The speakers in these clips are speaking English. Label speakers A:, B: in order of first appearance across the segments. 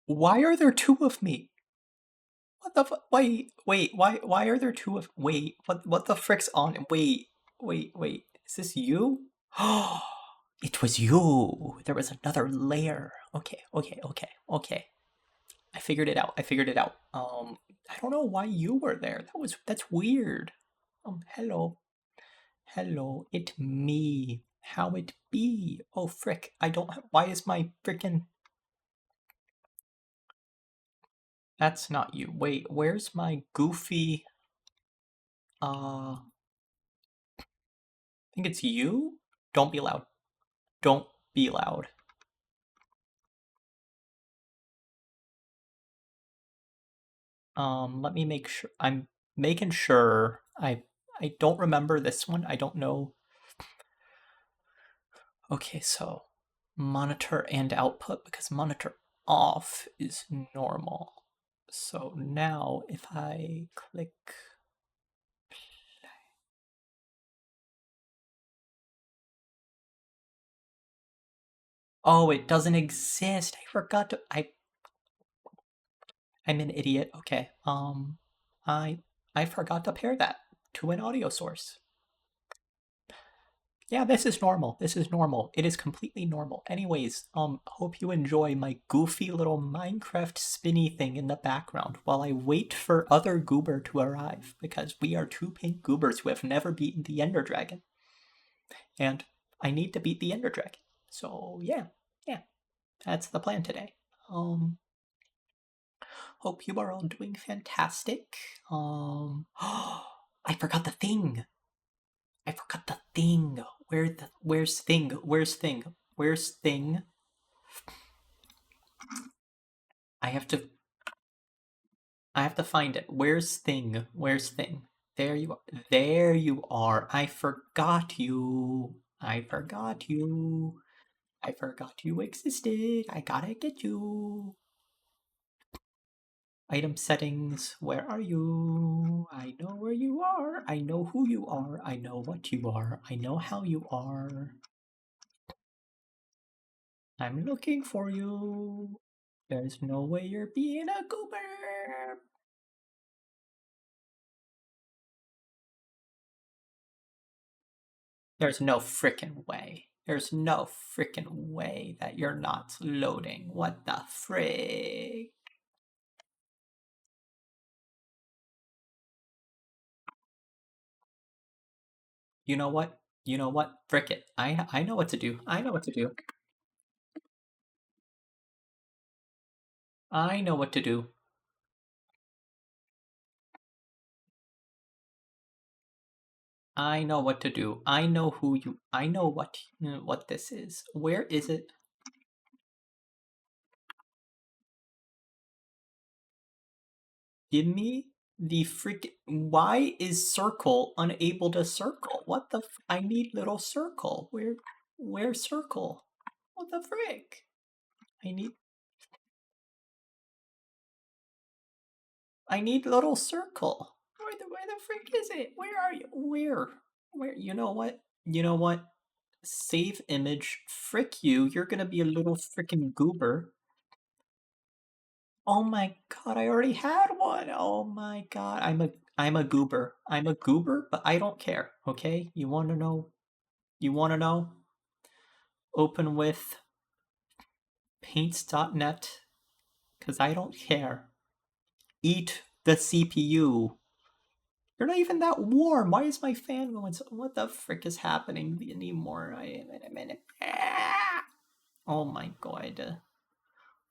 A: Why are there two of me? What the wait, why are there two of, wait, what the frick's on, wait, is this you? Oh, it was you. There was another layer. Okay. I figured it out. I don't know why you were there. That's weird. Hello. Hello, it me. How it be? Oh frick, I don't have, why is my frickin', that's not you. Wait, where's my goofy, I think it's you? Don't be loud. Don't be loud. Let me make sure, I'm making sure, I don't remember this one, I don't know. Okay, so monitor and output, because monitor off is normal. So now if I click, oh, it doesn't exist. I forgot to, I'm an idiot. Okay. I I forgot to pair that to an audio source. Yeah, this is normal. This is normal. It is completely normal. Anyways, hope you enjoy my goofy little Minecraft spinny thing in the background while I wait for other goober to arrive, because we are two pink goobers who have never beaten the Ender Dragon. And I need to beat the Ender Dragon. So yeah, that's the plan today. Hope you are all doing fantastic. I forgot the thing. I forgot the thing. Where's thing? Where's thing? Where's thing? I have to I have to find it. Where's thing? Where's thing? There you are. There you are. I forgot you. I forgot you. I forgot you existed. I gotta get you. Item settings, where are you? I know where you are. I know who you are. I know what you are. I know how you are. I'm looking for you. There's no way you're being a goober. There's no frickin' way. There's no frickin' way that you're not loading. What the frick? You know what? You know what? Frick it. I know what to do. I know what to do. I know what to do. I know what to do. I know who you. I know what this is. Where is it? Give me the freak. Why is circle unable to circle? What the? I need little circle. Where circle? What the frick? I need. I need little circle. Where the frick is it? Where are you? Where? You know what? You know what? Save image. Frick you. You're gonna be a little frickin' goober. Oh my god, I already had one. Oh my god. I'm a goober. I'm a goober, but I don't care. Okay? You want to know? You want to know? Open with paints.net, cuz I don't care. Eat the CPU. You're not even that warm. Why is my fan going so, what the frick is happening anymore? Oh my god.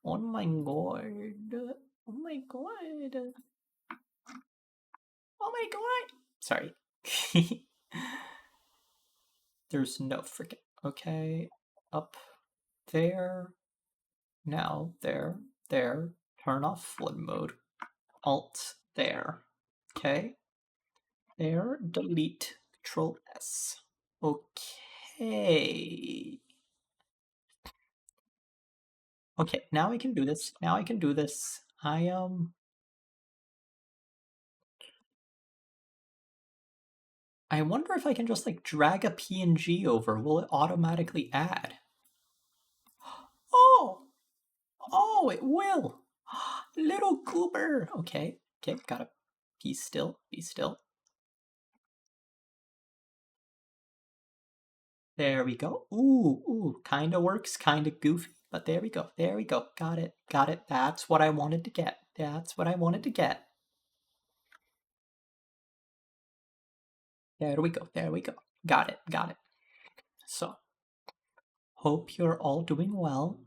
A: Oh my god. Oh my god. Oh my god. Sorry. There's no freaking. Okay. Up there. Now, there. Turn off flood mode. Alt, there. Okay. There. Delete. Control S. Okay. Okay, now I can do this. Now I can do this. I wonder if I can just like drag a PNG over. Will it automatically add? Oh! Oh, it will! Little goober. Okay, gotta be still, be still. There we go. Ooh, kinda works, kinda goofy, but there we go, there we go. Got it, got it. That's what I wanted to get. That's what I wanted to get. There we go, there we go. Got it, got it. So, hope you're all doing well.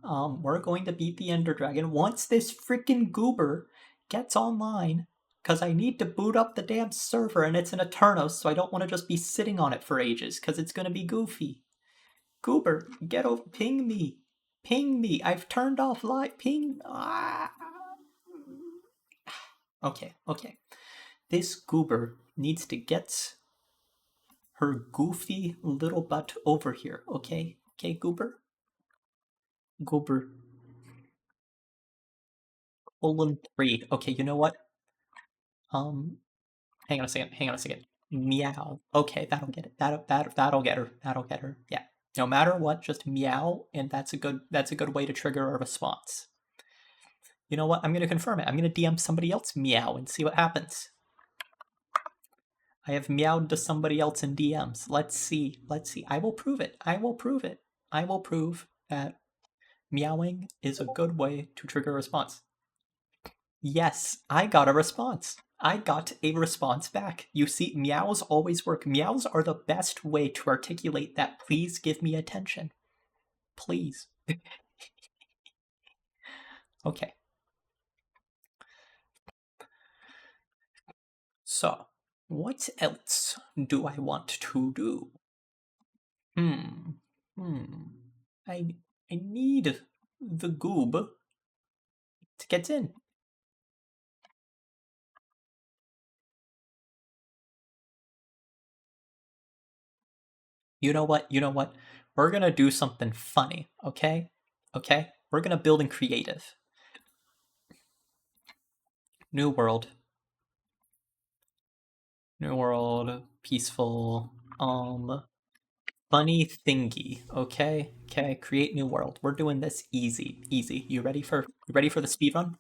A: We're going to beat the Ender Dragon once this freaking goober gets online, because I need to boot up the damn server and it's in Eternos, so I don't want to just be sitting on it for ages, because it's going to be goofy. Goober, get over, ping me. Ping me. I've turned off live. Ping. Ah. Okay. This goober needs to get her goofy little butt over here. Okay, goober. Goober. Colon 3. Okay, you know what? Hang on a second. Meow. Okay, that'll get it. That'll get her. That'll get her. Yeah. No matter what, just meow, and that's a good way to trigger a response. You know what? I'm gonna confirm it. I'm gonna DM somebody else meow and see what happens. I have meowed to somebody else in DMs. Let's see. I will prove it. I will prove that meowing is a good way to trigger a response. Yes, I got a response. I got a response back. You see, meows always work. Meows are the best way to articulate that please give me attention. Please. Okay. So, what else do I want to do? I need the goob to get in. You know what? We're gonna do something funny, okay? We're gonna build in creative. New world, peaceful, funny thingy, okay? Create new world. We're doing this easy. You ready for the speed run?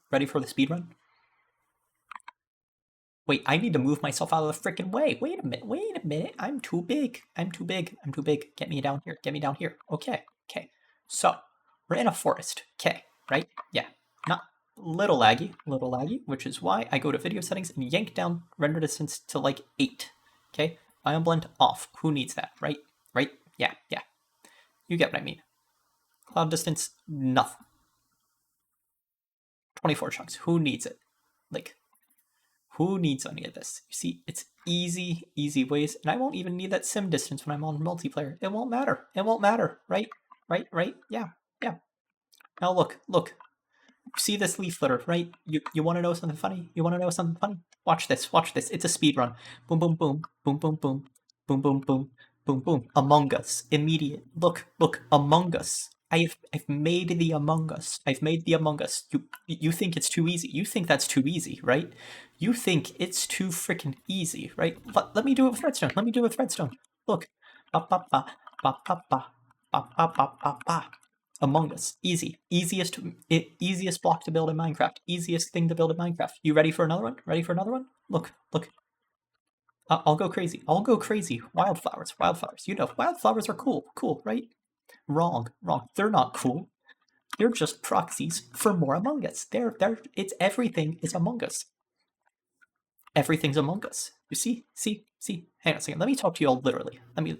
A: Wait, I need to move myself out of the freaking way. Wait a minute. I'm too big. Get me down here. Okay. So, we're in a forest. Okay, right? Yeah. Not little laggy, which is why I go to video settings and yank down render distance to like 8. Okay? Biome blend off. Who needs that, right? Yeah. You get what I mean. Cloud distance, nothing. 24 chunks. Who needs it? Like, who needs any of this? You see, it's easy ways, and I won't even need that sim distance when I'm on multiplayer. It won't matter, right? Yeah. Now look. See this leaf litter, right? You want to know something funny? Watch this. It's a speed run. Boom, boom, boom, boom, boom, boom, boom, boom, boom, boom, boom. Among Us, immediate. Look, Among Us. I've made the Among Us. You think it's too easy? You think that's too easy, right? You think it's too freaking easy, right? Let me do it with redstone. Look, ba ba ba ba ba ba ba ba ba ba. Among Us, easiest block to build in Minecraft, easiest thing to build in Minecraft. You ready for another one? Look. I'll go crazy. Wildflowers. You know, wildflowers are cool, right? Wrong. They're not cool. They're just proxies for more Among Us. It's everything is Among Us. Everything's Among Us. You see. Hang on a second. Let me talk to you all literally. Let me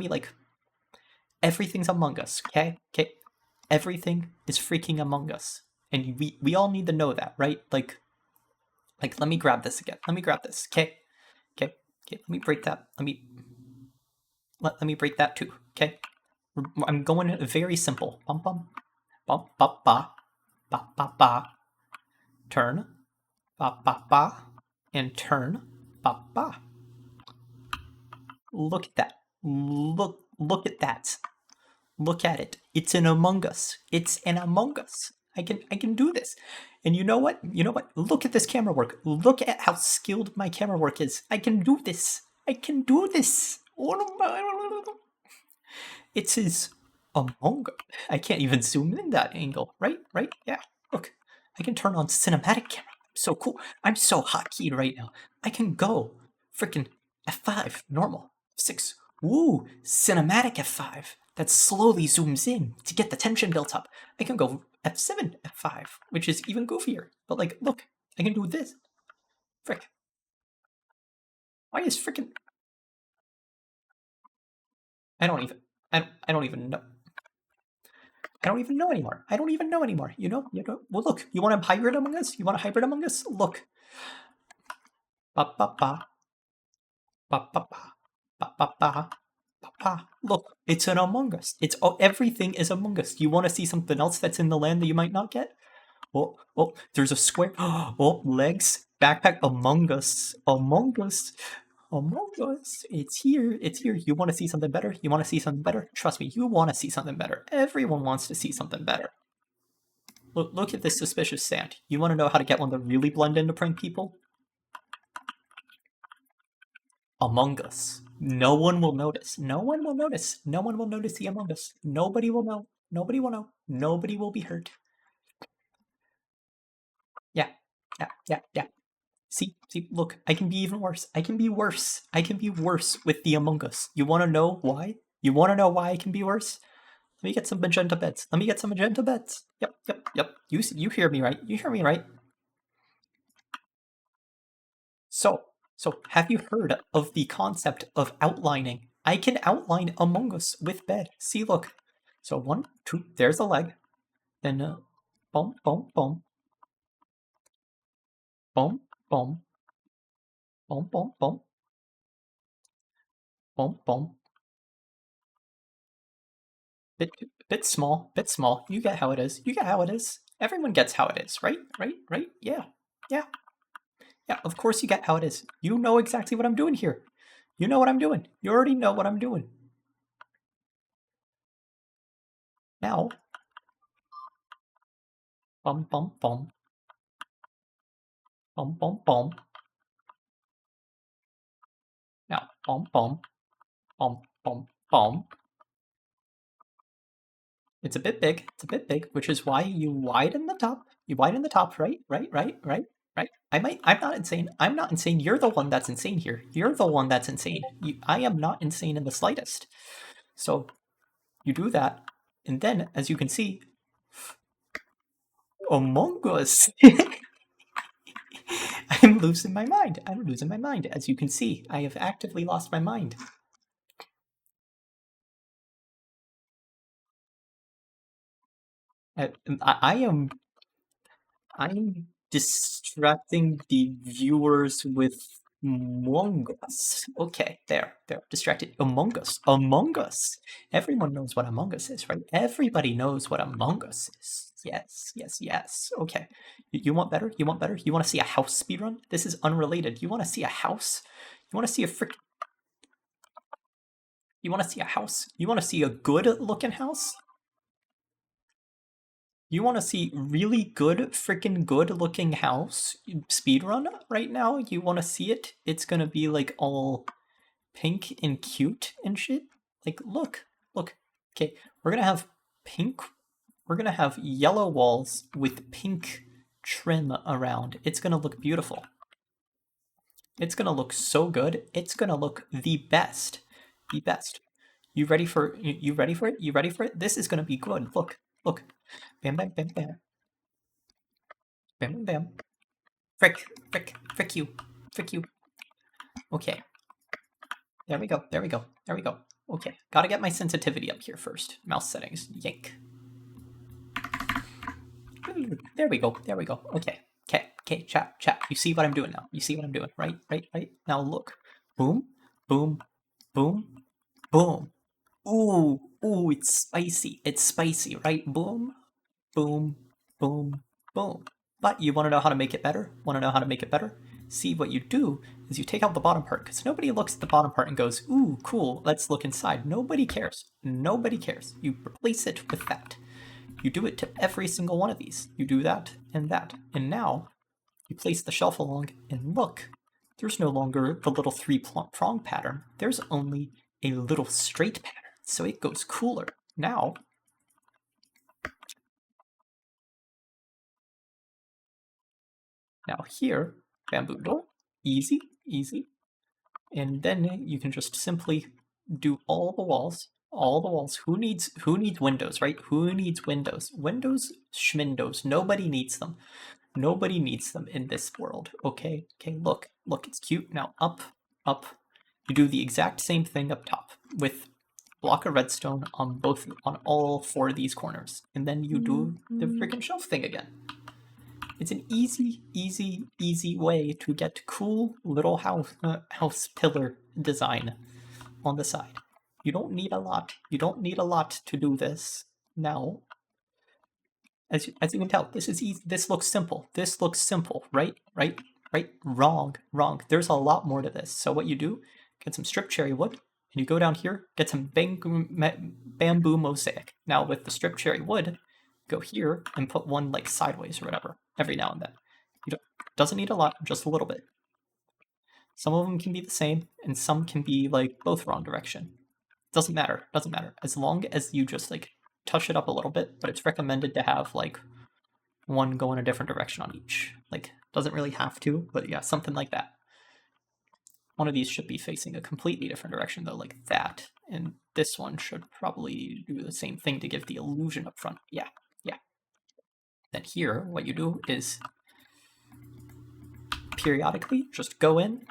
A: like. Everything's Among Us. Okay. Everything is freaking Among Us, and we all need to know that, right? Like. Let me grab this again. Okay. Let me break that. Let me break that too. Okay. I'm going very simple. Bum bum bum ba ba ba ba ba. Turn ba ba ba and turn ba ba. Look at that. Look at that. Look at it. It's an Among Us. I can do this. And you know what? Look at this camera work. Look at how skilled my camera work is. I can do this. It is Among Us. I can't even zoom in that angle. Right? Yeah. Look. I can turn on cinematic camera. So cool. I'm so hotkeyed right now. I can go freaking F5, normal, F6. Woo, cinematic F5 that slowly zooms in to get the tension built up. I can go F7, F5, which is even goofier. But like, look, I can do this. Frick. Why is freaking... I don't even know. I don't even know anymore. I don't even know anymore. You know? Well, look, you want a hybrid Among Us? You want a hybrid Among Us? Look. Ba ba ba. Ba ba ba. Ba ba ba. Ba ba. Look, it's an Among Us. It's everything is Among Us. You want to see something else that's in the land that you might not get? Oh, there's a square. Oh, legs. Backpack Among Us. Among Us. Among Us. It's here. It's here. You want to see something better? You want to see something better? Trust me, you want to see something better. Everyone wants to see something better. Look at this suspicious sand. You want to know how to get one to really blend in to prank people? Among Us. No one will notice. No one will notice. No one will notice the Among Us. Nobody will know. Nobody will know. Nobody will be hurt. Yeah. Yeah. See, look, I can be even worse. I can be worse. I can be worse with the Among Us. You want to know why? You want to know why I can be worse? Let me get some magenta beds. Let me get some magenta beds. Yep. You hear me right? You hear me right? So have you heard of the concept of outlining? I can outline Among Us with bed. See, look. So 1, 2, there's a leg. Then boom, boom, boom, boom, boom, boom, boom, boom, boom, boom. Bit small, bit small. You get how it is. You get how it is. Everyone gets how it is, right? Right? Yeah. Of course you get how it is. You know exactly what I'm doing here. You know what I'm doing. You already know what I'm doing. Now, bum bum bum, bum bum bum. Now, bum bum, bum bum bum. It's a bit big. It's a bit big, which is why you widen the top. You widen the top, right? I'm not insane. I'm not insane. You're the one that's insane here. You're the one that's insane. I am not insane in the slightest. So you do that, and then, as you can see, Among Us. I'm losing my mind. I'm losing my mind. As you can see, I have actively lost my mind. I am distracting the viewers with Among Us. Okay, there, distracted. Among Us. Among Us. Everyone knows what Among Us is, right? Everybody knows what Among Us is. Yes. Okay. You want better? You want better? You want to see a house speedrun? This is unrelated. You want to see a house? You want to see a frick? You want to see a house? You want to see a good looking house? You want to see really good, freaking good looking house speedrun right now? You want to see it? It's gonna be like all pink and cute and shit. Like, look. Okay, we're gonna have pink. We're gonna have yellow walls with pink trim around. It's gonna look beautiful. It's gonna look so good. It's gonna look the best. The best. You ready for you ready for it? You ready for it? This is gonna be good. Look. Bam bam bam bam. Bam bam bam. Frick you. Frick you. Okay. There we go. Okay. Gotta get my sensitivity up here first. Mouse settings. Yank. There we go. Okay. Chat. You see what I'm doing now? You see what I'm doing? Right? Now look. Boom. Boom. Ooh, it's spicy. It's spicy, right? Boom. But you want to know how to make it better? See, what you do is you take out the bottom part, because nobody looks at the bottom part and goes, ooh, cool, let's look inside. Nobody cares. You replace it with that. You do it to every single one of these. You do that. And now you place the shelf along, and look, there's no longer the little three-prong pattern. There's only a little straight pattern. So it goes cooler. Now, Now here, bamboo door, easy, easy. And then you can just simply do all the walls. All the walls. Who needs windows, right? Who needs windows? Windows, schmindos. Nobody needs them. Nobody needs them in this world. Okay? Okay, look. Look, it's cute. Now up, up. You do the exact same thing up top with block of redstone on all 4 of these corners. And then you do the freaking shelf thing again. It's an easy, easy, easy way to get cool little house pillar design on the side. You don't need a lot. You don't need a lot to do this. Now, as you can tell, this is easy. This looks simple. This looks simple, right? Right? Right? Wrong. Wrong. There's a lot more to this. So what you do, get some strip cherry wood, and you go down here, get some bamboo mosaic. Now with the strip cherry wood, go here and put one like sideways or whatever every now and then. Doesn't need a lot, just a little bit. Some of them can be the same, and some can be like both wrong direction. Doesn't matter. Doesn't matter. As long as you just like touch it up a little bit, but it's recommended to have like one go in a different direction on each. Like, doesn't really have to, but yeah, something like that. One of these should be facing a completely different direction though, like that. And this one should probably do the same thing to give the illusion up front. Yeah, yeah. Then here, what you do is periodically just go in,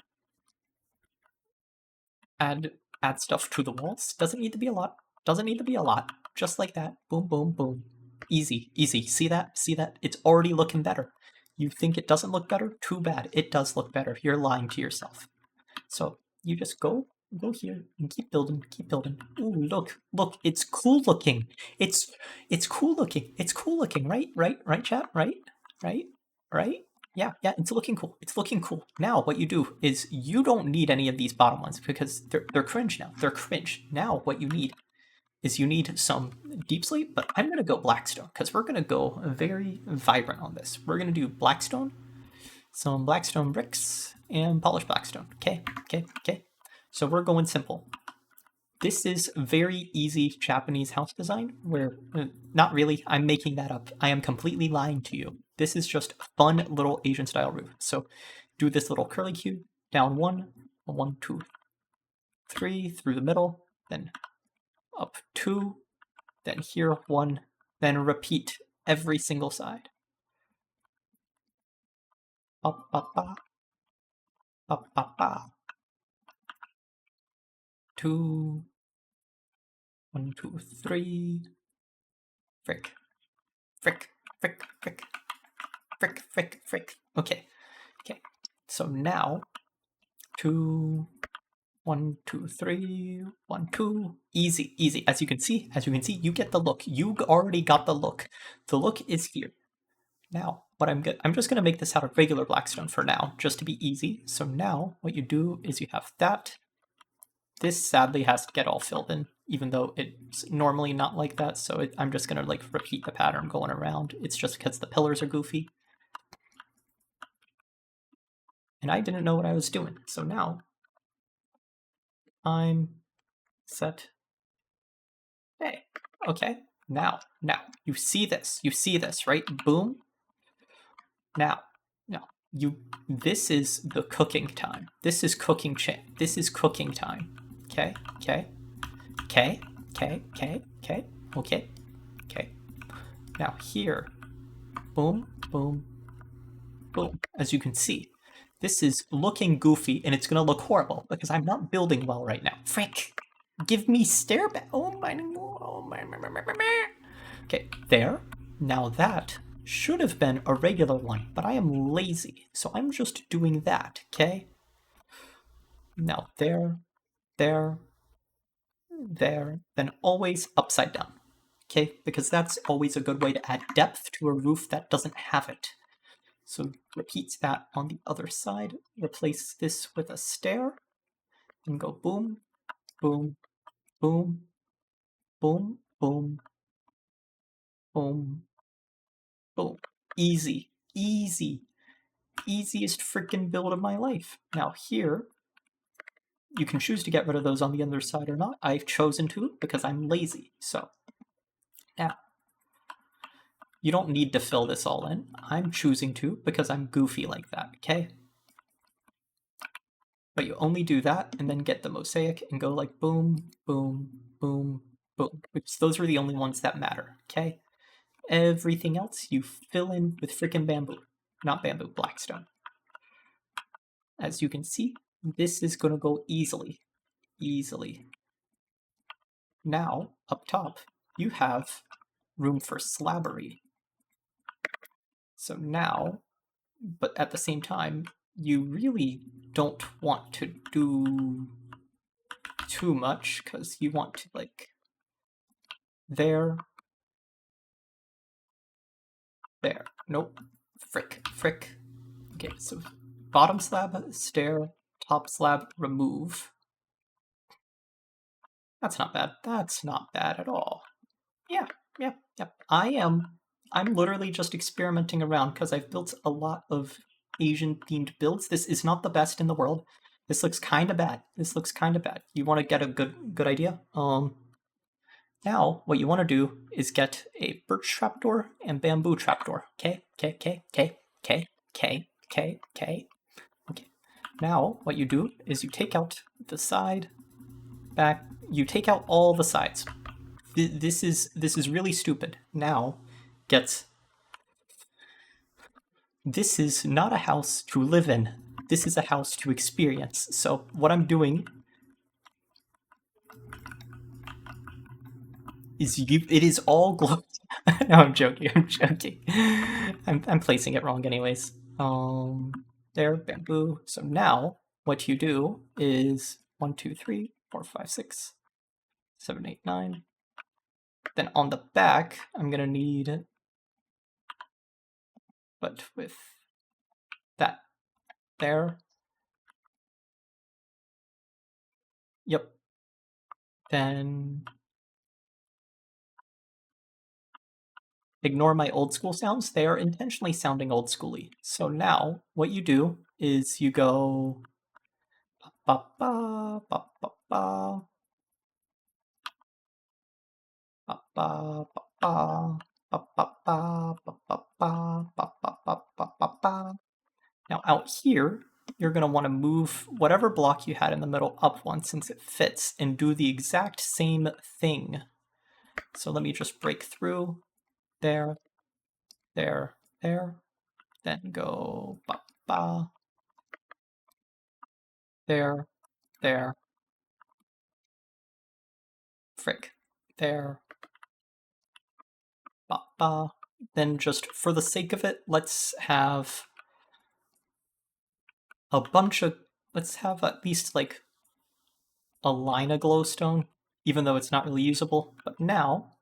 A: add stuff to the walls. Doesn't need to be a lot. Doesn't need to be a lot. Just like that. Boom, boom, boom. Easy, easy. See that? See that? It's already looking better. You think it doesn't look better? Too bad. It does look better. You're lying to yourself. So you just go here and keep building, keep building. Ooh, look, it's cool looking. It's cool looking. It's cool looking, right, chat? Right? Yeah, it's looking cool. It's looking cool. Now what you do is you don't need any of these bottom ones because they're cringe now. They're cringe. Now what you need is you need some deep slate, but I'm gonna go blackstone because we're gonna go very vibrant on this. We're gonna do blackstone, some blackstone bricks, and polished blackstone. Okay. So we're going simple. This is very easy Japanese house design where, not really, I'm making that up. I am completely lying to you. This is just a fun little Asian style roof. So do this little curly cube, down 1, 2, 3, through the middle, then up 2, then here 1, then repeat every single side. Up, up, up. Up, up, up. 2, 1, 2, 3. Frick. Okay. So now 2, 1, 2, 3, 1, 2. Easy. As you can see, you get the look. You already got the look. The look is here. Now, I'm just gonna make this out of regular blackstone for now, just to be easy. So now what you do is you have that. This sadly has to get all filled in, even though it's normally not like that. So I'm just gonna like repeat the pattern going around. It's just because the pillars are goofy. And I didn't know what I was doing. So now I'm set. Hey, okay. Now, you see this, right? Boom. Now, this is the cooking time. This is cooking time. Okay. Now here, boom. As you can see, this is looking goofy and it's gonna look horrible because I'm not building well right now. Frick! Give me stair back. Oh my. Okay, there. Now that should have been a regular one, but I am lazy, so I'm just doing that, okay? Now there, then always upside down, okay? Because that's always a good way to add depth to a roof that doesn't have it. So repeat that on the other side. Replace this with a stair, and go boom, boom, boom, boom, boom, boom, boom. Easiest freaking build of my life. Now here, you can choose to get rid of those on the other side or not. I've chosen to because I'm lazy. So now You don't need to fill this all in. I'm choosing to because I'm goofy like that, okay? But you only do that and then get the mosaic and go like boom, boom, boom, boom. Because those are the only ones that matter, okay? Everything else you fill in with freaking bamboo. Not bamboo, blackstone. As you can see, this is going to go easily. Easily. Now, up top, you have room for slabbery. So now, but at the same time, you really don't want to do too much because you want to like there, there. Nope. Frick. Okay, so bottom slab, stair, top slab, remove. That's not bad. That's not bad at all. Yeah. I'm literally just experimenting around because I've built a lot of Asian themed builds. This is not the best in the world. This looks kind of bad. You want to get a good idea? Now what you want to do is get a birch trapdoor and bamboo trapdoor. Okay. Now what you do is you take out the side, back. You take out all the sides. This is really stupid. Now, this is not a house to live in. This is a house to experience. So what I'm doing is it is all glow. No, I'm joking. I'm placing it wrong anyways. There, bamboo. So now what you do is 1, 2, 3, 4, 5, 6, 7, 8, 9. Then on the back, I'm gonna need, but with that there. Yep. Then ignore my old school sounds. They are intentionally sounding old schooly. So now what you do is you go ba ba ba ba ba ba ba ba ba ba ba ba ba ba ba ba ba ba ba. Now out here, you're going to want to move whatever block you had in the middle up one since it fits and do the exact same thing. So let me just break through there, there, there, then go ba ba, there, there, frick, there, ba ba. Then just for the sake of it, let's have a bunch of, let's have at least like a line of glowstone, even though it's not really usable. But now,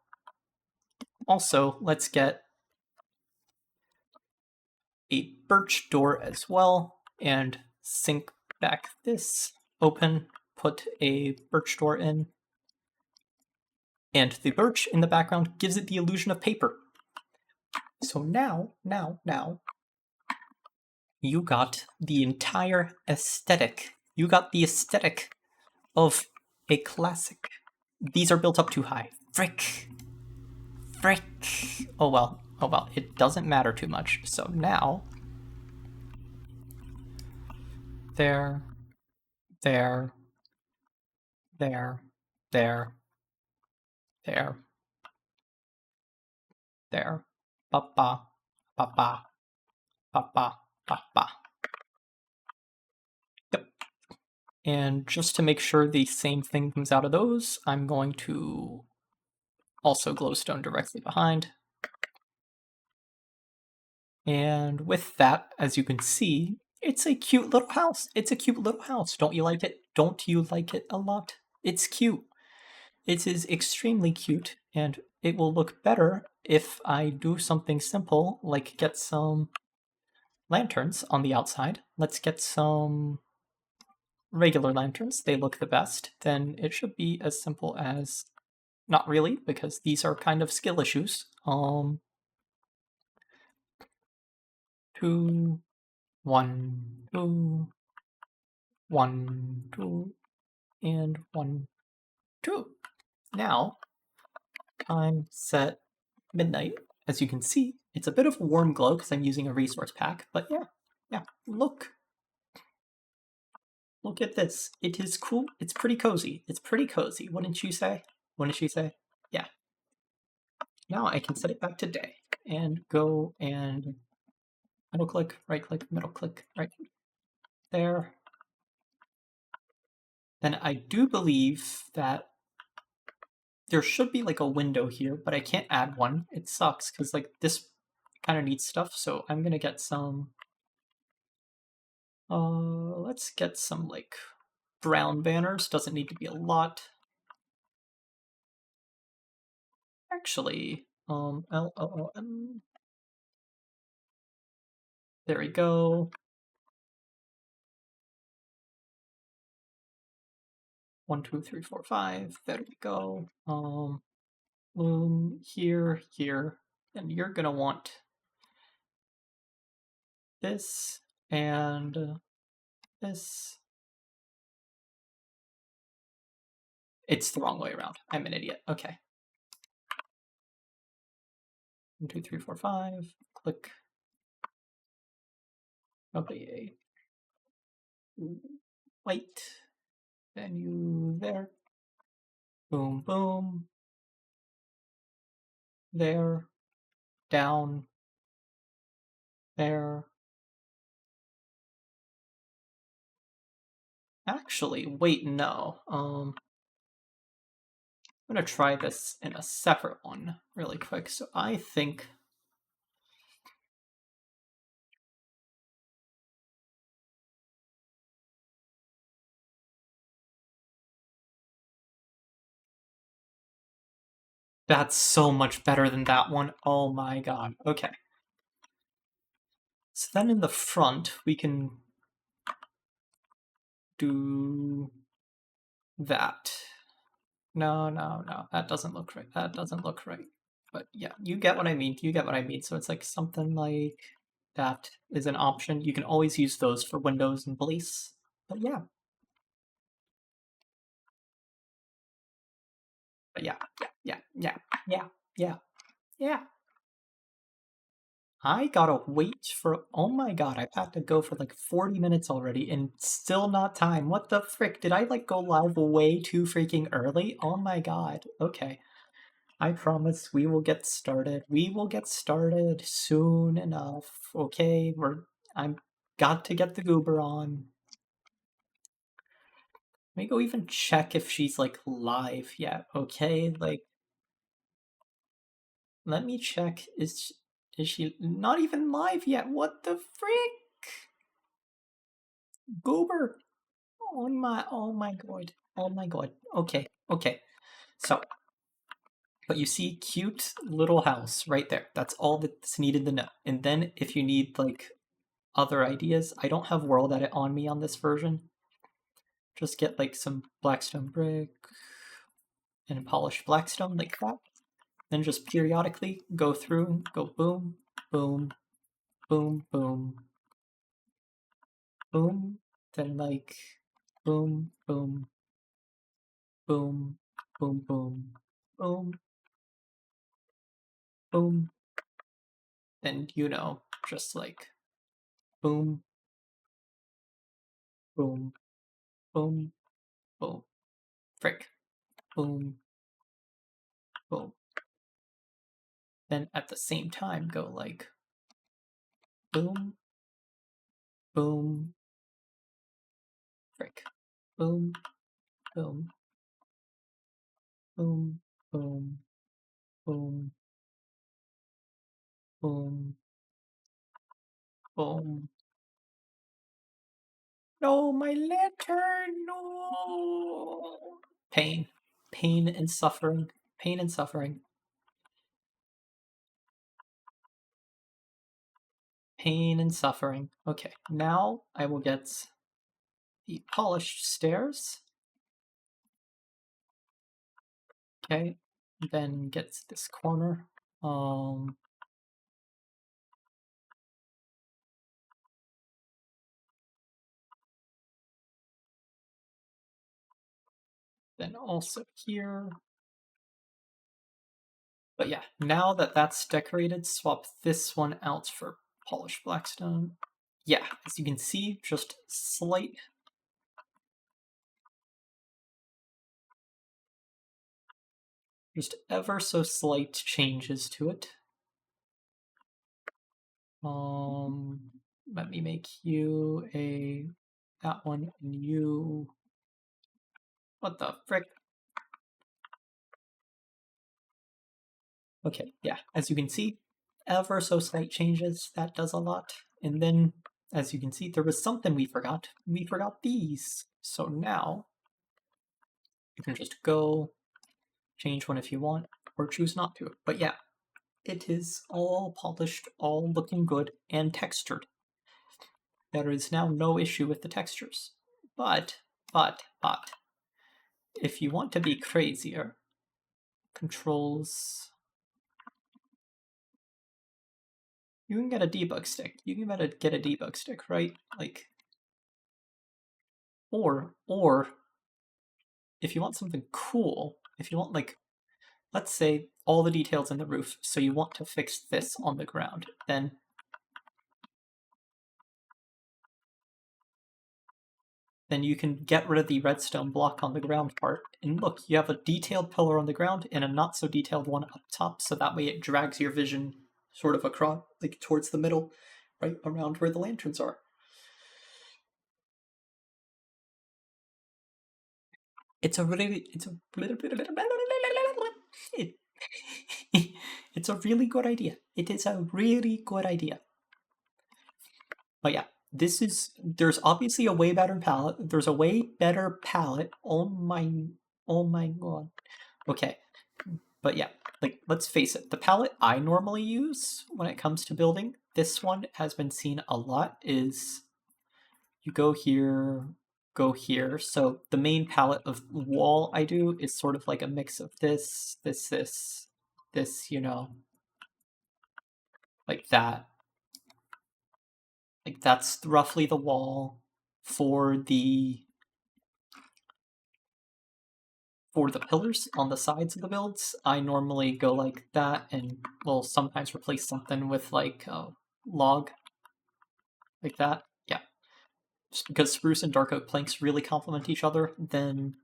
A: also, let's get a birch door as well and sink back this, open, put a birch door in, and the birch in the background gives it the illusion of paper. So now, you got the entire aesthetic. You got the aesthetic of a classic. These are built up too high. Frick. Oh well, it doesn't matter too much. So now, there, there, there, there, there, there, ba ba, ba ba, ba ba, ba ba. Yep. And just to make sure the same thing comes out of those, I'm going to also glowstone directly behind. And with that, as you can see, it's a cute little house. Don't you like it? Don't you like it a lot? It's cute. It is extremely cute, and it will look better if I do something simple, like get some lanterns on the outside. Let's get some regular lanterns. They look the best. Then it should be as simple as, not really, because these are kind of skill issues. 2, 1, 2, 1, 2, and 1, 2. Now, time set midnight. as you can see, it's a bit of a warm glow because I'm using a resource pack, but yeah, look. Look at this. It is cool. It's pretty cozy. It's pretty cozy, wouldn't you say? Wouldn't you say? Yeah. Now I can set it back to day and go and middle click, right click, middle click, right there. Then I do believe that there should be like a window here, but I can't add one. It sucks because like this kind of needs stuff. So I'm gonna get some. Let's get some like brown banners. Doesn't need to be a lot. Actually, LOOM. There we go. 1, 2, 3, 4, 5. There we go. Loom here, here, and you're gonna want this and this. It's the wrong way around. I'm an idiot. Okay. 1, 2, 3, 4, 5. Click. Okay. White. Then you there. Boom, boom. There. Down. There. Actually, wait, no. I'm gonna try this in a separate one really quick. So I think that's so much better than that one. Oh my god. Okay. So then in the front, we can do that. No, no, no. That doesn't look right. That doesn't look right. But yeah, you get what I mean. You get what I mean. So it's like something like that is an option. You can always use those for windows and police. But yeah. But yeah. Yeah. I gotta wait for. Oh my god, I've had to go for like 40 minutes already and still not time. What the frick? Did I like go live way too freaking early? Oh my god. Okay. I promise we will get started. We will get started soon enough. Okay, I'm got to get the goober on. Let me go even check if she's like live yet. Okay, like let me check. Is she not even live yet? What the frick? Goober. Oh my god. Oh my god. Okay, okay. So, but you see cute little house right there. That's all that's needed to know. And then if you need like other ideas, I don't have world edit on me on this version. Just get like some blackstone brick and polished blackstone like that. Then just periodically go through, go boom, boom, boom, boom, boom. Then like boom, boom, boom, boom, boom, boom, boom. Then just like boom, boom, boom, boom, frick, boom, boom. Then at the same time go like boom, boom, frick, boom, boom, boom, boom, boom, boom, boom. No, my lantern, no. Pain, pain and suffering, pain and suffering, pain and suffering. Okay, now I will get the polished stairs. Okay, then gets this corner. Then also here. But yeah, now that that's decorated, swap this one out for polished blackstone. Yeah, as you can see, just ever so slight changes to it. Let me make you that one and you. What the frick? Okay, yeah, as you can see, ever so slight changes, that does a lot. And then, as you can see, there was something we forgot. We forgot these. So now, you can just go change one if you want, or choose not to. But yeah, it is all polished, all looking good, and textured. There is now no issue with the textures. But, if you want to be crazier, controls. You can get a debug stick. You can get a debug stick, right? Like, or if you want something cool, if you want like, let's say all the details in the roof, so you want to fix this on the ground, then you can get rid of the redstone block on the ground part. And look, you have a detailed pillar on the ground and a not so detailed one up top, so that way it drags your vision sort of across, like towards the middle, right around where the lanterns are. It's a really it's a really good idea. It is a really good idea. But yeah, there's obviously a way better palette. There's a way better palette. Oh my god. Okay. But yeah, like let's face it, the palette I normally use when it comes to building, this one has been seen a lot, is you go here, go here. So the main palette of wall I do is sort of like a mix of this, like that. Like that's roughly the wall for the pillars on the sides of the builds. I normally go like that and will sometimes replace something with like a log like that. Yeah. Just because spruce and dark oak planks really complement each other, then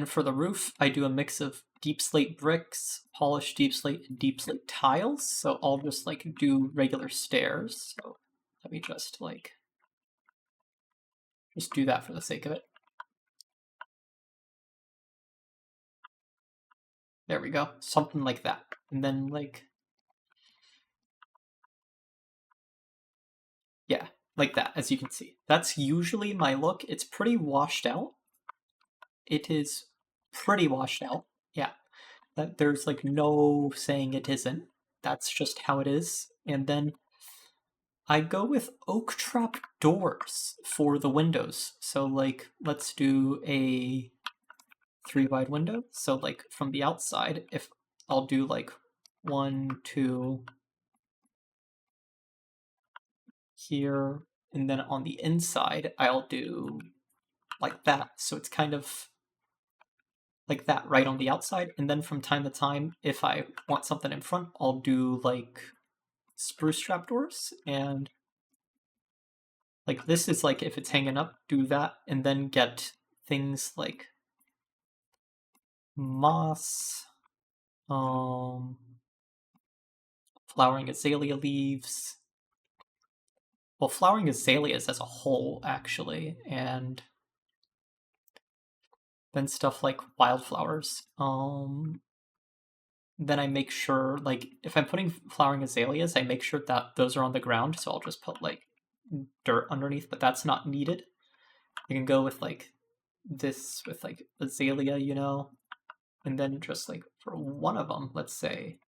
A: for the roof, I do a mix of deep slate bricks, polished deep slate, and deep slate tiles. So I'll just like do regular stairs. So let me just do that for the sake of it. There we go. Something like that. And then yeah, like that, as you can see. That's usually my look. It's pretty washed out. It is pretty washed out. Yeah. That there's like no saying it isn't. That's just how it is. And then I go with oak trap doors for the windows. So like let's do a 3 wide window. So like from the outside, if I'll do like 1, 2 here, and then on the inside I'll do like that. So it's kind of like that right on the outside. And then from time to time, if I want something in front, I'll do like spruce trapdoors. And like this is like if it's hanging up, do that, and then get things like moss, flowering azalea leaves. Well, flowering azaleas as a whole, actually, and then stuff like wildflowers. Then I make sure, like, if I'm putting flowering azaleas, I make sure that those are on the ground, so I'll just put, like, dirt underneath, but that's not needed. You can go with, like, this with, like, azalea, and then just, like, for one of them, let's say,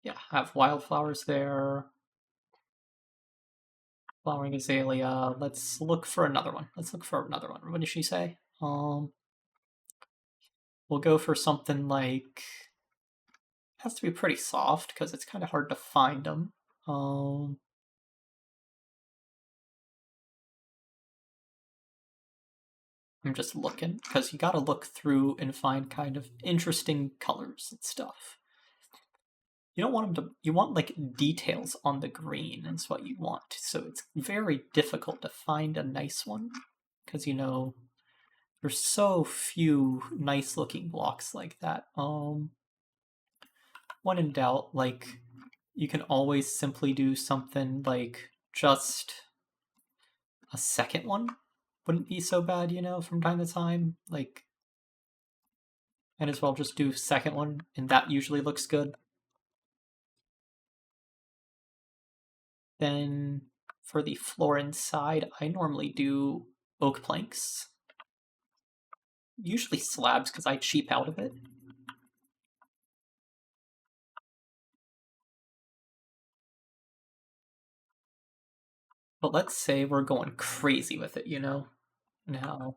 A: yeah, have wildflowers there, flowering azalea. Let's look for another one. What did she say? We'll go for something like, has to be pretty soft because it's kind of hard to find them. I'm just looking because you gotta look through and find kind of interesting colors and stuff. You don't want them to. You want like details on the green is what you want. So it's very difficult to find a nice one because there's so few nice looking blocks like that. When in doubt, like you can always simply do something like just a second one wouldn't be so bad, from time to time. Like, might as well just do second one, and that usually looks good. Then for the floor inside, I normally do oak planks. Usually slabs because I cheap out of it. But let's say we're going crazy with it, Now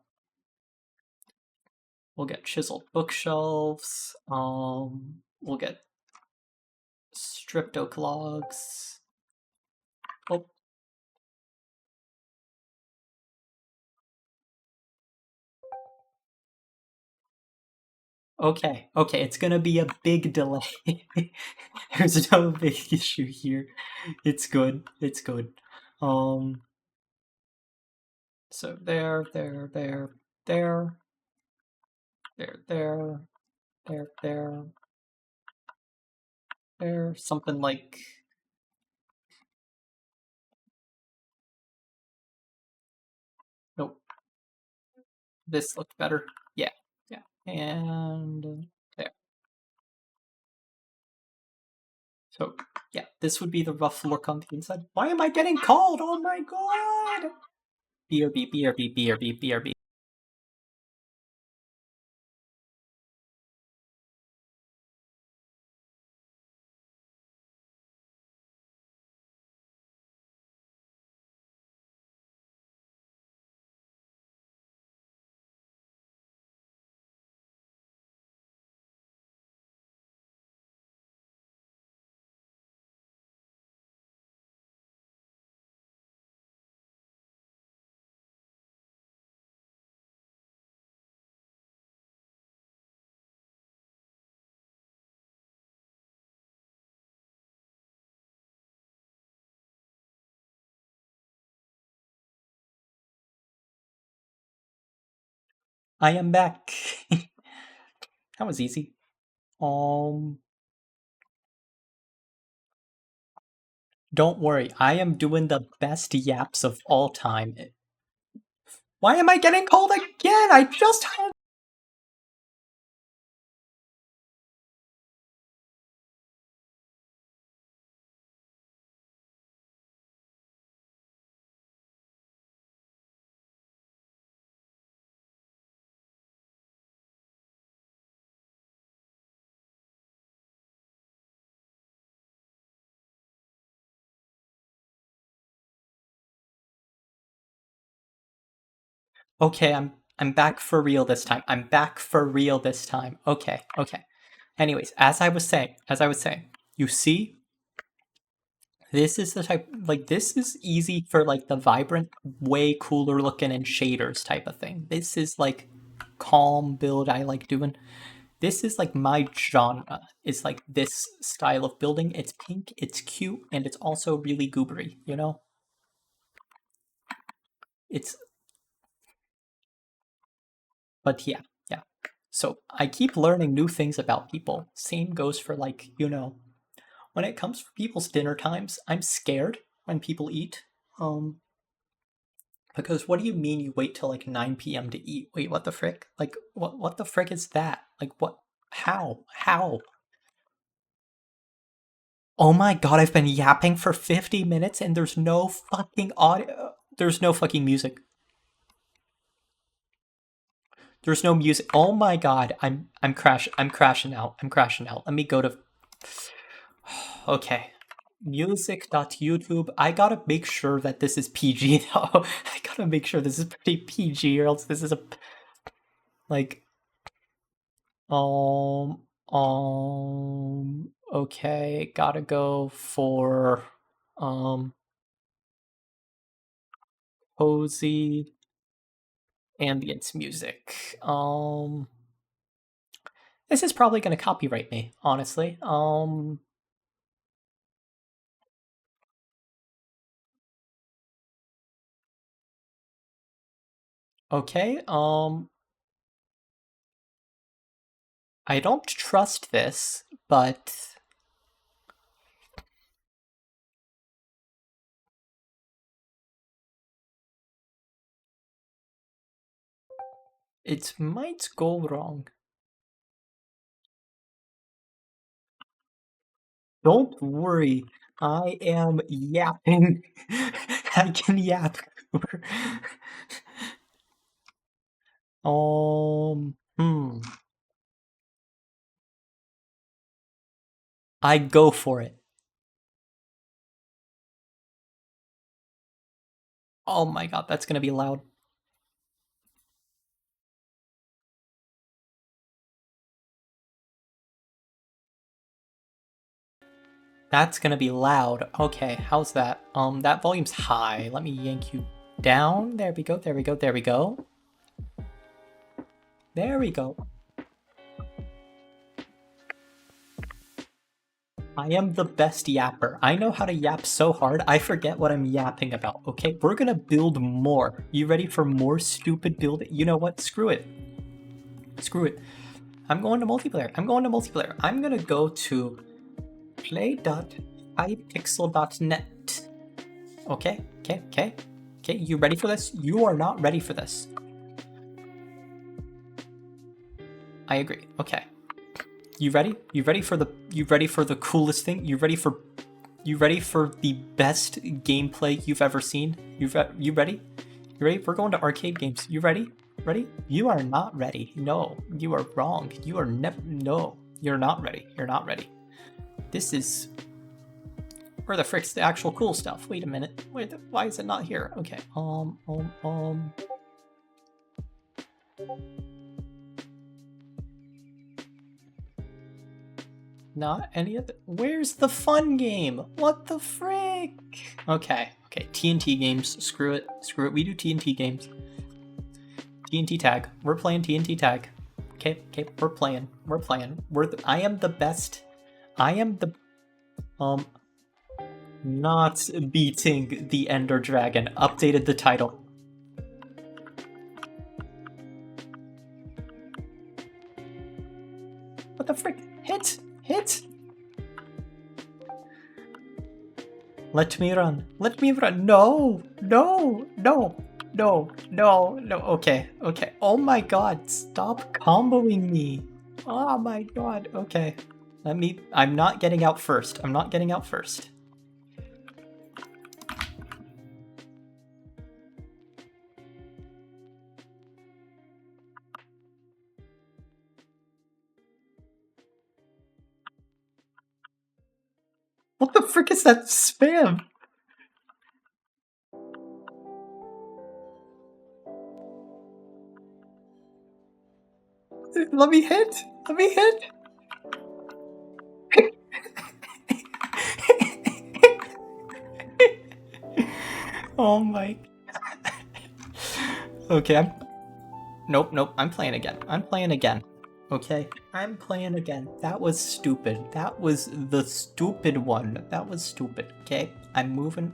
A: we'll get chiseled bookshelves. We'll get stripped oak logs. Oh, okay, it's gonna be a big delay. There's no big issue here. It's good. It's good. Um, so there, there, there, there. Something like nope. This looked better. Yeah, yeah, and there. So yeah, this would be the rough look on the inside. Why am I getting called? Oh my god! BRB, BRB, BRB, BRB. I am back. That was easy. Um, don't worry, I am doing the best yaps of all time. Why am I getting called again? I just had. Okay, I'm back for real this time. I'm back for real this time. Okay, okay. Anyways, as I was saying, you see, this is the type like this is easy for like the vibrant, way cooler looking and shaders type of thing. This is like calm build I like doing. This is like my genre. It's like this style of building. It's pink, it's cute, and it's also really goobery. It's but yeah. So I keep learning new things about people. Same goes for like, when it comes for people's dinner times, I'm scared when people eat. Um, because what do you mean you wait till like 9 p.m. to eat? Wait, what the frick? Like what the frick is that? Like what how? How? Oh my god, I've been yapping for 50 minutes and there's no fucking audio. There's no fucking music. There's no music. Oh my god, I'm crashing out. I'm crashing out. Let me go to okay. Music.youtube. I gotta make sure that this is PG though. I gotta make sure this is pretty PG or else this is a like okay, gotta go for um cozy Ambience music. This is probably gonna copyright me, honestly. Okay, I don't trust this, but it might go wrong. Don't worry, I am yapping. I can yap. Hmm. I go for it. Oh my god, that's gonna be loud. That's gonna be loud. Okay, how's that? That volume's high. Let me yank you down. There we go, there we go, there we go. There we go. I am the best yapper. I know how to yap so hard, I forget what I'm yapping about, okay? We're gonna build more. You ready for more stupid building? You know what? Screw it. Screw it. I'm going to multiplayer. I'm going to multiplayer. I'm gonna go to play.hypixel.net. Okay, okay, okay. Okay, you ready for this? You are not ready for this. I agree. Okay. You ready? You ready for the coolest thing? You ready for the best gameplay you've ever seen? You ready? You ready? We're going to arcade games. You ready? Ready? You are not ready. No, you are wrong. You are no. You're not ready. You're not ready. This is where the frick's the actual cool stuff. Wait a minute. Wait, why is it not here? Okay. Not any of the. Where's the fun game? What the frick? Okay, okay. TNT games. Screw it. Screw it. We do TNT games. TNT tag. We're playing TNT tag. Okay, okay. We're playing. We're playing. I am the best. I am the. Not beating the Ender Dragon. Updated the title. What the frick? Hit! Hit! Let me run. Let me run. No! No! No! No! No! No! Okay. Okay. Oh my god. Stop comboing me. Oh my god. Okay. I'm not getting out first. I'm not getting out first. What the frick is that spam? Let me hit. Let me hit. Oh my. Okay, Nope, nope, I'm playing again. I'm playing again. Okay, I'm playing again. That was stupid. That was the stupid one. That was stupid. Okay, I'm moving.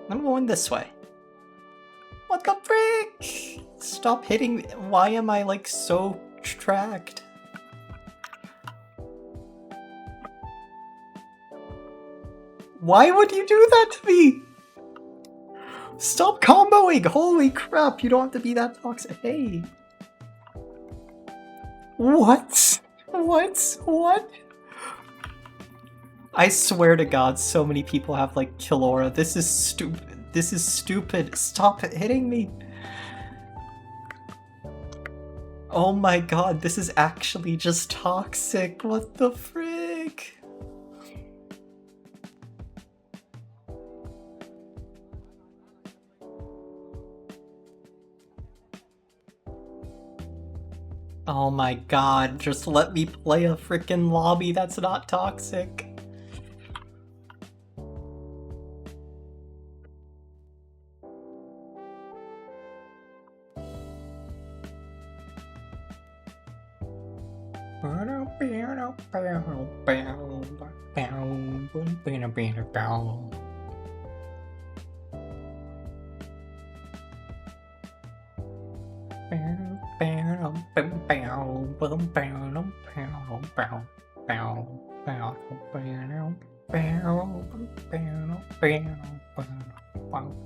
A: I'm going this way. What the frick? Stop hitting me. Why am I like so tracked? Why would you do that to me? Stop comboing! Holy crap, you don't have to be that toxic. Hey. What? What? What? I swear to god, so many people have like kill aura. This is stupid. This is stupid. Stop hitting me. Oh my god, this is actually just toxic. What the frick? Oh my god, just let me play a frickin' lobby that's not toxic.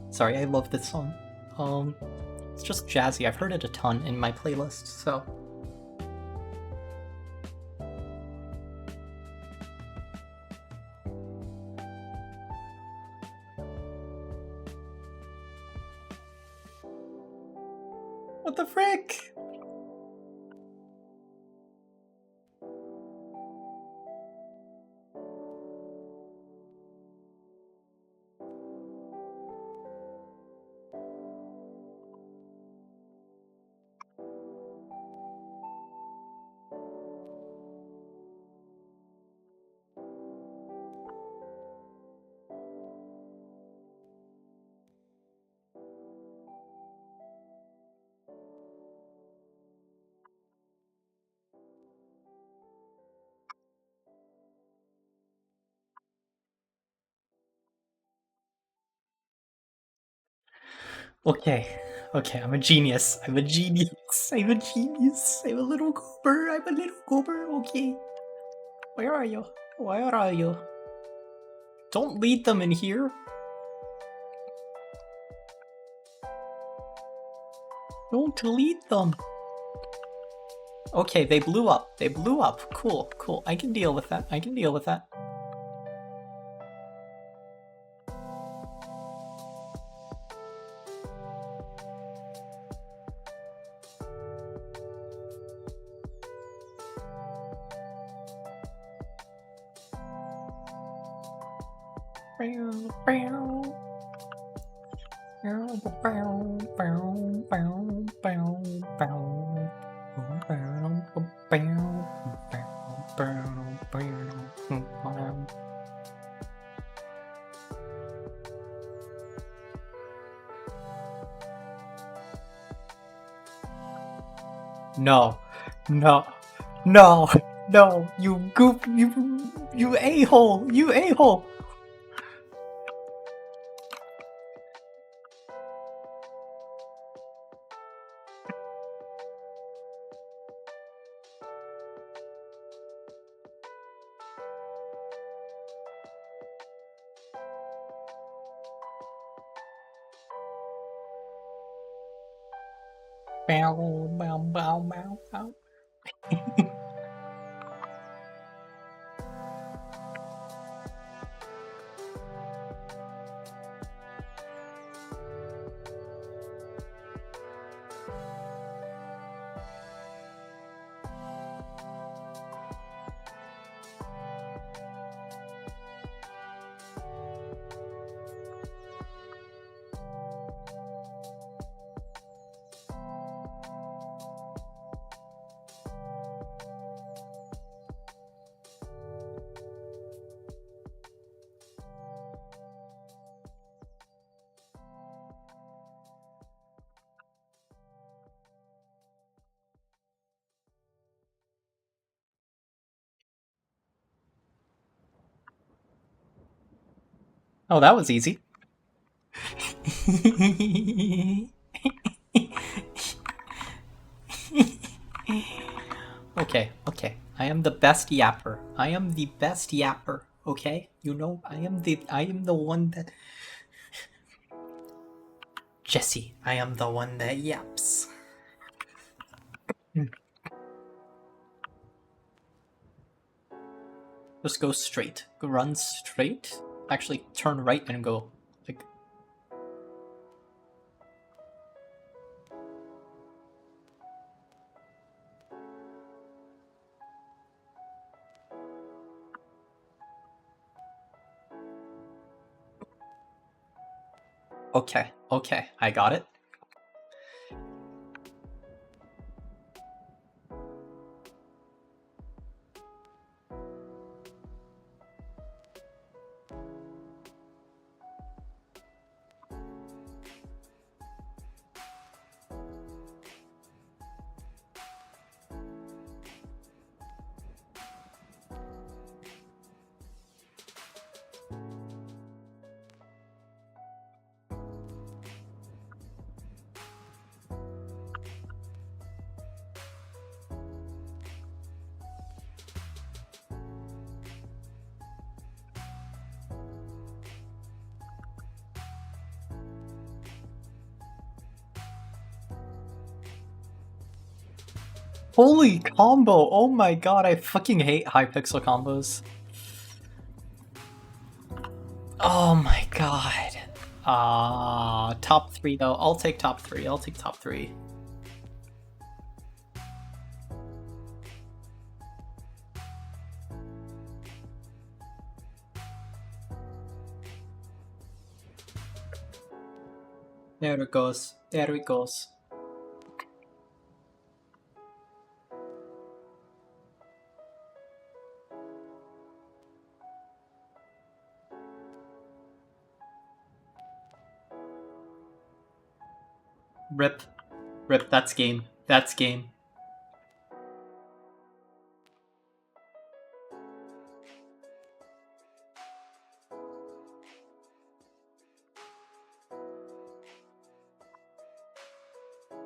A: Sorry, I love this song. It's just jazzy. I've heard it a ton in my playlist, so. What the frick? Okay, I'm a genius. I'm a genius. I'm a genius. I'm a little goober. I'm a little goober. Okay. Where are you? Where are you? Don't lead them in here. Don't lead them. Okay, they blew up. They blew up. Cool. I can deal with that. No, you goop, you a-hole, you a-hole. Bow, bow, bow, bow, bow. Oh, that was easy. Okay. I am the best yapper. Okay? You know, I am the one that Jesse, I am the one that yaps. Just go straight. Run straight. Actually, turn right and go. Like. Okay, I got it. Holy combo! Oh my god, I fucking hate high pixel combos. Oh my god. Top 3 though. I'll take top 3. I'll take top 3. There it goes. There it goes. Rip. Rip, that's game. That's game.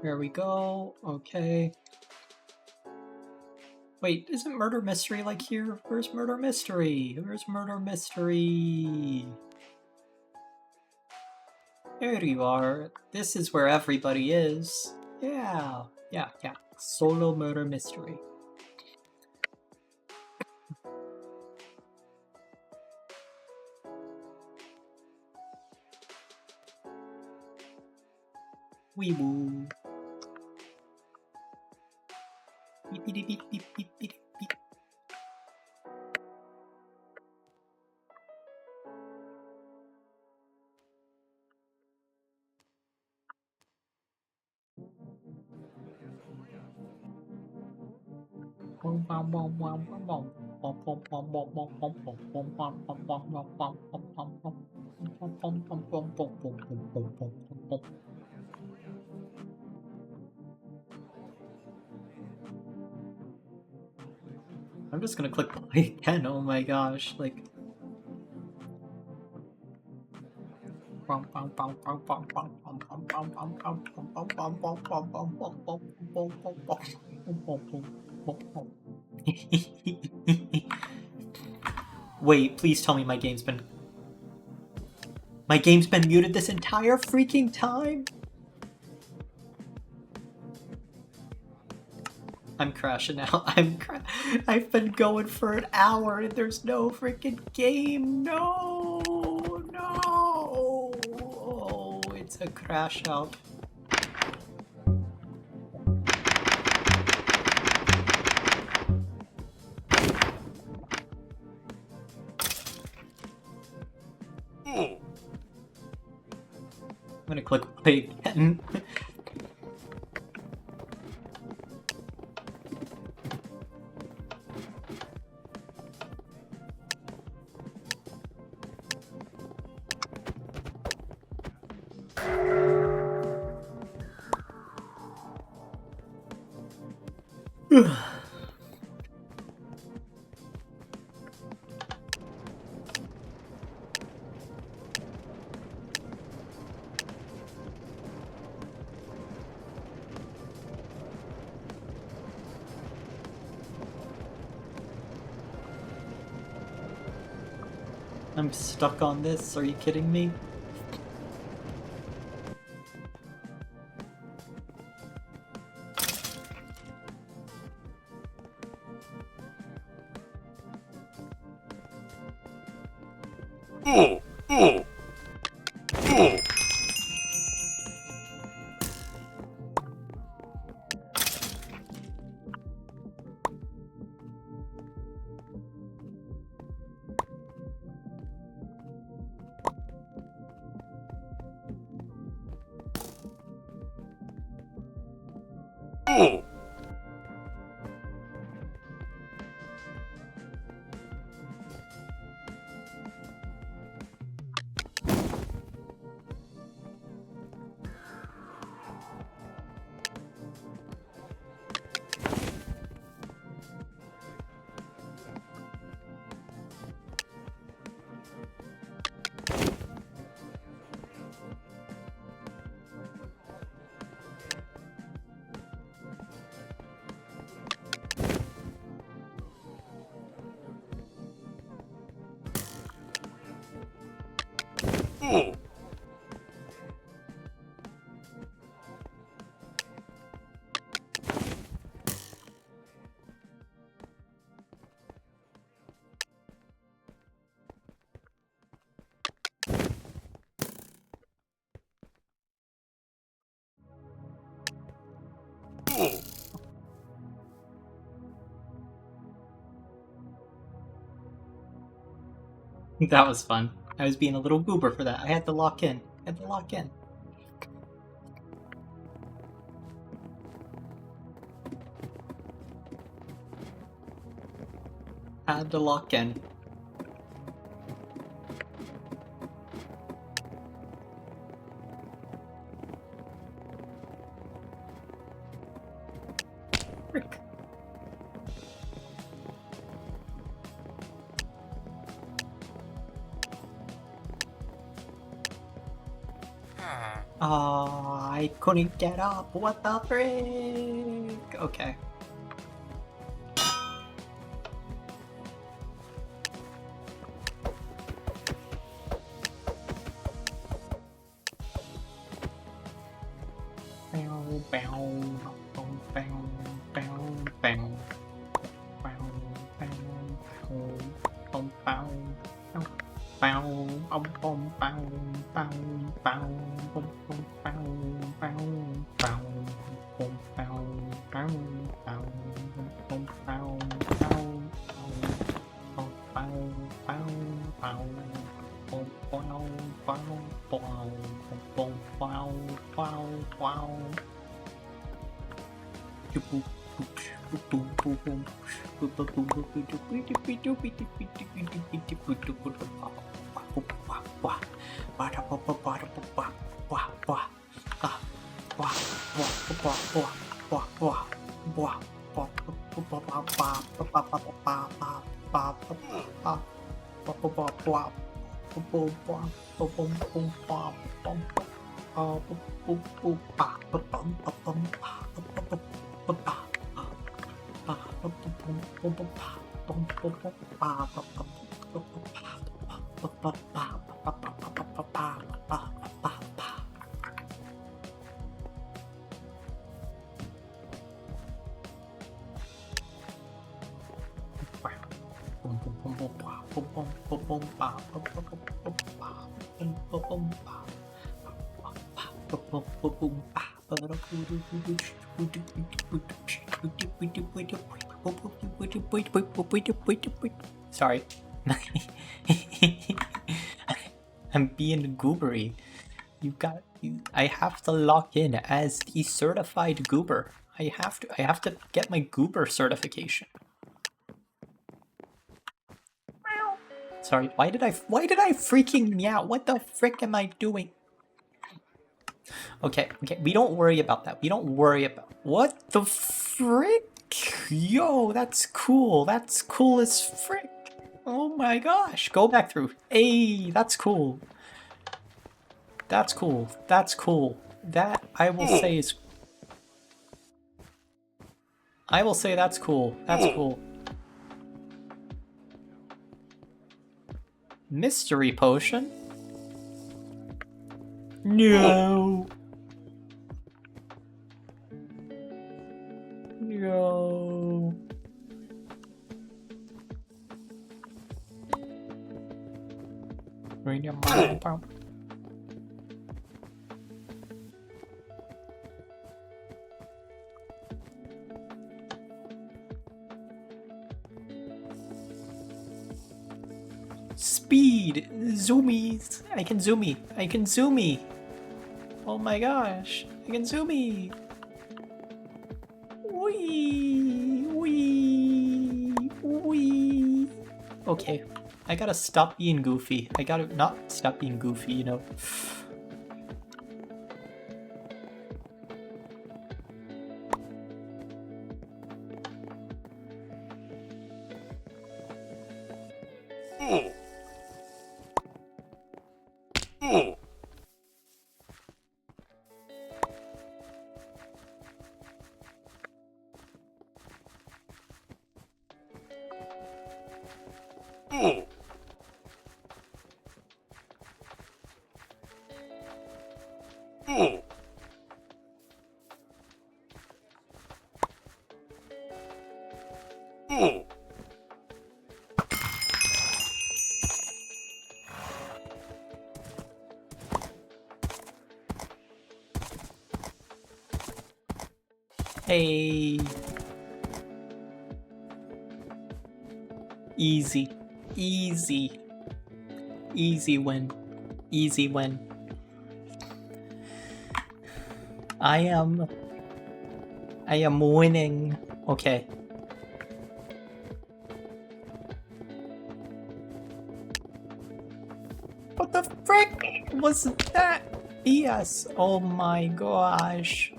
A: There we go. Okay. Wait, isn't Murder Mystery like here? Where's Murder Mystery? Where's Murder Mystery? There you are. This is where everybody is. Yeah. Yeah, yeah. Solo Murder Mystery. Wee woo. Beep beep beep beep beep beep beep. I'm just gonna click play again, oh my gosh, like... Wait, please tell me my game's been... My game's been muted this entire freaking time? I'm crashing out. I've been going for an hour and there's no freaking game. No, no. Oh, it's a crash out. I'm gonna click play again. I'm stuck on this, are you kidding me? That was fun. I was being a little goober for that. I had to lock in. I had to lock in. I had to lock in. Frick. I couldn't get up. What the frick? Okay. Sorry. I'm being goobery. I have to lock in as the certified goober. I have to get my goober certification. Sorry, why did I freaking meow? What the frick am I doing? Okay, we don't worry about that. We don't worry about... What the frick? Yo, that's cool. That's cool as frick. Oh my gosh. Go back through. Hey, that's cool. That's cool. That's cool. That, I will say is... I will say that's cool. That's cool. Mystery potion? No. No. Speed! Zoomies! I can zoomy! I can zoomy! Oh my gosh! I can zoomy! Wee! Wee! Wee! Okay, I gotta stop being goofy. I gotta not stop being goofy, you know. Hey. Easy. Easy. Easy win. Easy win. I am winning. Okay. What the frick was that? Yes. Oh my gosh.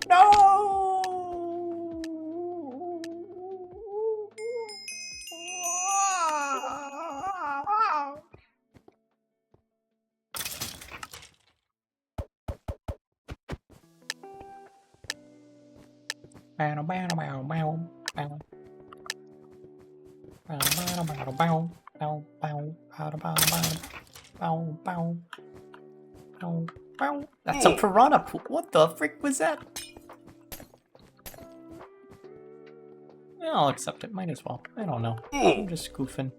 A: No! That's a piranha pool. What the frick was that? Yeah, I'll accept it. Might as well. I don't know. I'm just goofing.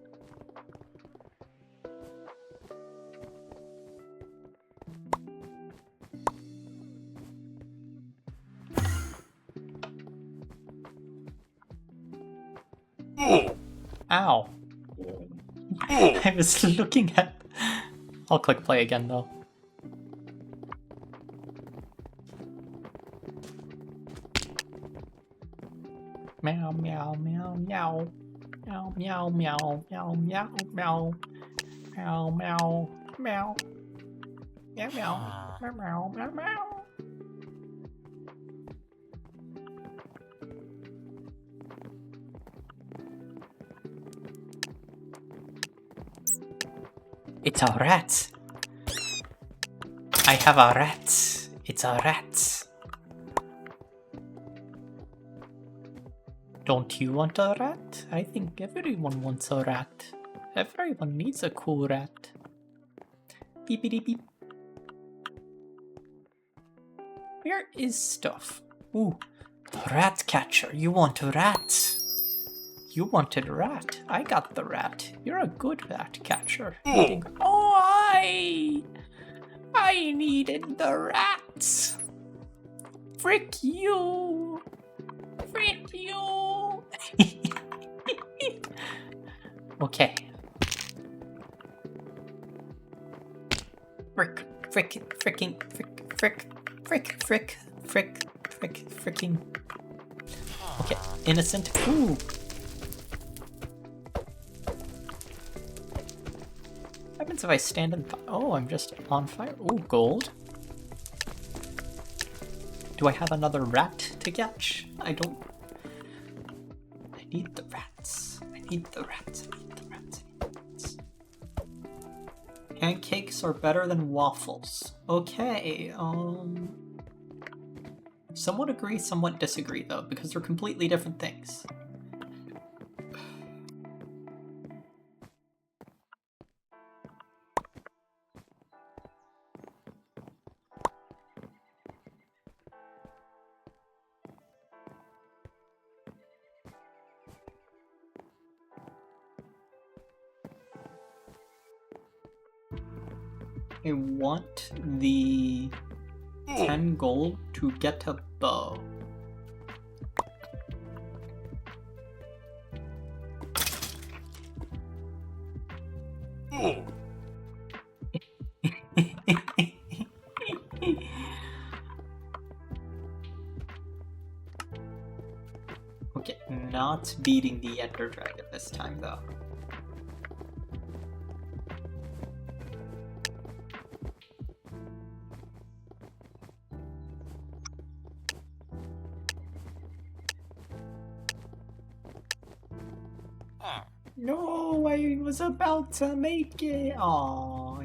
A: Ow. I was looking at... I'll click play again though. Meow meow meow meow. Meow meow meow meow meow meow. Meow meow meow. Meow meow meow meow meow meow. It's a rat. I have a rat. It's a rat. Don't you want a rat? I think everyone wants a rat. Everyone needs a cool rat. Beepity beep. Where is stuff? Ooh, the rat catcher. You want a rat? You wanted a rat. I got the rat. You're a good rat catcher. Oh, I needed the rat. Frick you. Frick you. Okay. Fricking. Okay, innocent. Ooh. What happens if I stand in oh, I'm just on fire. Ooh, gold. Do I have another rat to catch? I don't. I need the rats. I need the rats. Pancakes are better than waffles. Okay, somewhat agree, somewhat disagree though, because they're completely different things. I want the 10 gold to get a bow. Okay, not beating the Ender Dragon this time though. No, I was about to make it. Oh,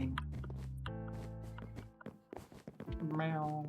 A: meow.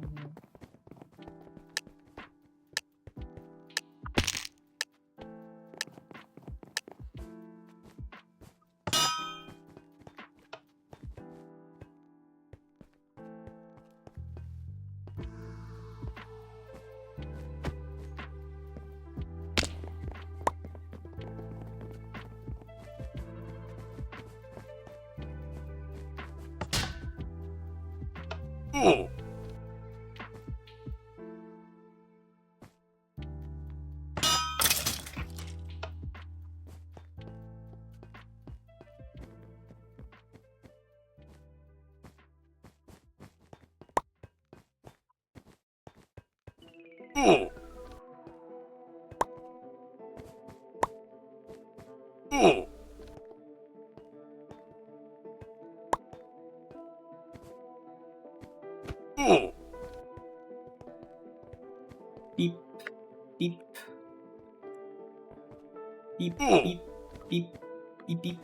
A: Beep, beep. Beep, beep, beep, beep, beep.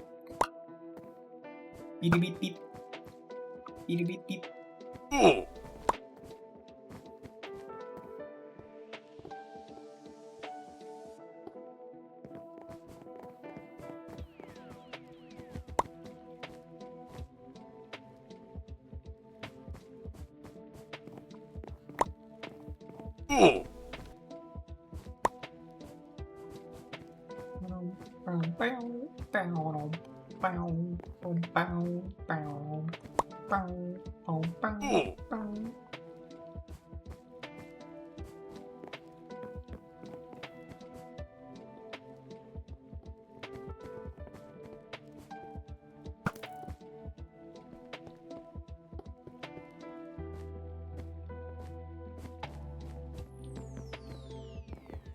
A: Beep, beep, beep. Beep, beep, beep.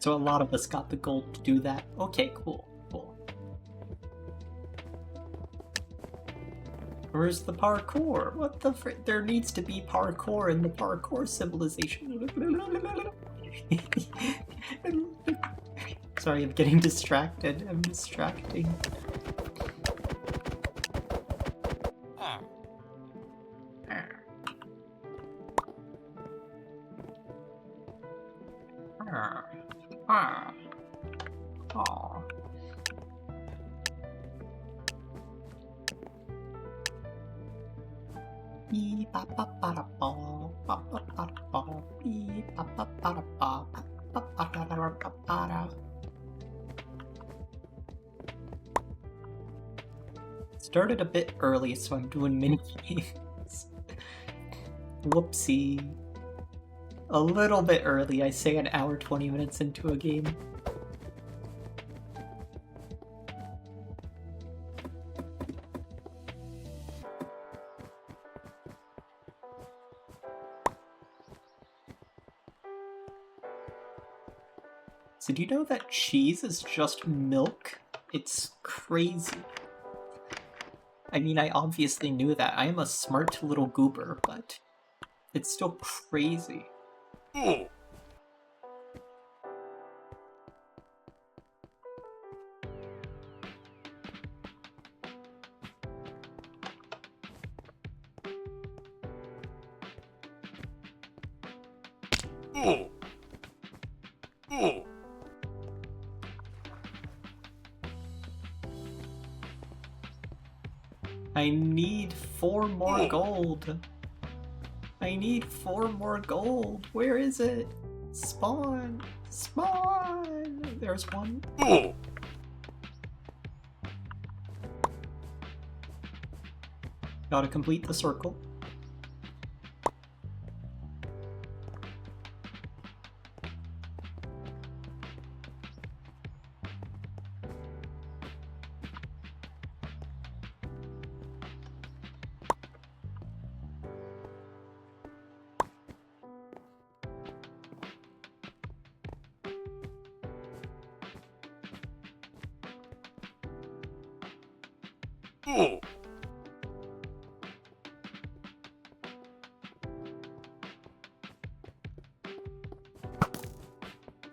A: So a lot of us got the gold to do that. Okay, cool, cool. Where's the parkour? What the frick? There needs to be parkour in the parkour civilization. Sorry, I'm getting distracted. I'm distracting. Started a bit early, so I'm doing mini games. Whoopsie. A little bit early, I say an hour 20 minutes into a game. So do you know that cheese is just milk? It's crazy. I mean, I obviously knew that. I am a smart little goober, but it's still crazy. I need 4 more gold. I need 4 more gold. Where is it? Spawn! Spawn! There's one. Gotta complete the circle.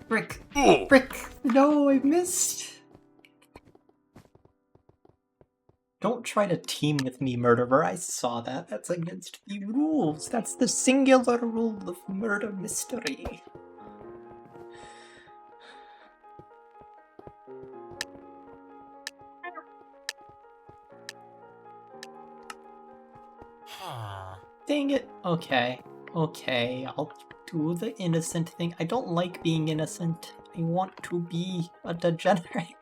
A: Brick! Brick! No, I missed! Don't try to team with me, murderer. I saw that. That's against the rules. That's the singular rule of murder mystery. Dang it. Okay. Okay, I'll do the innocent thing. I don't like being innocent. I want to be a degenerate.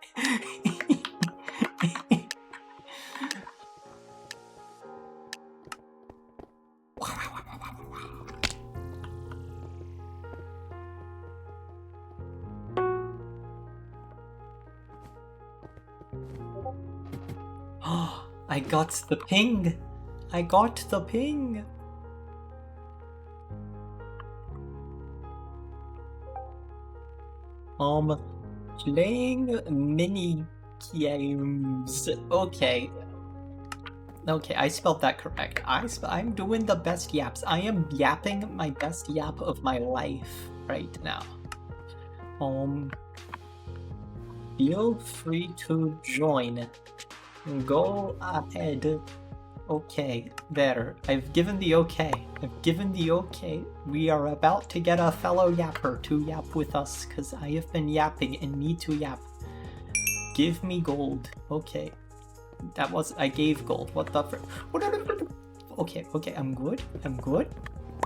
A: I got the ping! I got the ping! Playing mini games. Okay. Okay, I spelled that correct. I'm doing the best yaps. I am yapping my best yap of my life right now. Feel free to join. Go ahead. Okay, there. I've given the okay. I've given the okay. We are about to get a fellow yapper to yap with us, because I have been yapping and need to yap. Give me gold. Okay. That was... I gave gold. What the frick? Okay, okay, I'm good. I'm good.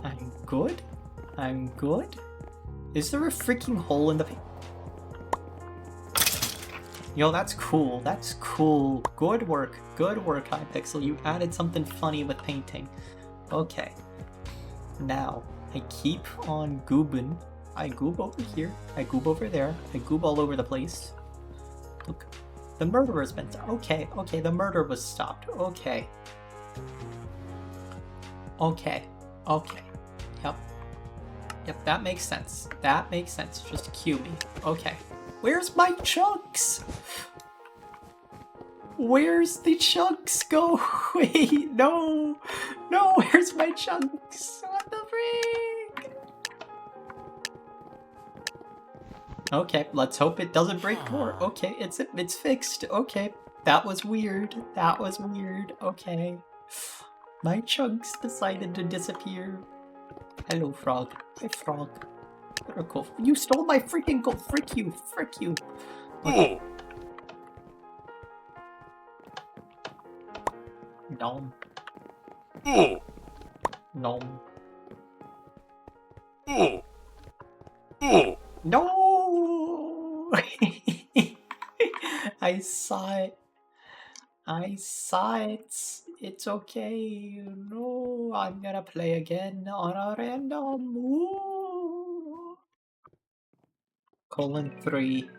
A: I'm good. I'm good. Is there a freaking hole in the... Yo, that's cool. That's cool. Good work. Good work, Hypixel. You added something funny with painting. Okay. Now, I keep on goobing. I goob over here. I goob over there. I goob all over the place. Look. The murderer's been... Okay, okay, the murder was stopped. Okay. Okay. Okay. Yep. Yep, that makes sense. That makes sense. Just cue me. Okay. Where's my chunks? Where's the chunks go? Wait, no. No, where's my chunks? What the freak? Okay, let's hope it doesn't break more. Okay, it's fixed. Okay, that was weird. That was weird. Okay. My chunks decided to disappear. Hello, frog. Hi, frog. Cool. You stole my freaking gold. Frick you. Frick you. Okay. Nom. Nom. No! I saw it. I saw it. It's okay. No, I'm gonna play again on a random. Ooh. :3.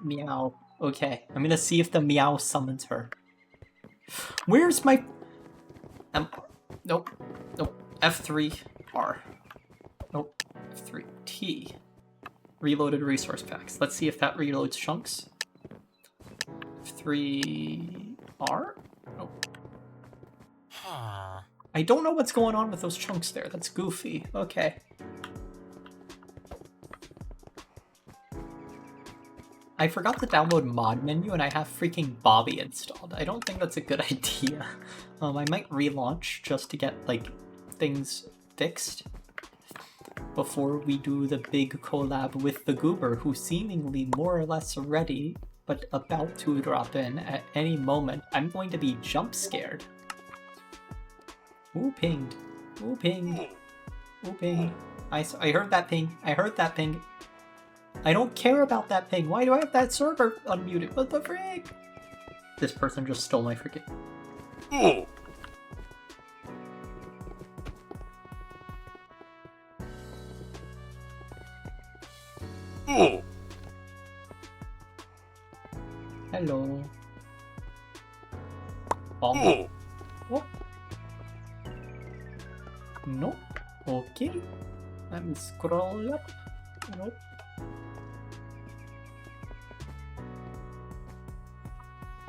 A: Meow. Okay, I'm gonna see if the meow summons her. Where's my... nope. Nope. F3 R. Nope. F3 T. Reloaded resource packs. Let's see if that reloads chunks. F3 R? Nope. I don't know what's going on with those chunks there. That's goofy. Okay. I forgot to download mod menu and I have freaking Bobby installed. I don't think that's a good idea. I might relaunch just to get, like, things fixed before we do the big collab with the Goober, who's seemingly more or less ready, but about to drop in at any moment. I'm going to be jump scared. Ooh, pinged. Ooh, pinged. Ooh, pinged. I heard that ping. I heard that ping. I don't care about that ping. Why do I have that server unmuted? What the frick? This person just stole my freaking... Hello. Bomb. What? No. Okay. Let me scroll up. Nope.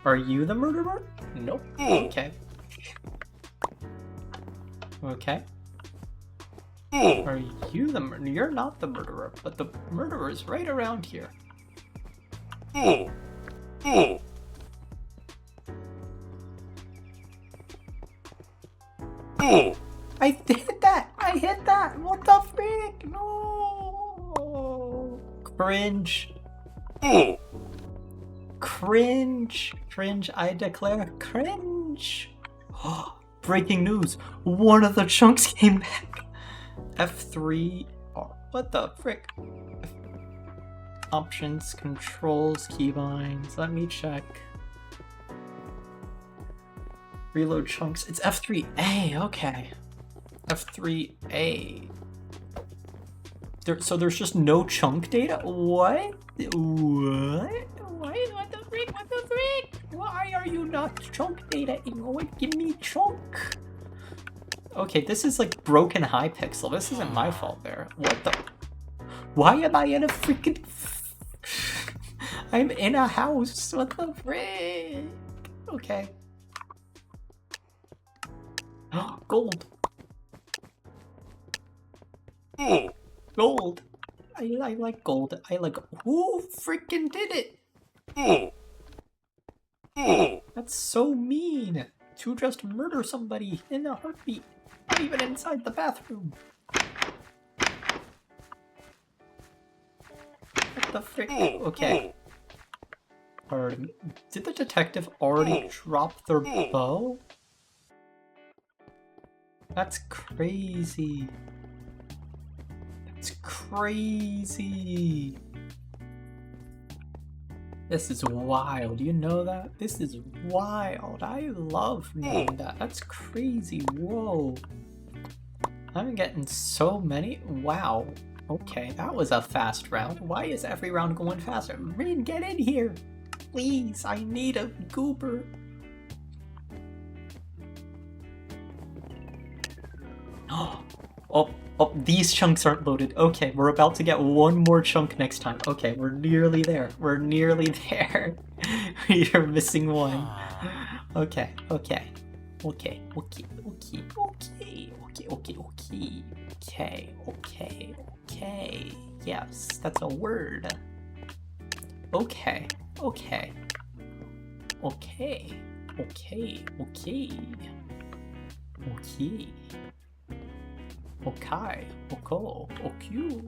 A: Are you the murderer? Nope. Okay. Okay. Are you the murderer? You're not the murderer, but the murderer is right around here. I hit that! I hit that! What the frick? No! Cringe. Cringe. Cringe, I declare cringe. Breaking news. One of the chunks came back. F3. Oh, what the frick? Options, controls, keybinds. Let me check. Reload chunks. It's F3A. Okay. F3A. So there's just no chunk data? What? What? What the frick? What the frick? Why are you not chunk data? Give me chunk. Okay, this is like broken Hypixel. This isn't my fault there. What the? Why am I in a freaking... I'm in a house. What the frick? Okay. Gold. Gold. I like gold. I like. Who freaking did it? That's so mean. To just murder somebody in a heartbeat. Not even inside the bathroom. What the frick? Okay. Did the detective already drop their bow? That's crazy. That's crazy. This is wild. You know that? This is wild. I love knowing that. That's crazy. Whoa. I'm getting so many. Wow. Okay, that was a fast round. Why is every round going faster? Rin, get in here. Please, I need a goober. Oh, these chunks aren't loaded. Okay, we're about to get one more chunk next time. Okay, we're nearly there. We're nearly there. You're missing one. Okay. Yes, that's a word. Okay. Okay, oko, okyu.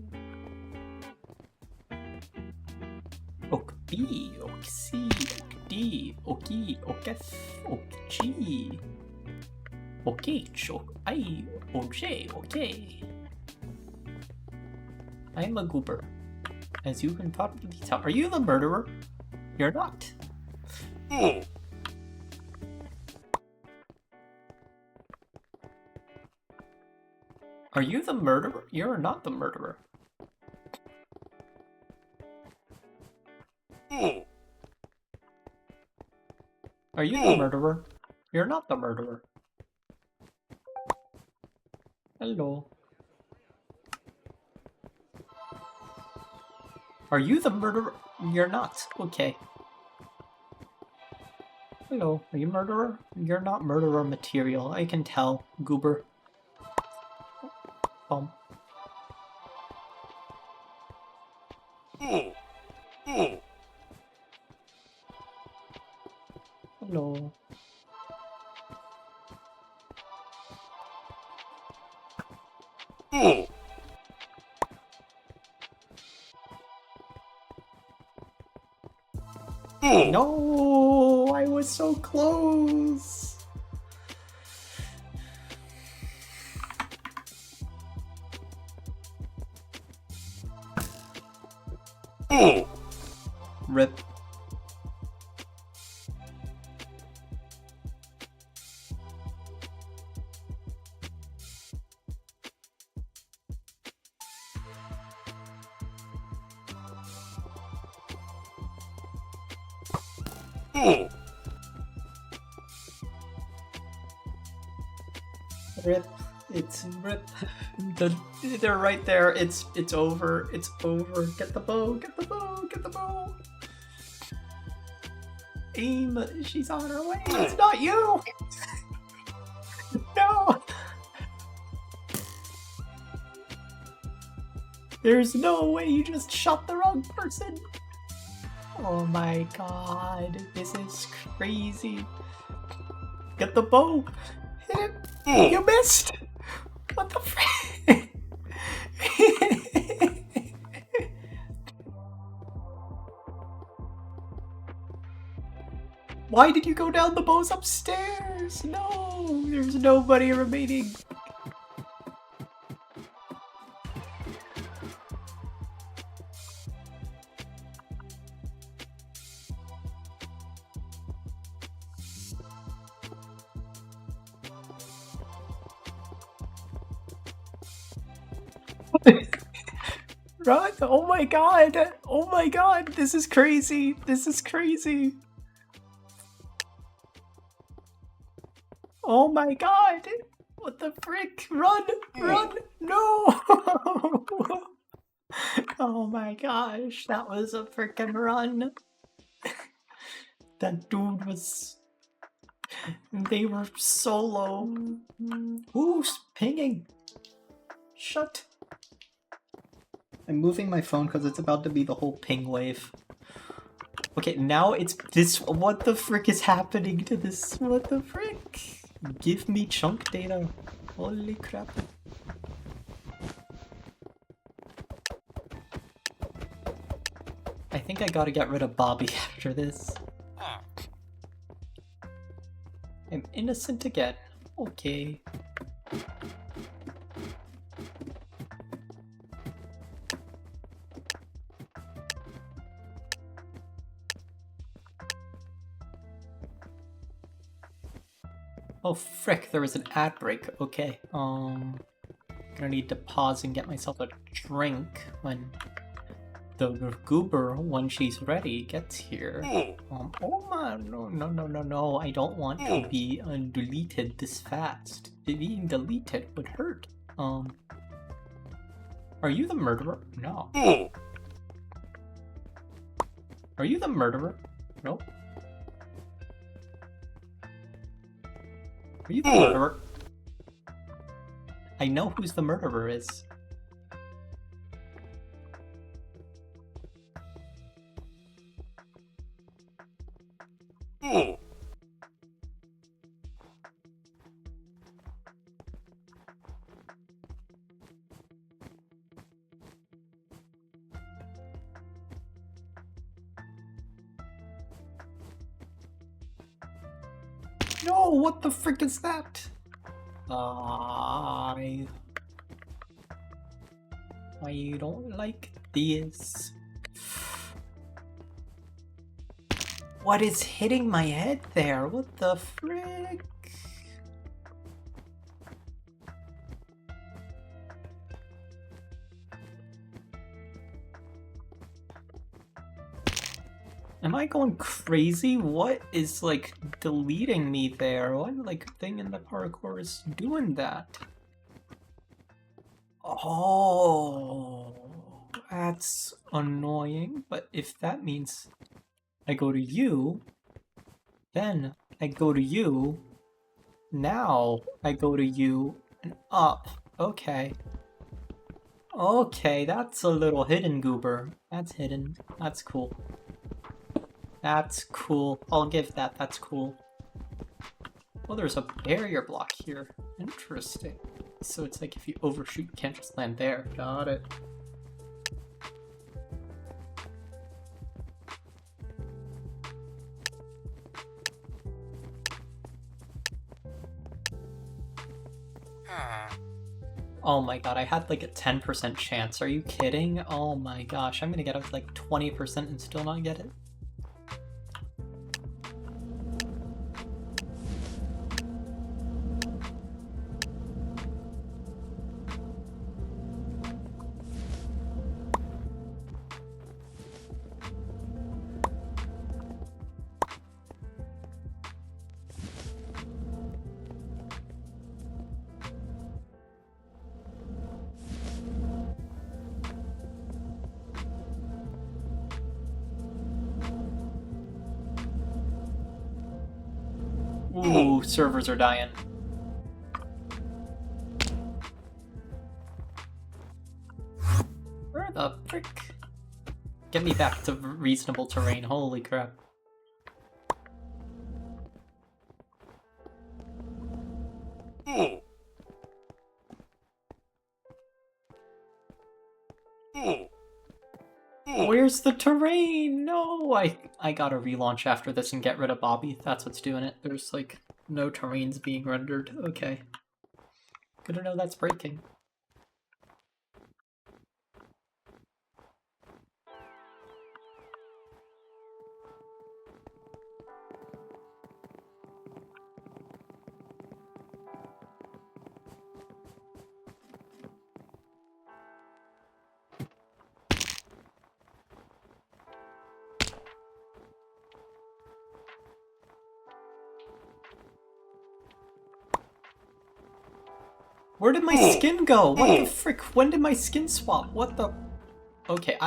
A: Okbi, oksi, okdi, oki, okef, okji. Okh, ok, oj, okay. I'm a goober. As you can probably tell. Are you the murderer? You're not. Are you the murderer? You're not the murderer. Are you the murderer? You're not the murderer. Hello. Are you the murderer? You're not. Okay. Hello. Are you murderer? You're not murderer material. I can tell. Goober. Hello. No, I was so close. Rip. Rip. It's rip. They're right there. It's over. It's over. Get the bow. Get the bow. Get the bow. Aim. She's on her way. It's not you. No. There's no way you just shot the wrong person. Oh my god. This is crazy. Get the bow. Hit it. You missed. What the frick? Why did you go down? The bow's upstairs? No, there's nobody remaining. Run! Oh my god! Oh my god! This is crazy! This is crazy! Oh my god! What the frick? Run! Run! No! Oh my gosh, that was a freaking run. That dude was... They were so low. Who's pinging? Shut. I'm moving my phone because it's about to be the whole ping wave. Okay, now it's this. What the frick is happening to this? What the frick? Give me chunk data. Holy crap. I think I gotta get rid of Bobby after this. I'm innocent again. Okay. Oh frick, there was an ad break. Okay, gonna need to pause and get myself a drink when the goober, when she's ready, gets here. Oh man, no, I don't want to be deleted this fast. Being deleted would hurt. Are you the murderer? No. Are you the murderer? Nope. Are you the murderer? I know who's the murderer is. No, what the frick is that? I don't like this. What is hitting my head there? What the frick? Am I going crazy? What is, like, deleting me there? What, like, thing in the parkour is doing that? Oh, that's annoying. But if that means I go to you, then I go to you, now I go to you, and up. Okay. Okay, that's a little hidden goober. That's hidden. That's cool. That's cool. I'll give that. That's cool. Oh, there's a barrier block here. Interesting. So it's like if you overshoot, you can't just land there. Got it. Oh my god, I had like a 10% chance. Are you kidding? Oh my gosh, I'm gonna get up to like 20% and still not get it. Ooh, servers are dying. Where the frick? Get me back to reasonable terrain, holy crap. Where's the terrain? No, I gotta relaunch after this and get rid of Bobby. That's what's doing it. There's like no terrains being rendered. Okay. Good to know that's breaking. Where did my skin go? What the frick? When did my skin swap? What the... Okay,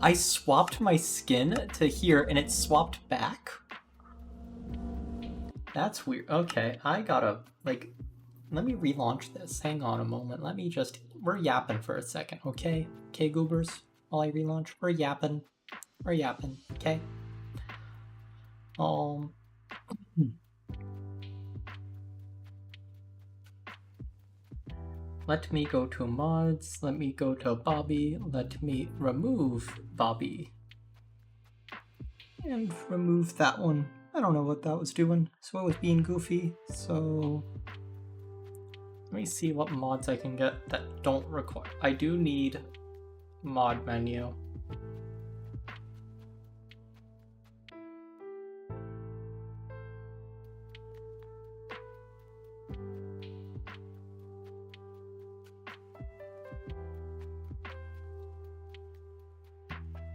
A: I swapped my skin to here and it swapped back? That's weird. Okay, I gotta, like, let me relaunch this. Hang on a moment. Let me just, we're yapping for a second, okay? Okay, goobers? While I relaunch, we're yapping. We're yapping, okay? Let me go to mods, let me go to Bobby, let me remove Bobby. And remove that one. I don't know what that was doing, so it was being goofy, so... Let me see what mods I can get that don't require... I do need mod menu.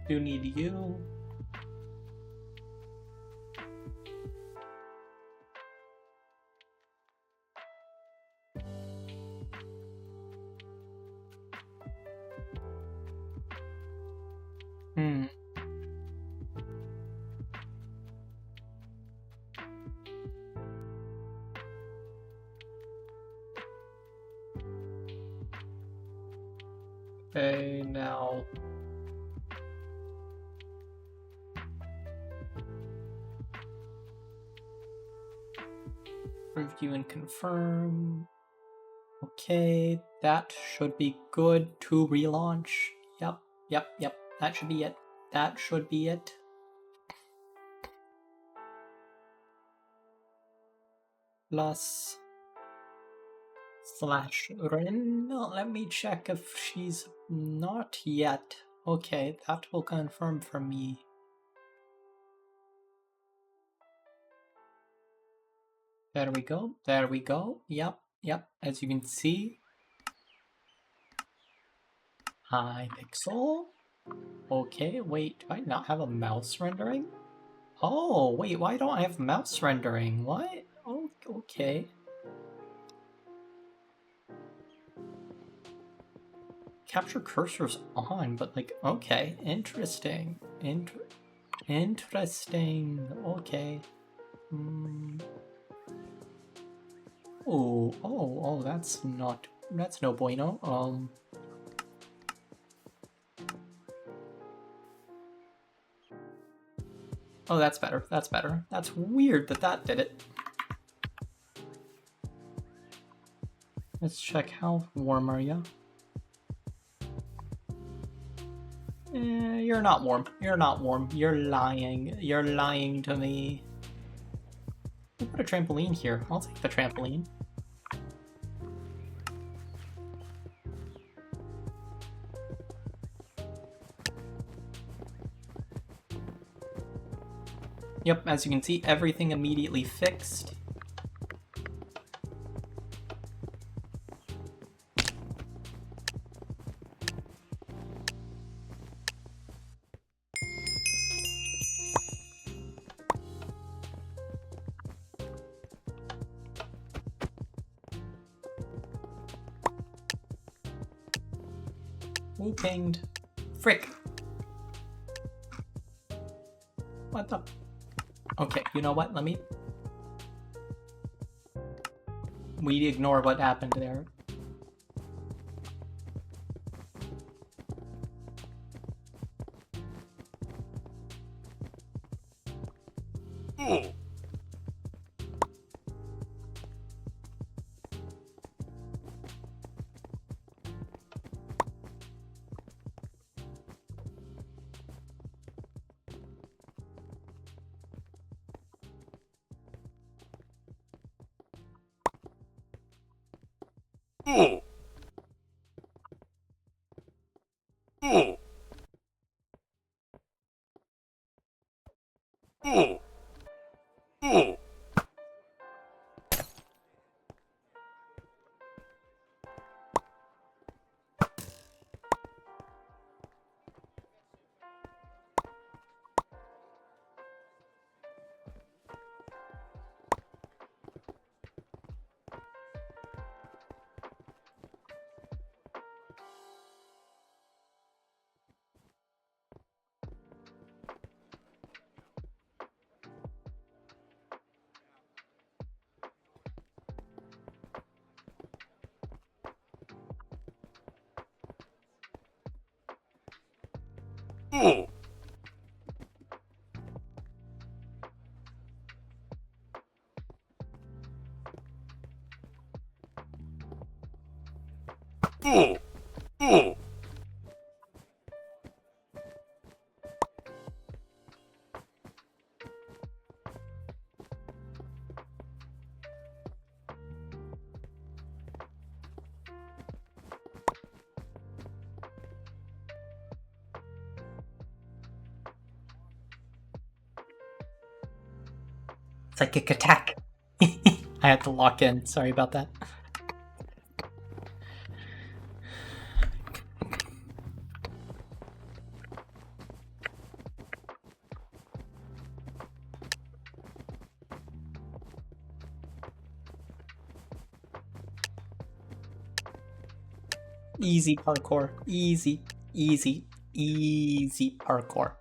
A: Do need you. Okay, now... Review and confirm. Okay, that should be good to relaunch. Yep, that should be it. That should be it. Plus... /Rin. Let me check if she's not yet. Okay, that will confirm for me. There we go. There we go. Yep. As you can see. Hi, Pixel. Okay, wait. Do I not have a mouse rendering? Oh, wait. Why don't I have mouse rendering? What? Oh, okay. Capture cursor's on, but like, okay, interesting. Interesting. Okay. Oh, that's no bueno. Oh, that's better. That's weird that did it. Let's check how warm are you? You're not warm. You're lying. You're lying to me. We'll put a trampoline here. I'll take the trampoline. Yep, as you can see, everything immediately fixed. Who pinged? Frick! What the... Okay, you know what? Let me... We ignore what happened there. Psychic attack. I had to lock in. Sorry about that. Easy parkour. Easy, easy, easy parkour.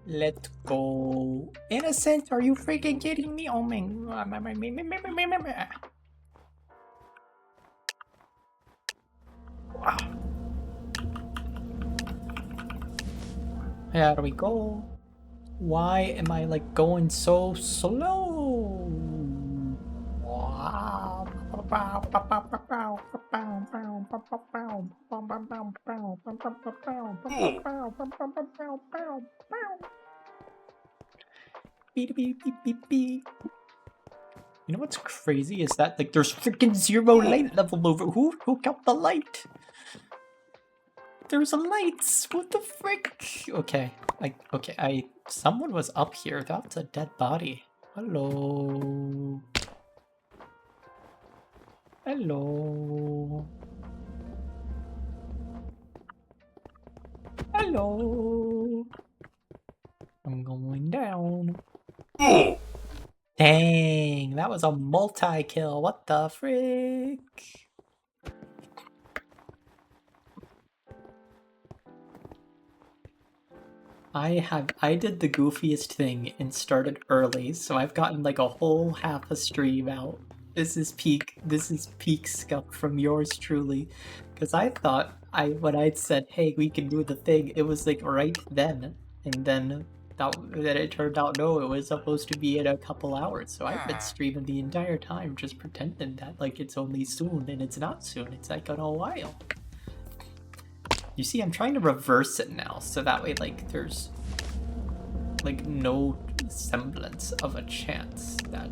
A: Let's go. Innocent, are you freaking kidding me? Oh my. Wow. How do we go? Why am I like going so slow? Wow. Beep, beep, beep, beep, beep. You know what's crazy is that like there's freaking zero light level over. Who got the light? There's lights. What the frick? Okay, someone was up here. That's a dead body. Hello. Hello. Hello. I'm going down. Dang, that was a multi-kill. What the frick? I did the goofiest thing and started early, so I've gotten like a whole half a stream out. This is peak stuff from yours truly. Cause I thought when I'd said, hey, we can do the thing, it was like right then. And then it turned out no, it was supposed to be in a couple hours. So I've been streaming the entire time just pretending that like it's only soon, and it's not soon, it's like in a while. You see, I'm trying to reverse it now, so that way, like, there's, like, no semblance of a chance that,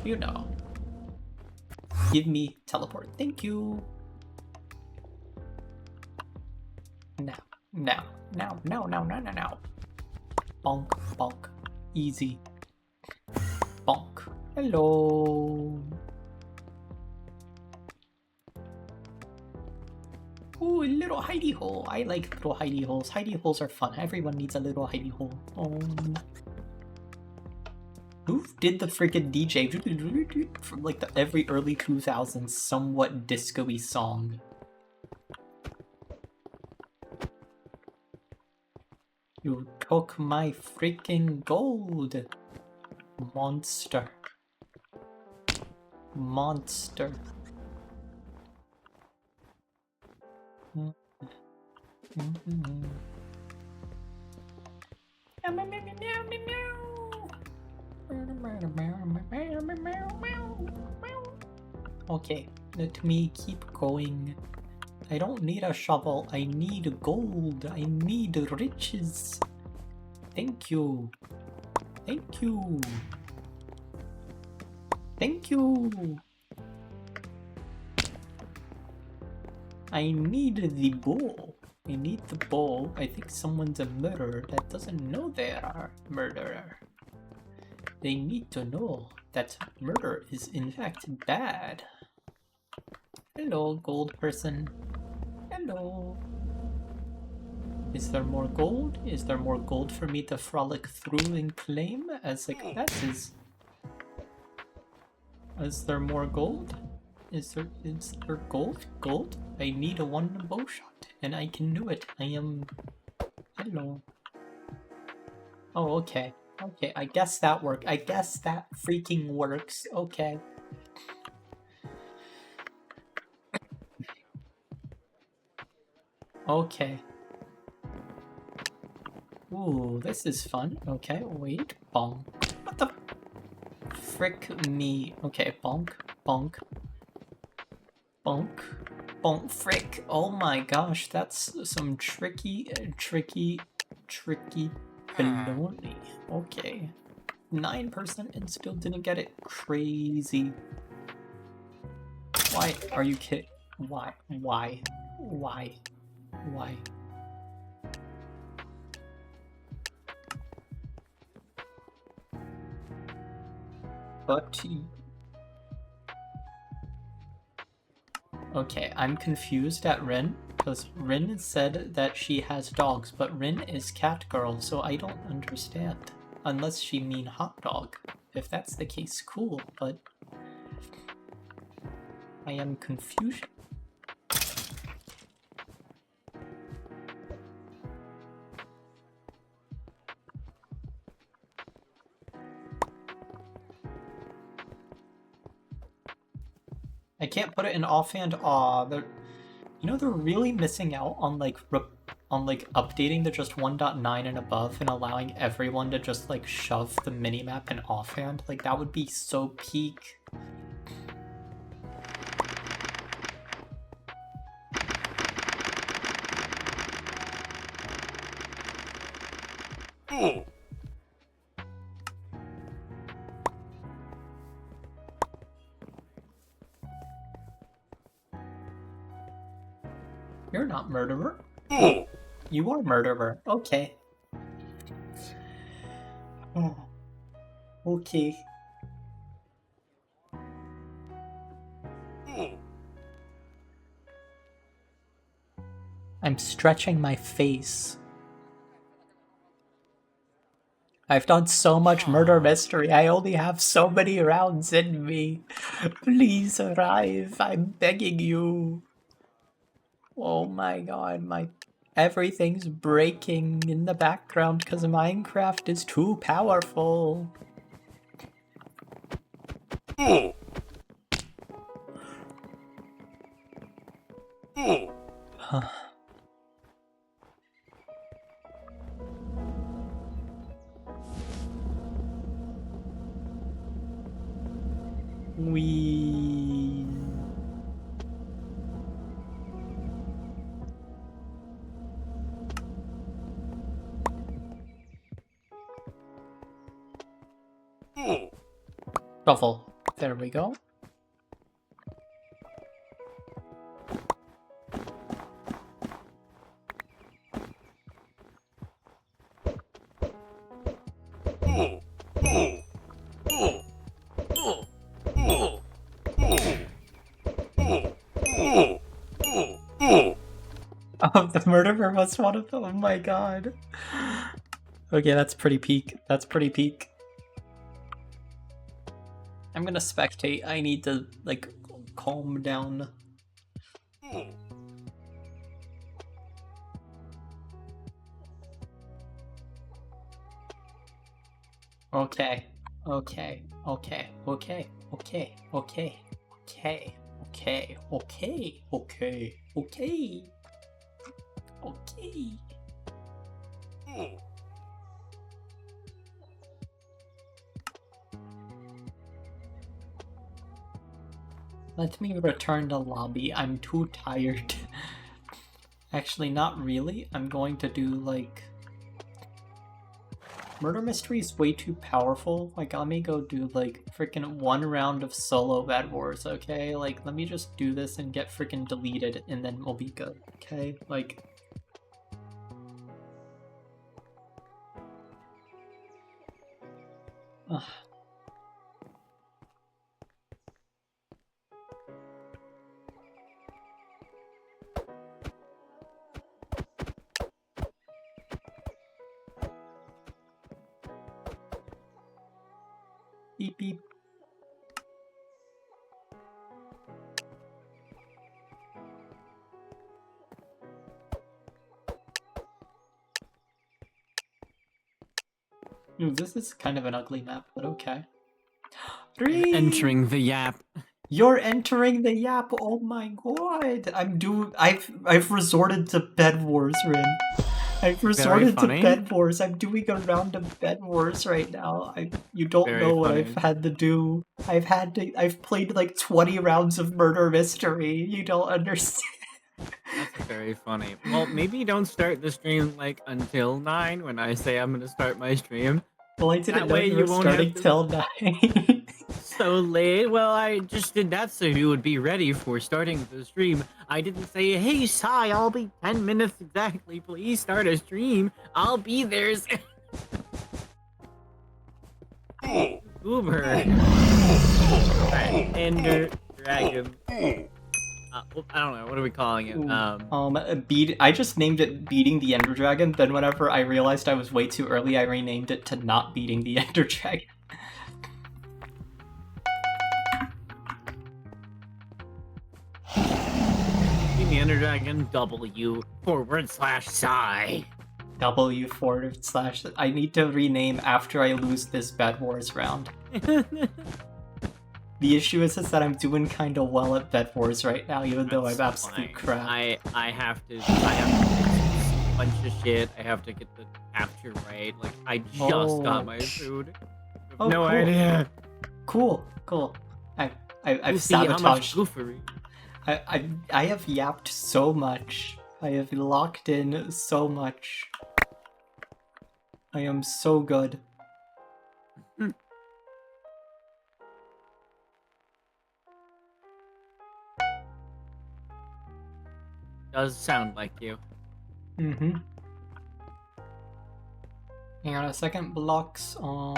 A: you know. Give me teleport. Thank you. Now. Bonk, bonk. Easy. Bonk. Hello. Ooh, a little hidey hole. I like little hidey holes. Hidey holes are fun. Everyone needs a little hidey hole. Who did the freaking DJ from like every early 2000s somewhat disco-y song? You took my freaking gold. Monster. Monster. Okay, let me keep going. I don't need a shovel, I need gold, I need riches. Thank you. Thank you. Thank you. I need the bowl. I need the bowl. I think someone's a murderer that doesn't know they are a murderer. They need to know that murder is in fact bad. Hello, gold person. Hello. Is there more gold? Is there more gold for me to frolic through and claim? As like, that is... Is there more gold? Is there gold? Gold? I need a one bow shot, and I can do it. I am... Hello. Oh, okay. Okay, I guess that worked. I guess that freaking works. Okay. Okay. Ooh, this is fun. Okay, wait. Bonk. What the frick me? Okay, bonk, bonk, bonk, bonk, frick. Oh my gosh, that's some tricky baloney. Okay. 9% and still didn't get it. Crazy. Why are you kidding? Why? Why? Why? Why? But... Okay, I'm confused at Rin, because Rin said that she has dogs, but Rin is cat girl, so I don't understand. Unless she mean hot dog. If that's the case, cool, but... I am confused. I can't put it in offhand. Aw, they're... You know, they're really missing out on, like, updating to just 1.9 and above and allowing everyone to just, like, shove the minimap in offhand. Like, that would be so peak. You're not murderer. You are murderer. Okay. Oh. Okay. I'm stretching my face. I've done so much murder mystery. I only have so many rounds in me. Please arrive. I'm begging you. Oh my god, everything's breaking in the background because Minecraft is too powerful. We... Shuffle. There we go. Oh, the murderer was one of them. Oh my god. Okay, that's pretty peak. That's pretty peak. I'm gonna spectate. I need to, like, calm down. Okay. Okay. Okay. Okay. Okay. Okay. Okay. Okay. Okay. Okay. Okay. Okay. Let me return to lobby. I'm too tired. Actually, not really. I'm going to do, like... Murder Mystery is way too powerful. Like, let me go do, like, freaking 1 round of solo Bed Wars, okay? Like, let me just do this and get freaking deleted, and then we'll be good, okay? Like... Ugh. Beep beep. Ooh, this is kind of an ugly map, but okay. 3!
B: Entering the yap.
A: You're entering the yap. Oh my god. I've resorted to Bed Wars, Rin. I've resorted to Bed Wars. I'm doing a round of Bed Wars right now. You don't know what I've had to do. I've played like 20 rounds of Murder Mystery. You don't understand.
B: That's very funny. Well, maybe you don't start the stream like until 9 when I say I'm gonna start my stream.
A: Well, I didn't know you were
B: won't
A: starting till 9.
B: So late? Well, I just did that so you would be ready for starting the stream. I didn't say, hey, Sai, I'll be 10 minutes exactly. Please start a stream. I'll be there. Uber. Right. Ender Dragon. I don't know. What are we calling it?
A: I just named it Beating the Ender Dragon. Then whenever I realized I was way too early, I renamed it to Not Beating the Ender Dragon.
B: Beating the Ender Dragon W/Sai.
A: W/. I need to rename after I lose this Bed Wars round. The issue is that I'm doing kind of well at Bed Wars right now, even though I'm absolute crap.
B: I have to do a bunch of shit. I have to get the capture right. Like, I just got my food. No
A: cool.
B: idea.
A: Cool. I've sabotaged. I have yapped so much. I have locked in so much. I am so good.
B: Does sound like you.
A: Mm-hmm. Hang on a second. Blocks on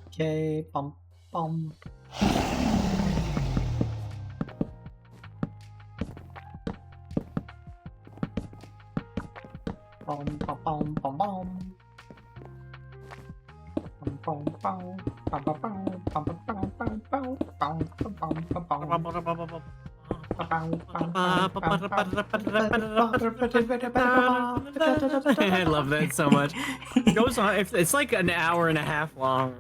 A: Okay, bum bum. Bum bum bum bum bum.
B: I love that so much. It goes on. It's like an hour and a half long.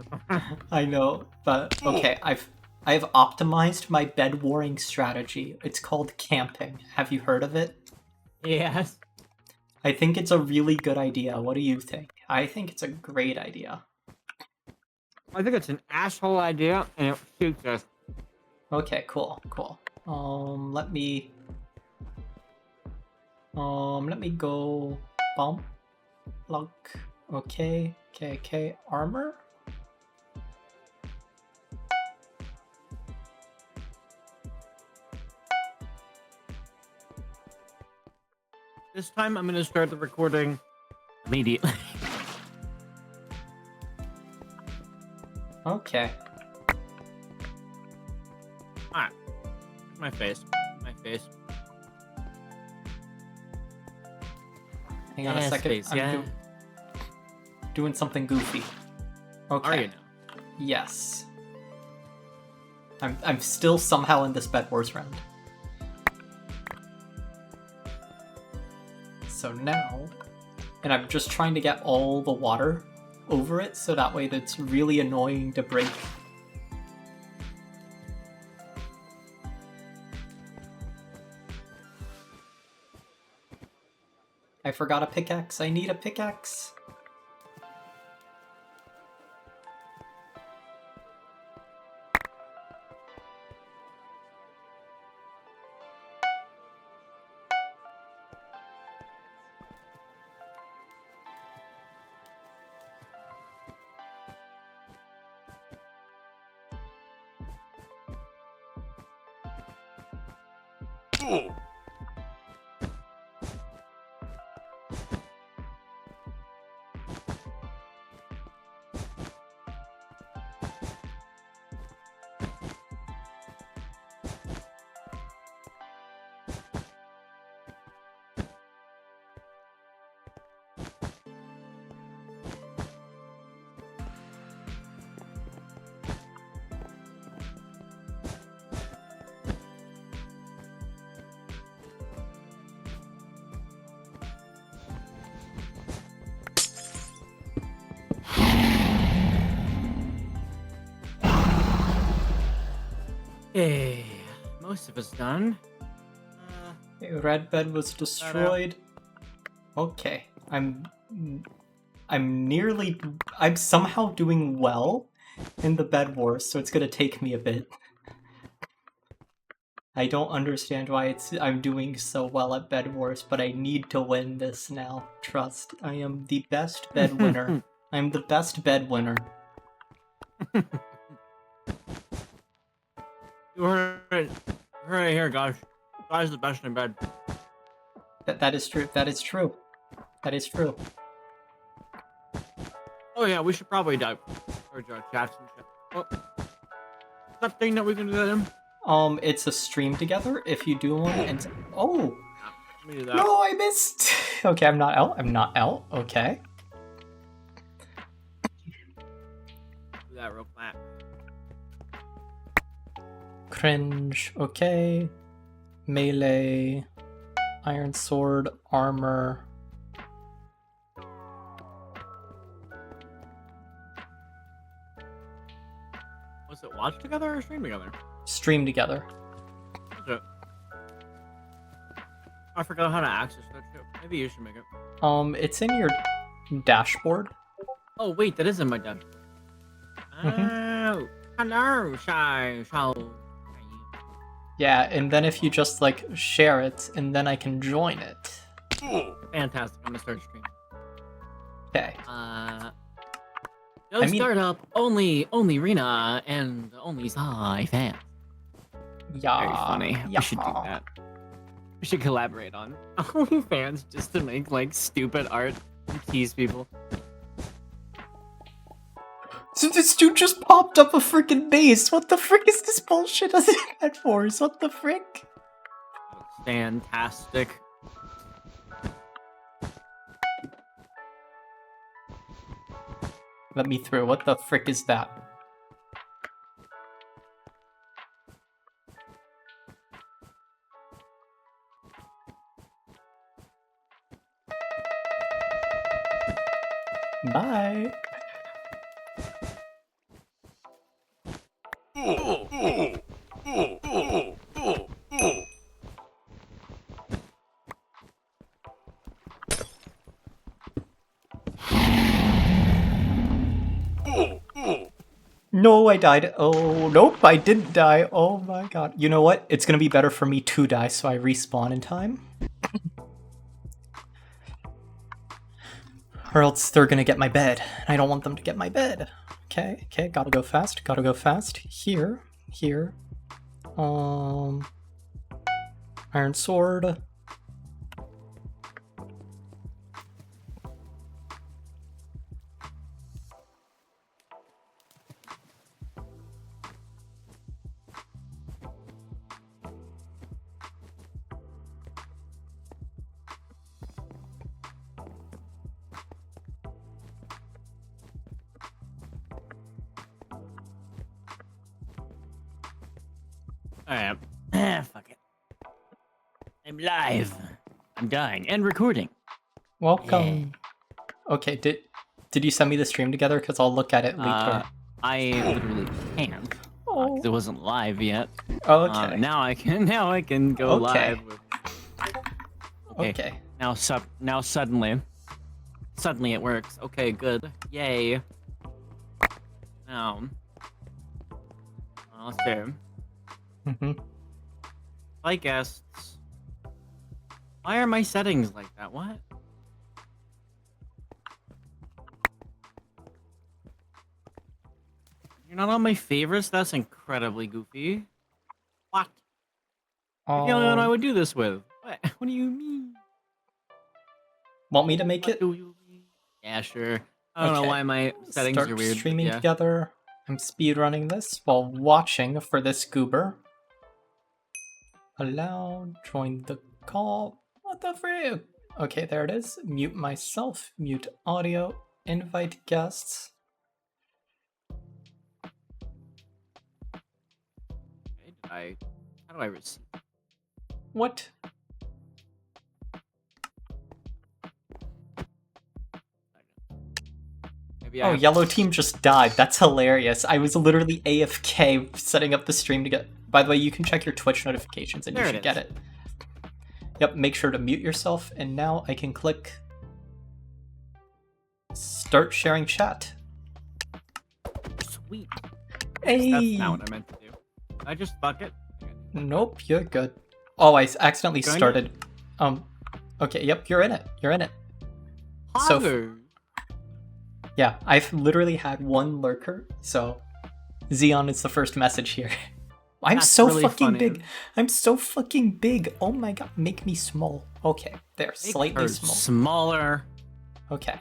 A: I know, but okay. I've optimized my bed warring strategy. It's called camping. Have you heard of it?
B: Yes.
A: I think it's a really good idea. What do you think? I think it's a great idea.
B: I think it's an asshole idea, and it suits us.
A: Okay, cool. Let me go bump, lock. Okay, armor.
B: This time, I'm gonna start the recording immediately.
A: Okay.
B: Alright. My face.
A: Hang on a second.
B: Space, yeah.
A: Doing something goofy. Okay.
B: Are you now?
A: Yes. I'm still somehow in this Bed Wars round. So now, and I'm just trying to get all the water over it, so that way that's really annoying to break. I forgot a pickaxe. I need a pickaxe.
B: Hey, most of us done.
A: Okay, red bed was destroyed. Okay, I'm somehow doing well in the bed wars, so it's gonna take me a bit. I don't understand why I'm doing so well at bed wars, but I need to win this now. Trust, I am the best bed winner. I'm the best bed winner.
B: You heard it right here, guys. Guy's the best in bed.
A: That is true. That is true. That is true.
B: Oh yeah, we should probably dive towards our chats and shit. Oh, that thing that we can do that in?
A: It's a stream together. If you do one, and oh,
B: Let me do that.
A: no, I missed. Okay, I'm not out. I'm not out. Okay.
B: Do that real fast.
A: Cringe. Okay. Melee. Iron sword. Armor.
B: Was it watch together or stream together?
A: Stream together.
B: What's it? I forgot how to access that shit. Maybe you should make it.
A: It's in your dashboard.
B: Oh wait, that is in my den. Oh, hello, Saisho.
A: Yeah, and then if you just like share it, and then I can join it.
B: Fantastic. I'm gonna start streaming.
A: Okay.
B: No startup, only Rena and only Sai fans.
A: Yeah.
B: Very funny.
A: Yeah.
B: We should do that. We should collaborate on OnlyFans just to make like stupid art and tease people.
A: So this dude just popped up a freaking base. What the frick is this bullshit as Bed Wars? What the frick?
B: Fantastic.
A: Let me through. What the frick is that? Bye. No, I died. Oh, nope, I didn't die. Oh my god. You know what? It's gonna be better for me to die so I respawn in time. Or else they're gonna get my bed. I don't want them to get my bed. Okay, okay, gotta go fast, gotta go fast. Here, here. Iron sword.
B: Alright. Fuck it. I'm live. I'm dying and recording.
A: Welcome. Okay, did you send me the stream together? Because I'll look at it later.
B: I literally can't.
A: Oh.
B: 'Cause it wasn't live yet.
A: Oh, okay.
B: Now I can. Now I can go
A: Okay.
B: live.
A: Okay.
B: Now suddenly it works. Okay, good. Yay. Now, let's see. Hi guests. Why are my settings like that? What? You're not on my favorites? That's incredibly goofy. What? You're the only one I would do this with. What? What do you mean?
A: Want me to make
B: What
A: it?
B: do you mean? Yeah, sure. I don't know why my settings
A: Start
B: are weird. but
A: streaming
B: yeah.
A: together. I'm speedrunning this while watching for this goober. Allow, join the call. What the frick? Okay, there it is. Mute myself, mute audio, invite guests.
B: Okay, how do I receive?
A: What?
B: Maybe
A: Oh, yellow team just died. That's hilarious. I was literally AFK setting up the stream to get. By the way, you can check your Twitch notifications and
B: There
A: you
B: it
A: should get
B: is.
A: it. Yep, make sure to mute yourself, and now I can click start sharing chat.
B: Sweet.
A: Hey!
B: That's not what I meant to do. I just fuck it.
A: Nope, you're good. Oh, I accidentally
B: Going
A: started. Okay, yep, you're in it. You're in it. So, yeah, I've literally had one lurker, so Xeon is the first message here. I'm
B: That's
A: so
B: really
A: fucking
B: funny.
A: big. I'm so fucking big. Oh my god, make me small. Okay, there,
B: Make
A: slightly
B: her
A: small.
B: smaller.
A: Okay.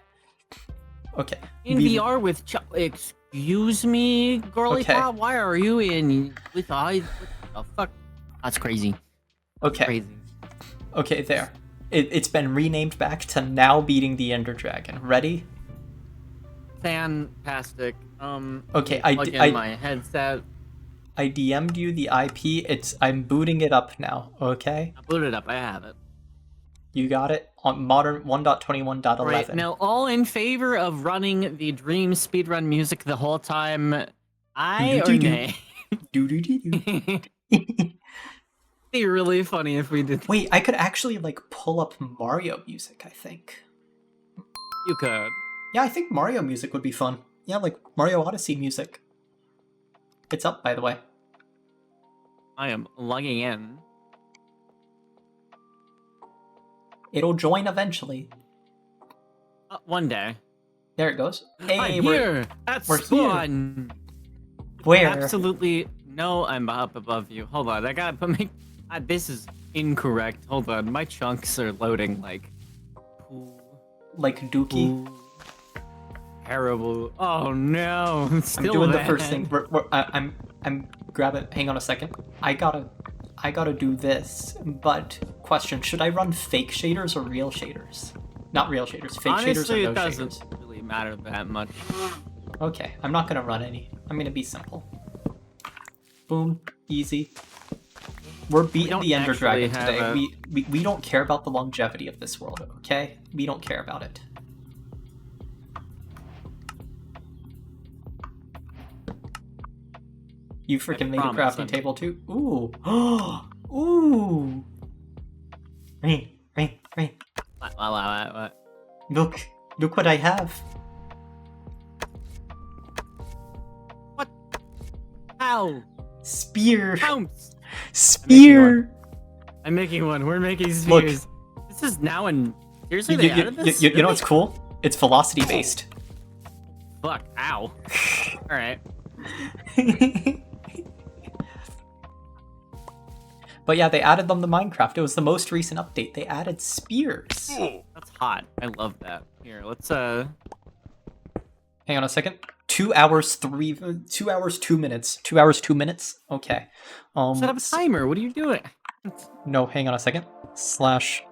A: Okay.
B: In VR with excuse me, girly
A: Okay.
B: pop. Why are you in with eyes? What the fuck? That's crazy.
A: Okay.
B: Crazy.
A: Okay, there. It's been renamed back to now beating the Ender Dragon. Ready?
B: Fantastic.
A: Okay,
B: plug in my headset.
A: I DM'd you the IP. I'm booting it up now. Okay.
B: I booted it up. I have it.
A: You got it on modern 1.21.11.
B: Right, now, all in favor of running the Dream speedrun music the whole time, I or nay? Be really funny if we did.
A: Wait, I could actually like pull up Mario music, I think.
B: You could.
A: Yeah, I think Mario music would be fun. Yeah, like Mario Odyssey music. It's up, by the way.
B: I am logging in.
A: It'll join eventually.
B: One day.
A: There it goes. Hey,
B: I'm here. That's
A: we're
B: fun.
A: Where?
B: Absolutely. No, I'm up above you. Hold on. I gotta put my. This is incorrect. Hold on. My chunks are loading like.
A: Like Dookie.
B: Poo. Terrible. Oh no. Still
A: I'm doing
B: bad.
A: the first thing. I'm grabbing. Hang on a second. I gotta do this. But question: should I run fake shaders or real shaders? Not real shaders. Fake
B: Honestly,
A: shaders or no
B: it doesn't
A: shaders?
B: really matter that much.
A: Okay, I'm not gonna run any. I'm gonna be simple. Boom, easy. We're beating the Ender Dragon today. We don't care about the longevity of this world, okay? We don't care about it. You freaking made a crafting table too? Ooh. Ooh. Rain.
B: What?
A: Look what I have.
B: What? How?
A: Spear.
B: Pounce.
A: Spear.
B: I'm making one. We're making spears. Look. This is now in. Seriously, they added this?
A: You know what's cool? It's velocity based.
B: Fuck. Ow. Alright.
A: But yeah, they added them to Minecraft. It was the most recent update. They added spears.
B: That's hot. I love that. Here, let's
A: hang on a second. 2 hours 2 minutes. 2 hours 2 minutes. Okay.
B: Set up a timer. What are you doing?
A: No, hang on a second. Slash.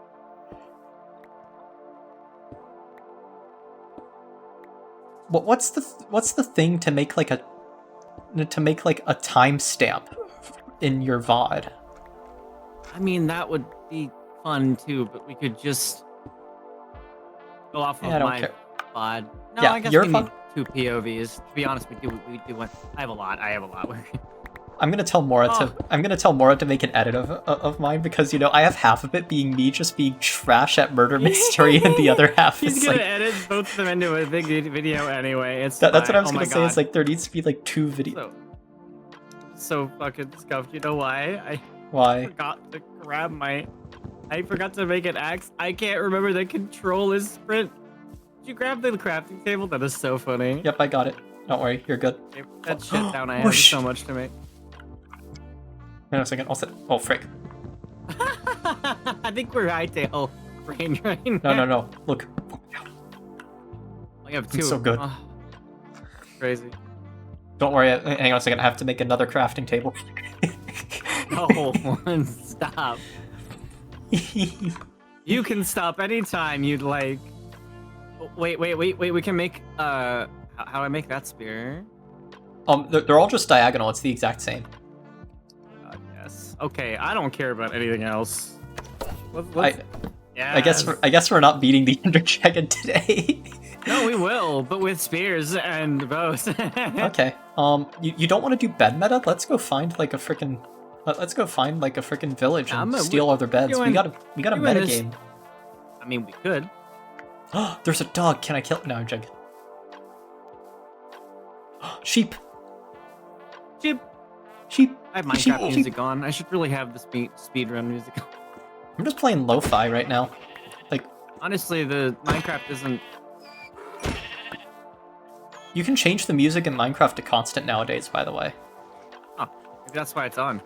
A: What's the thing to make like a timestamp in your VOD?
B: I mean, that would be fun too, but we could just go off of my VOD. No,
A: yeah,
B: I guess we need 2 POVs. To be honest, we do one. I have a lot.
A: I'm gonna tell Mora to make an edit of mine because I have half of it being me just being trash at murder mystery and the other half
B: He's
A: is
B: gonna
A: like
B: edit both of them into a big video anyway. It's
A: that's what I was gonna say. It's like there needs to be like 2 videos.
B: So fucking scuffed. You know why?
A: Why?
B: I forgot to grab I forgot to make an axe. I can't remember the control is sprint. Did you grab the crafting table? That is so funny.
A: Yep, I got it. Don't worry, you're good.
B: Okay, that shit down. I have so much to make.
A: Wait a second. I'll set. Oh, frick.
B: I think we're Hytale range right now.
A: No. Look.
B: I have 2.
A: I'm so good.
B: Oh, crazy.
A: Don't worry. Hang on a second. I have to make another crafting table.
B: No, stop. You can stop anytime you'd like. Wait. We can make. How do I make that spear?
A: They're all just diagonal. It's the exact same.
B: Yes. Okay, I don't care about anything else.
A: I guess we're not beating the Ender Dragon today.
B: No, we will, but with spears and bows.
A: Okay. You don't want to do bed meta? Let's go find like a freaking Let's go find like a freaking village and
B: Yeah,
A: steal all their beds. We got a
B: doing this.
A: metagame.
B: I mean, we could.
A: There's a dog. Can I kill it? No, I'm joking. Sheep.
B: Sheep.
A: Sheep.
B: I have Minecraft music on. I should really have the speedrun music on.
A: I'm just playing lo-fi right now. Like,
B: honestly, the Minecraft isn't.
A: You can change the music in Minecraft to constant nowadays, by the way.
B: Oh, maybe that's why it's on.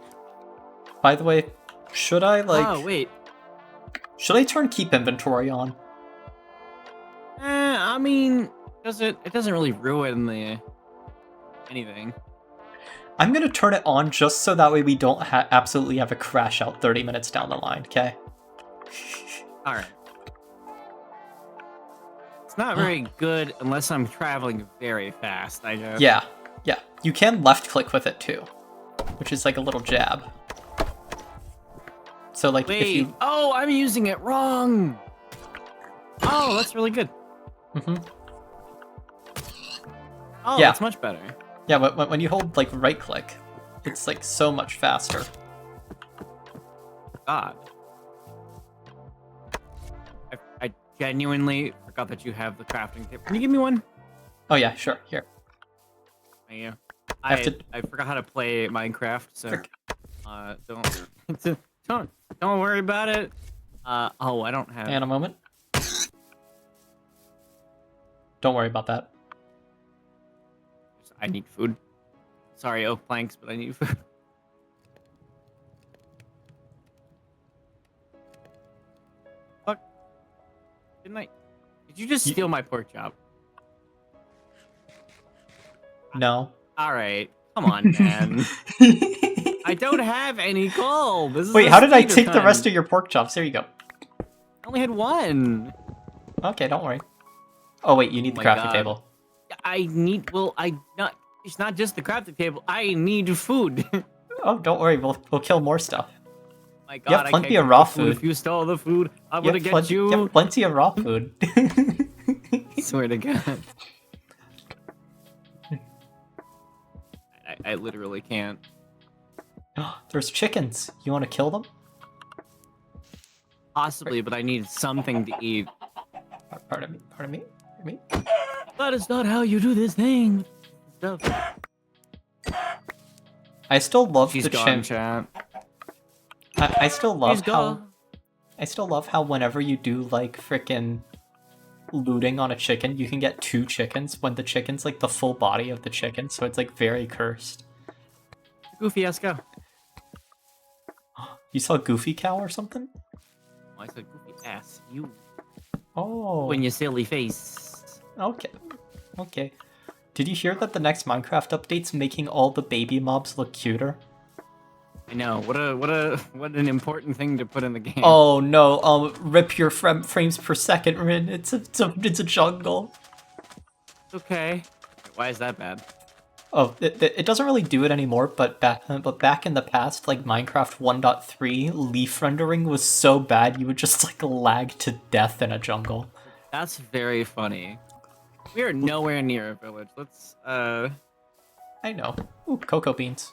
A: By the way, should I like?
B: Oh wait.
A: Should I turn keep inventory on?
B: I mean, it doesn't really ruin the anything.
A: I'm gonna turn it on just so that way we don't absolutely have a crash out 30 minutes down the line, okay?
B: Alright. It's not very good unless I'm traveling very fast, I guess.
A: Yeah. You can left click with it too, which is like a little jab. So like
B: wait,
A: if you...
B: Oh, I'm using it wrong! Oh, that's really good.
A: Mm-hmm.
B: Oh,
A: yeah.
B: That's much better.
A: Yeah, but when you hold like right click, it's like so much faster.
B: God. I genuinely forgot that you have the crafting table. Can you give me one?
A: Oh yeah, sure. Here.
B: Thank you.
A: I
B: forgot how to play Minecraft, so don't worry about it. Oh, I don't have.
A: And a moment. Don't worry about that.
B: I need food. Sorry, oak planks, but I need food. Fuck. Didn't I? Did you just steal my pork chop?
A: No.
B: Alright. Come on, man. I don't have any coal.
A: Wait, how did I take the rest of your pork chops? There you go.
B: I only had one.
A: Okay, don't worry. Oh wait, you need the crafting table.
B: I need. It's not just the crafting table. I need food.
A: Oh, don't worry. We'll kill more stuff.
B: My God,
A: you have plenty of raw food.
B: If you stole the food, I'm gonna get you.
A: You have plenty of raw food.
B: Swear to God. I literally can't.
A: There's chickens. You want to kill them?
B: Possibly, but I need something to eat.
A: Pardon me.
B: That is not how you do this thing. Stuff.
A: I still love
B: She's
A: the
B: gone, chat.
A: I still love
B: She's gone.
A: I still love how whenever you do like frickin' looting on a chicken, you can get 2 chickens when the chicken's like the full body of the chicken, so it's like very cursed.
B: Goofy ass cow.
A: You saw Goofy Cow or something?
B: Oh, I said goofy ass. You.
A: Oh.
B: In your silly face.
A: Okay. Did you hear that the next Minecraft update's making all the baby mobs look cuter?
B: I know. What an important thing to put in the game.
A: Oh no! Rip your frames per second, Rin. It's a jungle.
B: Okay. Why is that bad?
A: Oh, it doesn't really do it anymore. But back in the past, like Minecraft 1.3, leaf rendering was so bad you would just like lag to death in a jungle.
B: That's very funny. We are nowhere near a village. Let's
A: I know. Ooh, cocoa beans.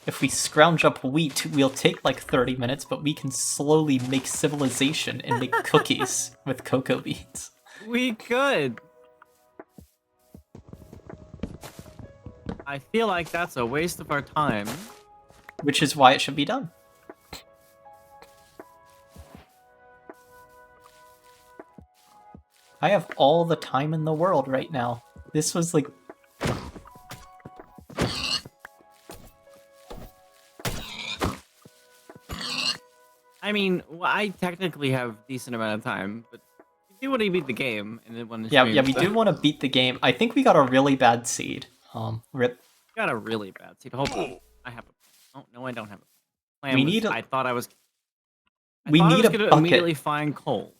A: If we scrounge up wheat, we'll take like 30 minutes, but we can slowly make civilization and make cookies with cocoa beans.
B: We could. I feel like that's a waste of our time.
A: Which is why it should be done. I have all the time in the world right now. This was like...
B: I mean, I technically have a decent amount of time, but you do want to beat the game, and then when
A: Yeah, we do want to beat the game. I think we got a really bad seed. Rip.
B: Got a really bad seed. Hold on. I have a... Oh, no, I don't have a plan.
A: We need a...
B: I thought I was...
A: We need a bucket.
B: Immediately find coal.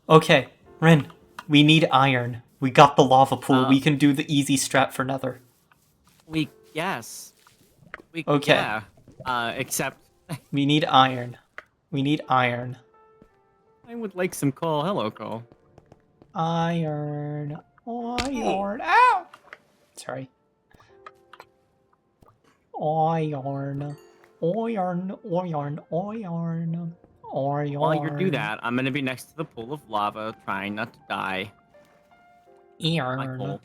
A: Okay, Ren, we need iron. We got the lava pool. We can do the easy strat for Nether.
B: Yes.
A: Okay.
B: Yeah. Except...
A: We need iron. We need iron.
B: I would like some coal. Hello, coal.
A: Iron. Ow! Sorry. Iron. Iron, iron, iron,
B: While you do
A: iron.
B: that, I'm gonna be next to the pool of lava, trying not to die. My
A: Iron.
B: goal.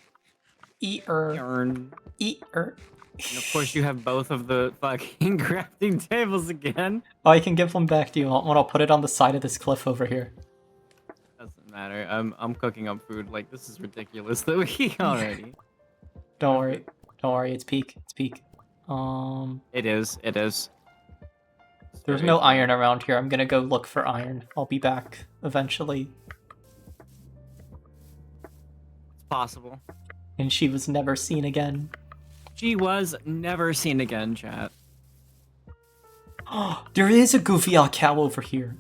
A: Eater.
B: Yarn.
A: Eater.
B: And of course, you have both of the fucking crafting tables again.
A: Oh, I can give one back to you. I'll put it on the side of this cliff over here.
B: Doesn't matter. I'm cooking up food. Like, this is ridiculous that we already.
A: Don't worry. Don't worry. It's peak. It's peak.
B: It is. It is.
A: There's no iron around here. I'm gonna go look for iron. I'll be back eventually.
B: It's possible.
A: And she was never seen again.
B: She was never seen again, chat.
A: There is a goofy cow over here.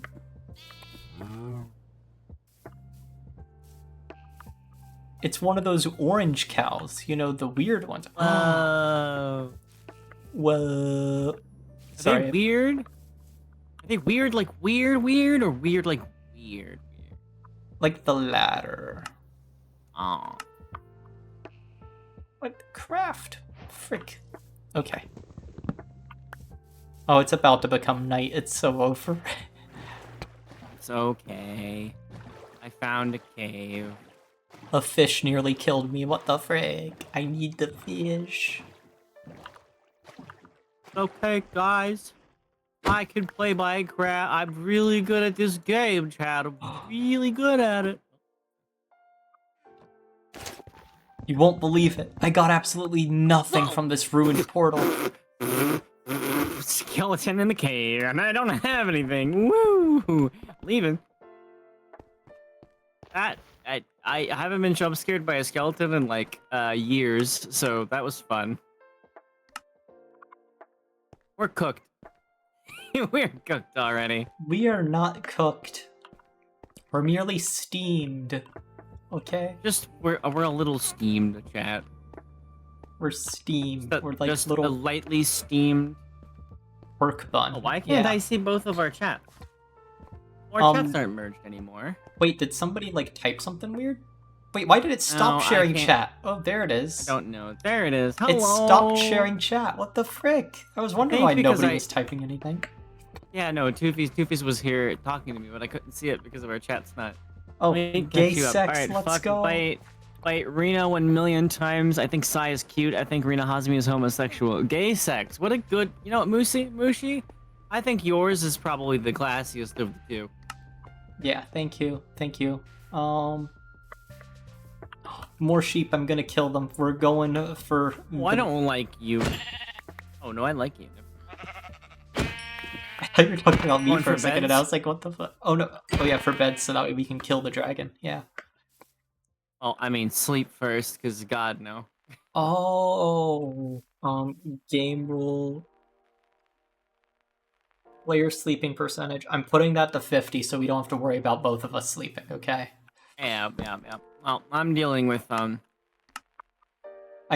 A: It's one of those orange cows, you know, the weird ones.
B: Whoa.
A: Whoa.
B: Are
A: Sorry.
B: they weird? Are they weird like weird, or weird like weird?
A: Like the latter.
B: Aw.
A: What? Craft. Frick. Okay. Oh, it's about to become night. It's so over.
B: It's okay. I found a cave.
A: A fish nearly killed me. What the frick? I need the fish.
B: Okay, guys. I can play Minecraft. I'm really good at this game, chat. I'm really good at it.
A: You won't believe it. I got absolutely nothing from this ruined portal.
B: Skeleton in the cave, and I don't have anything. Woo! Leaving. I haven't been jump scared by a skeleton in like years, so that was fun. We're cooked. We're cooked already.
A: We are not cooked. We're merely steamed. Okay?
B: Just we're a little steamed, chat.
A: We're steamed. We're like
B: just
A: little
B: a lightly steamed.
A: pork bun.
B: Oh, why can't
A: Yeah.
B: I see both of our chats? Our chats aren't merged anymore.
A: Wait, did somebody like type something weird? Wait, why did it stop
B: No, I
A: sharing
B: can't-
A: chat? Oh, there it is.
B: I don't know. There it is. Hello.
A: It stopped sharing chat. What the frick? I was wondering
B: think
A: why
B: because
A: nobody
B: I-
A: was typing anything.
B: Yeah, no, Two-Face was here talking to me, but I couldn't see it because of our chat's not.
A: Oh,
B: Let me
A: gay
B: catch you up.
A: sex,
B: Alright,
A: let's
B: fuck,
A: go.
B: Bite Rena 1,000,000 times. I think Sai is cute. I think Rena Hazmi is homosexual. Gay sex. What a good. You know what, Mushi? I think yours is probably the classiest of the two.
A: Yeah, thank you. Thank you. More sheep, I'm gonna kill them. We're going for...
B: Oh, I don't like you. Oh, no, I like you.
A: I thought you were talking about me
B: Going
A: for a
B: for
A: second, and
B: beds?
A: I was like, what the fuck? Oh, no. Oh, yeah, for bed, so that way we can kill the dragon. Yeah.
B: Oh, I mean, sleep first, because God, no.
A: Oh, game rule. Player sleeping percentage. I'm putting that to 50, so we don't have to worry about both of us sleeping, okay?
B: Yeah. Well, I'm dealing with,
A: I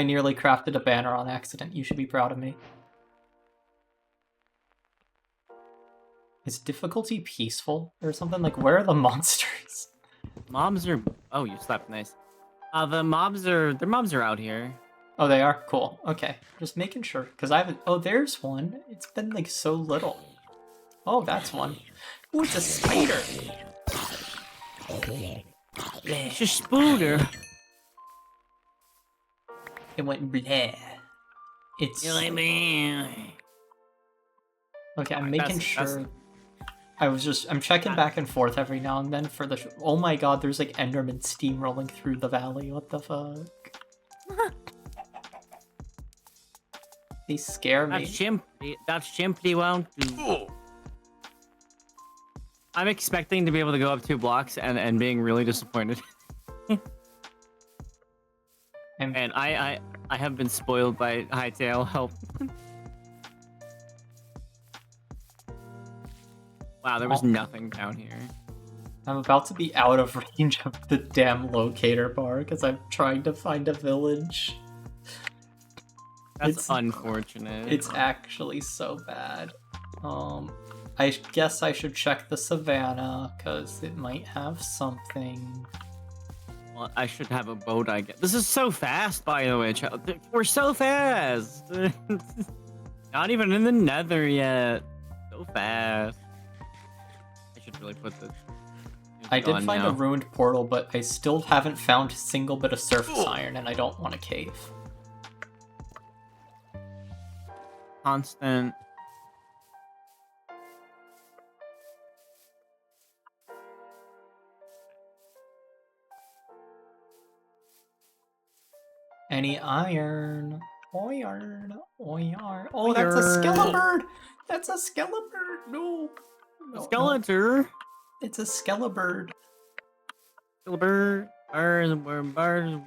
A: nearly crafted a banner on accident. You should be proud of me. Is difficulty peaceful or something? Like, where are the monsters?
B: mobs are... Oh, you slept. Nice. The mobs are... Their mobs are out here.
A: Oh, they are? Cool. Okay. Just making sure. Because I haven't... Oh, there's one. It's been, like, so little. Oh, that's one. Ooh, it's a spider.
B: It's a spooder.
A: It went bleh. It's...
B: Okay,
A: Okay, I'm making sure... I'm checking back and forth every now and then for the... Oh my god, there's like Enderman steamrolling through the valley. What the fuck? They scare me.
B: That simply won't do. I'm expecting to be able to go up 2 blocks and being really disappointed. And I have been spoiled by Hightail help. Wow, there was nothing down here.
A: I'm about to be out of range of the damn locator bar because I'm trying to find a village.
B: That's unfortunate.
A: It's actually so bad. I guess I should check the savannah because it might have something.
B: Well, I should have a boat, I guess. This is so fast, by the way, child. We're so fast! Not even in the nether yet. So fast. I should really put this.
A: I did find
B: now.
A: a ruined portal, but I still haven't found a single bit of surface iron, and I don't want a cave.
B: Constant.
A: Any iron? Iron. Oh, that's a skeleton! That's a skeleton! No.
B: Skeleton.
A: It's a skeleton.
B: Skeleton. Birds.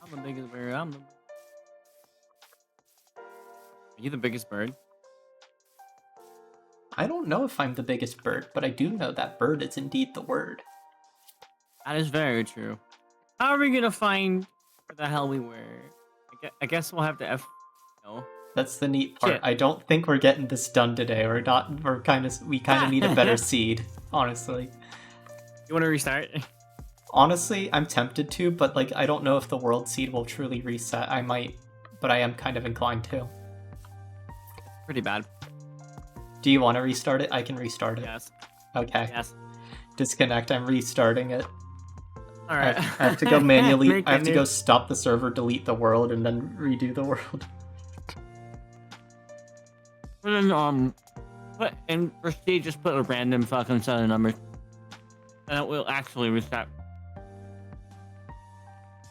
B: I'm the biggest bird. Are you the biggest bird?
A: I don't know if I'm the biggest bird, but I do know that bird is indeed the word.
B: That is very true. How are we gonna find where the hell we were? I guess we'll have to no.
A: That's the neat part.
B: Shit.
A: I don't think we're getting this done today. We kind of need a better seed, honestly.
B: You want to restart?
A: Honestly, I'm tempted to, but like I don't know if the world seed will truly reset. I might, but I am kind of inclined to.
B: Pretty bad.
A: Do you want to restart it? I can restart it.
B: Yes.
A: Okay.
B: Yes.
A: Disconnect. I'm restarting it.
B: All right.
A: I have to go manually. I have to go stop the server, delete the world, and then redo the world.
B: And then put in Prestige, just put a random fucking set of numbers, and it will actually reset.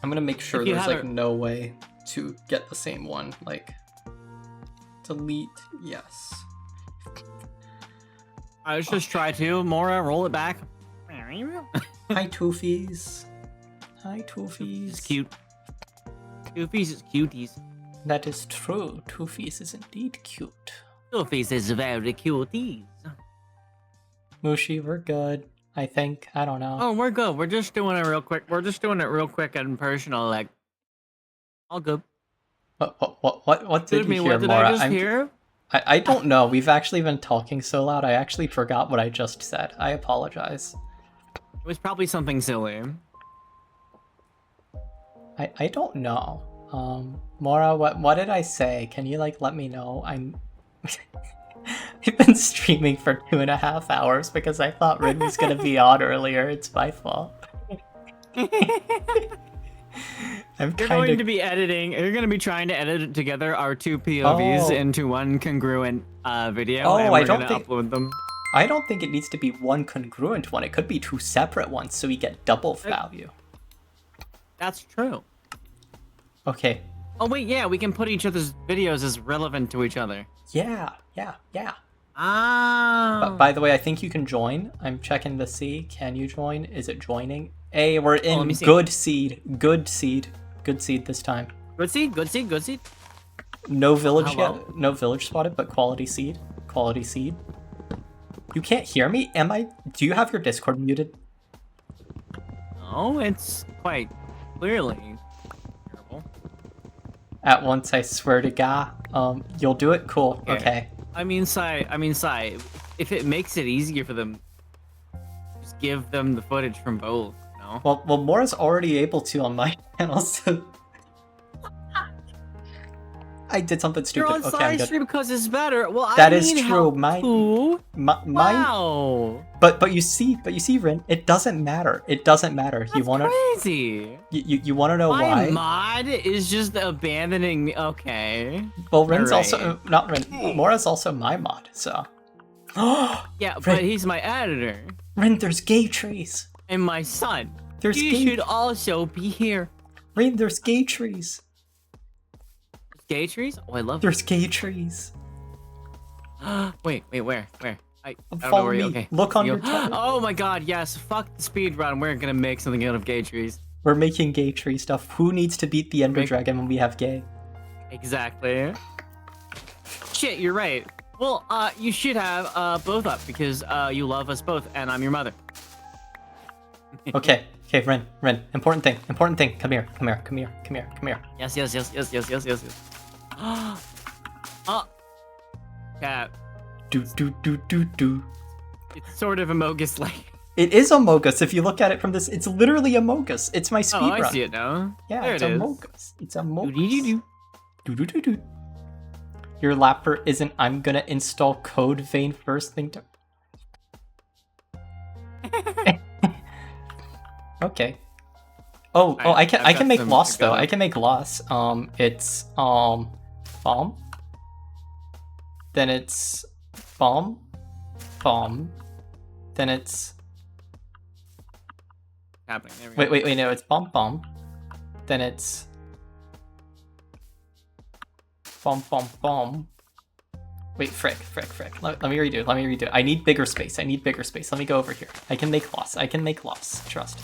A: I'm gonna make sure
B: If you
A: there's
B: have
A: like
B: it-
A: no way to get the same one. Like delete. Yes.
B: Let's just try to Mora roll it back.
A: Hi, Toofies. Hi, Toofies.
B: It's cute. Goofies is cuties.
A: That is true. Toofies is indeed cute.
B: Goofies is very cuties.
A: Mushi, we're good. I think. I don't know.
B: Oh, we're good. We're just doing it real quick. We're just doing it real quick and personal, like. All good.
A: What did we hear,
B: what did
A: Mora?
B: I just hear?
A: I don't know. We've actually been talking so loud. I actually forgot what I just said. I apologize.
B: It was probably something silly.
A: I don't know. Mora, what did I say? Can you like let me know? I've been streaming for 2.5 hours because I thought Rin was gonna be on earlier. It's my fault.
B: You're going to be editing. You're going to be trying to edit together our two POVs into one congruent video.
A: Oh,
B: and
A: I
B: we're
A: don't
B: gonna
A: think-
B: upload them.
A: I don't think it needs to be one congruent one. It could be two separate ones, so we get double value.
B: That's true.
A: Okay.
B: Oh wait, yeah, we can put each other's videos as relevant to each other.
A: Yeah.
B: Ah.
A: By the way, I think you can join. I'm checking to see. Can you join? Is it joining? Hey, we're in
B: let me see.
A: good seed. Good seed this time.
B: Good seed.
A: No village
B: Hello?
A: yet. No village spotted, but quality seed. Quality seed. You can't hear me? Do you have your Discord muted?
B: No, it's quite clearly terrible.
A: At once, I swear to God. You'll do it? Cool. Okay.
B: I mean, Sai, if it makes it easier for them, just give them the footage from both, no?
A: Well, Mora's already able to on my channel, so... I did something
B: You're
A: stupid.
B: on
A: Okay, I'm
B: Sai
A: good.
B: stream because it's better. Well,
A: That
B: I
A: is
B: need
A: true.
B: help
A: Mine-
B: too.
A: Mine...
B: Wow.
A: But you see, Rin, it doesn't matter. It doesn't matter.
B: That's
A: You wanna
B: crazy.
A: you wanna know
B: My
A: why?
B: mod is just abandoning me. Okay.
A: Well, Rin's
B: Right.
A: also not Rin. Mora's also my mod. So.
B: Yeah,
A: Rin.
B: but he's my editor
A: Rin, there's gay trees.
B: and my son.
A: There's
B: He
A: gay.
B: should also be here.
A: Rin, there's gay trees.
B: Gay trees? Oh, I love
A: There's gay trees.
B: Wait, where? I don't know
A: Follow
B: where
A: me.
B: you. Okay.
A: Look on
B: You-
A: your tab.
B: Oh my god, yes. Fuck the speed run. We're gonna make something out of gay trees.
A: We're making gay tree stuff. Who needs to beat the Ender
B: Make-
A: Dragon when we have gay?
B: Exactly. Shit, you're right. Well, you should have both up because you love us both, and I'm your mother.
A: Okay, Rin. Important thing. Come here.
B: Yes. Oh, cat.
A: Do.
B: It's sort of Amogus like.
A: It is Among Us. If you look at it from this, it's literally Among Us. It's my
B: Oh,
A: speedrun.
B: I see it now.
A: Yeah,
B: there
A: it's
B: it is.
A: Among Us. It's Among Us.
B: Do-do-do-do.
A: Do. Your lapper isn't I'm gonna install code vein first thing to... Okay. Oh, I can make loss though. I can make loss. It's bomb. Then it's bomb. Then it's
B: happening. There we
A: wait, no, it's bomb. Then it's bomb. Wait, frick. Let me redo. I need bigger space. Let me go over here. I can make loss. Trust.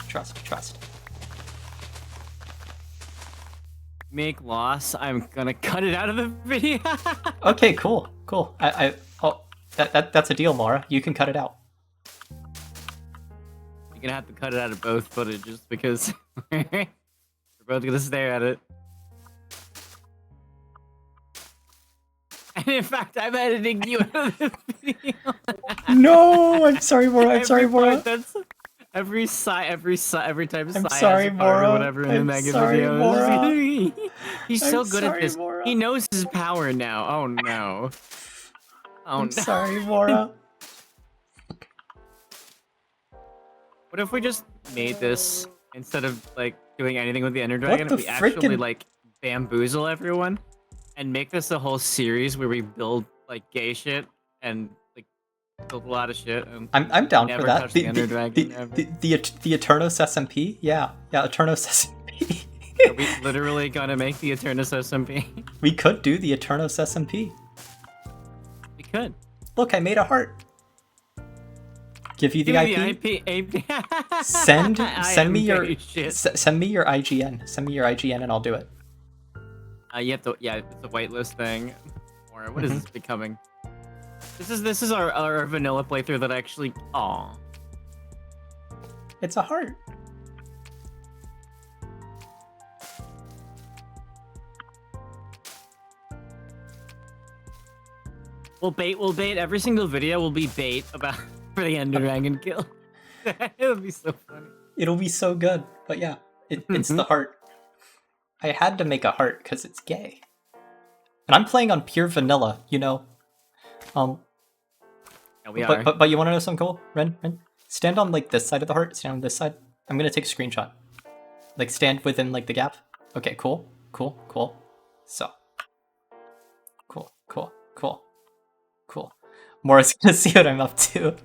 B: Make loss. I'm gonna cut it out of the video.
A: Okay, cool. That's a deal, Mara. You can cut it out.
B: You're gonna have to cut it out of both footages because we're both gonna stare at it. And in fact, I'm editing you out of the video.
A: No, I'm sorry, Mora.
B: That's every time
A: I'm
B: Sai
A: sorry,
B: has a part or
A: Mora.
B: whatever in the
A: I'm
B: mega
A: sorry,
B: video.
A: Mora.
B: He's so
A: I'm
B: good at
A: sorry,
B: this.
A: Mora.
B: He knows his power now. Oh no.
A: I'm sorry, Mora.
B: What if we just made this instead of like doing anything with the Ender Dragon?
A: the
B: We actually
A: frickin-
B: like bamboozle everyone and make this a whole series where we build like gay shit and like build a lot of shit. And
A: I'm down
B: never
A: for that.
B: touch the Ender Dragon ever.
A: The Eternos SMP. Yeah, Eternos SMP.
B: Are we literally gonna make the Eternus SMP?
A: We could do the Eternos SMP.
B: We could.
A: Look, I made a heart. Give you the
B: Give
A: IP.
B: me the IP.
A: Send me your
B: shit.
A: send me your IGN. Send me your IGN and I'll do it.
B: You have to, yeah, it's a whitelist thing. Or what is this becoming? This is our vanilla playthrough that actually. Aw.
A: It's a heart.
B: We'll bait. Every single video will be bait about for the Ender Dragon kill. It'll be so funny.
A: It'll be so good. But yeah, it's the heart. I had to make a heart because it's gay. And I'm playing on pure vanilla, you know.
B: Yeah, we are.
A: But you want to know something cool? Ren, stand on like this side of the heart. Stand on this side. I'm gonna take a screenshot. Like stand within like the gap. Okay, cool. So. Cool. Mora's gonna see what I'm up to.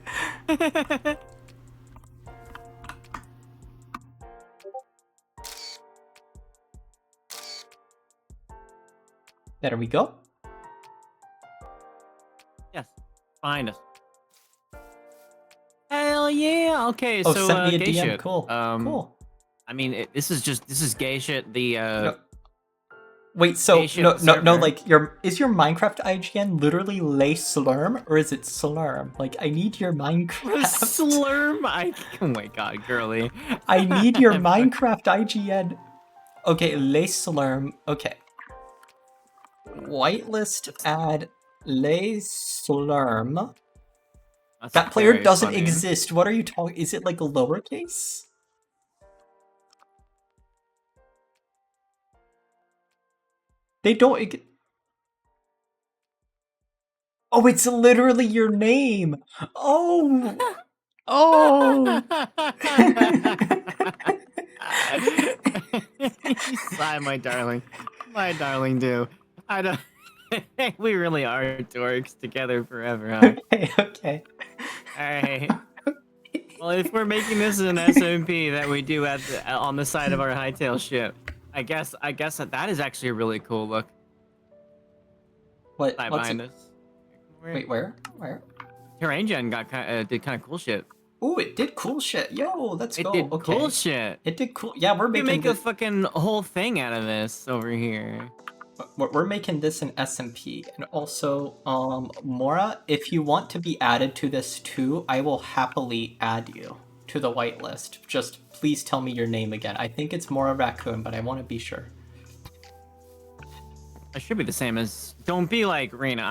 A: There we go.
B: Yes. Find us. Hell yeah. Okay,
A: Oh,
B: so
A: send me a
B: gay
A: DM.
B: shit.
A: Cool. Cool.
B: I mean, this is gay shit. The
A: No. Wait, so no, like is your Minecraft IGN literally lay slurm or is it slurm? Like I need your Minecraft
B: slurm. Oh my god, girly.
A: I need your Minecraft IGN. Okay, lay slurm. Okay. Whitelist add lay slurm.
B: That's
A: That player
B: very
A: doesn't
B: funny.
A: exist. What are you talking? Is it like a lowercase? They don't. Oh, it's literally your name. Oh. Oh.
B: Sigh, my darling. My darling, do. I don't. We really are dorks together forever, huh?
A: Okay.
B: Alright. Well, if we're making this an SMP that we do on the side of our hightail ship, I guess that is actually a really cool look.
A: What's
B: Behind
A: it?
B: us.
A: Wait, where?
B: Terrain Gen did kind of cool shit.
A: Ooh, it did cool shit. Yo, let's go.
B: It did
A: Okay.
B: cool shit.
A: It did cool. Yeah,
B: We make a fucking whole thing out of this over here.
A: We're making this an SMP, and also, Mora, if you want to be added to this too, I will happily add you to the whitelist. Just please tell me your name again. I think it's Mora Raccoon, but I want to be sure.
B: It should be the same as. Don't be like Rena.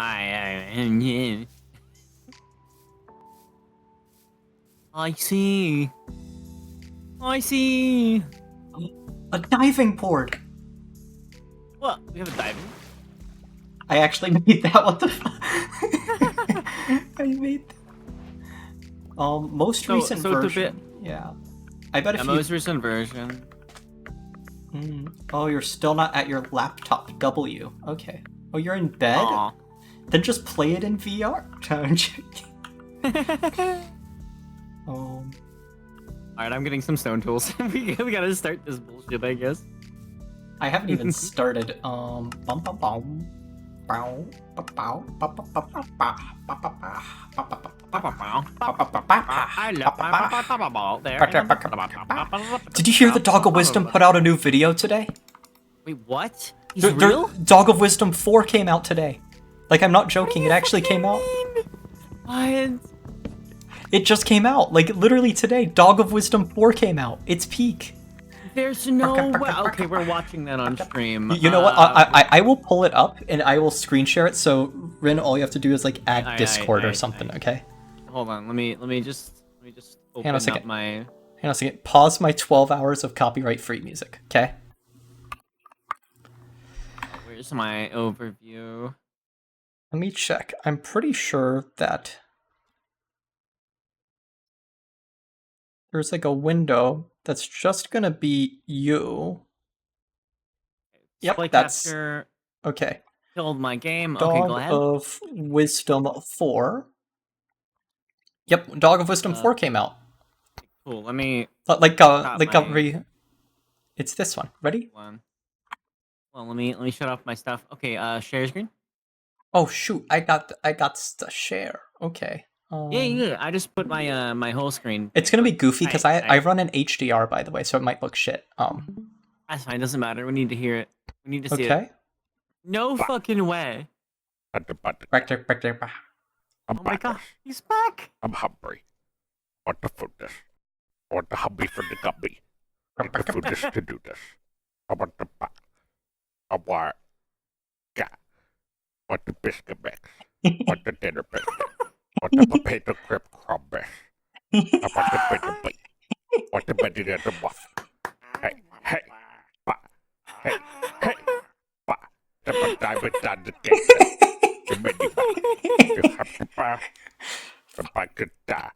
B: I see.
A: A diving board.
B: Well, we have a diving.
A: I actually made that. What the fuck? I made that. Most recent version. Yeah. I bet if you...
B: most recent version.
A: Oh, you're still not at your laptop. W. Okay. Oh, you're in bed?
B: Aw.
A: Then just play it in VR. I'm joking.
B: Alright, I'm getting some stone tools. we gotta start this bullshit, I guess.
A: I haven't even started. Did you hear the Dog of Wisdom put out a new video today?
B: Wait, what? He's real?
A: Dog of Wisdom 4 came out today. Like, I'm not joking, it actually came out.
B: What?
A: It just came out, like, literally today. Dog of Wisdom 4 came out. It's peak.
B: There's no way. Okay, we're watching that on stream.
A: You know what? I will pull it up and I will screen share it. So Rin, all you have to do is like add Discord or something. Okay.
B: Hold on. Let me just open up my.
A: Hang on a second. Pause my 12 hours of copyright-free music. Okay.
B: Where's my overview?
A: Let me check. I'm pretty sure that there's like a window that's just gonna be you. Yep, that's okay.
B: Killed my game.
A: Dog
B: okay, go ahead.
A: of Wisdom 4. Yep, Dog of Wisdom 4 came out.
B: Cool. Let me.
A: It's this one. Ready?
B: Well, let me shut off my stuff. Okay. Share screen.
A: Oh shoot! I got the share. Okay.
B: Yeah. I just put my my whole screen.
A: It's gonna be goofy because I run an HDR, by the way, so it might look shit.
B: That's fine. Doesn't matter. We need to hear it. We need to see it. No fucking way.
C: Oh
B: my god, he's back.
C: I'm hungry. What the food is? I want the hubby for the gubby. Get the food is to do this. I want the back. I want what the biscuit mix. What the dinner biscuit. What the potato crib crumb mix. I want the bitter bite. What the betty in the muff. Hey. Hey. The diamond on the cake. The mini you have to buy. The bucket die.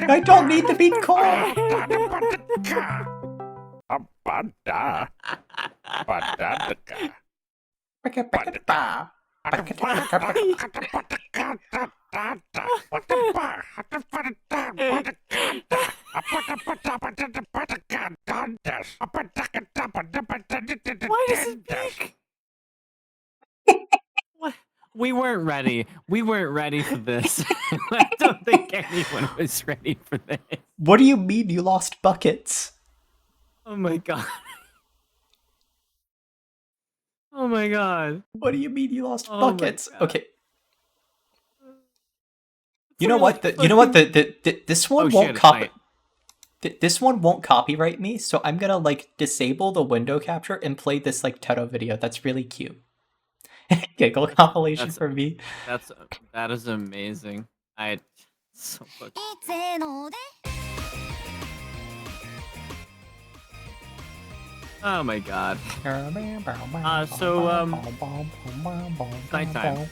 A: I don't need the beat call.
B: Why does it peak? What? We weren't ready. We weren't ready for this. I don't think anyone was ready for this.
A: What do you mean you lost buckets?
B: Oh my god. Oh my god.
A: What do you mean you lost buckets? Okay. You know
B: really
A: what? You know what? This one won't copy. This one won't copyright me, so I'm gonna like disable the window capture and play this like Teto video. That's really cute. Giggle compilation for me.
B: That is amazing. So fucking. Oh my god. So nighttime.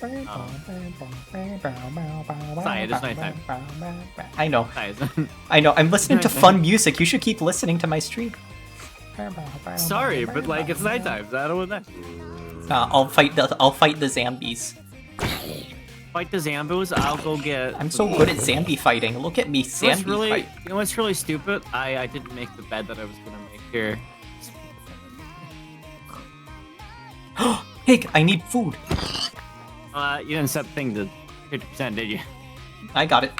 B: Sorry, it is nighttime.
A: I know. I know. I'm listening to fun music. You should keep listening to my stream.
B: Sorry, but like it's nighttime. So I don't want that.
A: I'll fight the zombies.
B: Fight the Zambos. I'll go get.
A: I'm so good at zombie fighting. Look at me, zombie fight.
B: You know what's really stupid? I didn't make the bed that I was gonna make here.
A: Hey, I need food.
B: You didn't set the thing to 50%, did you?
A: I got it.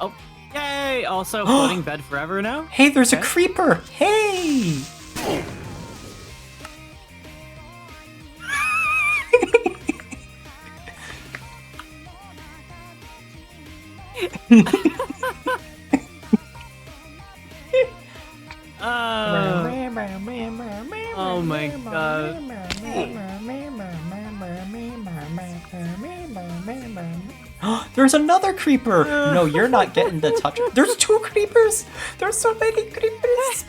B: Oh, yay! Also, floating bed forever now.
A: Hey, there's a creeper. Hey.
B: Oh my god.
A: There's another creeper! No, you're not getting the touch. There's 2 creepers! There's so many creepers!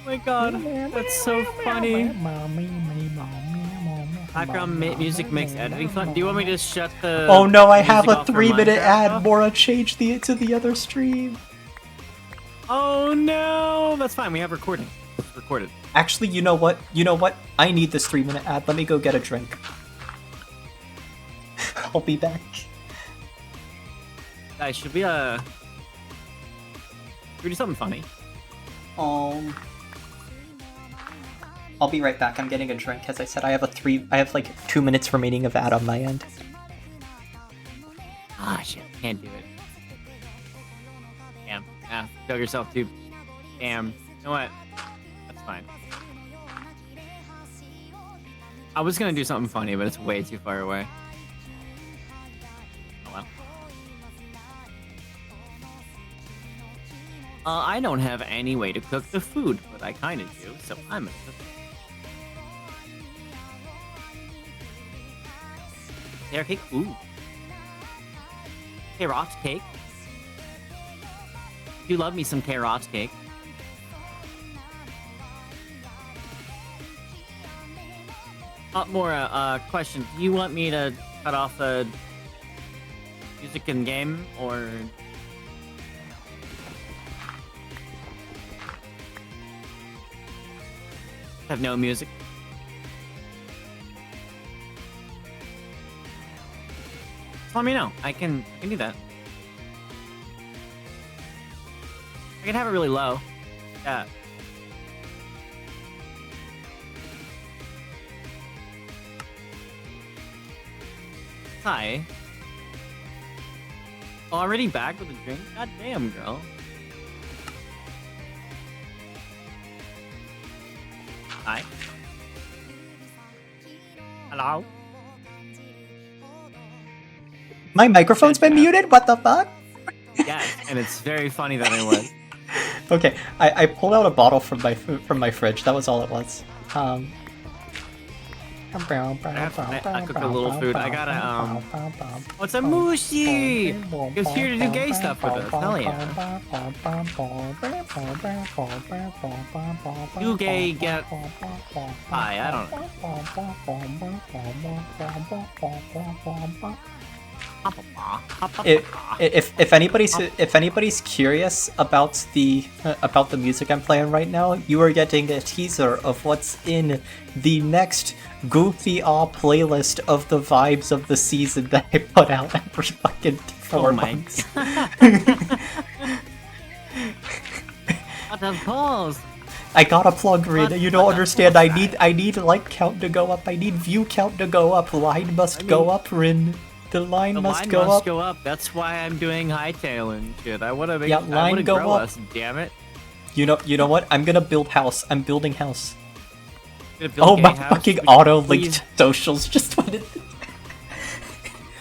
B: Oh my god, that's so funny. Background music makes editing fun. Do you want me to shut the...
A: Oh no, I have
B: music
A: a
B: off for
A: 3-minute
B: Minecraft
A: ad.
B: off?
A: Mora, change to the other stream.
B: Oh no, that's fine. We have recording. It's recorded.
A: Actually, you know what? You know what? I need this 3-minute ad. Let me go get a drink. I'll be back.
B: Guys, should we do something funny?
A: I'll be right back. I'm getting a drink. As I said, I have like 2 minutes remaining of ad on my end.
B: Ah, shit. Can't do it. Damn. Ah, dug yourself too. Damn. You know what? That's fine. I was gonna do something funny, but it's way too far away. Oh well. I don't have any way to cook the food, but I kinda do, so I'm gonna cook it. Carrot cake? Ooh. Carrot cake? You love me some carrot cake. Mora, question. Do you want me to cut off the music in game, or... have no music? Just let me know. I can do that. I can have it really low. Yeah. Hi. Already back with a drink? God damn, girl. Hi. Hello?
A: My microphone's been muted? What the fuck?
B: Yes, and it's very funny that it was.
A: Okay, I pulled out a bottle from my fridge. That was all it was.
B: I cook a little food. I gotta, what's a moosey? He's here to do gay stuff with us. Hell yeah. Do gay get pie? I don't know.
A: If anybody's curious about the music I'm playing right now, you are getting a teaser of what's in the next Goofy Aw playlist of the vibes of the season that I put out every fucking 4 months.
B: Of course.
A: I gotta plug, Rita. You don't understand. I need like count to go up. I need view count to go up. Line must go up, Rin. The line must go up.
B: That's why I'm doing hightail and shit. I wanna make.
A: Yeah,
B: I
A: line
B: wanna
A: go
B: grow
A: up.
B: us. Damn it.
A: You know what? I'm gonna build house. I'm building house.
B: Gonna build
A: Oh,
B: gay
A: my
B: house?
A: fucking
B: Would you
A: auto-linked socials just went in.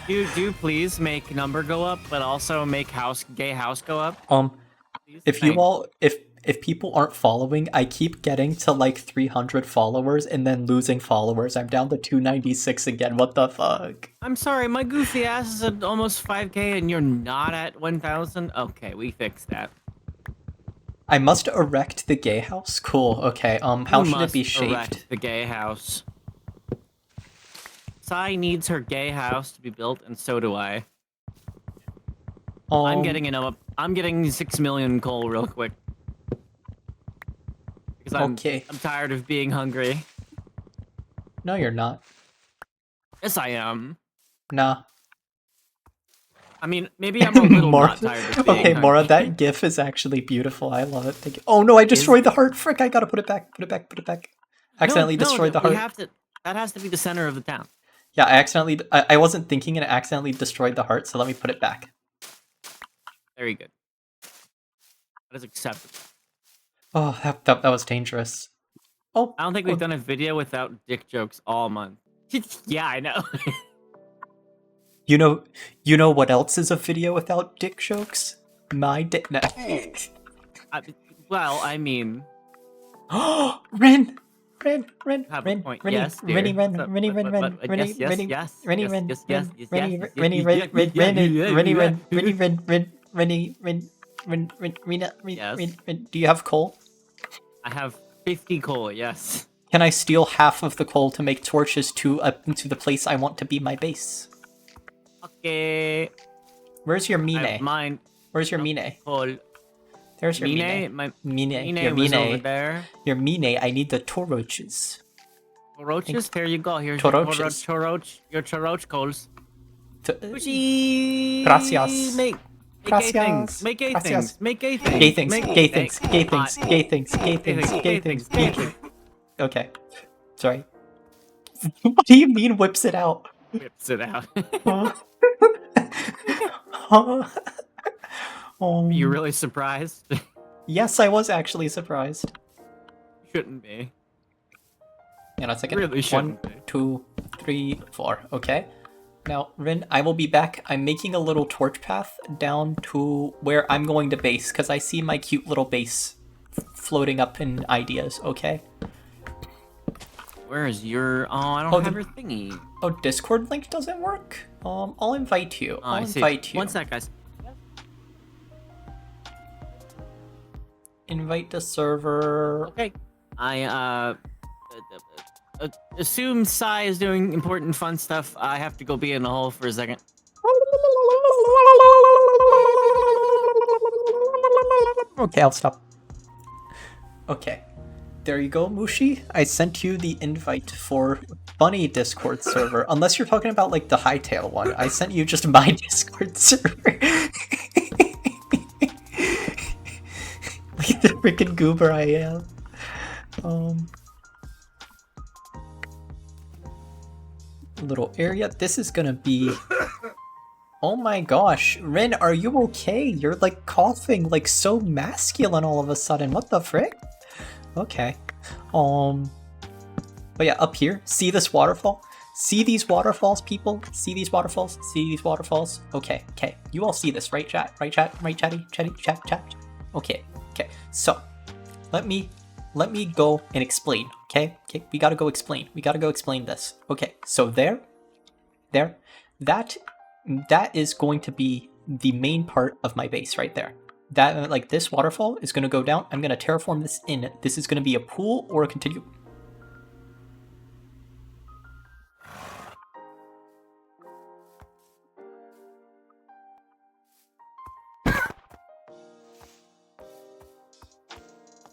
B: Do please make number go up, but also make gay house go up. Please?
A: If you all, if people aren't following, I keep getting to like 300 followers and then losing followers. I'm down to 296 again. What the fuck?
B: I'm sorry, my goofy ass is at almost 5K and you're not at 1,000. Okay, we fixed that.
A: I must erect the gay house. Cool. Okay. How should it be shaped?
B: Erect the gay house. Sai needs her gay house to be built, and so do I. I'm getting 6 million coal real quick. Because I'm tired of being hungry.
A: No, you're not.
B: Yes, I am.
A: Nah.
B: I mean, maybe I'm a little
A: Mora,
B: not tired of being
A: okay, Mora,
B: hungry.
A: that GIF is actually beautiful. I love it. Thank you. Oh no, I destroyed the heart. Frick! I gotta put it back. Put it back. Put it back. Accidentally destroyed the heart.
B: That has to be the center of the town.
A: Yeah, I wasn't thinking and I accidentally destroyed the heart. So let me put it back.
B: Very good. That is acceptable.
A: Oh, that was dangerous. Oh,
B: I don't think we've done a video without dick jokes all month. Yeah, I know.
A: You know what else is a video without dick jokes? my dick. No.
B: Well, I mean,
A: Oh, Ren! Ren!
B: have a
A: Ren!
B: point.
A: Rennie!
B: Yes, dear.
A: Rennie! Ren!
B: So-
A: Rennie! Ren! Ren!
B: but-
A: Rennie!
B: yes,
A: Rennie!
B: yes,
A: Rennie!
B: yes,
A: Ren!
B: yes, yes,
A: Ren!
B: yes,
A: Rennie!
B: yes,
A: Rennie!
B: yes,
A: Ren!
B: yes,
A: Ren!
B: yes,
A: Rennie!
B: yes,
A: Rennie!
B: yes,
A: Ren! Rennie!
B: yes.
A: Ren! Rena!
B: Yes.
A: Ren! Do you have coal?
B: I have 50 coal. Yes.
A: Can I steal half of the coal to make torches to the place I want to be my base?
B: Okay.
A: Where's your
B: I have
A: mine?
B: mine.
A: Where's your mine?
B: Coal.
A: There's your mine.
B: Mine. My
A: Mine.
B: mine
A: Your
B: was over
A: mine.
B: there.
A: Your mine. I need the torches.
B: Roaches. Here you go. Here's
A: Toroches.
B: your choroch coals.
A: To-
B: Uchi.
A: Gracias.
B: Make
A: Gracias.
B: gay things. Make gay
A: Gracias.
B: things. Make gay things.
A: Gay things,
B: Make
A: gay things, gay things, gay things, gay things,
B: Gay
A: gay
B: things.
A: things, gay things. Okay. Sorry. What do you mean whips it out?
B: Whips it out.
A: Huh? Huh?
B: You really surprised?
A: Yes, I was actually surprised.
B: Shouldn't be.
A: Hang on a second.
B: Really
A: 1,
B: shouldn't be.
A: 2, 3, 4. Okay. Now, Rin, I will be back. I'm making a little torch path down to where I'm going to base, because I see my cute little base floating up in ideas, okay?
B: Where is your? Oh, I don't
A: Oh,
B: have
A: the-
B: your thingy.
A: Oh, Discord link doesn't work? I'll invite you.
B: Oh,
A: I'll
B: I see.
A: invite you.
B: One sec, guys.
A: Invite the server.
B: Okay. I assume Sai is doing important fun stuff. I have to go be in the hole for a second.
A: Okay, I'll stop. Okay. There you go, Mushi. I sent you the invite for Bunny Discord server. Unless you're talking about like the Hightail one. I sent you just my Discord server. Like the freaking goober I am. Little area. This is gonna be. Oh my gosh, Rin, are you okay? You're like coughing like so masculine all of a sudden. What the frick? Okay. But yeah, up here, see this waterfall? See these waterfalls, people? See these waterfalls? See these waterfalls? Okay, okay. You all see this, right, chat? Right, chat? Right, chatty? Chatty? Chat? Chat? Okay, okay. So, let me go and explain, okay? Okay, we gotta go explain. We gotta go explain this. Okay, so there, that is going to be the main part of my base right there. That, like, this waterfall is gonna go down. I'm gonna terraform this in. This is gonna be a pool or a continue.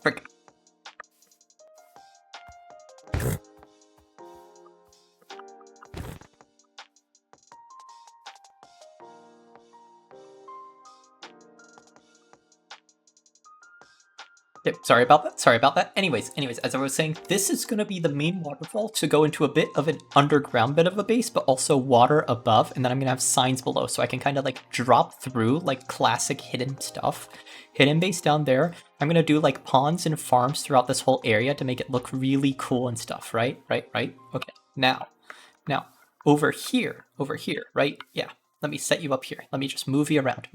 A: Frick. Okay, sorry about that. Sorry about that. Anyways, as I was saying, this is going to be the main waterfall to go into a bit of an underground bit of a base, but also water above, and then I'm going to have signs below, so I can kind of like drop through like classic hidden stuff. Hidden base down there. I'm going to do like ponds and farms throughout this whole area to make it look really cool and stuff, right? Okay, now, over here, right? Yeah, let me set you up here. Let me just move you around.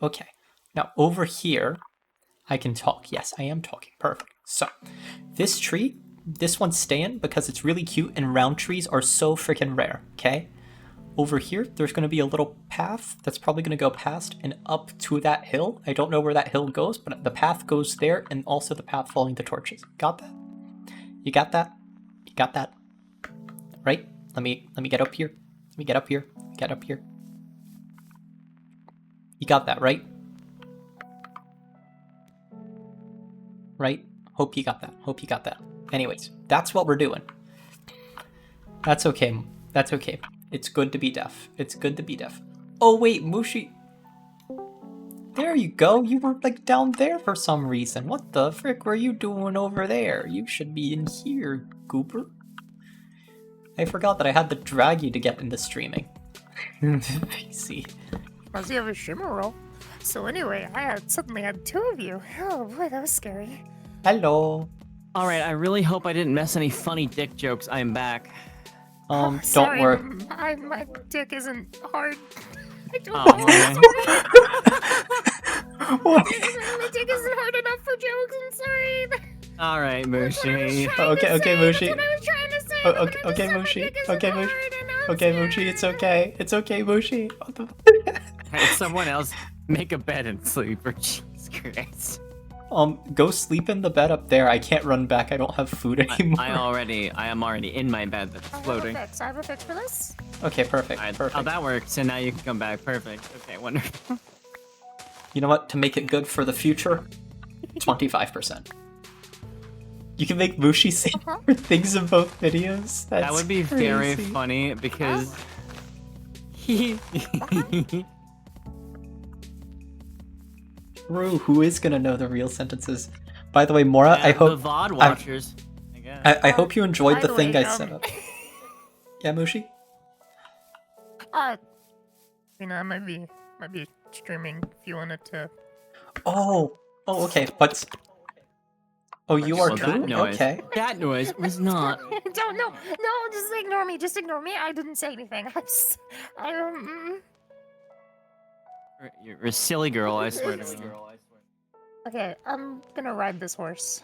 A: Okay, now over here, I can talk. Yes, I am talking. Perfect. So, this tree, this one's staying because it's really cute and round trees are so freaking rare, okay? Over here, there's going to be a little path that's probably going to go past and up to that hill. I don't know where that hill goes, but the path goes there and also the path following the torches. Got that? You got that? You got that? Right? Let me get up here. Get up here. You got that, right? Right? Hope you got that. Anyways, that's what we're doing. That's okay. It's good to be deaf. Oh wait, Mushi. There you go. You were like down there for some reason. What the frick were you doing over there? You should be in here, goober. I forgot that I had to drag you to get into streaming. PC.
D: Must you have a shimmer roll? So anyway, suddenly had two of you. Oh boy, that was scary.
A: Hello.
B: All right, I really hope I didn't mess any funny dick jokes. I'm back.
A: Don't
D: Sorry,
A: worry.
D: my dick isn't hard. I don't
B: Oh,
D: know.
A: What?
D: My dick isn't hard enough for jokes. I'm sorry.
B: All right,
D: That's what I was
B: Mushi.
D: trying to
A: Okay,
D: say.
A: Mushi.
D: That's what I was trying to say.
A: Oh,
D: but
A: okay,
D: then I just
A: okay,
D: said my
A: Mushi.
D: dick isn't
A: Okay, Mushi.
D: hard, and now I'm
A: Okay, Mushi, it's
D: scared.
A: okay. It's okay, Mushi. What the
B: Hey, someone else make a bed and sleep, for Jesus Christ.
A: Go sleep in the bed up there. I can't run back. I don't have food anymore.
B: I am already in my bed that's
D: I have a
B: floating.
D: fix. I have a fix for this.
A: Okay, perfect.
B: Alright,
A: Perfect.
B: oh, that works, and now you can come back. Perfect. Okay, wonderful.
A: You know what? To make it good for the future, 25%. You can make Mushi say more things in both videos. That's
B: That would be very
A: crazy.
B: funny because he.
A: True, who is gonna know the real sentences? By the way, Mora, I
B: the
A: hope
B: VOD watchers. I guess.
A: I hope you enjoyed
D: By
A: the
D: the
A: thing
D: way,
A: I set up. Yeah, Mushi?
D: I might be streaming if you wanted to.
A: Oh, okay, but oh, you are
B: Well,
A: true.
B: that noise.
A: Okay.
B: That noise was not.
D: Don't no, just ignore me. Just ignore me. I didn't say anything.
B: You're a silly girl, I swear to God.
D: Okay, I'm gonna ride this horse.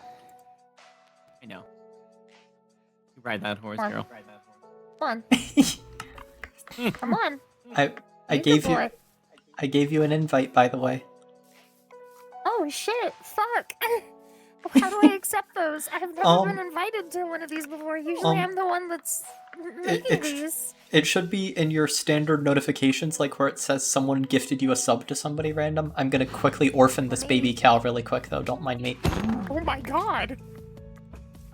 B: I know. You ride that horse,
D: Come on.
B: girl.
D: Come on, come on.
A: I
D: Be a good
A: gave you
D: boy.
A: I gave you an invite, by the way.
D: Oh shit! Fuck. How do I accept those? I've never been invited to one of these before. Usually, I'm the one that's making these.
A: It should be in your standard notifications, like where it says someone gifted you a sub to somebody random. I'm gonna quickly orphan this baby cow really quick, though. Don't mind me.
D: Oh my god!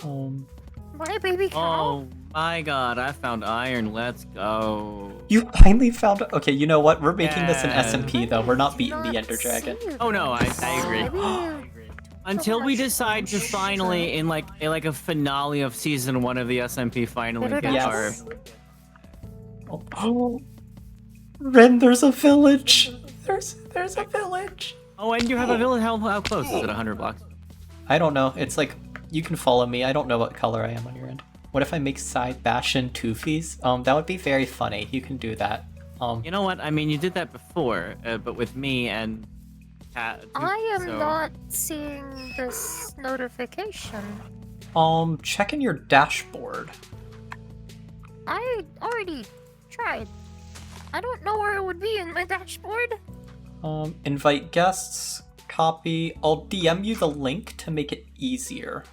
D: My baby cow.
B: Oh my God! I found iron. Let's go.
A: You finally found. Okay, you know what? We're making this an
B: Yes.
A: SMP, though. We're not
D: Do
A: beating the
D: not
A: Ender Dragon.
D: see
B: Oh no, I agree.
D: Maybe
B: Until we decide to finally, in like a finale of season 1 of the SMP, finally get
A: Yes.
B: our.
A: Oh, Ren, there's a village. There's a village.
B: Oh, and you have a village. How close is it? 100 blocks.
A: I don't know. It's like you can follow me. I don't know what color I am on your end. What if I make side bashin toofies? That would be very funny. You can do that.
B: You know what? I mean, you did that before, but with me and.
D: I am
B: so-
D: not seeing this notification.
A: Check in your dashboard.
D: I already tried. I don't know where it would be in my dashboard.
A: Invite guests. Copy. I'll DM you the link to make it easier.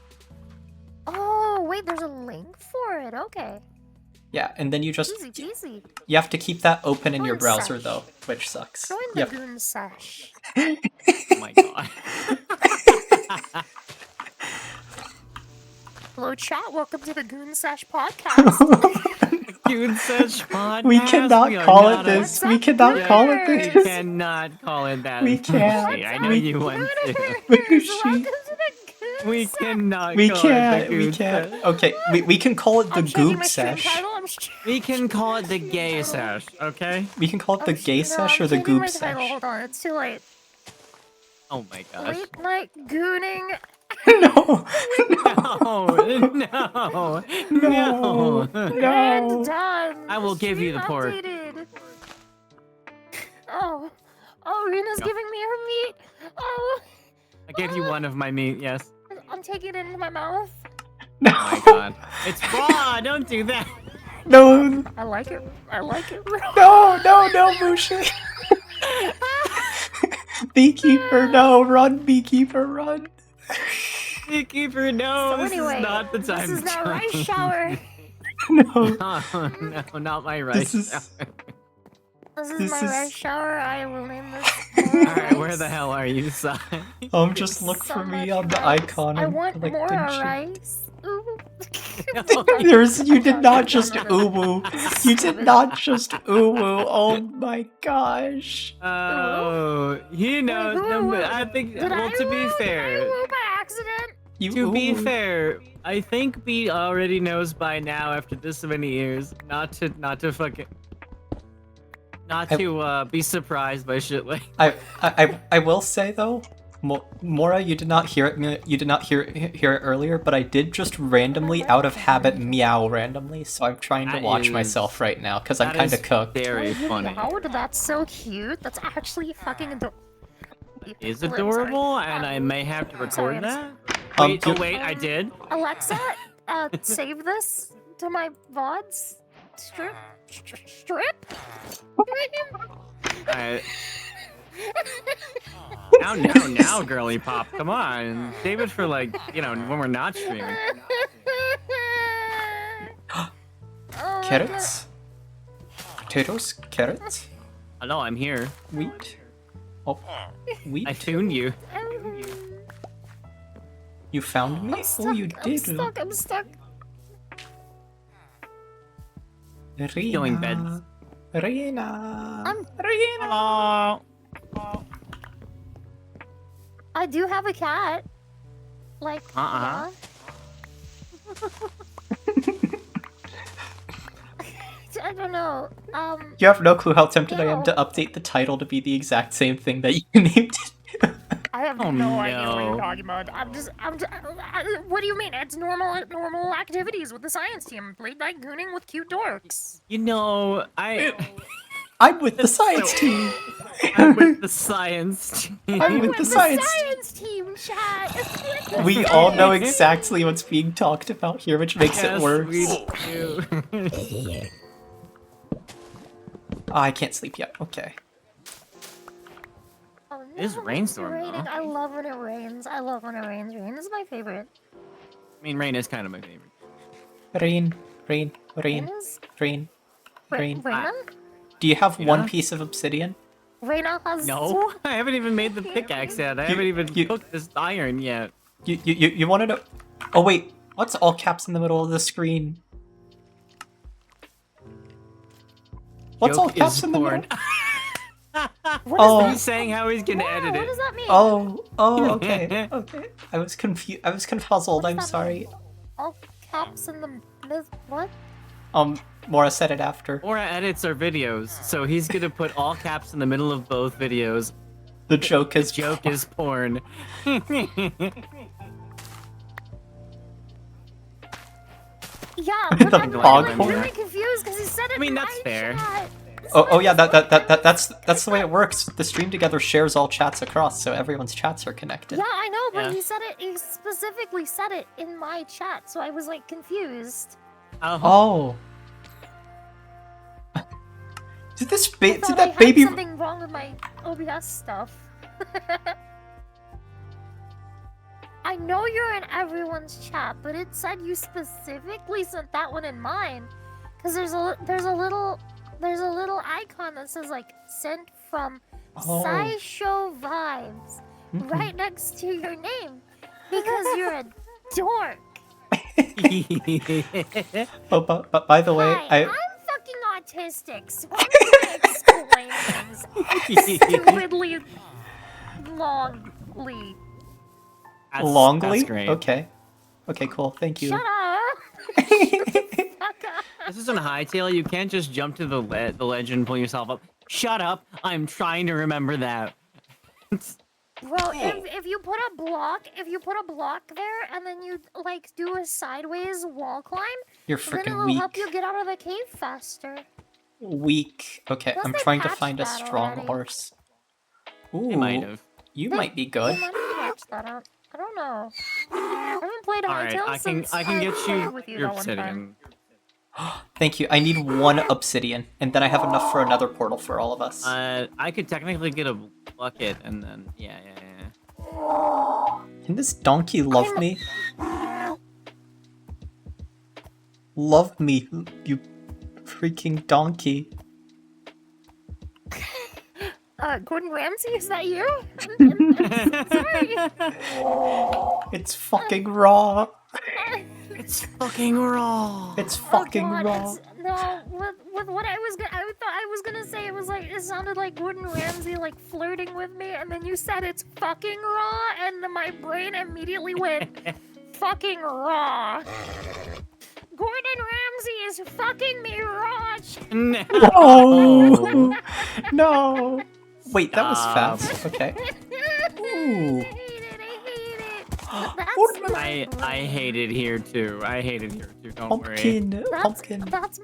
D: Oh, wait, there's a link for it. Okay.
A: Yeah, and then you just
D: Easy peasy.
A: you have to keep that open in your
D: Fun
A: browser
D: sesh.
A: though, which sucks.
D: Join the
A: Yep.
D: goon sash.
B: Oh my God.
D: Hello, chat. Welcome to the Goon Sash podcast.
B: Dude, such podcast.
A: We cannot
B: are
A: call it
B: not
A: this.
D: a-
A: We cannot
D: Yeah,
A: call it
B: We
A: this.
B: cannot call it that.
A: We can't.
B: Mushi. I know
A: We-
B: you want to.
A: Mushi.
D: Welcome to the Goon
B: We
D: Sash.
B: cannot
A: We
B: call
A: can't.
B: it the
A: We
B: Goon
A: can't.
B: Sash.
A: Okay, we can call it the
D: I'm changing
A: Goob
D: my stream
A: Sesh.
D: title.
B: We can call it the gay sash, okay?
A: We can call it the gay
D: no,
A: sesh
D: I'm
A: or the
D: changing my
A: Goob
D: title.
A: Sesh.
D: Hold on, it's too late.
B: Oh my gosh.
D: Late night gooning.
A: No,
B: No, no, no.
D: And done.
B: I will give you the
D: Stream
B: pork.
D: updated. Oh, Rena's
B: No.
D: giving me her meat. Oh,
B: I gave you one of my meat, yes.
D: I'm taking it into my mouth.
A: no,
B: Oh my God. It's raw, don't do that.
A: no,
D: I like it. I like it.
A: no, Mushi. Beekeeper, no, run, beekeeper, run.
B: Beekeeper, no,
D: So
B: this
D: anyway,
B: is not the time
D: this is
B: to
D: now
B: try.
D: rice shower.
A: No,
B: Oh, no, not my rice.
A: This is-
B: shower.
D: This is
A: This
D: my
A: is-
D: rice shower. I will name this.
B: Alright, where the hell are you, Sai?
A: just look
D: So
A: for me
D: much
A: on the
D: rice.
A: icon.
D: I
A: and
D: want
A: click
D: more
A: the
D: rice. Ooh.
A: You did not
D: No,
A: just
D: no, no.
A: uwu. You did not just uwu. Oh my gosh.
B: Oh, he knows.
D: Wait,
B: No,
D: wait,
B: but I think.
D: Did
B: Well,
D: I
B: to be
D: woo? Did I
B: fair,
D: woo by accident?
A: You
B: to be
A: uwu.
B: fair, I think B already knows by now after this many years not to be surprised by shit like.
A: I will say though, Mora, you did not hear it. You did not hear it earlier, but I did just randomly, out of habit, meow randomly. So I'm trying to
B: That
A: watch
B: is-
A: myself right now because I'm
B: That
A: kind
B: is
A: of cooked.
B: Very funny.
D: Wow, that's so cute. That's actually fucking adorable.
B: is
D: I'm sorry.
B: adorable, and I may have to
D: sorry,
B: record
D: I'm
B: that. Wait,
A: you-
B: wait, I did.
D: Alexa, save this to my VODs. Strip? Strip?
B: Now, girly pop, come on. Save it for like, when we're not streaming.
D: Oh my
A: Carrots? Potatoes? Carrots?
B: Hello, I'm here.
A: Wheat? Oh, wheat?
B: I tuned you.
D: God.
A: You found me?
D: I'm stuck.
A: Oh, you
D: I'm
A: did.
D: stuck. I'm stuck.
B: Killing beds.
A: Rena.
D: I'm-
A: Rena.
B: Oh.
D: I do have a cat. Like,
B: Uh-uh.
D: I don't know.
A: You have no clue how tempted I am
D: No.
A: to update the title to be the exact same thing that you named it.
D: I have
B: Oh,
D: no idea what
B: no.
D: you're talking about. What do you mean? It's normal activities with the science team. Late night gooning with cute dorks.
A: I'm with the science team.
B: I'm with the science team.
A: I'm with the science
D: team, chat.
A: We all know exactly what's being talked about here, which makes it
B: Yes,
A: worse.
B: we do.
A: Oh, I can't sleep yet. Okay.
D: Oh, no,
B: It is
D: it's
B: rainstorm,
D: raining.
B: though.
D: I love when it rains. I love when it rains. Rain is my favorite.
B: I mean, rain is kind of my favorite.
A: Rain, rain, rain,
D: is
A: rain, rain.
D: Raina?
A: Do you have
B: Yeah?
A: one piece of obsidian?
D: Raina has
B: No, I haven't even made the pickaxe yet. I haven't even cooked this iron yet.
A: You want to know? Oh wait, what's all caps in the middle of the screen? What's all
B: Joke
A: caps
B: is
A: in the
B: porn.
A: middle?
D: What
A: Oh.
B: He's saying how he's gonna
D: Wow,
B: edit
D: what
B: it.
D: does that mean?
A: Oh, okay, okay. I was confused. I was confuzzled.
D: What
A: I'm
D: does that
A: sorry.
D: mean? All caps in the what?
A: Mora said it after.
B: Aura edits our videos, so he's gonna put all caps in the middle of both videos.
A: The joke is
B: Joke is porn.
D: Yeah, but
A: The
D: I'm
A: foghorn.
D: really confused because he said it.
B: I mean,
D: in
B: that's
D: my
B: fair.
D: Chat.
A: Oh yeah, that's the way it works. The stream together shares all chats across, so everyone's chats are connected.
D: Yeah, I know, but
B: Yeah.
D: he said it. He specifically said it in my chat, so I was like confused.
A: Oh. Did
D: I thought I
A: that
D: had
A: baby?
D: something wrong with my OBS stuff. I know you're in everyone's chat, but it said you specifically sent that one in mine, because there's a little icon that says like sent from
A: Oh.
D: Saisho Vibes
A: Mhm.
D: right next to your name because you're a dork.
A: Oh, but by the way,
D: Hi, I'm fucking autistic, so I'm gonna explain things stupidly longly.
A: Longly?
B: That's great.
A: Okay. Okay, cool. Thank you.
D: Shut up! Fuck up.
B: This isn't Hightail. You can't just jump to the ledge and pull yourself up. Shut up! I'm trying to remember that.
D: Bro, if you put a block there and then you like do a sideways wall climb,
A: You're
D: then
A: freaking
D: it'll
A: weak.
D: help you get out of the cave faster.
A: Weak. Okay,
D: Plus
A: I'm
D: they
A: trying to
D: patched
A: find a
D: that
A: strong
D: already.
A: horse. Ooh,
B: You might have.
A: you
D: They-
A: might be good.
D: They might have patched that out. I don't know. I haven't played
B: All right,
D: Hytale
B: I can
D: since
B: I can get
D: played
B: you
D: with you
B: your
D: that one time.
B: obsidian.
A: Thank you. I need one obsidian, and then I have enough for another portal for all of us.
B: I could technically get a bucket and then yeah.
A: Can this donkey love me? Love me, you freaking donkey.
D: Gordon Ramsay, is that you? I'm sorry.
A: It's fucking raw.
B: It's fucking raw.
A: It's fucking
D: Oh God,
A: raw.
D: no, with what I was gonna, I thought I was gonna say it was like it sounded like Gordon Ramsay like flirting with me, and then you said it's fucking raw, and then my brain immediately went fucking raw. Gordon Ramsay is fucking me raw.
B: No.
A: Oh no! Wait, that was
B: Stop.
A: fast. Okay.
D: I
A: Ooh.
D: hate it. I hate it. That's
A: Gordon
D: my
B: I hate it here too. I hate it here too. Don't worry.
A: Pumpkin,
D: That's
A: pumpkin.
D: that's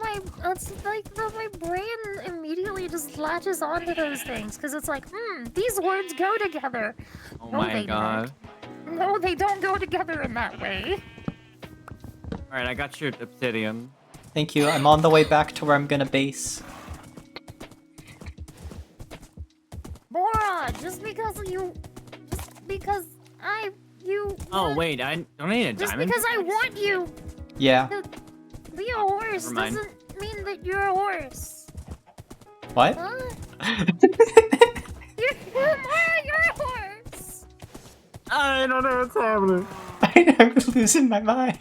D: like my brain immediately just latches onto those things because it's like, these words go together.
B: Oh
D: No,
B: my
D: they
B: god.
D: don't. No, they don't go together in that way.
B: Alright, I got your obsidian.
A: Thank you. I'm on the way back to where I'm gonna base.
D: Mora, just because
B: Oh wait, I don't need a
D: just
B: diamond.
D: because I want you
A: Yeah.
D: to be a horse
B: Never mind.
D: doesn't mean that you're a horse.
A: What?
D: Huh? Mora, you're a horse.
B: I don't know what's happening.
A: I'm losing my mind.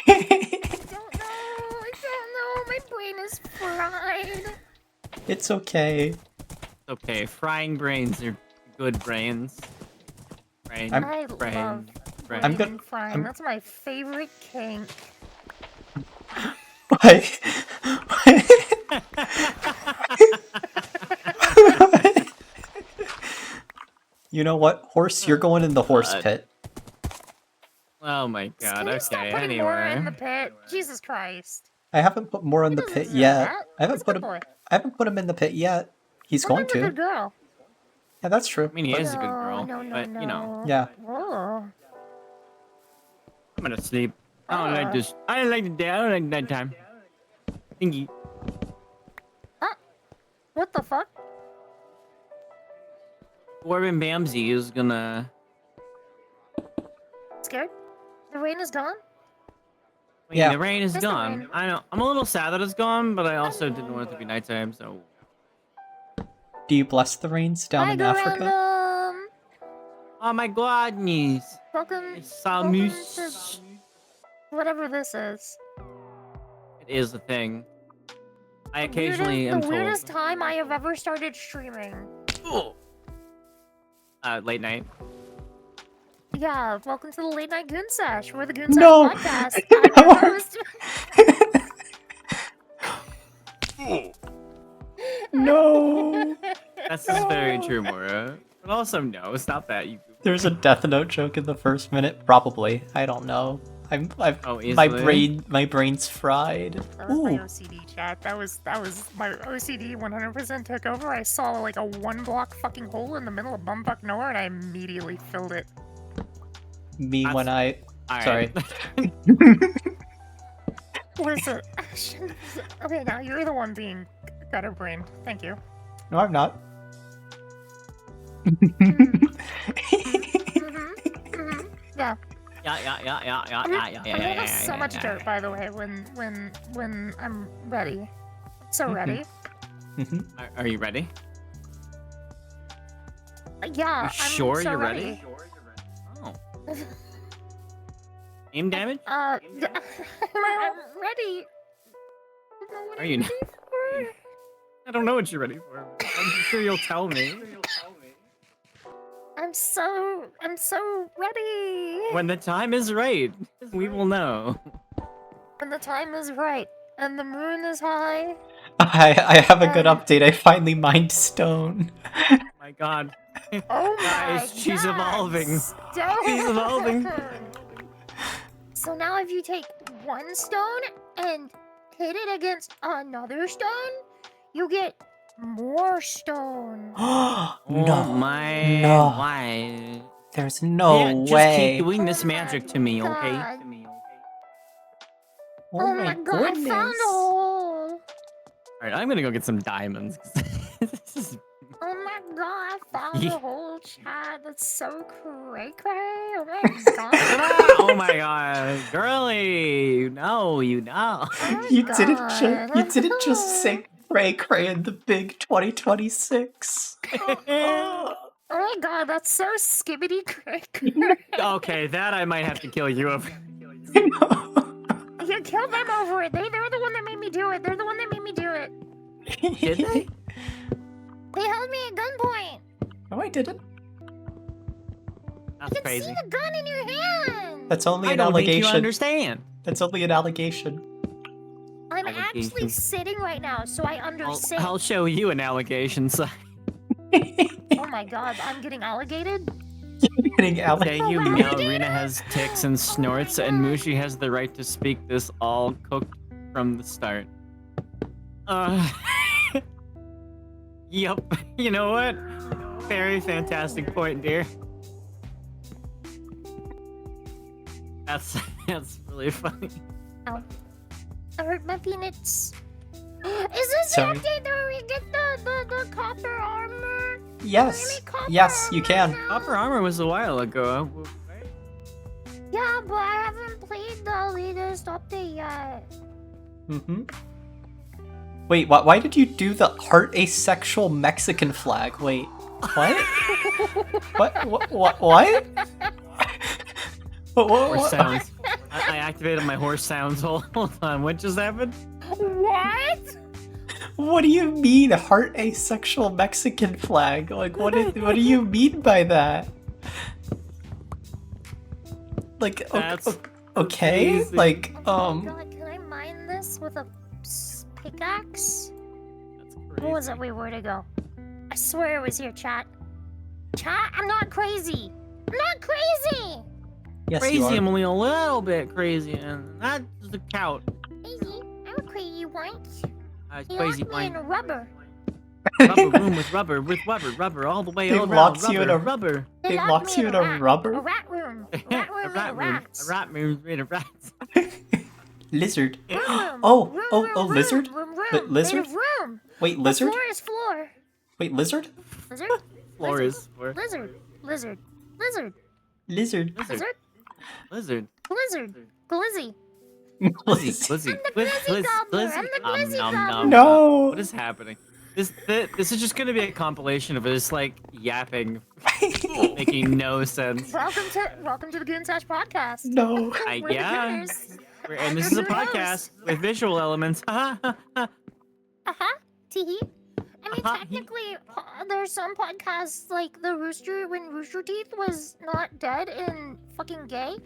D: I don't know. My brain is fried.
A: It's okay.
B: Okay, frying brains are good brains. Brain,
D: I
B: brain,
D: love
B: brain.
A: I'm
D: brain
A: good-
D: frying.
A: I'm-
D: That's my favorite kink.
A: What? You know what? Horse, you're going in the horse
B: God.
A: pit.
B: Oh my god,
D: Can you stop
B: okay,
D: putting Mora in the
B: anyway.
D: pit? Jesus Christ.
A: I haven't put more in
D: He
A: the
D: doesn't
A: pit
D: deserve
A: yet.
D: that.
A: I haven't
D: He's a
A: put
D: good
A: him.
D: boy.
A: I haven't put him in the pit yet. He's going
D: Sometimes a good
A: to.
D: girl.
A: Yeah, that's true.
B: I mean, he
A: but-
B: is a good girl,
D: No,
B: but you know,
A: Yeah.
D: Oh.
B: I'm gonna sleep. I don't like this. I don't like the day. I don't like nighttime. Thingy.
D: What the fuck?
B: Corbin Bamsey is gonna.
D: Scared? The rain is gone?
B: I mean,
A: Yeah.
B: the rain is
D: Just the
B: gone.
D: rain.
B: I know. I'm a little sad that it's gone, but I also didn't want it to be nighttime, so.
A: Do you bless the rains down
D: Hi,
A: in Africa?
D: Gorandum.
B: Oh my god, niece.
D: Welcome,
B: It's
D: welcome
B: Samus.
D: to whatever this is.
B: It is a thing. I occasionally am
D: The
B: told.
D: weirdest time I have ever started streaming.
B: Late night.
D: Yeah, welcome to the Late Night Goon Sesh. We're the Goon Sesh
A: No.
D: podcast.
A: No.
D: I'm your host.
A: No.
B: That's just very true, Mora. But also, no, stop that. You.
A: There's a Death Note joke in the first minute. Probably. I don't know.
B: Oh,
A: My brain's fried.
D: That was my
A: Ooh.
D: OCD chat. That was my OCD 100% took over. I saw like a 1-block fucking hole in the middle of bumfuck nowhere, and I immediately filled it.
A: Me when I.
B: All
A: Sorry.
B: right.
D: Listen, okay, now you're the one being gutter brained. Thank you.
A: No, I'm not.
D: Yeah.
B: Yeah.
D: I'm gonna have so much dirt, by the way, when I'm ready. So ready.
A: Mhm.
B: Are you ready?
D: Yeah.
B: You
D: I'm
B: sure
D: so
B: you're ready? Oh. Aim damage?
D: I'm ready.
B: Are you not? I don't know what you're ready for. I'm sure you'll tell me.
D: I'm so ready.
B: When the time is right, we will know.
D: When the time is right and the moon is high.
A: I have a good update. I finally mined stone.
B: My god.
D: Oh my
B: Guys, she's
D: God,
B: evolving.
D: Stone.
B: She's evolving.
D: So now if you take one stone and hit it against another stone, you get more stone.
B: Oh
A: No.
B: my.
A: No.
B: Why?
A: There's no
B: Yeah, just
A: way.
B: keep doing this magic to me, okay?
D: God.
A: Oh my
D: God, I found a
A: goodness.
D: hole.
B: Alright, I'm gonna go get some diamonds. This is.
D: Oh my god, I found
B: Yeah.
D: a hole, Chad. That's so cray cray. Oh my god.
B: Oh my god, girly! You know.
D: Oh my
A: You
D: god.
A: didn't just say cray cray in the big 2026.
D: Oh my god, that's so skibbity cray cray.
B: Okay, that I might have to kill you over.
D: You killed them over it. They're the one that made me do it. They're the one that made me do it.
B: Did they?
D: They held me at gunpoint.
A: No, I didn't.
D: I
B: That's
D: could
B: crazy.
D: see the gun in your hand.
A: That's only
B: I
A: an
B: don't think you
A: allegation.
B: understand.
A: That's only an allegation.
D: I'm actually
B: Allegation.
D: sitting right now, so I understand.
B: I'll show you an allegation sign.
D: Oh my god, I'm getting alligated?
A: Getting
B: Okay,
A: allegation.
B: you know Rena has ticks and snorts, and Mushi has the right to speak this all cooked from the start. Yep. You know what? Very fantastic point, dear. That's really funny.
D: Ow. I hurt my peanuts. Is this
A: Sorry.
D: the update where we get the copper armor?
A: Yes.
D: Really, copper
A: Yes, you
D: armor
A: can.
D: now?
B: Copper armor was a while ago. Right?
D: Yeah, but I haven't played the latest update yet.
A: Mm-hmm. Wait, why did you do the heart asexual Mexican flag? Wait, what? What? What?
B: Horse sounds. I activated my horse sounds. Hold on. What just happened?
D: What?
A: What do you mean, heart asexual Mexican flag? Like, what do you mean by that? Like,
B: That's
A: okay,
B: crazy.
A: like,
D: God, can I mine this with a pickaxe?
B: That's
D: What was it? Wait, where'd it go? I swear it was here, chat. Chat, I'm not crazy. I'm not crazy.
A: yes,
B: Crazy.
A: you are.
B: I'm only a little bit crazy, and that's the count.
D: Crazy. I'm a crazy one. He
B: Crazy
D: locked me in
B: point.
D: rubber.
B: Rubber room with rubber, all the way
A: They
B: all around.
A: locks you in a-
B: rubber.
D: They
A: It
D: locked
A: locks
D: me
A: you
D: in
A: in a
D: rat.
A: rubber?
D: A rat room. A rat room
B: A
D: made
B: rat
D: of
B: room.
D: rats.
B: A rat room made of rats.
A: Lizard.
D: Room,
A: Oh,
D: room,
A: oh,
D: room,
A: oh,
D: room,
A: lizard?
D: Room,
A: Lizard?
D: Made of room.
A: Wait,
D: The
A: lizard?
D: floor is floor.
A: Wait, lizard?
D: Lizard?
B: Floor
D: Lizard?
B: is for
D: Lizard. Lizard. Lizard.
A: Lizard.
B: lizard.
D: Lizard.
B: Lizard.
D: Glizzy. Glizzy.
B: Glizzy.
D: I'm the glizzy gobbler. I'm the glizzy gobbler.
A: No.
B: What is happening? This is just gonna be a compilation of us like yapping, making no sense.
D: Welcome to the Goon Sash podcast.
A: No.
D: We're the
B: Yeah.
D: Gooners.
B: And this is a
D: Who knows?
B: podcast with visual elements.
D: Uh-huh. Teehee. I mean,
B: Uh-huh.
D: technically, there's some podcasts like the Rooster when Rooster Teeth was not dead and fucking gay.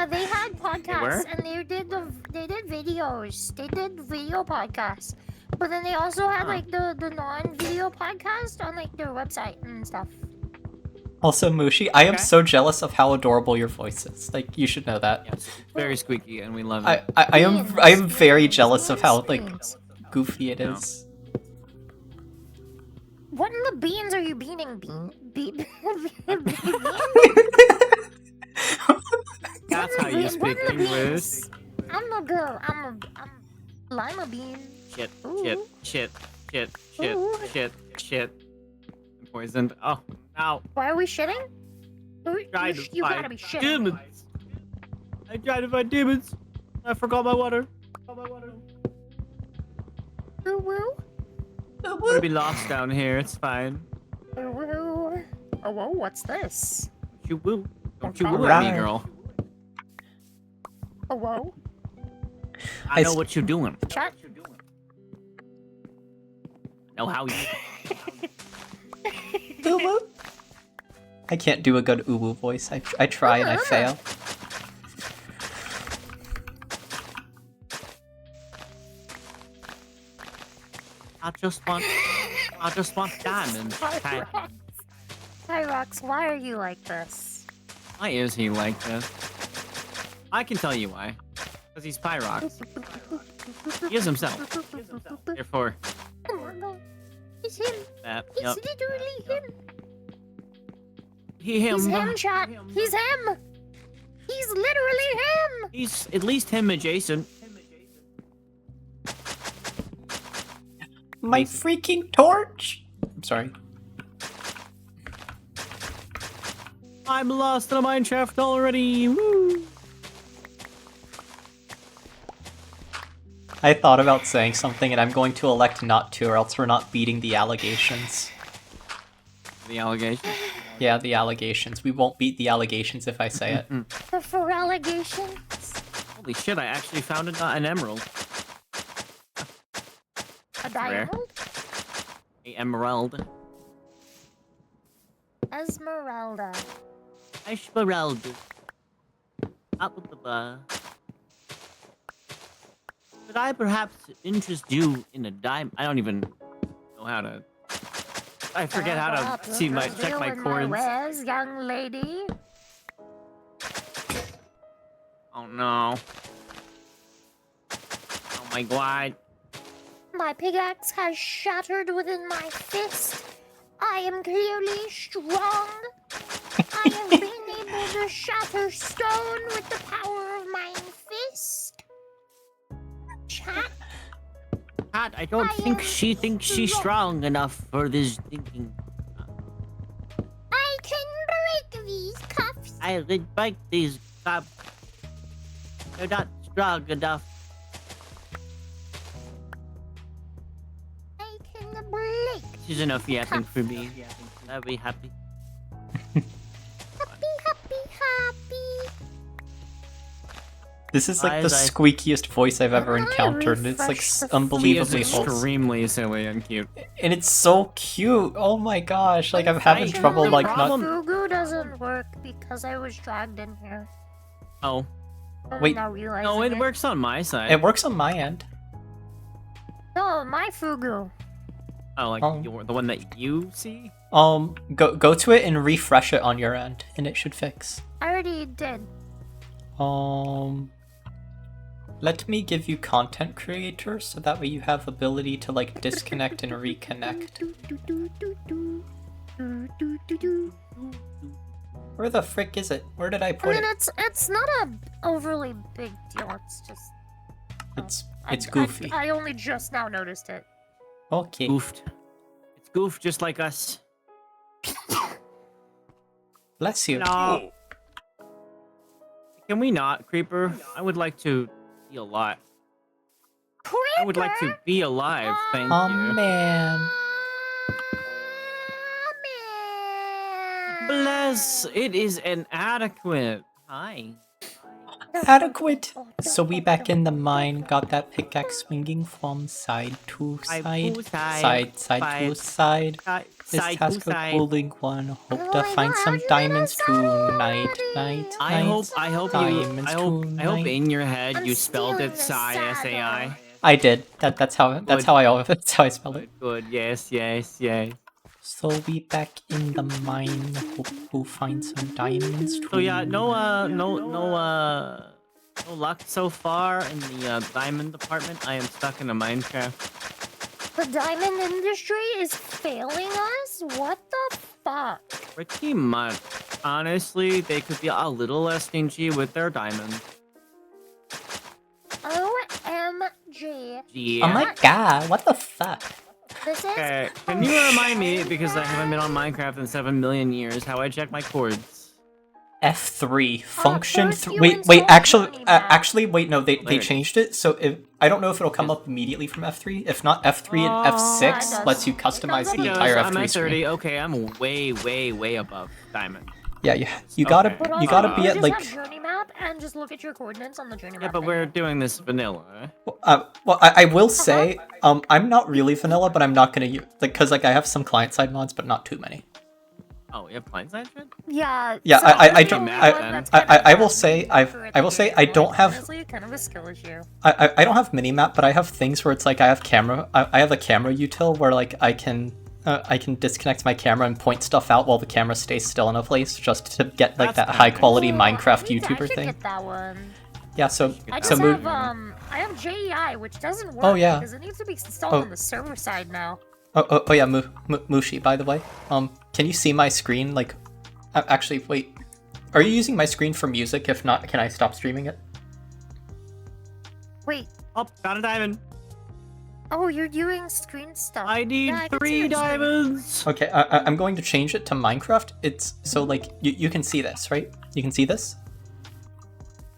D: They had podcasts
B: were?
D: and they did videos. They did video podcasts, but then they also had like the non-video podcast on like their website and stuff.
A: Also, Mushi, I am
B: Okay.
A: so jealous of how adorable your voice is. Like, you should know that.
B: Yes, it's very squeaky, and we love
A: I
B: it.
A: I am very
D: Beans,
A: jealous of how like
D: beans.
A: goofy it
B: No.
A: is.
D: What in the beans are you beaning?
B: That's how you speak
D: What in the
B: English.
D: beans? I'm a girl. I'm lima bean.
B: Shit,
D: Ooh.
B: shit.
D: Ooh.
B: I'm poisoned. Oh, no.
D: Why are we shitting?
B: Tried to
D: You gotta
B: find
D: be shitting.
B: demons. I tried to find demons. I forgot my water.
D: Ooh woo.
B: I'm gonna be lost down here. It's fine.
D: Ooh woo. Oh whoa, what's this?
B: Don't you woo. Don't you
D: Okay.
B: woo at me,
A: Right.
B: girl.
D: Oh whoa.
B: I know what you're doing.
D: Chat.
B: Know how you.
A: Uwu. I can't do a good uwu voice. I try and I fail.
B: I just want diamonds. Okay.
D: Hyrox, why are you like this?
B: Why is he like this? I can tell you why. Because he's Pyrox. He is himself. Therefore,
D: It's him.
B: that.
D: It's
B: Yep.
D: literally him.
B: Him.
D: He's him, chat. He's him. He's literally him.
B: He's at least him adjacent.
A: My freaking torch! I'm sorry.
B: I'm lost in a Minecraft already. Woo!
A: I thought about saying something and I'm going to elect not to, or else we're not beating the allegations.
B: The allegation.
A: Yeah, the allegations. We won't beat the allegations if I say it.
D: For allegations.
B: Holy shit! I actually found an emerald.
D: A
B: rare.
D: diamond?
B: A emerald.
D: Esmeralda.
B: Esmeralda. Up with the bar. Could I perhaps interest you in a diamond? I don't even know how to. I forget how to see my check my coins.
D: Wares, young lady.
B: Oh no. Oh my god.
D: my pickaxe has shattered within my fist. I am clearly strong. I have been able to shatter stone with the power of my fist. Chat,
B: Cat, I don't
D: I
B: think
D: am
B: she thinks she's strong enough for this thinking.
D: I can break these cuffs.
B: I would like these cups. They're not strong enough.
D: I can break.
B: She's enough yapping for me. I'll be happy.
D: Happy, happy, happy.
A: This is like the
B: Eyes, I-
A: squeakiest voice I've ever
D: Can I
A: encountered, and it's like
D: refresh the
B: She is
A: unbelievably wholesome.
B: extremely silly and cute.
A: And it's so cute. Oh my gosh! Like I'm having
B: Unfortunately,
A: trouble
B: the
A: like
B: problem-
A: not.
D: Fugu doesn't work because I was dragged in here.
B: Oh.
D: I'm
A: Wait.
D: now realizing
B: No, it works on my side.
A: It works on my end.
D: No, my Fugu.
B: Oh, like
A: Oh.
B: the one that you see?
A: Go to it and refresh it on your end, and it should fix.
D: I already did.
A: Let me give you content creator, so that way you have ability to like disconnect and reconnect. Where the frick is it? Where did I
D: I
A: put
D: mean,
A: it?
D: it's not a overly big deal. It's just
A: It's goofy.
D: I only just now noticed it.
A: Okay.
B: Goofed. It's goofed just like us.
A: Bless you.
B: No. Can we not, Creeper? I would like to be alive. I would like to be alive, thank
A: Oh
B: you.
A: man.
B: Bless, it is inadequate. Hi.
A: Adequate. So we back in the mine, got that pickaxe swinging from side to
B: Side
A: side,
B: to
A: side to side. This
B: Side to
A: task of
B: side.
A: holding one. Hope
D: Oh
A: to
D: my
A: find
D: God,
A: some
D: how'd you get
A: diamonds
D: us started
A: tonight,
D: already?
A: night,
B: I hope
A: diamonds
B: I hope
A: tonight.
B: in your head
D: I'm
B: you spelled
D: stealing
B: it
D: the
B: Sai S-A-I.
D: saddle.
A: I did. That's how
B: Good.
A: I spelled it.
B: Good, yes.
A: So we back in the mine. Hope we'll find some diamonds too.
B: So yeah, no luck so far in the diamond department. I am stuck in a Minecraft.
D: The diamond industry is failing us? What the fuck?
B: Pretty much. Honestly, they could be a little less stingy with their diamonds.
D: OMG.
B: Yeah.
A: Oh my god! What the fuck?
D: This is
B: Okay, can you remind me, because I haven't been on Minecraft in 7 million years, how I check my cords?
A: F3 function.
D: first you
A: Wait,
D: install
A: actually,
D: Journey Map.
A: actually, wait. No, they
B: There it
A: changed it. So I don't know if it'll come up immediately from F3. If not, F3 and
B: Oh,
A: F6
D: it does.
A: lets you
D: It comes
A: customize
D: up
A: the
D: with
A: entire
B: I'm
A: F3
B: at 30.
A: screen.
B: Okay, I'm way above diamond.
A: Yeah, you gotta
B: Okay.
D: But
A: you
D: also,
A: gotta
D: you
A: be at
D: just
A: like.
D: have Journey Map and just look at your coordinates on the Journey
B: Yeah,
D: Map.
B: but
D: thing.
B: we're doing this vanilla.
A: Well, I will say, I'm not really vanilla, but I'm not gonna use because like I have some client side mods, but not too many.
B: Oh, you have blindside shit?
D: Yeah.
A: Yeah,
D: so
A: I
D: I'm
A: don't-
D: the
B: I-
D: one that's
A: I
D: kinda
A: will say
D: accurate
A: I will say I
D: to
A: don't have
D: honestly kind of a skill issue.
A: I don't have minimap, but I have things where it's like I have I have a camera util where like I can disconnect my camera and point stuff out while the camera stays still in a place just to get like
B: That's
A: that high
B: kinda
A: quality
D: Ooh,
A: Minecraft
D: I should
A: YouTuber thing.
D: Get that one.
A: Yeah, so
D: I
B: that
D: just
A: Mo-
D: have I have JEI, which doesn't work
A: Oh, yeah.
D: because it needs to be installed
A: Oh.
D: on the server side now.
A: oh yeah, Mushi, by the way. Can you see my screen like actually wait. Are you using my screen for music? If not, can I stop streaming it?
D: Wait.
B: Oh, got a diamond.
D: Oh, you're doing screen stuff.
B: I need
D: Yeah, I can see
B: 3
D: your screen.
B: diamonds.
A: Okay, I'm going to change it to Minecraft. It's so like you can see this, right? You can see this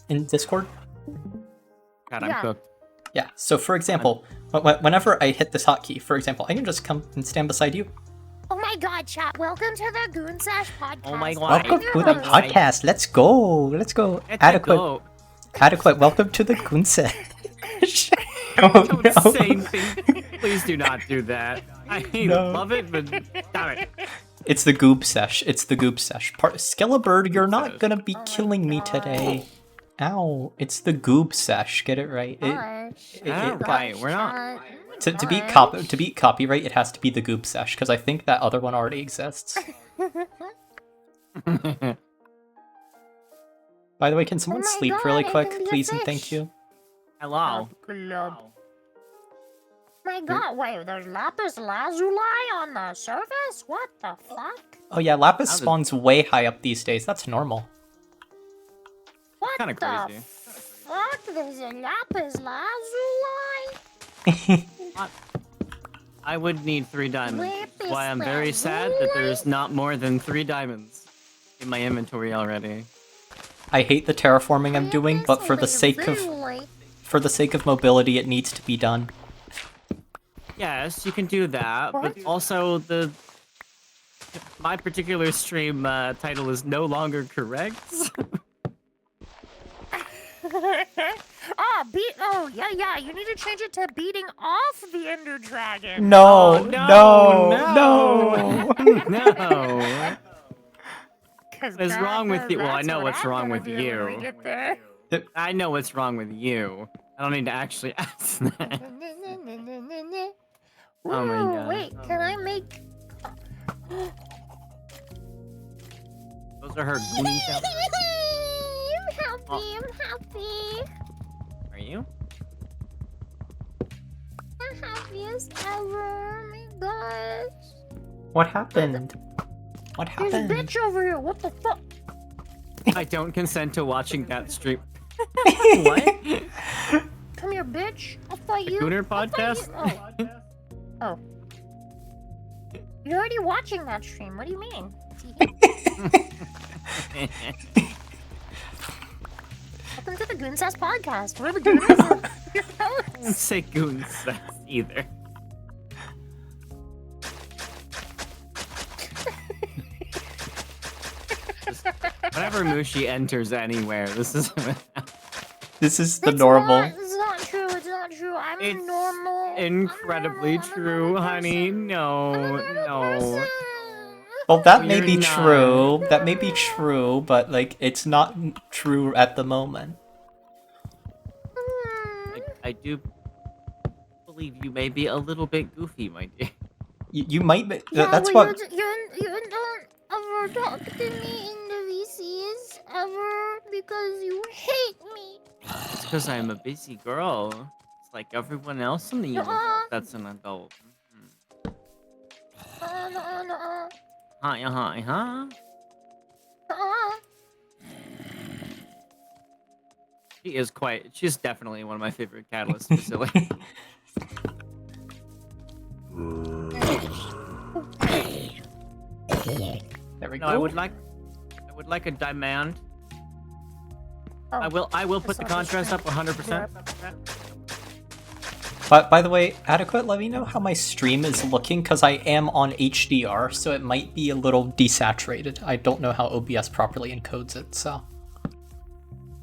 A: in Discord.
B: God,
D: Yeah.
B: I'm cooked.
A: Yeah. So for example, whenever I hit this hotkey, for example, I can just come and stand beside you.
D: Oh my god, chat. Welcome to the Goon Sash podcast.
B: Oh my God.
A: Welcome
D: I'm
A: to
D: your
A: the
D: host.
A: podcast. Let's go. Let's go.
B: Let's
A: Adequate.
B: go.
A: Adequate. Welcome to the Gunse.
B: Don't say anything. Please do not do that. I
A: No.
B: love it, but damn it.
A: It's the Goob Sesh. It's the Goob Sesh. Skellabird, you're not
B: Sesh.
A: gonna be
D: Oh my
A: killing me
D: God.
A: today. Ow. It's the Goob Sesh. Get it right.
D: Gosh.
B: Alright, we're not-
A: To beat
D: Gosh.
A: to beat copyright, it has to be the Goob Sesh because I think that other one already exists. By the way, can someone
D: Oh my
A: sleep
D: God,
A: really
D: I
A: quick,
D: can be a
A: please and thank
D: fish.
A: you?
B: Hello.
D: Club. My god, wait, there's lapis lazuli on the surface? What the fuck?
A: Oh yeah, lapis
B: How did-
A: spawns way high up these days. That's normal.
D: What
B: Kinda
D: the
B: crazy.
D: fuck? There's a lapis lazuli?
B: I would need 3 diamonds. That's
D: Lapis
B: why I'm very sad that there's not more than 3 diamonds in my inventory already.
A: I hate the terraforming I'm doing, but for the sake of mobility, it needs to be done.
B: Yes, you can do that, but
D: What?
B: also my particular stream title is no longer correct.
D: Oh, yeah, you need to change it to beating off the Ender Dragon.
A: No,
B: Oh,
A: no,
B: no.
A: no.
B: No.
D: 'Cause
B: What's wrong with you? Well, I
D: that's
B: know
D: what
B: what's
D: I'm
B: wrong
D: gonna
B: with
D: do when we
B: you.
D: get there.
B: I know what's wrong with you. I don't need to actually ask that. Oh my
D: Ooh,
B: God.
D: wait, can I make...
B: Those are her gooning sounds.
D: I'm happy.
B: Are you?
D: I'm happiest ever. Oh my gosh.
A: What happened? What
D: There's a
A: happened?
D: bitch over here. What the fuck?
B: I don't consent to watching that stream. What?
D: Come here, bitch. I thought
B: The
D: you...
B: Gooner
D: I thought
B: podcast?
D: you- Oh. You're already watching that stream. What do you mean? Welcome to the Goonsast podcast. We're the Gooners. Your
B: Don't
D: hosts.
B: say goon sex either. Just- Whenever Mushi enters anywhere, this is
A: This is the
D: It's
A: normal.
D: It's not true. It's not true. I'm
B: It's
D: normal.
B: incredibly
D: I'm a normal
B: true, honey.
D: person.
B: No,
D: I'm a normal
B: no.
D: person.
A: Well, that may
B: You're
A: be
B: not.
A: true. That may be true, but like it's not true at the moment.
B: I do believe you may be a little bit goofy, my dear.
A: You might be.
D: Yeah,
A: That's
D: well,
A: what.
D: you don't ever talk to me in the VCs ever because you hate me.
B: It's because I'm a busy girl. It's like everyone else in the universe that's an adult.
D: No.
B: Huh? She's definitely one of my favorite catalysts, Vasily.
A: There we
B: No,
A: go.
B: I would like a demand.
D: Oh,
B: I will put the
D: saw this
B: contrast
D: thing.
B: up 100%.
A: But by the way, Adequate, let me know how my stream is looking because I am on HDR, so it might be a little desaturated. I don't know how OBS properly encodes it, so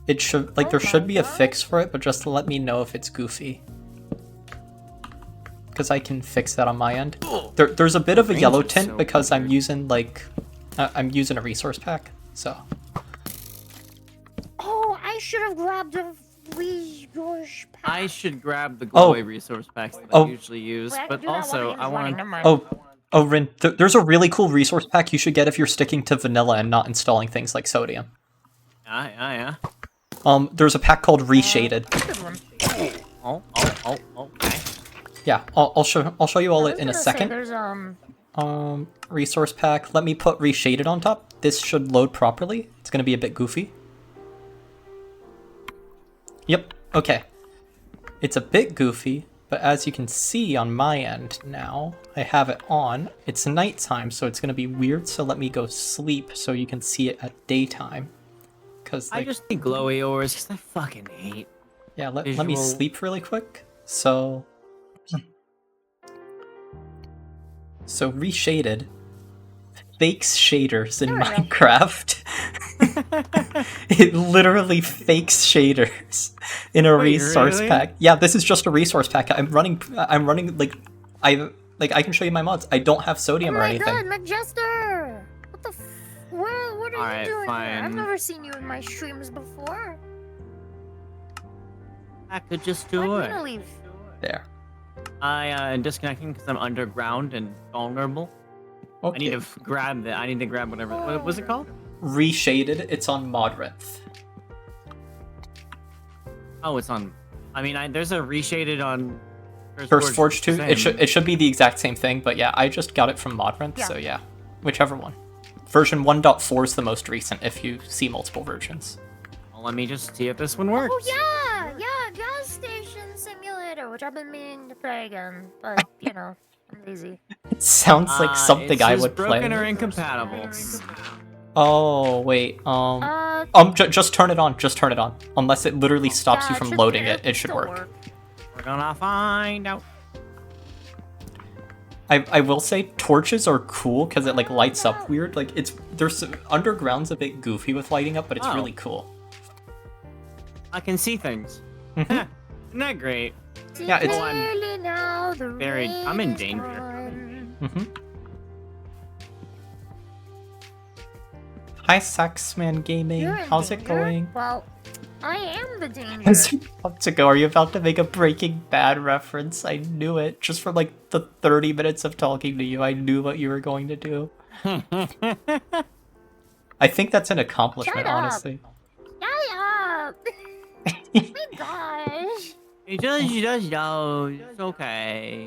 A: it should there should be a fix for it, but just let me know if it's goofy. Because I can fix that on my end. There's a bit of a
B: Range
A: yellow
B: is
A: tint
B: so
A: because I'm
B: weird.
A: using I'm using a resource pack, so.
D: Oh, I should have grabbed a resource pack.
B: I should grab the
A: Oh.
B: glowy resource packs that
A: Oh.
B: I usually use,
D: Wait, I can
B: but
D: do that while
B: also
D: the game's
B: I
D: running,
B: want.
D: never mind.
A: Oh, Rin, there's a really cool resource pack you should get if you're sticking to vanilla and not installing things like sodium.
B: Yeah.
A: There's a pack called Reshaded.
D: Good one.
B: Okay.
A: Yeah, I'll show you all
D: I
A: it
D: was
A: in a
D: gonna say,
A: second.
D: There's
A: Resource pack. Let me put Reshaded on top. This should load properly. It's gonna be a bit goofy. Yep. Okay. It's a bit goofy, but as you can see on my end now, I have it on. It's nighttime, so it's gonna be weird. So let me go sleep so you can see it at daytime. Cause
B: I just need glowy ores because I fucking hate.
A: yeah, let me
B: visual-
A: sleep really quick. So Reshaded fakes shaders in
D: There we go.
A: Minecraft. It literally fakes shaders in a
B: Wait,
A: resource
B: really?
A: pack. Yeah, this is just a resource pack. I'm running I can show you my mods. I don't have
D: Oh
A: sodium or
D: my
A: anything.
D: god, McJester! What the what are
B: Alright,
D: you doing here? I've
B: fine.
D: never seen you in my streams before.
B: I could just
D: Why'd
B: do
D: you
B: it.
D: wanna leave?
A: There.
B: I disconnecting because I'm underground and vulnerable.
A: Okay.
B: I need to grab that. I need to grab whatever. What was it called?
A: Reshaded. It's on Modrinth.
B: Oh, it's on. I mean, there's a reshaded on
A: First Forge 2,
B: same.
A: it should be the exact same thing, but yeah, I just got it from Modrent,
D: Yeah.
A: so yeah, whichever one. Version 1.4 is the most recent if you see multiple versions.
B: Well, let me just see if this one works.
D: Oh yeah, gas station simulator, which I've been meaning to play again, but you know, I'm lazy.
A: It sounds like something
B: it
A: I
B: says
A: would play.
B: broken or incompatible.
A: Oh wait, just turn it on. Just turn it on. Unless it literally stops you
D: Yeah,
A: from loading it, it should
D: still
A: work.
B: We're gonna find out.
A: I will say torches are cool because it like lights up weird. Like there's underground's a bit goofy with lighting up, but it's
B: Oh.
A: really cool.
B: I can see things.
A: Mhm.
B: Isn't that great?
A: Yeah, it's-
B: Oh, I'm
D: Clearly now the
B: I'm in
D: rain is
B: danger.
D: gone.
A: Mm-hmm. Hi, Saxman Gaming.
D: You're in
A: How's it
D: danger?
A: going?
D: Well, I am the danger.
A: How's it about to go? Are you about to make a Breaking Bad reference? I knew it. Just from like the 30 minutes of talking to you, I knew what you were going to do. I think that's an accomplishment,
D: Shut up.
A: honestly.
D: Shut up! My gosh.
B: It just knows. It's okay.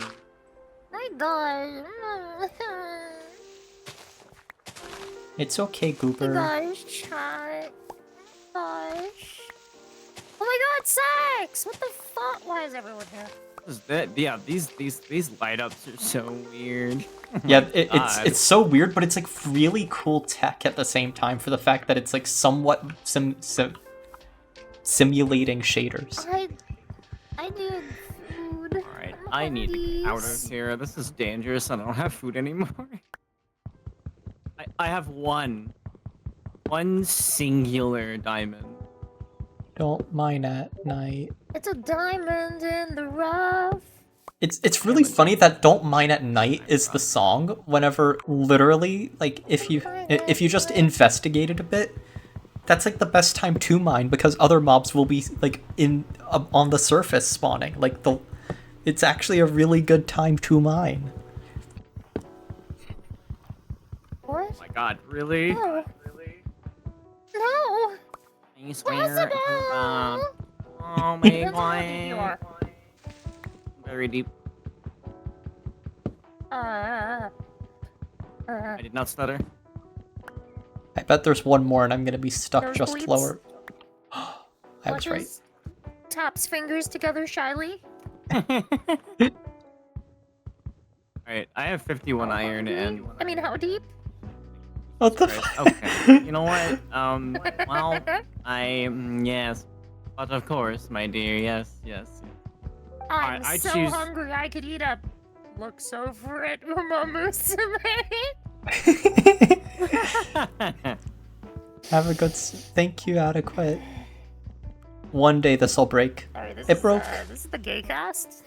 D: My gosh.
A: It's okay,
D: My
A: Goober.
D: gosh, chat. Gosh. Oh my god, sex! What the fuck? Why is everyone here?
B: Yeah, these light ups are so weird.
A: Yeah,
B: God.
A: it's so weird, but it's like really cool tech at the same time for the fact that it's like somewhat simulating shaders.
D: I need food.
B: Alright,
D: I'm
B: I need to get out of
D: hungry.
B: here. This is dangerous. I don't have food anymore. I have one singular diamond.
A: Don't mine at night.
D: It's a diamond in the rough.
A: It's really funny that "Don't Mine at Night" is the song. Whenever literally, like, if you just investigated a bit, that's like the best time to mine because other mobs will be like on the surface spawning. Like it's actually a really good time to mine.
D: What?
B: Oh my god, really?
D: No.
B: Really?
D: No.
B: I swear.
D: Possible.
B: Oh my
D: Depends on how deep you
B: god.
D: are.
B: Very deep.
D: Uh,
B: I did not stutter.
A: I bet there's one more, and I'm gonna be stuck
D: Those
A: just
D: bleeps?
A: lower. I was right.
D: clutches, taps fingers together shyly.
B: Alright, I have 51 iron and.
D: I mean, how deep?
A: What the?
B: Right, okay. You know what? Well, yes. But of course, my dear, yes.
D: I'm
B: I
D: so
B: choose-
D: hungry I could eat a looks over at Musume.
A: Have a good. Thank you, Adequate. One day this will break.
D: Sorry, this
A: It
D: is,
A: broke.
D: This is the gay cast.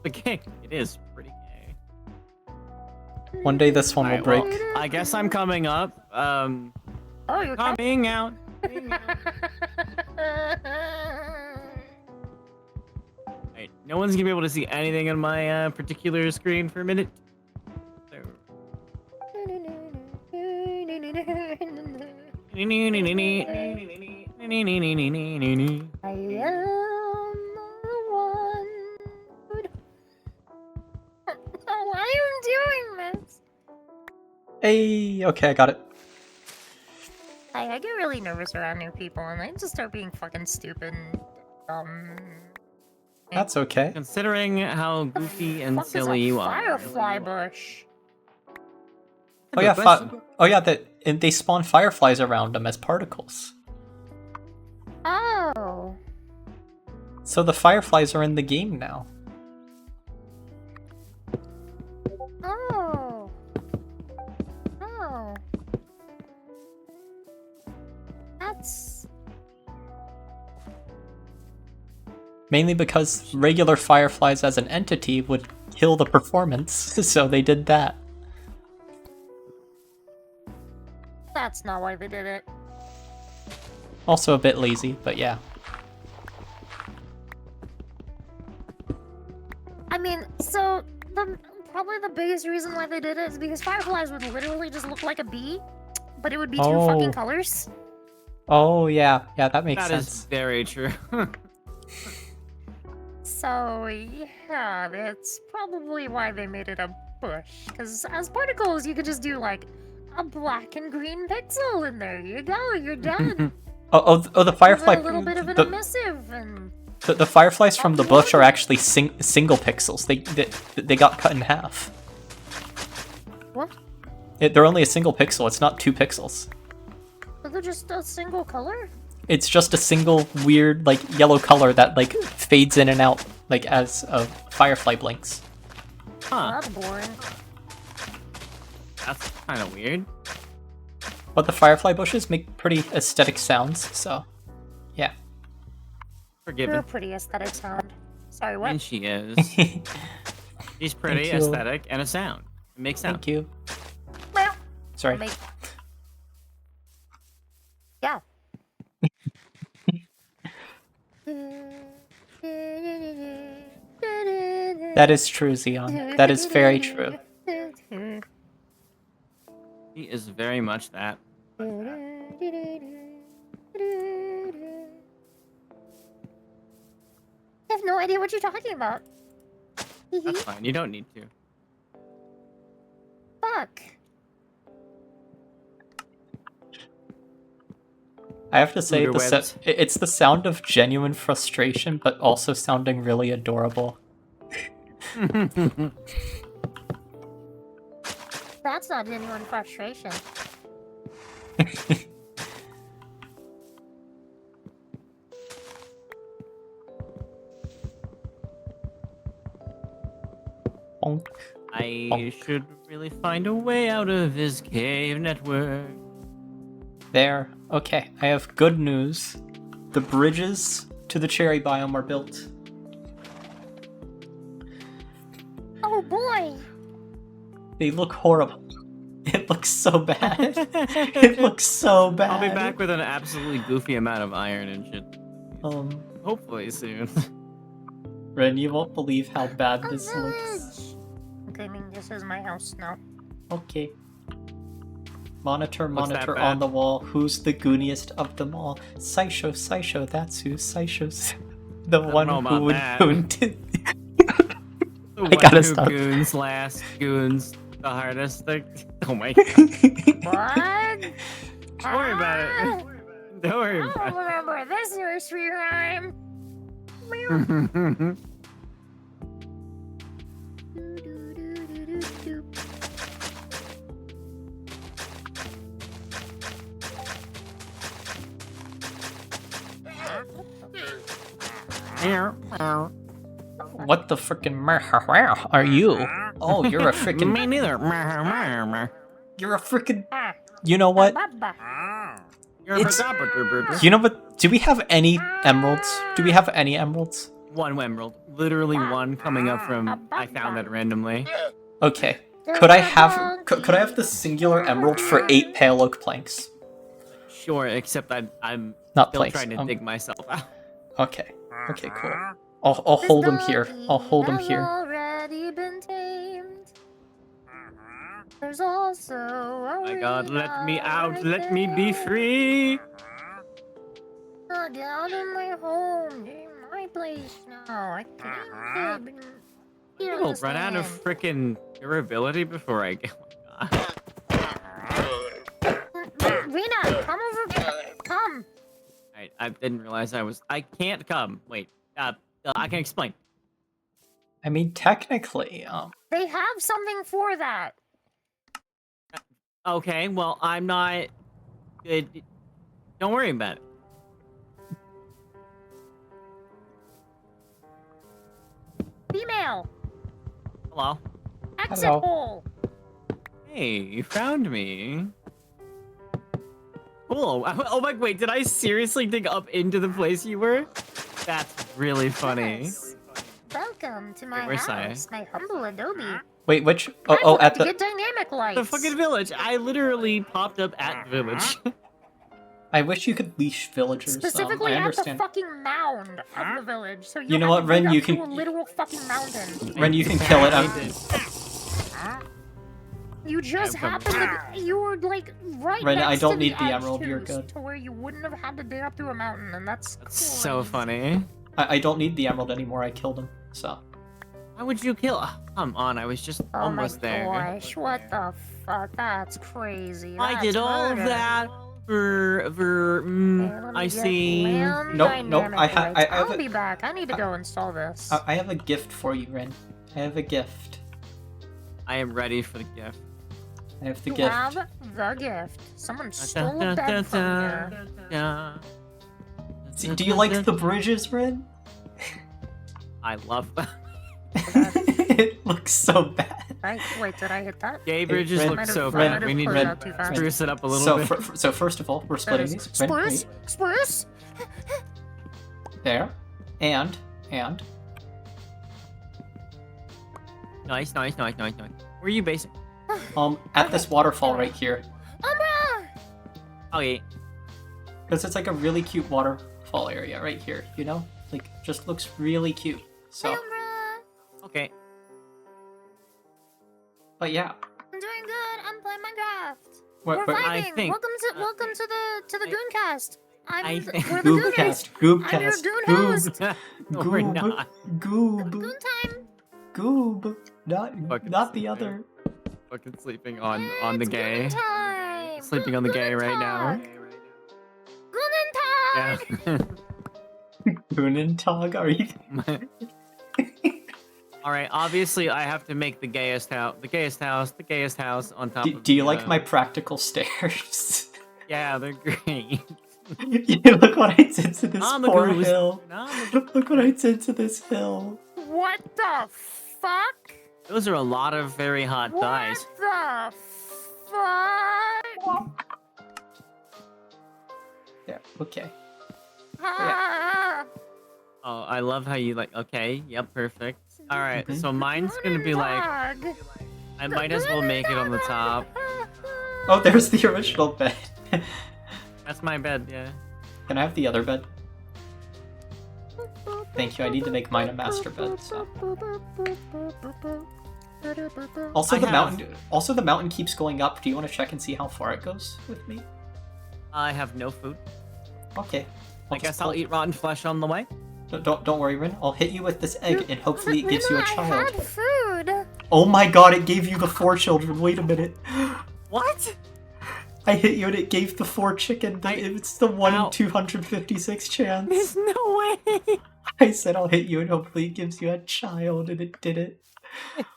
B: Okay, it is pretty gay.
A: One day this one will
B: Alright,
A: break.
B: well, I guess I'm coming up.
D: Oh, you're
B: Coming out. Alright, no one's gonna be able to see anything on my particular screen for a minute. So.
D: I am the one. Oh, why are you doing this?
A: Hey, okay, I got it.
D: I get really nervous around new people, and I just start being fucking stupid and
A: That's okay.
B: Considering how goofy and
D: fuck is
B: silly
D: a
B: you are.
D: firefly bush.
A: Oh yeah,
B: Good question.
A: and they spawn fireflies around them as particles.
D: Oh.
A: So the fireflies are in the game now.
D: Oh. Oh. That's...
A: Mainly because regular fireflies as an entity would kill the performance, so they did that.
D: That's not why they did it.
A: Also a bit lazy, but yeah.
D: I mean, so probably the biggest reason why they did it is because fireflies would literally just look like a bee, but it would be two
A: Oh.
D: fucking colors.
A: Oh yeah, that makes
B: That is
A: sense.
B: very true.
D: So, yeah, that's probably why they made it a bush. Because as particles, you could just do, like, a black and green pixel, and there you go, you're done.
A: The
D: Give
A: firefly.
D: it a little bit of an emissive, and...
A: The fireflies from the bush are actually single pixels. They got cut in half.
D: What?
A: They're only a single pixel. It's not 2 pixels.
D: Are they just a single color?
A: It's just a single weird like yellow color that like fades in and out like as a firefly blinks.
B: Huh.
D: That's boring.
B: That's kind of weird.
A: But the firefly bushes make pretty aesthetic sounds, so yeah.
D: You're
B: Forgiven.
D: a pretty aesthetic sound. Sorry, what?
B: And she is. She's pretty,
A: Thank you.
B: aesthetic, and a sound. It makes sound.
A: Thank you.
D: Well,
A: Sorry.
D: Yeah.
A: That is true, Xeon. That is very true.
B: He is very much that.
D: I have no idea what you're talking about.
B: That's fine. You don't need to.
D: Fuck.
A: I have to say,
B: Webs.
A: it's the sound of genuine frustration, but also sounding really adorable.
D: That's not genuine frustration.
A: Bonk.
B: I
A: Bonk.
B: should really find a way out of this cave network.
A: There. Okay, I have good news. The bridges to the cherry biome are built.
D: Oh boy!
A: They look horrible. It looks so bad. It looks so bad.
B: I'll be back with an absolutely goofy amount of iron and shit. Hopefully soon.
A: Ren, you won't believe how bad
D: A
A: this looks.
D: village! Okay, I mean, this is my house now.
A: Okay. Monitor,
B: Looks that
A: monitor
B: bad.
A: on the wall. Who's the gooniest of them all? Saisho, Saisho, that's who. Saisho's the one
B: know
A: who
B: about
A: would
B: that.
A: goon to...
B: The
A: I gotta
B: one who
A: stop.
B: Goons last, goons the hardest thing. Oh my god.
D: What?
B: Don't worry about it. Don't worry
D: I
B: about
D: don't remember this nursery rhyme.
B: it.
A: What the frickin' are you? Oh, you're a frickin'...
B: Me neither.
A: You're a frickin'...
D: Ah,
A: You know what?
D: baba.
A: It's- You know what? Do we have any emeralds? Do we have any emeralds?
B: One emerald. Literally one coming up from... I found that randomly.
A: Okay. Could I have... Could I have the singular emerald for 8 pale oak planks?
B: Sure, except I'm
A: Not
B: still
A: planks.
B: trying to dig myself out.
A: Okay. Okay, cool. I'll hold him here. I'll hold him here.
D: Already been tamed. There's also
B: Oh my god, let me out. Let me be free.
D: Get out of my home. You're in my place now. I can't live in here
B: It'll
D: this
B: run out of
D: land.
B: frickin' durability before I get... Oh my god.
D: Rena, come over. Come.
B: I didn't realize I can't come. Wait, I can explain.
A: I mean, technically,
D: They have something for that.
B: Okay, well, I'm not... Don't worry about it.
D: Female.
B: Hello?
D: Exit
A: Hello.
D: hole.
B: Hey, you found me. Cool. Oh my, wait, did I seriously dig up into the place you were? That's really funny.
D: Yes. Welcome to my
B: where's
D: house, my humble adobe.
A: wait, which...
D: I
A: Oh,
D: forgot
A: at
D: to
A: the...
D: get dynamic lights.
B: The fucking village. I literally popped up at the village.
A: I wish you could leash villagers.
D: Specifically
A: I
D: at the
A: understand.
D: fucking mound of the village. So
A: You know
D: have
A: what,
D: to dig
A: Ren,
D: up
A: you
D: to
A: can-
D: a literal fucking mountain.
A: Ren, you can kill it.
D: You just
B: Yeah,
D: happened to... You were, like, right
A: Ren,
D: next
A: I don't
D: to
A: need
D: the
A: the
D: edge,
A: emerald,
D: too,
A: you're good.
D: To where you wouldn't have had to dig up through a mountain, and that's
B: That's so funny.
A: I don't need the emerald anymore. I killed him. So.
B: Why would you kill? Oh, come on, I was just
D: Oh
B: almost
D: my
B: there.
D: gosh, what the fuck? That's crazy.
B: I
D: That's
B: did all of
D: murder.
B: that for
D: Okay, let me
B: I
D: get
B: see.
D: land
A: Nope,
D: dynamic
A: I have
D: I'll
A: a-
D: be back. I need to go install this.
A: I have a gift for you, Rin. I have a gift.
B: I am ready for the gift.
A: I have the
D: You
A: gift.
D: have the gift. Someone stole a bed from you.
A: See, do you like the bridges, Rin?
B: I love them.
A: It looks so bad.
D: Wait, did I hit that?
B: Gay bridges
A: Ren,
B: look
D: Might have-
B: so
D: I
B: bad.
D: might
B: We
D: have
B: need
D: closed
B: to
D: out too fast.
B: spruce it up a little bit.
A: So first of all, we're splitting these. Rin,
D: Spruce?
A: wait.
D: Spruce?
A: There. And.
B: Nice. Where are you basing?
A: At this waterfall right here.
D: Umbra!
B: Oh, yeah.
A: Because it's like a really cute waterfall area right here, you know? Like, just looks really cute. So,
D: Umbra!
B: Okay.
A: but yeah.
D: I'm doing good. I'm playing Minecraft.
A: We're
B: I
D: Vibing.
B: think-
D: Welcome to the Gooncast.
B: I think-
D: We're the Gooners.
A: Goobcast.
D: I'm your
A: Goobcast.
D: goon
A: Goob.
D: host.
B: No, we're
A: Goob.
B: not.
A: Goob.
D: Goon time.
A: Goob.
B: Fucking
A: Not the
B: stupid.
A: other.
B: Fucking sleeping on the
D: It's
B: gay.
D: Goonin' time.
B: Sleeping on the gay right now.
D: Goonin' time.
B: Yeah.
A: Goonintog, are you?
B: All right. Obviously, I have to make the gayest house on top.
A: Do
B: of
A: you
B: the,
A: like my practical stairs?
B: Yeah, they're great.
A: Look what I did to this
B: I'm a
A: poor
B: goose.
A: hill.
B: No,
A: Look what I did to this hill.
D: What the fuck?
B: those are a lot of very hot
D: What
B: thighs.
D: the fuck?
A: Yeah, okay.
D: Ah,
B: Oh, I love how you like. Okay, yep, perfect. All right,
A: Mhm.
B: so mine's gonna be like.
D: dog.
B: I might as well make it on the top.
A: Oh, there's the original bed.
B: That's my bed. Yeah.
A: Can I have the other bed? Thank you, I need to make mine a master bed, so. Also,
B: I
A: the
B: have-
A: mountain. Also, the mountain keeps going up. Do you want to check and see how far it goes with me?
B: I have no food.
A: Okay.
B: I guess I'll eat rotten flesh on the way.
A: Don't worry, Rin. I'll hit you with this egg, and hopefully it gives you a
D: I
A: child.
D: had food.
A: Oh my god! It gave you the 4 children. Wait a minute.
B: What?
A: I hit you, and it gave the 4 chicken. It's the 1
B: Ow.
A: in 256 chance.
B: There's no way.
A: I said I'll hit you, and hopefully it gives you a child, and it did it.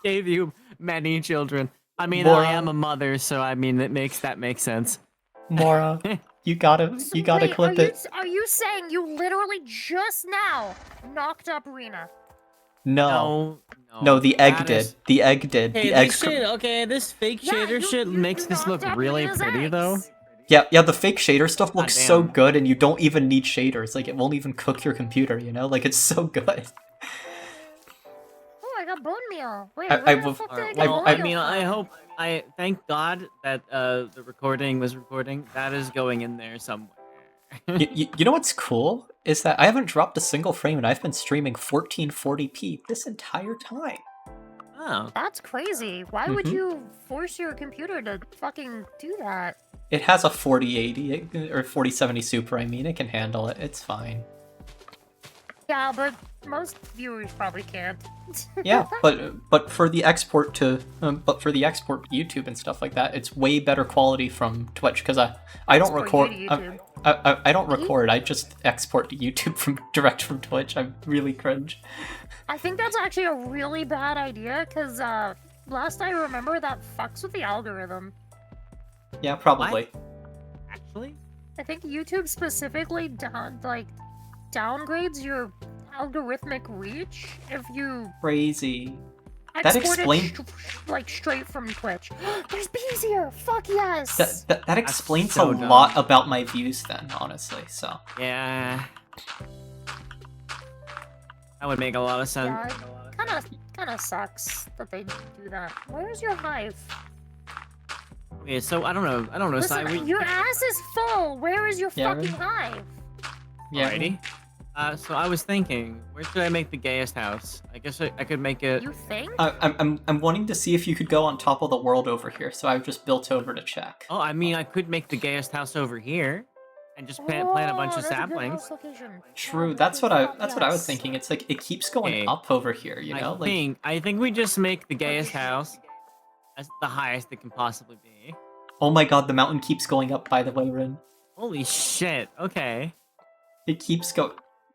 B: Gave you many children. I mean,
A: Mora.
B: I am a mother, so I mean that makes sense.
A: Mora, you gotta
D: Wait,
A: clip it.
D: Are you saying you literally just now knocked up Rena?
A: No.
B: No.
A: No, the egg
B: That
A: did.
B: is-
A: The egg did.
B: Hey,
A: The egg.
B: this shit, okay, this fake
D: Yeah,
B: shader
D: you-
B: shit
D: you
B: makes this look
D: knocked up
B: really
D: Rena's
B: pretty,
D: eggs.
B: though.
A: Yeah, the fake shader stuff looks so
B: Goddamn.
A: good, and you don't even need shaders. Like, it won't even cook your computer, you know? Like, it's so good.
D: Oh, I got bone meal. Wait,
A: I
D: where the
A: will-
D: fuck did I
B: Alright,
D: get
B: well,
D: bone
B: I
D: meal
B: mean, I
D: from?
B: hope, I thank God that the recording was recording. That is going in there somewhere.
A: You know what's cool? Is that I haven't dropped a single frame, and I've been streaming 1440p this entire time.
B: Oh,
D: That's crazy. Why would
A: Mhm.
D: you force your computer to fucking do that?
A: It has a 4080, or 4070 Super, I mean. It can handle it. It's fine.
D: Yeah, but most viewers probably can't.
A: Yeah, but for the export to YouTube and stuff like that, it's way better quality from Twitch because I don't
D: Export
A: record.
D: you to YouTube.
A: I don't record. I just export to YouTube direct from Twitch. I really cringe.
D: I think that's actually a really bad idea because last I remember that fucks with the algorithm.
A: Yeah, probably.
B: actually?
D: I think YouTube specifically downgrades your algorithmic reach if you
A: Crazy. That
D: export
A: explain-
D: it straight from Twitch. There's bees here. Fuck yes.
A: That explains
B: so
A: a
B: dumb.
A: lot about my views then, honestly. So
B: Yeah. That would make a lot of sense.
D: Yeah, it kind of sucks that they do that. Where's your hive?
B: Okay, so I don't know.
D: Listen,
B: Sai,
D: your ass is full. Where is your
A: Yeah,
D: fucking
A: right.
D: hive?
A: yeah.
B: Alrighty. So I was thinking, where should I make the gayest house? I guess I could make it.
D: You think?
A: I'm wanting to see if you could go on top of the world over here. So I've just built over to check.
B: Oh, I mean, I could make the gayest house over here, and just plant a bunch of
D: that's a good
B: saplings.
D: house location.
A: True.
D: Oh,
A: That's what
D: fuck
A: I was
D: yes.
A: thinking. It's like it keeps going
B: Okay.
A: up over here, you know?
B: I think we just make the gayest house as the highest it can possibly be.
A: Oh my god, the mountain keeps going up, by the way, Rin.
B: Holy shit. Okay.
A: It keeps going.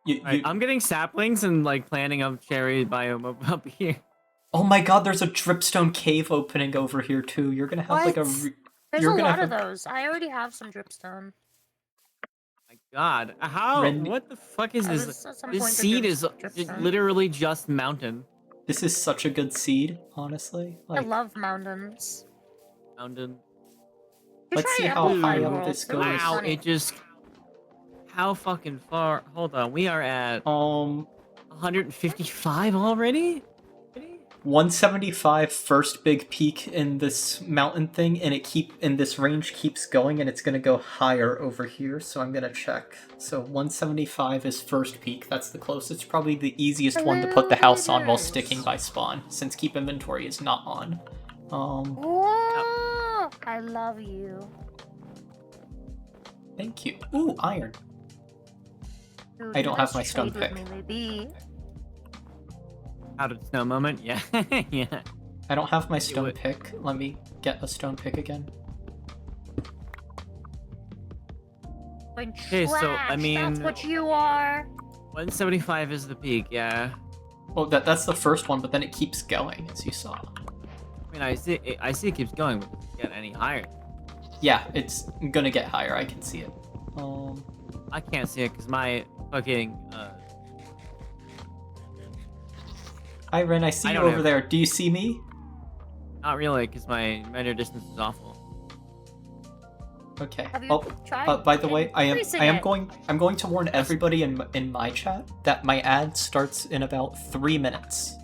B: Alright, I'm getting saplings and like planting a cherry biome up here.
A: Oh my god, there's a dripstone cave opening over here too. You're gonna have like a.
D: What? There's
A: You're
D: a
A: gonna
D: lot
A: have
D: of those. I already have some dripstone.
B: My god. How?
A: Ren-
B: What the fuck is
D: I
B: this?
D: was at some
B: This
D: point a
B: seed is
D: dripstone.
B: literally just mountain.
A: This is such a good seed, honestly.
D: I
A: Like,
D: love mountains.
B: Mountain.
D: You
A: Let's
D: try
A: see how
D: Amplify
A: high up
D: World,
A: this
D: they're really
A: goes.
B: Wow,
D: funny.
B: it just. How fucking far? Hold on, we are at 155 already?
A: 175 first big peak in this mountain thing, and this range keeps going, and it's gonna go higher over here. So I'm gonna check. So 175 is first peak. That's the closest. Probably the easiest one to put the house on while sticking by spawn, since keep inventory is not on.
D: Whoa! I love you.
A: Thank you. Ooh, iron.
D: Dude,
A: I don't have
D: let's
A: my stone
D: trade with
A: pick.
D: me, maybe.
B: Out of snow moment? Yeah. Yeah.
A: I don't have my stone
B: would-
A: pick. Let me get a stone pick again.
B: Okay, so, I mean-
D: That's what you are.
B: 175 is the peak, yeah.
A: Well, that's the first one, but then it keeps going, as you saw.
B: I mean, I see it keeps going, but it doesn't get any higher.
A: Yeah, it's gonna get higher. I can see it.
B: I can't see it because my fucking,
A: Hi, Ren. I see
B: I
A: you
B: don't
A: over
B: have-
A: there. Do you see me?
B: not really, because my render distance is awful.
A: Okay.
D: Have you
A: Oh,
D: tried
A: by the way, I'm
D: increasing it?
A: going to warn everybody in my chat that my ad starts in about 3 minutes.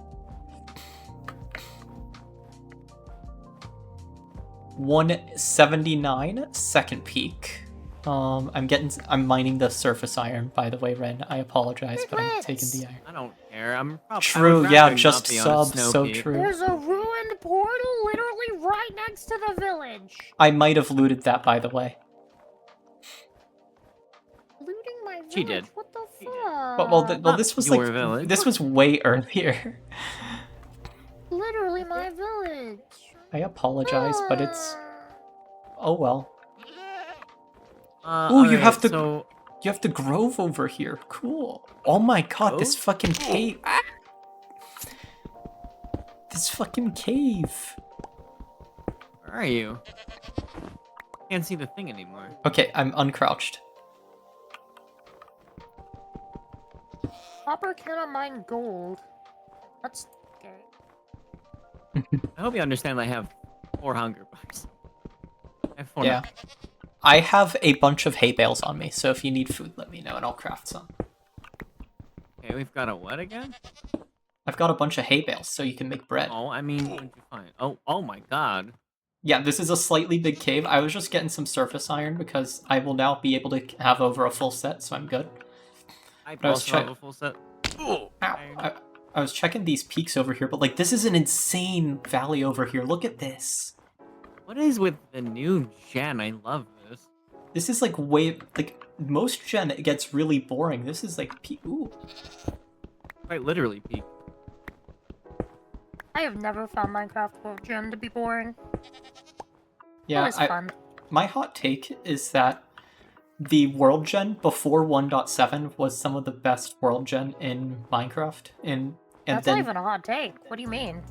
A: 179 second peak. I'm mining the surface iron, by the way, Ren. I apologize, but I'm taking the iron.
B: I don't care. I'm probably
A: True, yeah, just sub, so true.
D: There's a ruined portal literally right next to the village.
A: I might have looted that, by the way.
D: Looting my village?
B: She did.
D: What the
B: She did.
D: fuck?
A: Well, this was
B: your
A: like
B: village.
A: this was way earlier.
D: Literally my village.
A: I apologize, but it's oh well.
B: Ooh,
A: you have to-
B: So,
A: You have the grove over here. Cool. Oh my god, this
B: Grove?
A: fucking cave. Ah! This fucking cave.
B: where are you? Can't see the thing anymore.
A: Okay, I'm uncrouched.
D: Copper cannot mine gold. That's scary.
B: I hope you understand I have 4 hunger bucks. I have 4
A: Yeah. I have a bunch of hay bales on me, so if you need food, let me know and I'll craft some.
B: Okay, we've got a what again?
A: I've got a bunch of hay bales, so you can make bread.
B: Oh, I mean, what'd you find? Oh my god.
A: Yeah, this is a slightly big cave. I was just getting some surface iron because I will now be able to have over a full set, so I'm good.
B: I
A: But I was
B: also have
A: check-
B: a full set.
A: Ow.
B: Iron.
A: I was checking these peaks over here, but like this is an insane valley over here. Look at this.
B: What is with the new gen? I love this.
A: This is like way like most gen it gets really boring. This is like ooh.
B: Quite literally peak.
D: I have never found Minecraft World Gen to be boring.
A: Yeah,
D: It was fun.
A: my hot take is that the world gen before 1.7 was some of the best world gen in Minecraft. And
D: That's
A: then
D: not even a hot take. What do you mean?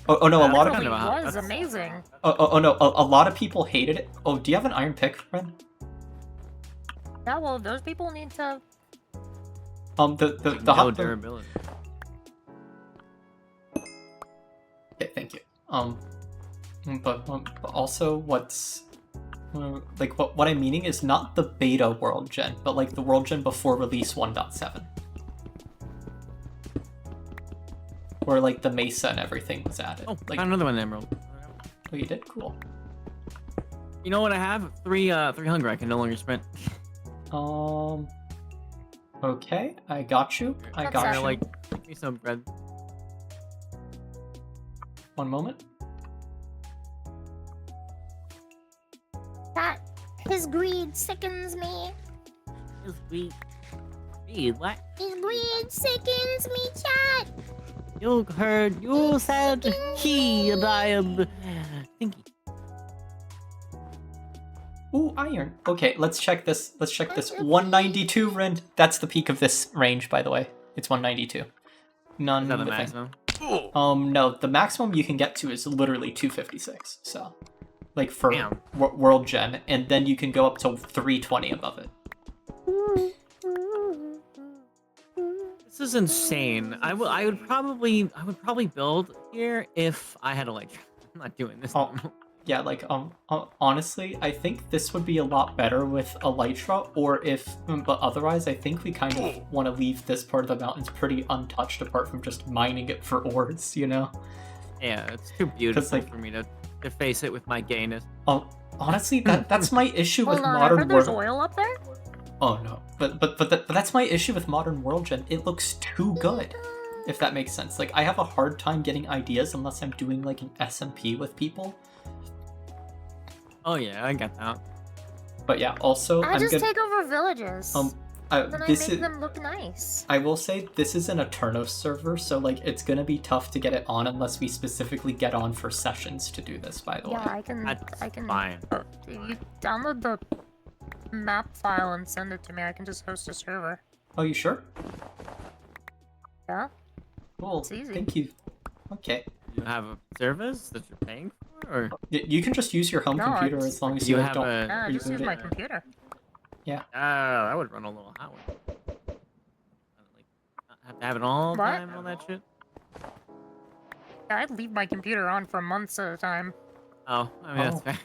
A: oh no, a
B: That's
A: lot of
B: kind
D: It
B: of a hot-
D: was
B: that's-
D: amazing.
A: no, a lot of people hated it. Oh, do you have an iron pick, Ren?
D: Yeah, well, those people need to.
A: The
B: No
A: hot
B: durability.
A: Okay, thank you. But also what's like what I'm meaning is not the beta world gen, but like the world gen before release 1.7, where like the mesa and everything was added.
B: Oh,
A: Like,
B: found another one, Emerald.
A: oh, you did? Cool.
B: You know what I have? 3 hunger. I can no longer sprint.
A: Okay, I got you. I
D: That's
A: got
B: Kinda
A: you.
B: like, give me some bread.
A: One moment.
D: That his greed sickens me.
B: Sweet. Sweet, what?
D: It sickens me, chat.
B: You heard, you said he, and I am thinking.
A: Ooh, iron. Okay, let's check this. Let's check this. 192 Rin. That's the peak of this range, by the way. It's 192. None.
B: Is that the
A: thing.
B: maximum?
A: No, the maximum you can get to is literally 256. So, like for
B: Damn.
A: world gen, and then you can go up to 320 above it.
B: This is insane. I would probably build here if I had Electro. I'm not doing this.
A: Oh. Yeah, like honestly, I think this would be a lot better with Elytra, or if, but otherwise, I think we kind of want to leave this part of the mountains pretty untouched, apart from just mining it for ores, you know?
B: Yeah, it's too beautiful
A: like-
B: for me to face it with my gayness.
A: Honestly, that's my issue with
D: Hold on, I
A: modern
D: heard there's
A: world.
D: oil up there?
A: Oh no, but that's my issue with modern world gen. It looks too good, if that makes sense. Like I have a hard time getting ideas unless I'm doing like an SMP with people.
B: Oh yeah, I get that.
A: But yeah, also
D: I
A: I'm
D: just
A: gonna
D: take over villages. Then I
A: this
D: make
A: is.
D: them look nice.
A: I will say this is an Eternos server, so like it's gonna be tough to get it on unless we specifically get on for sessions to do this. By the
D: Yeah,
A: way,
D: I can.
B: That's
D: I can.
B: fine.
D: You download the map file and send it to me. I can just host a server.
A: oh, you sure?
D: Yeah.
A: Cool.
D: It's easy.
A: Thank you. Okay,
B: You have a service that you're paying for, or
A: you can just use your home
D: No,
A: computer
D: it's-
A: as long as
B: you
A: you
B: have
A: don't.
B: a?
D: Nah, just
A: reboot
D: use
A: it.
D: my computer.
B: That would run a little hot. Like, not have to have it all the
D: What?
B: time, all that shit.
D: I'd leave my computer on for months at a time.
B: Oh, I mean that's
A: Oh.
B: fair.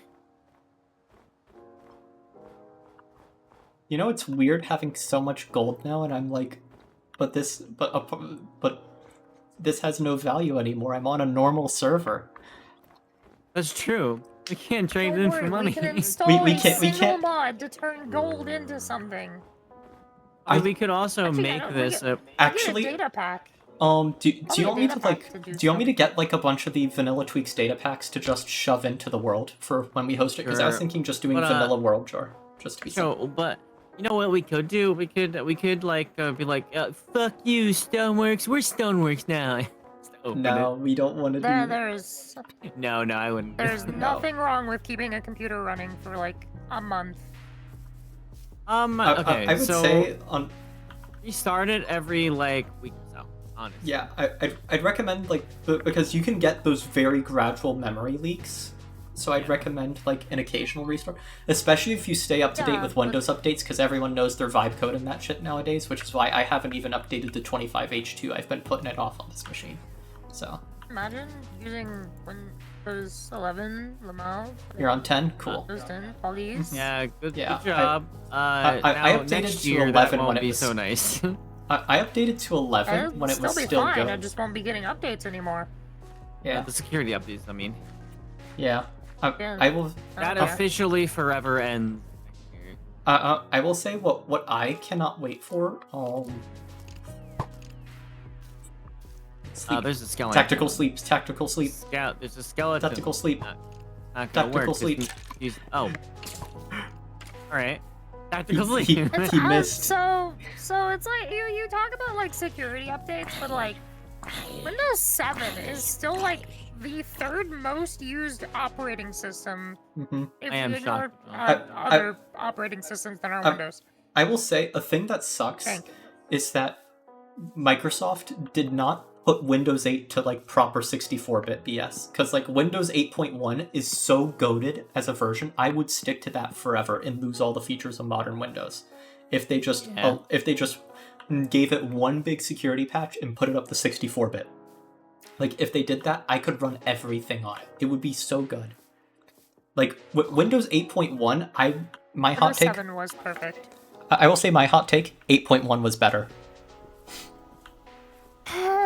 A: You know, it's weird having so much gold now, and I'm like, but this has no value anymore. I'm on a normal server.
B: That's true. We can't trade
D: Don't
B: in
D: worry,
B: for money.
D: We can install
A: We
D: a
A: can't- we
D: single
A: can't-
D: mod to turn gold into something.
B: We could also
D: Actually,
B: make
D: I don't-
B: this a.
A: Actually,
D: Get a data pack.
A: do
D: I'll
A: you
D: get a
A: want me to
D: data
A: like
D: pack to do
A: do you want me
D: stuff.
A: to get like a bunch of the Vanilla Tweaks data packs to just shove into the world for when we host it? Because I was
B: Sure.
A: thinking just doing
B: But,
A: Vanilla World Jar, just to be simple.
B: So, but you know what we could do? We could like be like, fuck you, Stoneworks. We're Stoneworks now. Just open
A: No, we don't want to do.
D: There's
B: it. No, I wouldn't.
D: there's
A: No.
D: nothing wrong with keeping a computer running for like a month.
B: Okay.
A: I would
B: so
A: say on.
B: restart it every like week or so. Honestly.
A: Yeah, I'd recommend like because you can get those very gradual memory leaks. So I'd recommend like an occasional restart, especially if you stay up to date
D: Yeah,
A: with
D: but-
A: Windows updates, because everyone knows their vibe code and that shit nowadays. Which is why I haven't even updated the 25H2. I've been putting it off on this machine. So
D: Imagine using Windows 11 Lamau.
A: you're on 10, cool.
D: Windows 10, please.
B: Yeah. Good
A: Yeah,
B: job.
A: I
B: Now
A: updated
B: next
A: to
B: year
A: 11
B: that
A: when
B: won't
A: it
B: be
A: was-
B: so nice.
A: I updated to 11
D: It'll
A: when it was
D: still be
A: still
D: fine.
A: good.
D: I just won't be getting updates anymore.
A: Yeah,
B: The security updates. I mean,
A: yeah.
D: Yeah.
A: I will.
B: that
D: Okay.
B: officially forever ends. next year.
A: I will say what I cannot wait for. Sleep.
B: There's a skeleton.
A: Tactical sleep. Tactical sleep.
B: There's a skeleton.
A: Tactical sleep.
B: Not gonna
A: Tactical
B: work.
A: sleep.
B: Oh. All right. Tactical sleep.
A: He
D: It's,
A: missed.
D: so it's like you talk about like security updates, but like Windows 7 is still like the third most used operating system.
A: hmm
D: If
B: I am
D: you ignore
B: shocked.
D: other operating systems that are Windows.
A: I will say a thing that sucks
D: Thank
A: is that Microsoft did not put Windows 8 to like proper 64-bit BS, because like Windows 8.1 is so goated as a version. I would stick to that forever and lose all the features of modern Windows if they just gave it one big security patch and put it up to 64-bit. Like if they did that, I could run everything on it. It would be so good. Like Windows 8.1, my hot
D: Windows
A: take.
D: 7 was perfect.
A: I will say my hot take. 8.1 was better.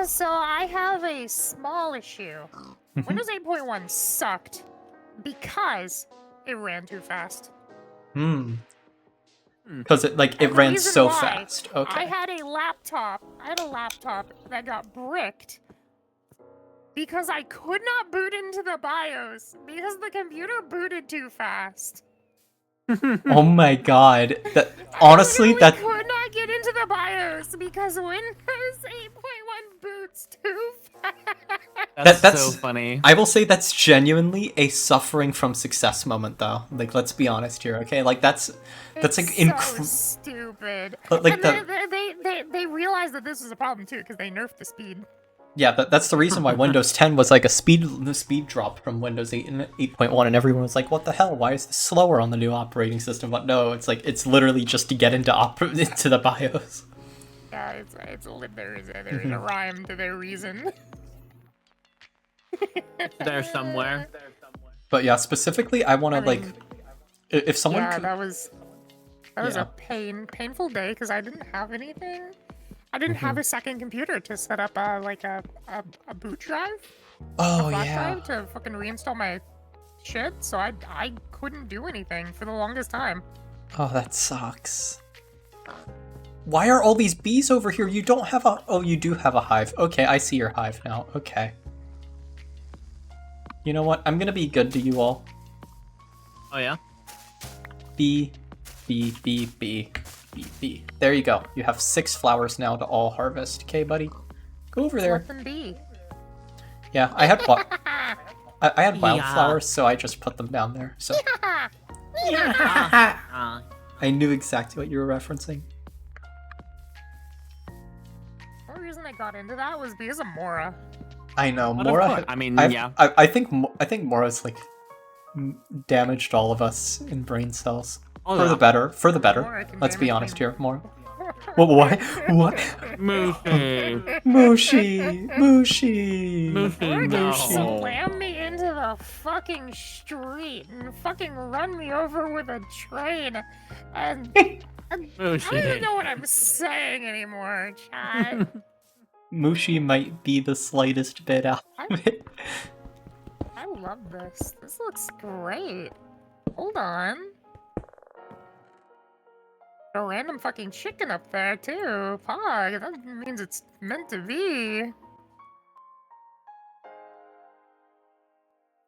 D: So I have a small issue.
A: Mm-hmm.
D: Windows 8.1 sucked because it ran too fast.
A: Because it
D: And the
A: ran
D: reason
A: so
D: why,
A: fast. Okay.
D: I had a laptop that got bricked because I could not boot into the BIOS because the computer booted too fast.
A: Oh my god. That honestly,
D: I
A: that
D: could not get into the BIOS because Windows 8.1 boots too fast.
B: That's so funny.
A: I will say that's genuinely a suffering from success moment, though. Like, let's be honest here, okay? Like, that's like
D: so stupid.
A: Like
D: and they realized that this was a problem too because they nerfed the speed.
A: Yeah, that's the reason why Windows 10 was like a speed drop from Windows 8 and 8.1, and everyone was like, "What the hell? Why is this slower on the new operating system?" But no, it's like it's literally just to get into into the BIOS.
D: Yeah, there is a rhyme to their reason.
B: There somewhere.
A: But yeah, specifically, I want to like, if someone
D: Yeah,
A: could...
D: that was a painful day because I didn't have anything. I didn't have a second computer to set up a boot drive.
A: Oh
D: a flash
A: yeah.
D: drive to fucking reinstall my shit, so I couldn't do anything for the longest time.
A: Oh, that sucks. Why are all these bees over here? You don't have a... Oh, you do have a hive. Okay, I see your hive now. Okay. You know what? I'm gonna be good to you all.
B: Oh yeah?
A: Bee, bee, bee, bee, bee, bee. There you go. You have 6 flowers now to all harvest. Okay, buddy? Go over there.
D: Let them be.
A: Yeah, I had I had wildflowers,
B: Yeah.
A: so I just put them down there. So
B: Ah.
A: I knew exactly what you were referencing.
D: The only reason I got into that was because of Mora.
A: I know,
B: What of
A: Mora.
B: course. I mean,
A: I've-
B: yeah.
A: I think Mora's like damaged all of us in brain cells
B: Oh,
A: for
B: yeah.
A: the better. For the better.
D: Mora can
A: Let's be
D: damage
A: honest
D: me.
A: here, Mora. What? What?
B: Moosey.
A: Mushi, Mushi.
D: Mora
B: Moosey,
D: can
B: no.
D: slam me into the fucking street and fucking run me over with a train. And I don't even
B: Moosey.
D: know what I'm saying anymore, chat.
A: Mushi might be the slightest bit out of it.
D: I love this. This looks great. Hold on. A random fucking chicken up there too. Pog, that means it's meant to be.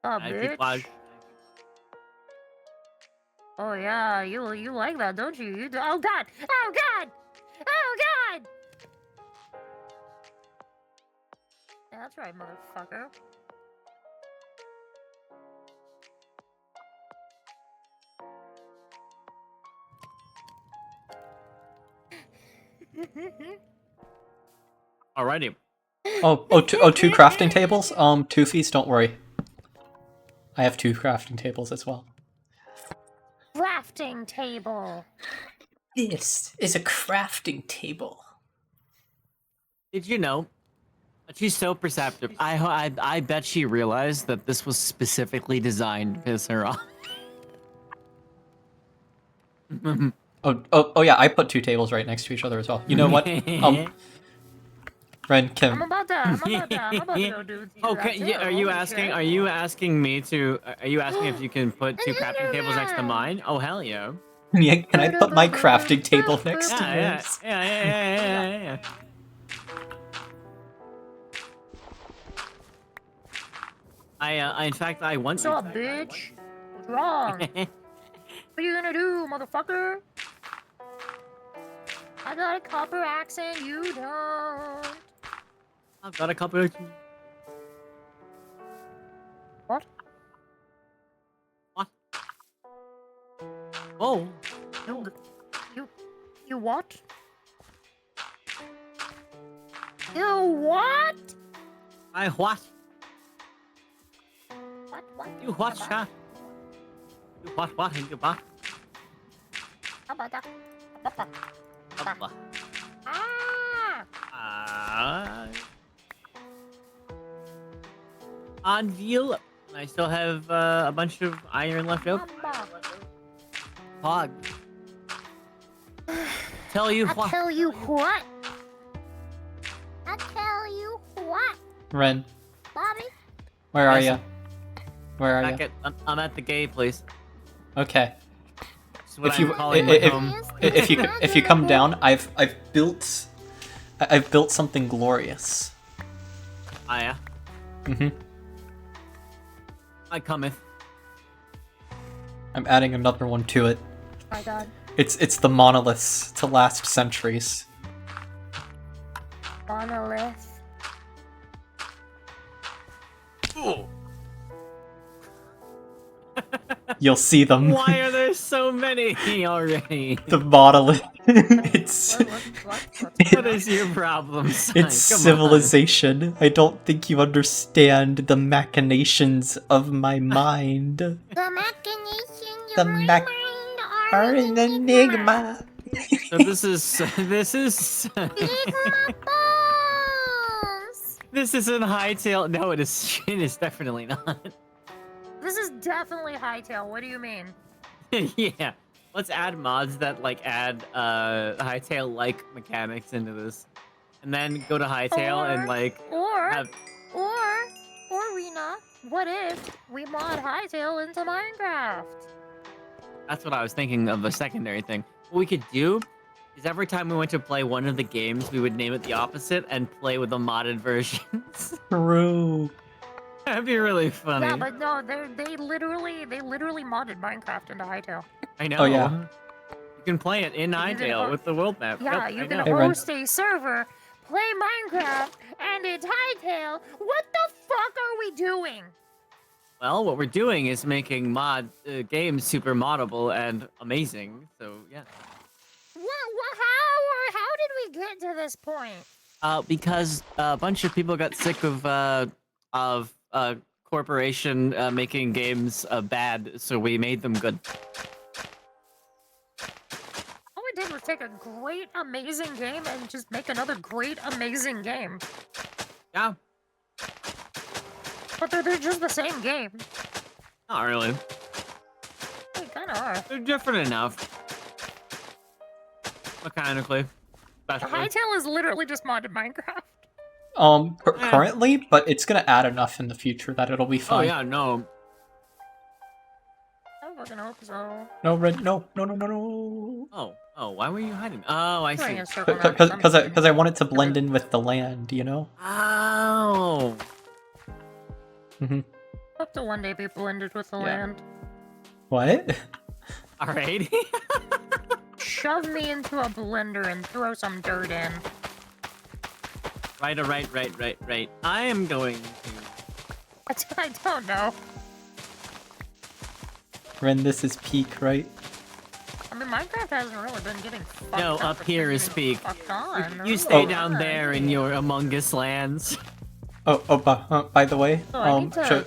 D: Oh, bitch. Oh yeah, you like that, don't you? You do. Oh god! Oh god! Oh god! Yeah, that's right, motherfucker.
B: Alrighty.
A: Two crafting tables? Toofies, don't worry. I have 2 crafting tables as well.
D: Crafting table.
A: This is a crafting table.
B: Did you know? She's so perceptive. I bet she realized that this was specifically designed to piss her off.
A: Oh yeah, I put 2 tables right next to each other as well. You know what? Ren,
D: I'm
A: Kim,
D: about to go do
B: Okay,
D: that
B: yeah,
D: too.
B: are you
D: Holy
B: asking?
D: shit.
B: Are you asking me to? Are you asking if you can put 2 crafting tables next to mine? Oh hell yeah!
A: yeah, can I put my crafting table next to
B: Yeah,
A: yours?
B: yeah. I in fact, I once.
D: What's up, bitch? What's wrong? What are you gonna do, motherfucker? I got a copper axe and you don't.
B: I've got a couple of.
D: What?
B: What? Oh,
D: You what? You what?
B: I what?
D: What?
B: You what, chat? You what? And you what?
D: How about that?
B: What?
D: Ah!
B: On deal. I still have a bunch of iron left over. Pog. Tell you
D: I
B: what.
D: tell you what. I tell you what,
A: Ren,
D: Bobby.
A: where are
B: Yes.
A: you? Where are
B: Back
A: you?
B: at, I'm at the gay place.
A: Okay.
B: This is what
A: If you
B: I'm calling my
A: if,
B: home.
A: if you come down, I've built something glorious.
B: Ah, yeah.
A: Mhm.
B: I cometh.
A: I'm adding another one to it.
D: My God.
A: It's the monoliths to last centuries.
D: Monolith.
A: You'll see them.
B: Why are there so many already?
A: The monolith. It's
B: What is your problem, son?
A: it's
B: Come
A: civilization. I don't think you understand the machinations of my mind.
D: The machinations
A: The
D: of my
A: mach-
D: mind
A: Are an enigma.
B: on. So this is
D: Enigma balls!
B: this isn't Hightail. No, it is. It is definitely not.
D: This is definitely Hightail. What do you mean?
B: Yeah, let's add mods that like add Hightail like mechanics into this, and then go to Hightail and like
D: Or,
B: have.
D: Rena, what if we mod Hightail into Minecraft?
B: That's what I was thinking of a secondary thing. What we could do is every time we went to play one of the games, we would name it the opposite and play with the modded versions.
A: True.
B: That'd be really funny.
D: Yeah, but no, they literally modded Minecraft into Hightail.
B: I know.
A: Oh, yeah.
B: You can play it in
D: You can
B: Hightail
D: ho-
B: with the world map.
D: Yeah,
B: Yep,
D: you
B: I
D: can
B: know.
A: Hey, Ren.
D: host a server, play Minecraft, and it's Hightail. What the fuck are we doing?
B: Well, what we're doing is making games super moddable and amazing. So yeah.
D: How did we get to this point?
B: Because a bunch of people got sick of corporation making games bad, so we made them good.
D: All we did was take a great, amazing game and just make another great, amazing game.
B: Yeah,
D: But they're just the same game.
B: not really.
D: They kind of are.
B: They're different enough. Mechanically. Especially.
D: Hightail is literally just modded Minecraft.
A: Currently, but it's gonna add enough in the future that it'll be
B: Oh
A: fine.
B: yeah, no.
D: I fucking hope so.
A: No, Red, no.
B: Oh, why were you hiding? Oh, I see.
D: Doing a circle around
A: Because
D: something.
A: I want it to blend in with the land, you know?
B: Oh.
D: Hope to one day be blended with the
A: Yeah.
D: land.
A: What?
B: Alright.
D: Shove me into a blender and throw some dirt in.
B: Right. I am going to.
D: I don't know.
A: Ren, this is peak, right?
D: I mean, Minecraft hasn't really been getting fucked
B: No,
D: up.
B: up
D: It's
B: here
D: been
B: is
D: getting
B: peak.
D: fucked on.
B: You stay
A: Oh.
B: down there in your Among Us lands.
A: By the way,
D: Oh, I need to-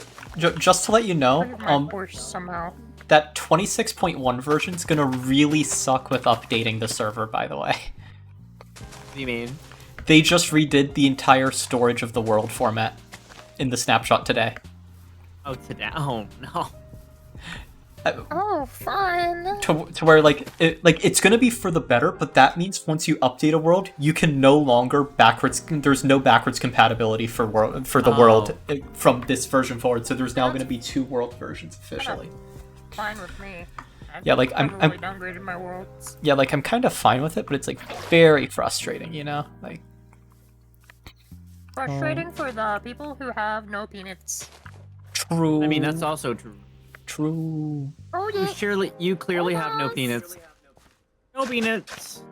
A: just to let you know,
D: Look at my horse somehow.
A: that 26.1 version's gonna really suck with updating the server, by the way.
B: What do you mean?
A: They just redid the entire storage of the world format in the snapshot today.
B: Oh, today. Oh, no.
D: Oh, fun!
A: To where it's gonna be for the better, but that means once you update a world, you can no longer there's no backwards compatibility for the world from this version forward. So there's now gonna be 2 world versions officially.
D: Fine with me.
A: Yeah, like,
D: I've
A: I'm
D: really downgraded my worlds.
A: Yeah, like I'm kind of fine with it, but it's like very frustrating, you know? Like
D: Frustrating for the people who have no peanuts.
A: true.
B: I mean, that's also true.
A: true.
D: Oh yeah.
B: You clearly have no
D: Almost.
B: peanuts. No peanuts.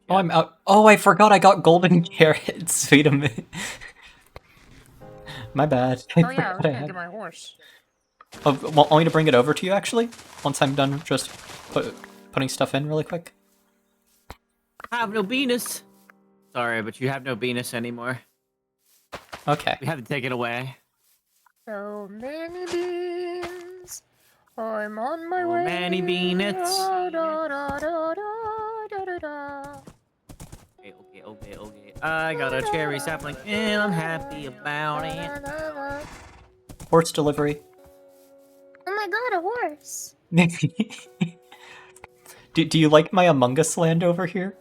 A: Oh, I'm out. Oh, I forgot I got golden carrots. Wait a minute. My bad.
D: Oh yeah, I was
A: forgot I
D: gonna
A: had-
D: get my horse.
A: Oh, want me to bring it over to you, actually? Once I'm done just putting stuff in really quick?
B: Have no penis. Sorry, but you have no penis anymore.
A: Okay.
B: We have to take it away.
D: So many beans. I'm on my
B: So
D: way.
B: many peanuts.
D: Da, da, da, da, da, da, da.
B: Okay. I got a cherry sapling and I'm happy about it.
A: Horse delivery.
D: Oh my god, a horse!
A: Do you like my Among Us land over here?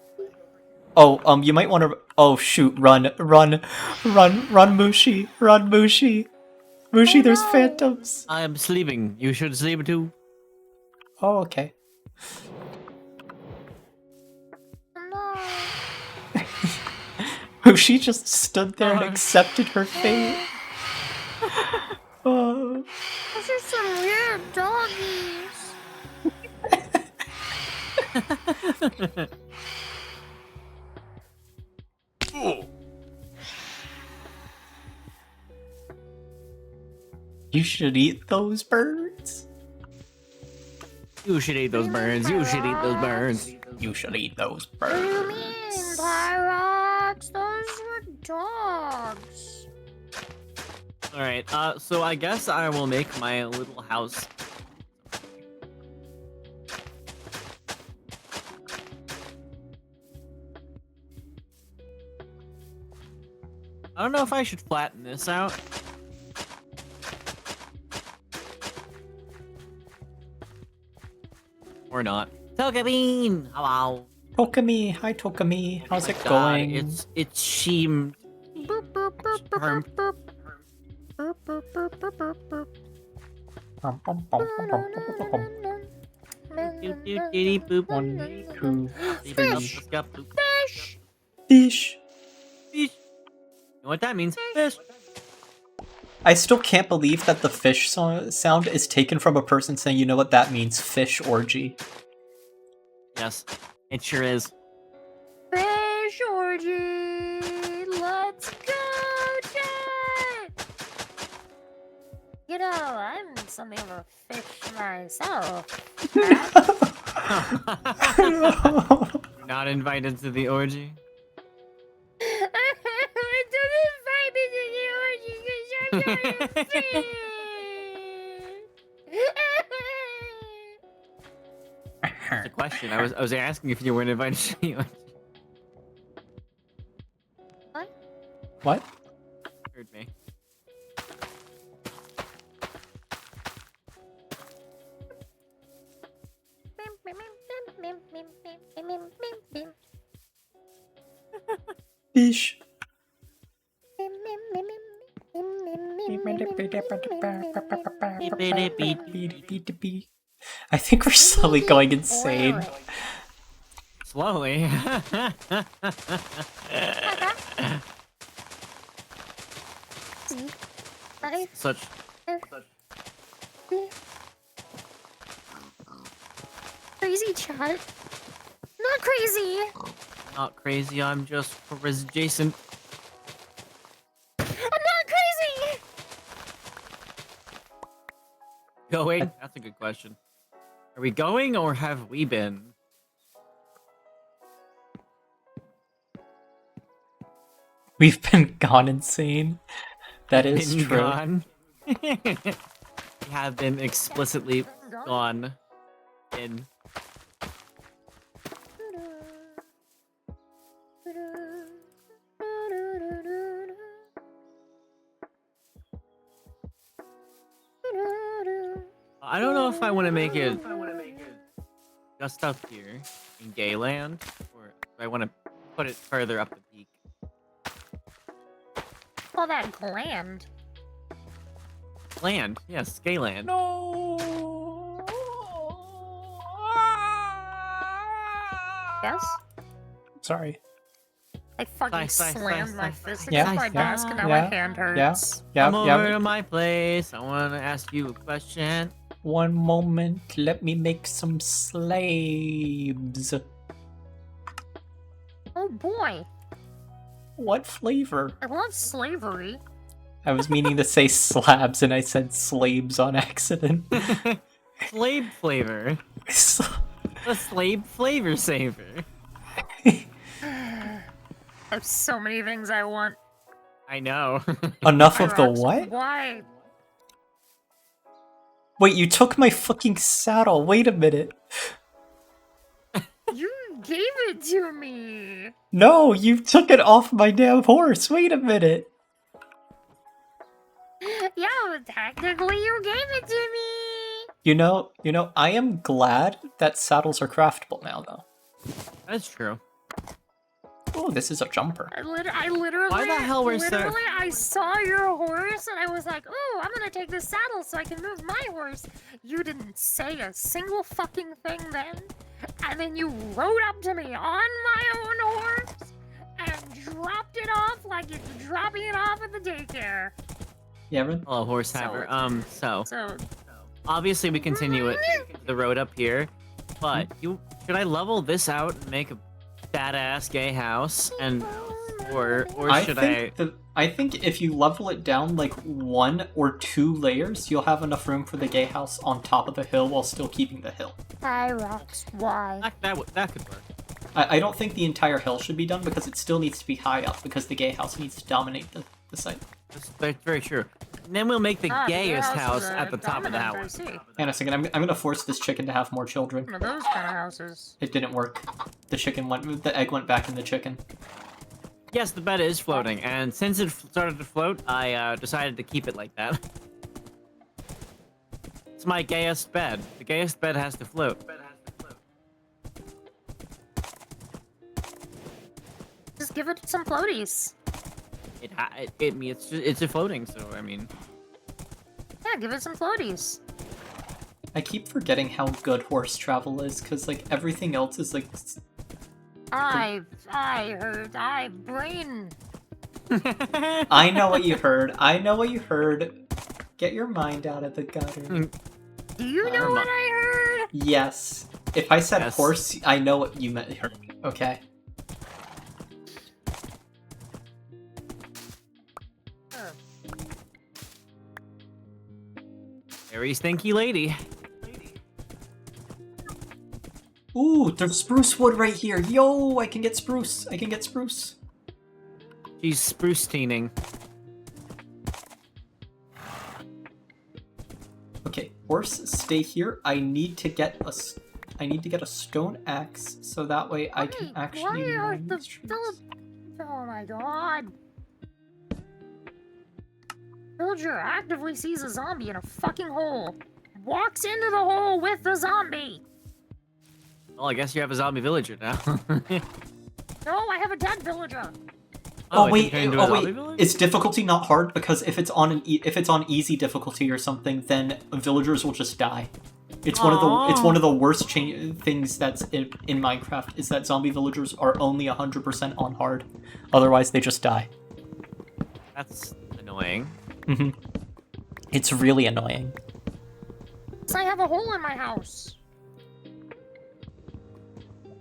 A: Oh, you might want to. Oh shoot! Run, Mushi, run, Mushi. Mushi,
D: Oh,
A: there's
D: no.
A: phantoms.
B: I am sleeping. You should sleep too.
A: Oh, okay.
D: No.
A: Mushi just stood there and accepted her fate. Oh.
D: Those are some weird doggies.
A: You should eat those birds.
B: You should eat those birds. You should eat those birds.
A: You should eat those
D: What do you
A: birds.
D: mean, Pyrox? Those were dogs.
B: All right. So I guess I will make my little house. I don't know if I should flatten this out. Or not. Togebean! Hello.
A: Tokami, hi Tokami. How's it
B: God,
A: going?
B: it's sheem.
D: Boop, boop, boop, boop,
B: Charm.
D: boop, boop. Boop, boop, boop, boop, boop, boop.
A: Bum, bum, bum, bum, bum, bum, bum, bum.
B: Doot, doot, diddy, boop.
A: 1, 2,
D: Fish.
B: Let's go, boop.
D: Fish.
A: fish.
B: Fish. You know what that means? Fish.
A: I still can't believe that the fish sound is taken from a person saying, you know what that means, fish orgy.
B: Yes, it sure is.
D: Fish orgy. Let's go, chat. You know, I'm something of a fish myself.
B: Not invited to the orgy.
D: Don't invite me to the orgy because you're not a fish.
B: That's a question. I was asking if you weren't invited to the orgy.
A: What?
B: Heard me.
A: Fish. I think we're slowly going insane.
B: Slowly. Such.
D: Crazy chat. Not crazy.
B: Not crazy, I'm just Jason.
D: I'm not crazy.
B: Going? That's a good question. Are we going or have we been?
A: We've been gone insane. That is
B: Been
A: true.
B: gone. We have been explicitly gone. In. I don't know if I want to make it just up here in Gayland, or if I want to put it further up the peak.
D: Call that gland.
B: Land, yes, Gayland.
A: No.
D: Yes?
A: Sorry.
D: I fucking
B: Sigh,
D: slammed
B: sigh,
D: my
B: sigh,
D: fist
B: sigh,
D: against
A: sigh,
D: my
A: yeah,
D: desk and now
A: yeah,
D: my hand
A: Yeah.
D: hurts.
B: Come over
A: Yeah.
B: to my place. I want to ask you a question.
A: One moment. Let me make some slabs.
D: Oh boy.
A: What flavor?
D: I want slavery.
A: I was meaning to say slabs and I said slabs on accident.
B: Slave flavor. A slave flavor saver.
D: There's so many things I want.
B: I know.
A: Enough of the
D: Pyrox,
A: what?
D: Why?
A: Wait, you took my fucking saddle. Wait a minute.
D: You gave it to me.
A: No, you took it off my damn horse. Wait a minute.
D: Yeah, but technically you gave it to me.
A: You know, I am glad that saddles are craftable now, though.
B: That's true.
A: Oh, this is a jumper.
D: I literally,
B: Why the hell were so-
D: literally, I saw your horse and I was like, oh, I'm gonna take this saddle so I can move my horse. You didn't say a single fucking thing then. And then you rode up to me on my own horse and dropped it off like you're dropping it off at the daycare.
A: Yeah, Ren?
B: Hello, horse
D: So
B: haver.
D: it's-
B: So
D: So,
B: obviously we continue it the road up here, but should I level this out and make a badass gay house, and or should
A: I think if you level it down like 1 or 2 layers, you'll have enough room for the gay house on top of the hill while still keeping the hill.
D: Hyrox, why?
B: that could work.
A: I don't think the entire hill should be done because it still needs to be high up because the gay house needs to dominate the site.
B: That's very true. And then we'll make the
D: The gay
B: gayest
D: house is
B: house
D: a
B: at the top of the
D: dominant, I
B: house.
D: see.
A: Hang on a second, I'm gonna force this chicken to have more children.
D: One of those kind of houses.
A: It didn't work. The egg went back in the chicken.
B: Yes, the bed is floating, and since it started to float, I decided to keep it like that. It's my gayest bed. The gayest bed has to float.
D: Just give it some floaties.
B: It's a floating, so I mean.
D: Yeah, give it some floaties.
A: I keep forgetting how good horse travel is because like everything else is like.
D: I brain.
A: I know what you heard. I know what you heard. Get your mind out of the gutter.
D: Do you know what I heard?
A: Yes. If I said
B: Yes.
A: horse, I know what you meant. Okay.
B: Very stinky lady.
A: Ooh, there's spruce wood right here. Yo, I can get spruce. I can get spruce.
B: She's spruce teening.
A: Okay, horse, stay here. I need to get a stone axe so that way I can actually
D: Why are
A: mine
D: the
A: these trees.
D: Oh my god. Villager actively sees a zombie in a fucking hole. Walks into the hole with the zombie.
B: Well, I guess you have a zombie villager now.
D: No, I have a dead villager.
A: Oh
B: it
A: wait,
B: turned into a zombie village?
A: It's difficulty not hard because if it's on if it's on easy difficulty or something, then villagers will just die. It's one of the worst things that's in Minecraft is that zombie villagers are only 100% on hard, otherwise they just die.
B: That's annoying.
A: It's really annoying.
D: So I have a hole in my house.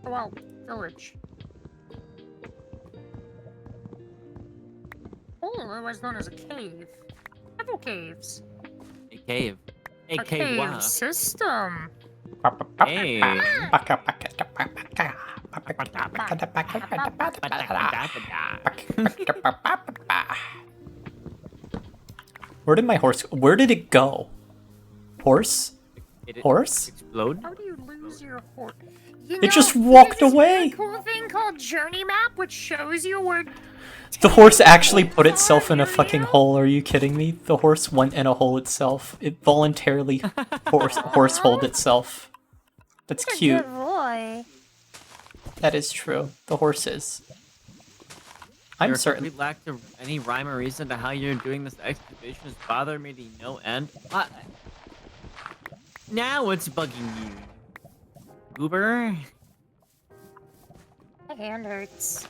D: Well, village. Hole, otherwise known as a cave. Several caves.
B: A cave. A
D: A
B: cave.
D: cave
B: Wow.
D: system.
B: Hey.
A: Where did my horse? Where did it go? Horse?
B: Did it
A: Horse?
B: explode?
D: How do you lose your horse? You
A: It just walked
D: there's this
A: away.
D: really cool thing called Journey Map, which shows you where.
A: The horse actually put itself in a fucking hole. Are you kidding me? The horse went in a hole itself. It voluntarily horse holed itself. That's cute.
D: Good boy.
A: That is true. The horse is. I'm
B: Your
A: certain.
B: complete lack of any rhyme or reason to how you're doing this excavation has bothered me to no end. Now what's bugging you? Goober?
D: My hand hurts.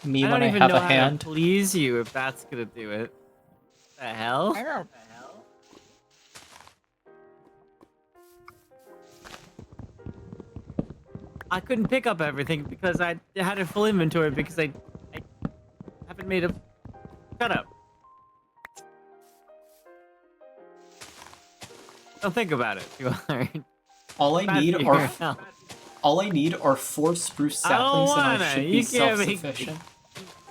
A: Me
B: I
A: when
B: don't
A: I
B: even
A: have
B: know
A: a
B: how
A: hand.
B: to please you if that's gonna do it. The hell?
D: I know.
B: I couldn't pick up everything because I had a full inventory because I haven't made a... Shut up. Don't think about it too hard.
A: All I need are all I need are 4 spruce
B: I don't
A: saplings and I
B: wanna.
A: should be
B: You can't make-
A: self-sufficient.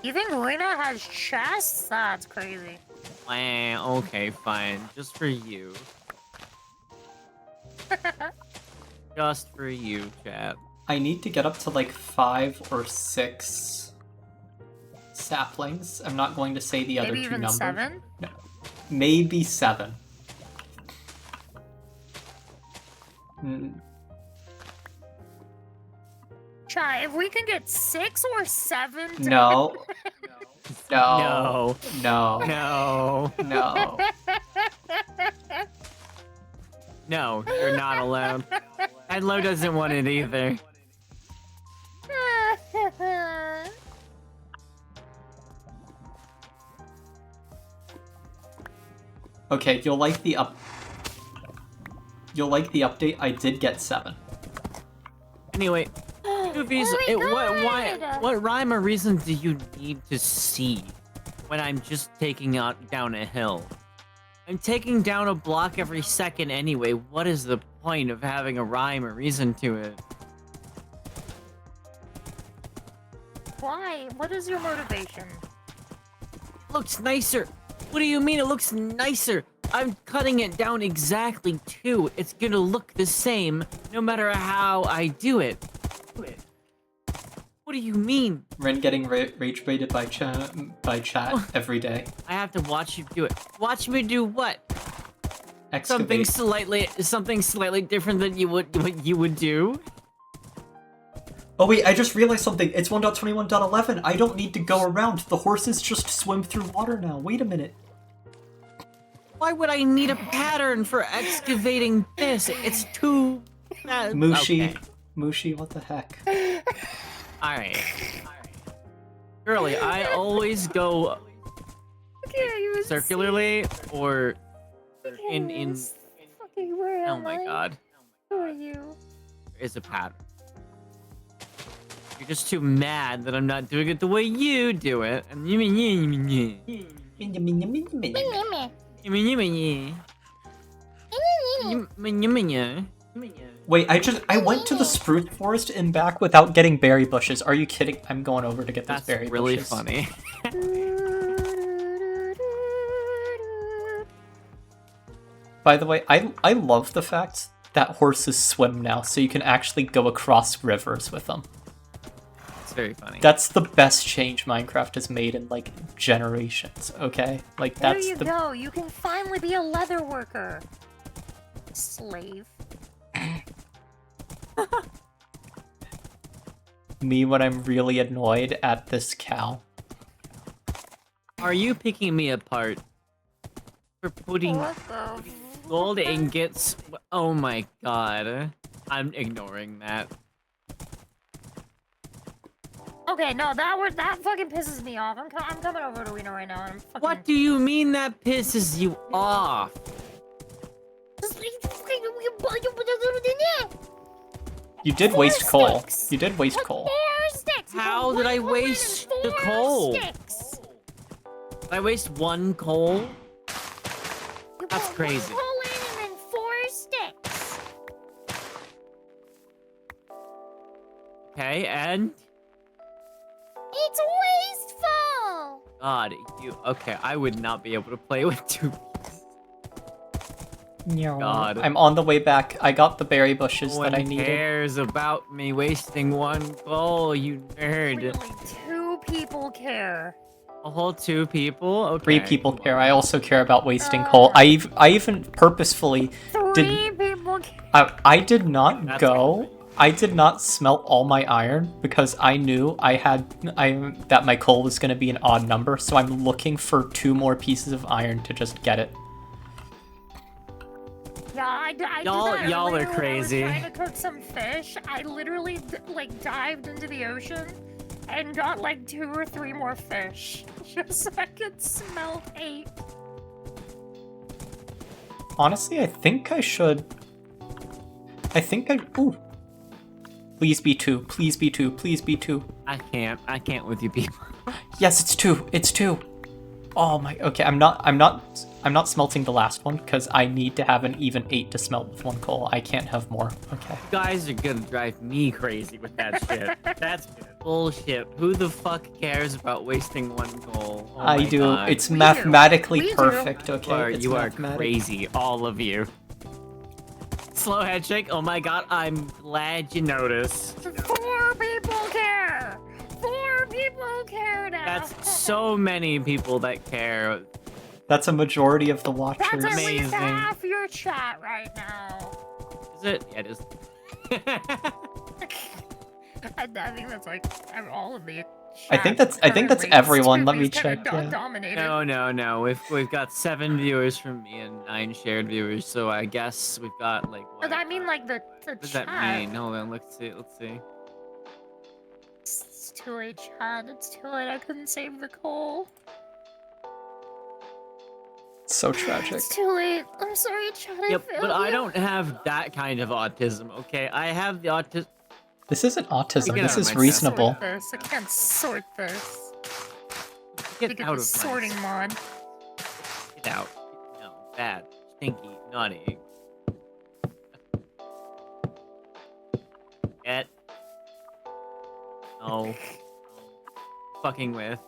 D: You think Lena has chests? That's crazy.
B: Okay, fine. Just for you. Just for you, chat.
A: I need to get up to like 5 or 6 saplings. I'm not going to say the other
D: Maybe
A: two
D: even
A: numbers.
D: 7?
A: No. Maybe 7.
D: Chai, if we can get 6 or 7 to
A: No.
B: No.
A: No.
B: No.
A: No.
B: No, you're not allowed. Edlo doesn't want it either.
A: Okay, you'll like the update. I did get 7.
B: Anyway, Goofies, what rhyme or reason do you need to see when I'm just taking down a hill? I'm taking down a block every second anyway. What is the point of having a rhyme or reason to it?
D: Why? What is your motivation?
B: Looks nicer. What do you mean it looks nicer? I'm cutting it down exactly too. It's gonna look the same no matter how I do it. What do you mean?
A: Ren getting rage baited by chat every day.
B: I have to watch you do it. Watch me do what?
A: Excavate.
B: Something slightly different than what you would do.
A: Oh wait, I just realized something. It's 1.21.11. I don't need to go around. The horses just swim through water now. Wait a minute.
B: Why would I need a pattern for excavating this? It's too...
A: Mushi.
B: Okay.
A: Mushi, what the heck?
B: Alright. Girly, I always go circularly or in...
D: Fucking where
B: Oh
D: am
B: my
D: I?
B: god.
D: Who are you?
B: There is a pattern. You're just too mad that I'm not doing it the way you do it. And
A: Wait, I went to the spruce forest and back without getting berry bushes. Are you kidding? I'm going over to get those
B: That's
A: berry
B: really
A: bushes.
B: funny.
A: By the way, I love the fact that horses swim now, so you can actually go across rivers with them.
B: It's very funny.
A: That's the best change Minecraft has made in, like, generations, okay? Like, that's
D: There you go. You can finally be a leather worker. Slave.
A: me when I'm really annoyed at this cow.
B: Are you picking me apart for putting
D: What the
B: gold ingots? Oh my god. I'm ignoring that.
D: Okay, no, that fucking pisses me off. I'm coming over to Reno right now, and I'm fucking.
B: What do you mean that pisses you off?
A: You did waste coal. You did waste
D: Like
A: coal.
D: 4 sticks. You
B: How
D: put
B: did I
D: 1 coal in and
B: waste the
D: 4
B: coal?
D: Sticks.
B: Did I waste 1 coal?
D: You
B: That's
D: put
B: crazy.
D: 1 coal in and then 4 sticks.
B: Okay, and
D: It's wasteful.
B: God, you okay? I would not be able to play with 2. God.
A: I'm on the way back. I got the berry bushes
B: No
A: that I
B: one
A: needed.
B: cares about me wasting 1 coal, you nerd.
D: Really, 2 people care.
B: A whole 2 people? Okay.
A: 3 people care. I also care about wasting
D: Uh.
A: coal. I even purposefully
D: 3 people care.
A: I did not
B: That's
A: go. I did not smelt all my iron because I knew that my coal was going to be an odd number, so I'm looking for 2 more pieces of iron to just get it.
D: Yeah, I did
B: Y'all-
D: that
B: y'all are
D: earlier when
B: crazy.
D: I was trying to cook some fish. I literally dived into the ocean and got like 2 or 3 more fish just so I could smelt 8.
A: Honestly, I think I should. Ooh. Please be 2. Please be 2. Please be 2.
B: I can't with you people.
A: Yes, it's 2. It's 2. Oh my. Okay, I'm not smelting the last one because I need to have an even 8 to smelt with 1 coal. I can't have more. Okay.
B: You guys are gonna drive me crazy with that shit. That's bullshit. Who the fuck cares about wasting 1 coal? Oh
A: I
B: my
A: do.
B: God.
A: It's
D: We do.
A: mathematically
D: We do.
A: perfect. Okay. It's
B: You are
A: mathematic-
B: crazy, all of you. Slow head shake. Oh my god, I'm glad you noticed.
D: 4 people care. 4 people care now.
B: That's so many people that care.
A: That's a majority of the watchers.
D: That's at least
B: Amazing.
D: half your chat right now.
B: Is it? Yeah, it is.
D: I think that's like all of the.
A: I think
D: chat
A: that's
D: currently.
A: everyone. Let me
D: Scooby's kinda
A: check. Yeah.
D: Dominated.
B: No. We've got 7 viewers from me and 9 shared viewers, so I guess we've got like what?
D: But I mean, like the
B: What does
D: chat.
B: that mean? Hold on, let's see.
D: It's too late, chat. It's too late. I couldn't save the coal.
A: So tragic.
D: It's too late. I'm sorry, Chad.
B: Yep,
D: failed
B: but I
D: you.
B: don't have that kind of autism, okay? I have the autism.
A: This isn't autism.
B: Get
A: This
B: out of
A: is
B: my chest.
A: reasonable.
D: Sort this. I can't sort this.
B: Get
D: Look at
B: out
D: the
B: of
D: sorting
B: my.
D: mod.
B: Get out. No, bad, stinky, naughty. Get. No. Fucking with.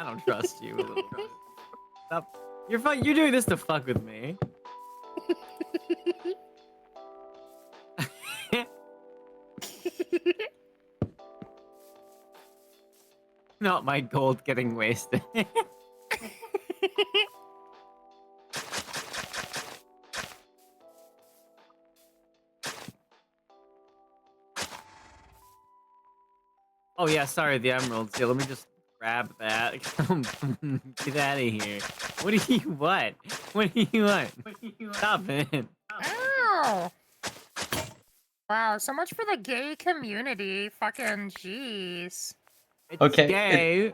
B: I don't trust you a little bit. Stop. You're doing this to fuck with me. Not my gold getting wasted. Oh yeah, sorry, the emeralds. Yeah, let me just grab that. Get out of here. What do you want? What do you want? Stop it.
D: Ow! Wow, so much for the gay community. Fucking jeez.
B: It's
A: Okay,
B: gay.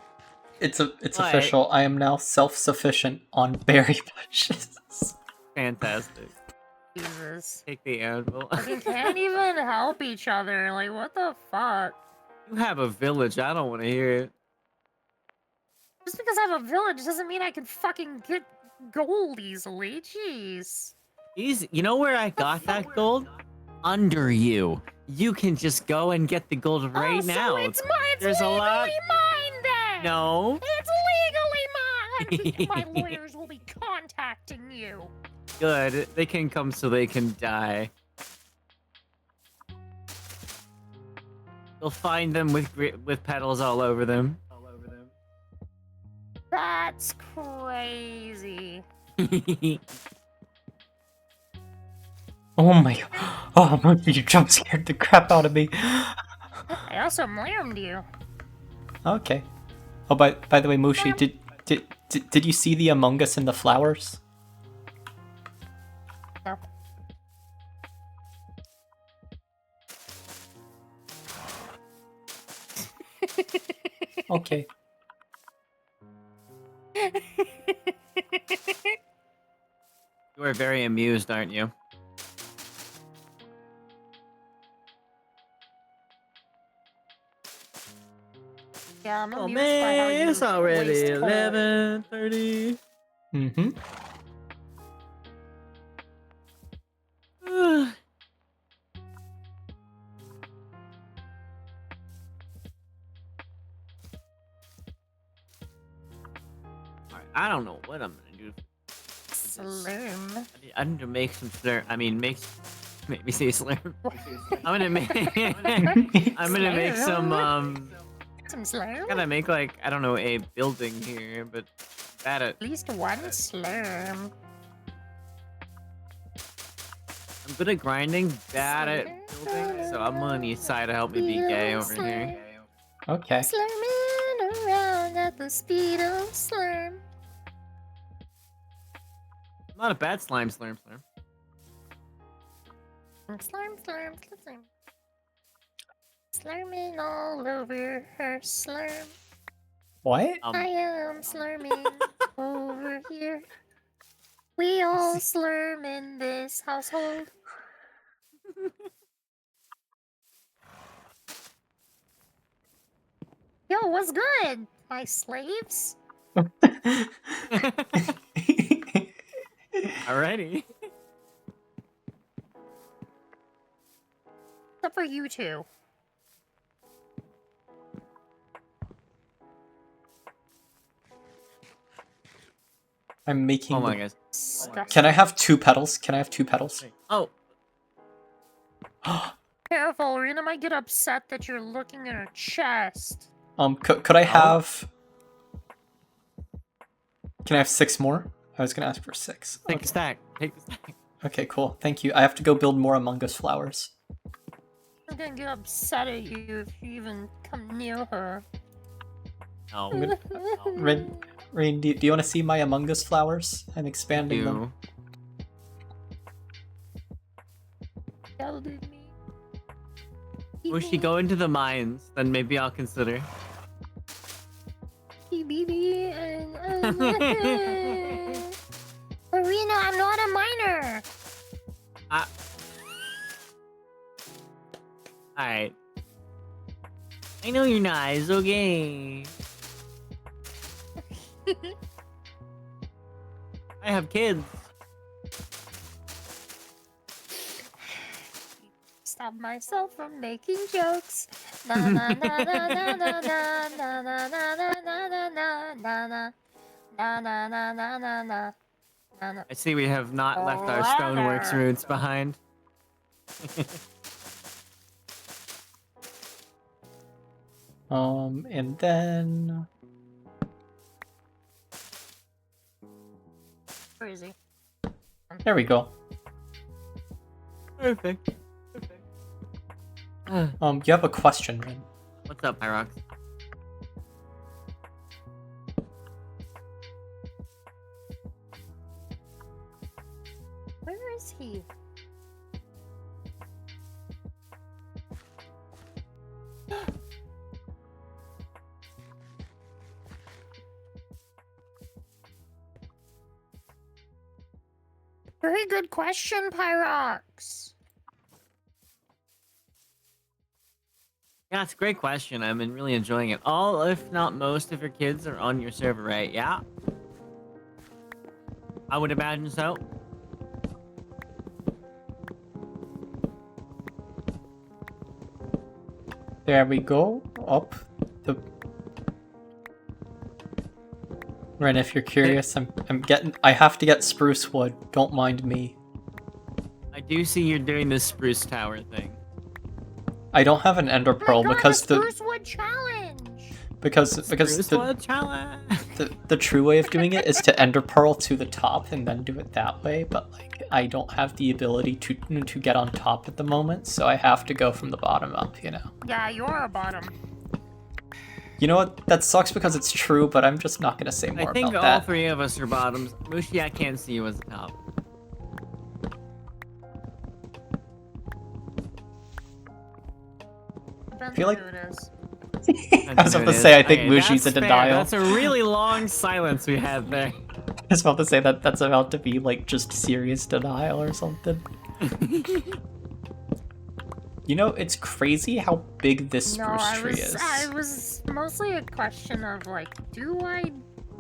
A: It's
B: What?
A: official. I am now self-sufficient on berry bushes.
B: Fantastic.
D: Jesus.
B: Take the anvil.
D: We can't even help each other. Like, what the fuck?
B: You have a village. I don't want to hear it.
D: Just because I have a village doesn't mean I can fucking get gold easily. Jeez.
B: Easy. You know where I got that gold? Under you. You can just go and get the gold right
D: oh,
B: now.
D: So it's
B: There's a
D: legally
B: lot.
D: mine then.
B: No.
D: It's legally mine. My lawyers will be contacting you.
B: Good. They can come so they can die. You'll find them with petals all over them.
D: That's crazy.
A: Oh my god. Oh, Monkey, you jump scared the crap out of me.
D: I also mlammed you.
A: Okay. Oh, by the way, Mushi, did you see the Among Us in the flowers?
D: No.
A: Okay.
B: You are very amused, aren't you?
D: Yeah, I'm
B: Oh
D: amused by how
B: man,
D: you
B: it's already
D: waste coal.
B: 11:30.
A: Mm-hmm.
B: I don't know what I'm gonna do.
D: Slurm.
B: I need to make some slurm. I mean, make me say slurm. I'm gonna make. I'm gonna make some.
D: Some slurm?
B: Gotta make like I don't know a building here, but bad at.
D: At least one slurm.
B: I'm good at grinding, bad at building, so I'm gonna need Sai to help me be gay over here.
A: Okay.
D: Slurming around at the speed of slurm.
B: I'm not a bad slurm.
D: Slurm, slurm, slurm. Slurming all over her slurm.
A: What?
D: I am slurming over here. We all slurm in this household. Yo, what's good, my slaves?
B: Alrighty.
D: Except for you two.
A: I'm making.
B: Hold on,
A: the-
B: guys.
D: Disgusting.
A: Can I have 2 petals? Can I have 2 petals?
B: Oh,
D: Careful, Rena might get upset that you're looking at her chest.
A: Could I have? Can I have 6 more? I was gonna ask for 6.
B: take
A: Okay.
B: a stack. Take the stack.
A: Okay, cool. Thank you. I have to go build more Among Us flowers.
D: I'm gonna get upset at you if you even come near her.
B: No.
A: Rain, do you want to see my Among Us flowers? I'm expanding them.
B: You.
D: Yelled at me.
B: Mushi, go into the mines, then maybe I'll consider.
D: BB and Arena, I'm not a minor.
B: Alright. I know you're not, it's okay. I have kids.
D: Stop myself from making jokes. Na na na na na na na na na na na na na na na na na na na na.
B: I see we have not left our Stoneworks roots behind.
A: And then
D: Where is he?
A: there we go.
B: Perfect.
A: You have a question, Rin.
B: What's up, Pyrox?
D: Where is he? Very good question, Pyrox.
B: Yeah, it's a great question. I've been really enjoying it. All, if not most, of your kids are on your server, right? Yeah? I would imagine so.
A: There we go. Up the. Ren, if you're curious, I have to get spruce wood. Don't mind me.
B: I do see you're doing this spruce tower thing.
A: I don't have an ender pearl because the
D: Spruce Wood Challenge.
A: because
B: Spruce wood challenge.
A: the true way of doing it is to ender pearl to the top and then do it that way. But like I don't have the ability to get on top at the moment, so I have to go from the bottom up. You know.
D: Yeah, you're a bottom.
A: You know what? That sucks because it's true, but I'm just not gonna say more
B: I think
A: about
B: all
A: that.
B: three of us are bottoms. Mushi, I can't see you as a top.
A: I feel like-
D: it is.
A: I was about to say I think Mushi's in
B: that's fair.
A: denial.
B: That's a really long silence we had there.
A: I was about to say that that's about to be like just serious denial or something. You know, it's crazy how big this
D: No,
A: spruce tree is.
D: it was mostly a question of like, do I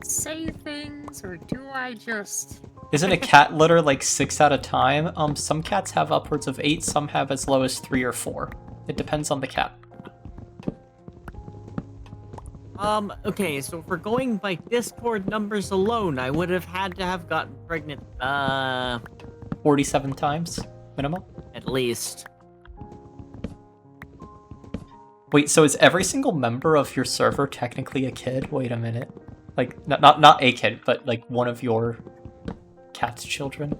D: say things or do I just?
A: Isn't a cat litter like 6 at a time? Some cats have upwards of 8, some have as low as 3 or 4. It depends on the cat.
B: Okay, so if we're going by Discord numbers alone, I would have had to have gotten pregnant,
A: 47 times minimum.
B: at least.
A: Wait, so is every single member of your server technically a kid? Wait a minute. Like, not a kid, but like one of your cat's children?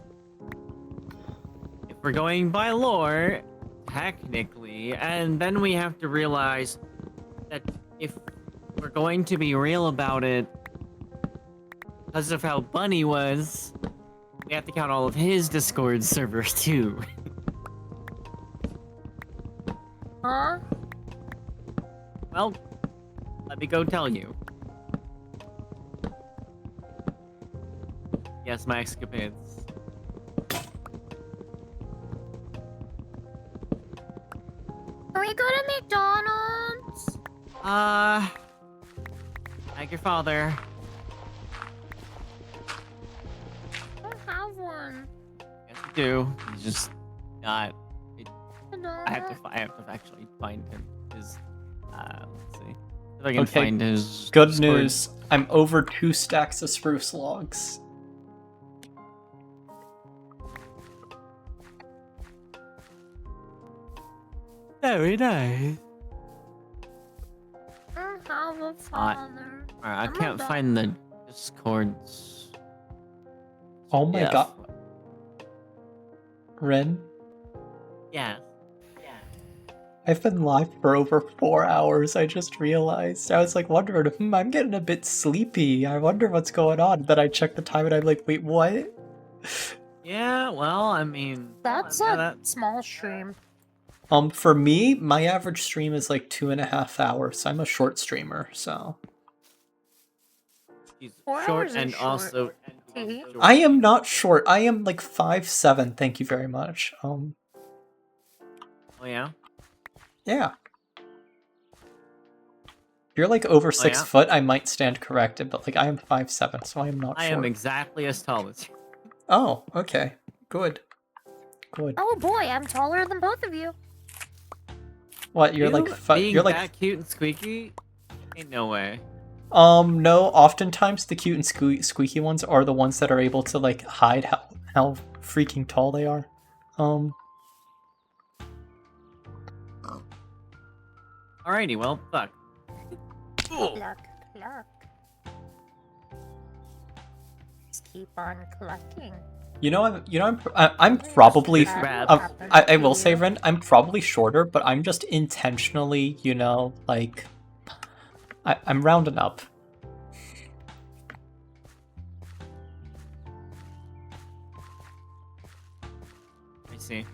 B: If we're going by lore, technically, and then we have to realize that if we're going to be real about it, because of how Bunny was, we have to count all of his Discord servers too.
D: Huh?
B: Well, let me go tell you. Yes, my escapades.
D: Can we go to McDonald's?
B: Like your father.
D: I don't have one.
B: Yes, you do. He's just not.
D: No.
B: I have to actually find him. His. Let's see. If I can
A: Okay,
B: find his.
A: Good
B: Discord.
A: news. I'm over 2 stacks of spruce logs.
B: Very nice.
D: I don't have a father.
B: Alright, I
D: I'm
B: can't
D: a
B: find the Discords.
A: Oh my
B: Yeah.
A: god. Ren,
B: Yeah.
A: I've been live for over 4 hours, I just realized. I was like wondering, I'm getting a bit sleepy. I wonder what's going on. Then I checked the time and I'm like, wait, what?
D: That's
B: yeah,
D: a
B: that-
D: small stream.
A: For me, my average stream is like 2.5 hours. I'm a short streamer, so
B: He's
D: 4
B: short
D: hours is
B: and
D: short.
B: also.
A: I am not short. I am like 5'7". Thank you very much.
B: Oh yeah.
A: Yeah. If you're like over 6
B: yeah?
A: foot, I might stand corrected, but like I am 5'7", so I am not
B: I
A: short.
B: am exactly as tall as you.
A: Oh, okay. Good. Good.
D: Oh boy, I'm taller than both of you.
A: What, you're
B: You
A: like
B: being
A: you're like
B: that cute and squeaky? Ain't no way.
A: no, oftentimes the cute and squeaky ones are the ones that are able to like hide how freaking tall they are.
B: Alrighty, well, fuck.
D: Cluck, cluck. Just keep on clucking.
A: I'm probably
B: Rap.
A: I will say, Ren, I'm probably shorter, but I'm just intentionally, like I'm rounding up.
B: I see.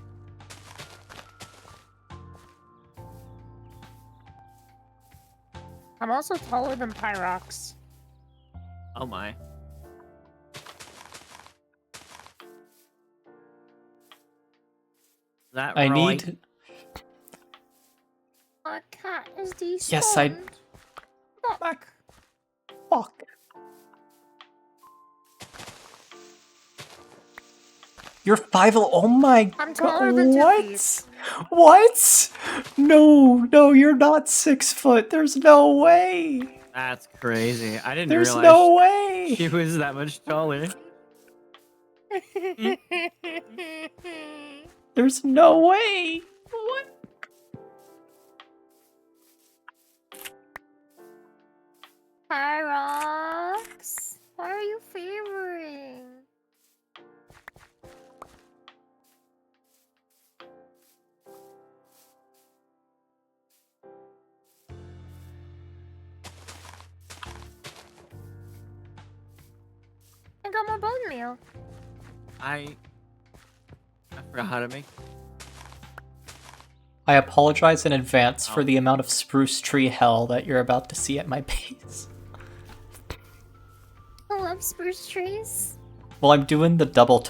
D: I'm also taller than Pyrox.
B: Oh my. That
A: I
B: right?
A: need.
D: My cat is despawned.
A: Yes, I.
D: Fuck.
A: Fuck. You're 5. Oh my.
D: I'm taller than
A: What?
D: 2 feet.
A: What? No, you're not 6 foot. There's no way.
B: That's crazy. I didn't
A: There's
B: realize
A: no way.
B: she was that much taller.
A: There's no way. What?
D: Pyrox, why are you favoring? I got more bone meal.
B: I forgot how to make.
A: I apologize in advance for
B: Oh.
A: the amount of spruce tree hell that you're about to see at my base.
D: I love spruce trees.
A: Well, I'm doing the double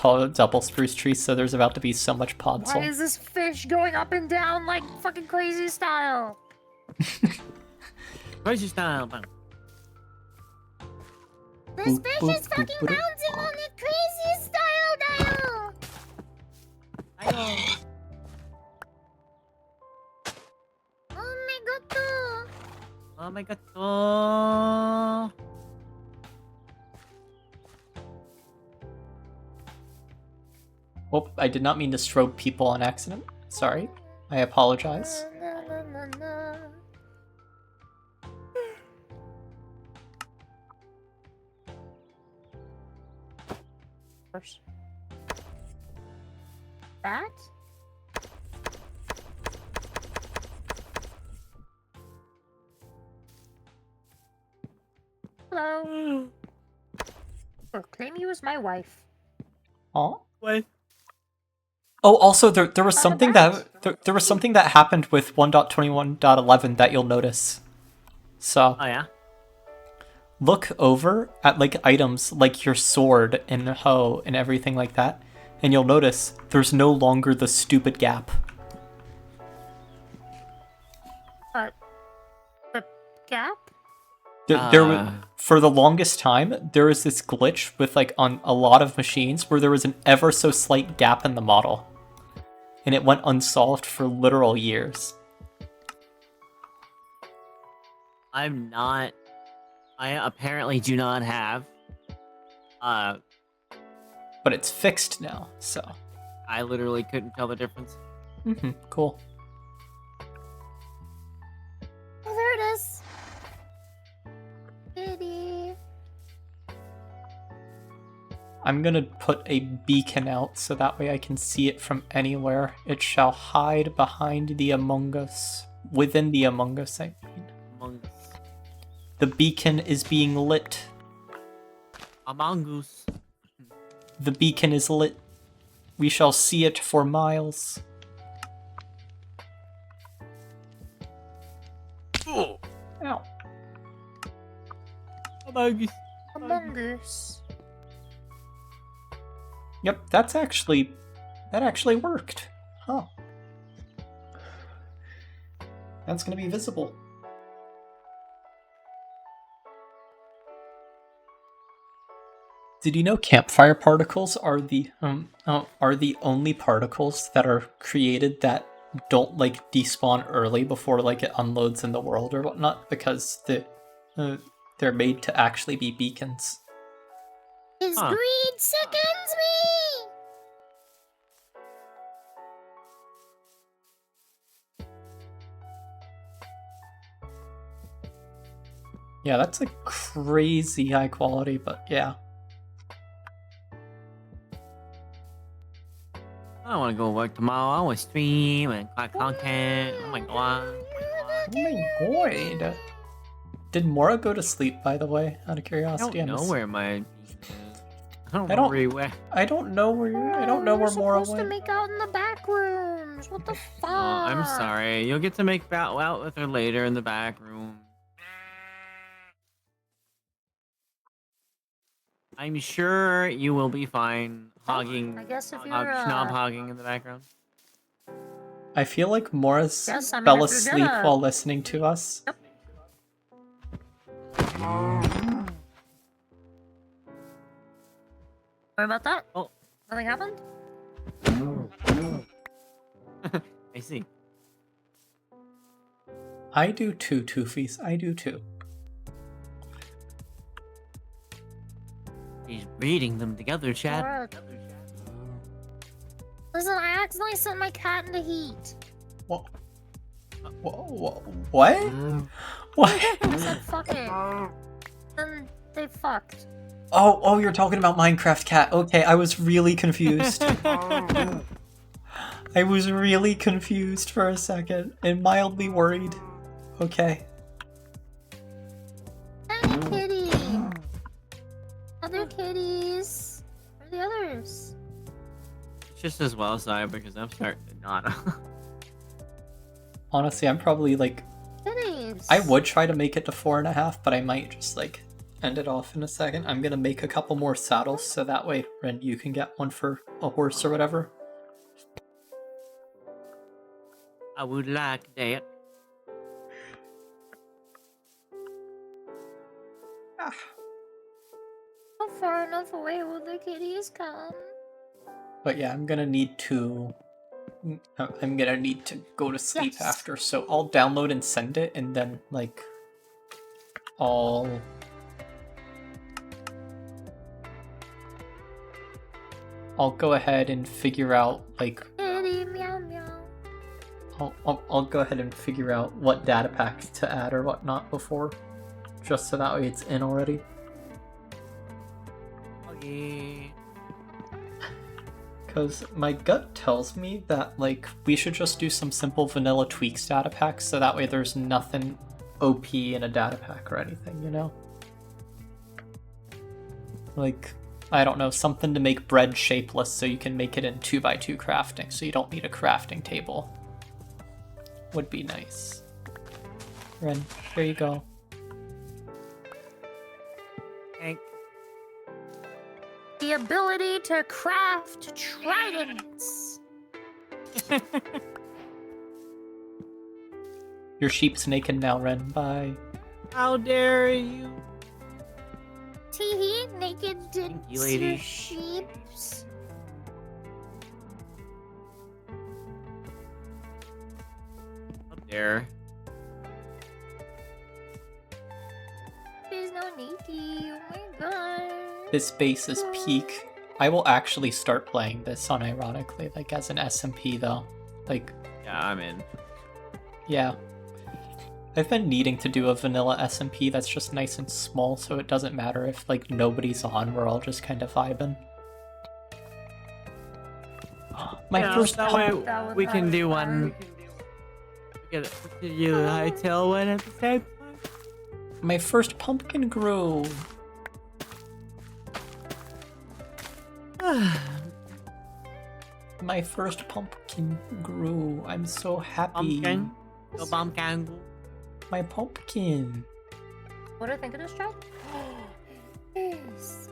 A: spruce tree, so there's about to be so much podzol.
D: Why is this fish going up and down like fucking crazy style?
B: Crazy style, man.
D: This
A: Boop,
D: fish
A: boop,
D: is fucking
A: boop, boop.
D: bouncing on the crazy style dial. Oh my god.
B: Oh my god. Oh.
A: Oh, I did not mean to strobe people on accident. Sorry. I apologize.
D: Na, na, na, na. First. That? Hello. Proclaim you as my wife.
A: Aw.
B: What?
A: Oh, also there was
D: Not
A: something
D: bad.
A: there was something that happened with 1.21.11 that you'll notice. So
B: Oh yeah.
A: look over at like items like your sword and hoe and everything like that, and you'll notice there's no longer the stupid gap.
D: The gap?
A: For the longest time, there was this glitch with like on a lot of machines where there was an ever so slight gap in the model, and it went unsolved for literal years.
B: I apparently do not have.
A: But it's fixed now, so
B: I literally couldn't tell the difference.
A: cool.
D: Oh, there it is. Kitty.
A: I'm gonna put a beacon out so that way I can see it from anywhere. It shall hide behind the Among Us. Within the Among Us, I mean.
B: Among
A: The beacon is being lit.
B: Us.
A: The beacon is lit. We shall see it for miles.
B: Oh,
A: Ow.
B: Among Us.
D: Among Us.
A: Yep, that actually worked. Huh. That's gonna be visible. Did you know campfire particles are the only particles that are created that don't like despawn early before like it unloads in the world or whatnot, because they're made to actually be beacons.
D: His
B: Huh.
D: greed sickens me!
A: Yeah, that's like crazy high quality, but yeah.
B: I don't want to go to work tomorrow. I want to stream and collect content. Oh my god.
A: Oh my god. Did Mora go to sleep, by the way? Out of
B: I
A: curiosity,
B: don't know
A: missed-
B: where my. I don't
A: I
B: know
A: don't-
B: where you went.
A: I don't know where I don't know
D: We're
A: where Mora
D: supposed to
A: went.
D: make out in the back rooms. What the fuck?
B: Oh, I'm sorry. You'll get to make out with her later in the back room. I'm sure you will be fine hogging.
D: I guess if you're,
B: Schnob hogging in the background.
A: I feel like Mora's
D: Yes, I mean,
A: fell
D: if you're
A: asleep
D: gonna-
A: while listening to us.
D: Yep. Sorry about that.
B: Oh.
D: Nothing happened?
B: I see.
A: I do too, Toofies. I do too.
B: He's breeding them together, Chad.
D: Alright. Listen, I accidentally sent my cat into heat.
A: What? What? What?
D: I said fuck it. Then they fucked.
A: Oh, you're talking about Minecraft Cat. Okay, I was really confused. I was really confused for a second and mildly worried. Okay.
D: Tiny kitty. Other kitties. Where are the others?
B: It's just as well side because I'm starting to not.
A: Honestly, I'm probably like...
D: Kitties.
A: I would try to make it to 4.5, but I might just like end it off in a second. I'm gonna make a couple more saddles so that way, Ren, you can get one for a horse or whatever.
B: I would like that.
D: How far enough away will the kitties come?
A: But yeah, I'm gonna need to go to sleep
D: Yes.
A: after, so I'll download and send it, and then like I'll go ahead and figure out like
D: Kitty meow meow.
A: I'll go ahead and figure out what data packs to add or whatnot before, just so that way it's in already.
B: Okay.
A: Because my gut tells me that, like, we should just do some simple vanilla tweaks data packs, so that way there's nothing OP in a data pack or anything, you know? Like, I don't know, something to make bread shapeless so you can make it in 2x2 crafting, so you don't need a crafting table. Would be nice. Ren, here you go.
B: Thank.
D: The ability to craft tridents.
A: Your sheep's naked now, Ren. Bye.
B: How dare you?
D: Teehee, naked
B: Thank you, lady.
D: sheeps.
B: Up there.
D: There's no naked. Oh my god.
A: This base is peak. I will actually start playing this unironically, like as an SMP though. Like,
B: Yeah, I'm in.
A: yeah. I've been needing to do a vanilla SMP that's just nice and small, so it doesn't matter if like nobody's on, we're all just kind of vibing. My
B: Yeah,
A: first
B: that
A: pump-
B: way we can do one. We can do a high tail one at the same
A: my first pumpkin grew.
B: time.
A: My first pumpkin grew. I'm so happy.
B: Pumpkin. Go pumpkin.
A: my pumpkin.
D: What do I think of this job? Yes.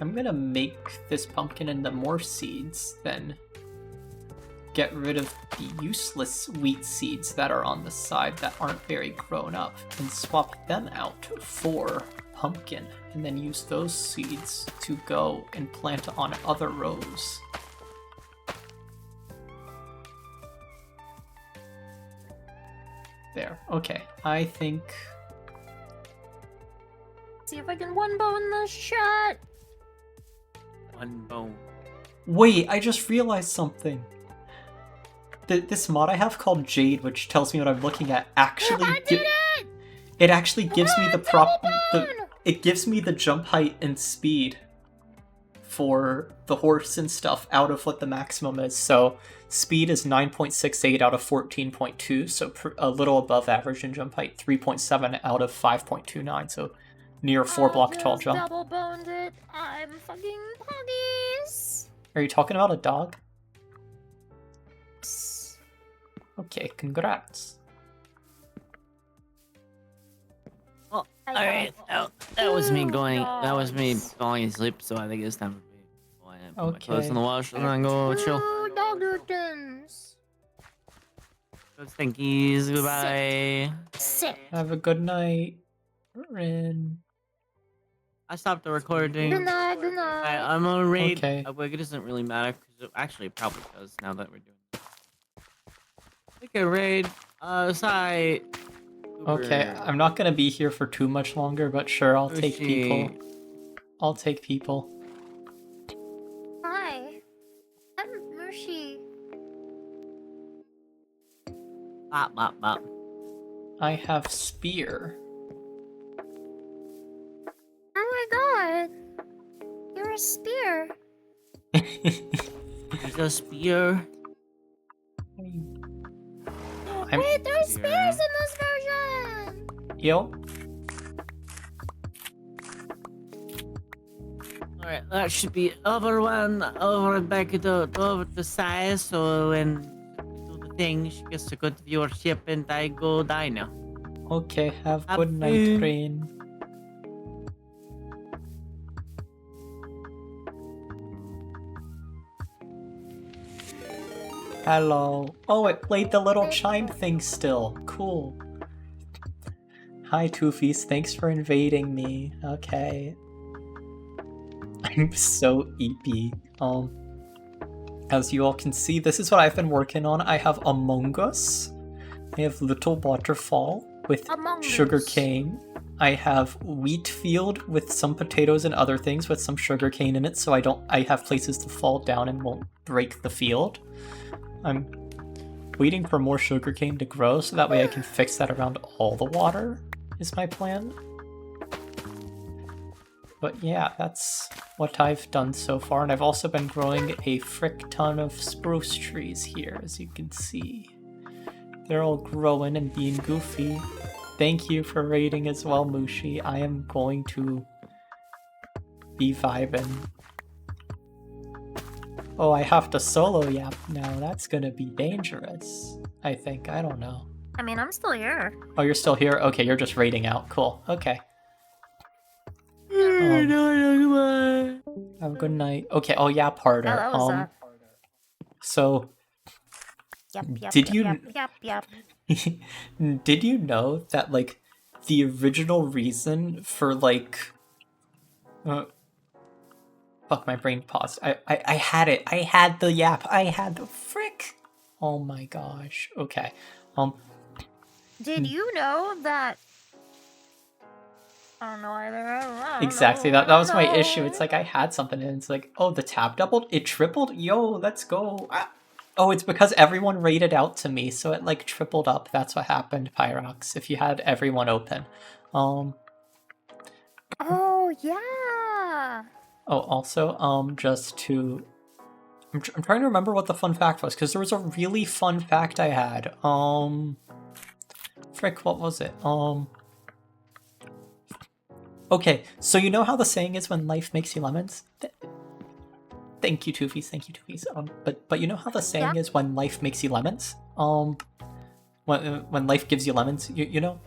A: I'm gonna make this pumpkin into more seeds, then get rid of the useless wheat seeds that are on the side that aren't very grown up, and swap them out for pumpkin, and then use those seeds to go and plant on other rows. There, okay. I think...
D: See if I can one bone this shot.
B: One bone.
A: Wait, I just realized something. This mod I have called Jade, which tells me what I'm looking at, actually
D: I did it!
A: it actually gives me the
D: Double
A: it gives me the jump height and speed for the horse and stuff out of what the maximum is. So speed is 9.68 out of 14.2, so a little above average in jump height. 3.7 out of 5.29, so near 4 block tall jump.
D: Double boned it. I'm fucking puggies.
A: Are you talking about a dog? Okay, congrats.
B: Well, alright. That was me going. That was me falling asleep. So I think it's time for me to go ahead and put my clothes in the wash and then go chill.
D: Doggertons.
B: Good thankies. Goodbye.
D: Sit.
A: Have a good night, Rin.
B: I stopped the recording.
D: Good night. Good night.
B: I'm gonna rate.
A: Okay.
B: It doesn't really matter because actually it probably does now that we're doing it. Okay, raid. Sai.
A: Okay, I'm not gonna be here for too much longer, but sure, I'll take people. I'll take people.
D: Hi. I'm Mushi.
B: Bop, bop, bop.
A: I have spear.
D: Oh my god. You're a spear.
B: There's a spear.
D: Wait, there's spears in this version!
A: Yo.
B: Alright, that should be over back to over the side, so when you do the thing, she gets a good viewership and I go die now.
A: Okay, have
B: Have
A: good night,
B: fun.
A: Rain. Hello. Oh, it played the little chime thing still. Cool. Hi, Toofies. Thanks for invading me. Okay. I'm so EP. As you all can see, this is what I've been working on. I have Among Us. I have Little Waterfall with
D: Among Us.
A: sugarcane. I have wheat field with some potatoes and other things with some sugarcane in it, so I have places to fall down and won't break the field. I'm waiting for more sugarcane to grow so that way I can fix that around all the water, is my plan. But yeah, that's what I've done so far, and I've also been growing a frick ton of spruce trees here, as you can see. They're all growing and being goofy. Thank you for raiding as well, Mushi. I am going to be vibing. Oh, I have to solo yap now. That's gonna be dangerous. I think. I don't know.
D: I mean, I'm still here.
A: Oh, you're still here? Okay, you're just raiding out. Cool. Okay. Have a good night. Okay, oh yeah, Parter.
D: Oh, that was
A: So,
D: Yep,
A: Did you-
D: Yep.
A: did you know that, like, the original reason for, like... fuck, my brain paused. I had it. I had the yap. I had the frick. Oh my gosh. Okay.
D: Did you know that? I don't know either. I don't
A: Exactly.
D: know.
A: That was my issue. It's like I had something and it's like, oh, the tab doubled? It tripled? Yo, let's go. Ah. Oh, it's because everyone rated out to me, so it like tripled up. That's what happened, Pyrox, if you had everyone open.
D: Oh yeah.
A: Oh, also, just to... I'm trying to remember what the fun fact was, because there was a really fun fact I had. Frick, what was it? Okay, so you know how the saying is when life makes you lemons? Thank you, Toofies, thank you, Toofies. But you know how the saying is when life makes you lemons? when life gives you lemons, you know.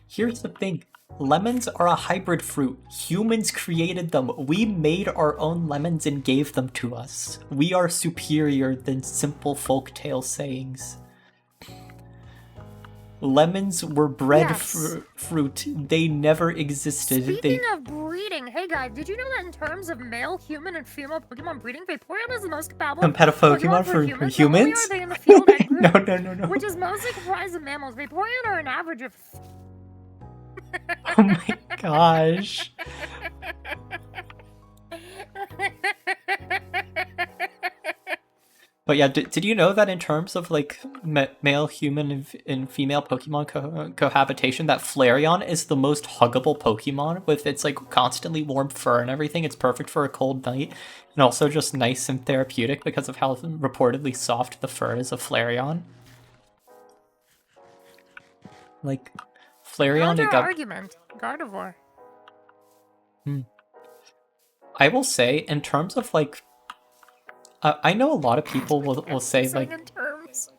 A: Here's the thing. Lemons are a hybrid fruit. Humans created them. We made our own lemons and gave them to us. We are superior than simple folktale sayings. Lemons were bred
D: Yes.
A: fruit. They never existed.
D: Speaking of breeding, hey guys, did you know that in terms of male, human, and female Pokemon breeding, Vaporeon is the most
A: Competitive Pokemon for
D: humans?
A: humans?
D: Not only are they in the field at group,
A: No.
D: which is mostly comprised of mammals, Vaporeon are an average of.
A: Oh my gosh. But yeah, did you know that in terms of like male, human, and female Pokemon cohabitation, that Flareon is the most huggable Pokemon with its like constantly warm fur and everything. It's perfect for a cold night, and also just nice and therapeutic because of how reportedly soft the fur is of Flareon. Like Flareon,
D: Counter
A: it got.
D: argument, Gardevoir.
A: I will say, in terms of like. I know a lot of people will say like,
D: In terms.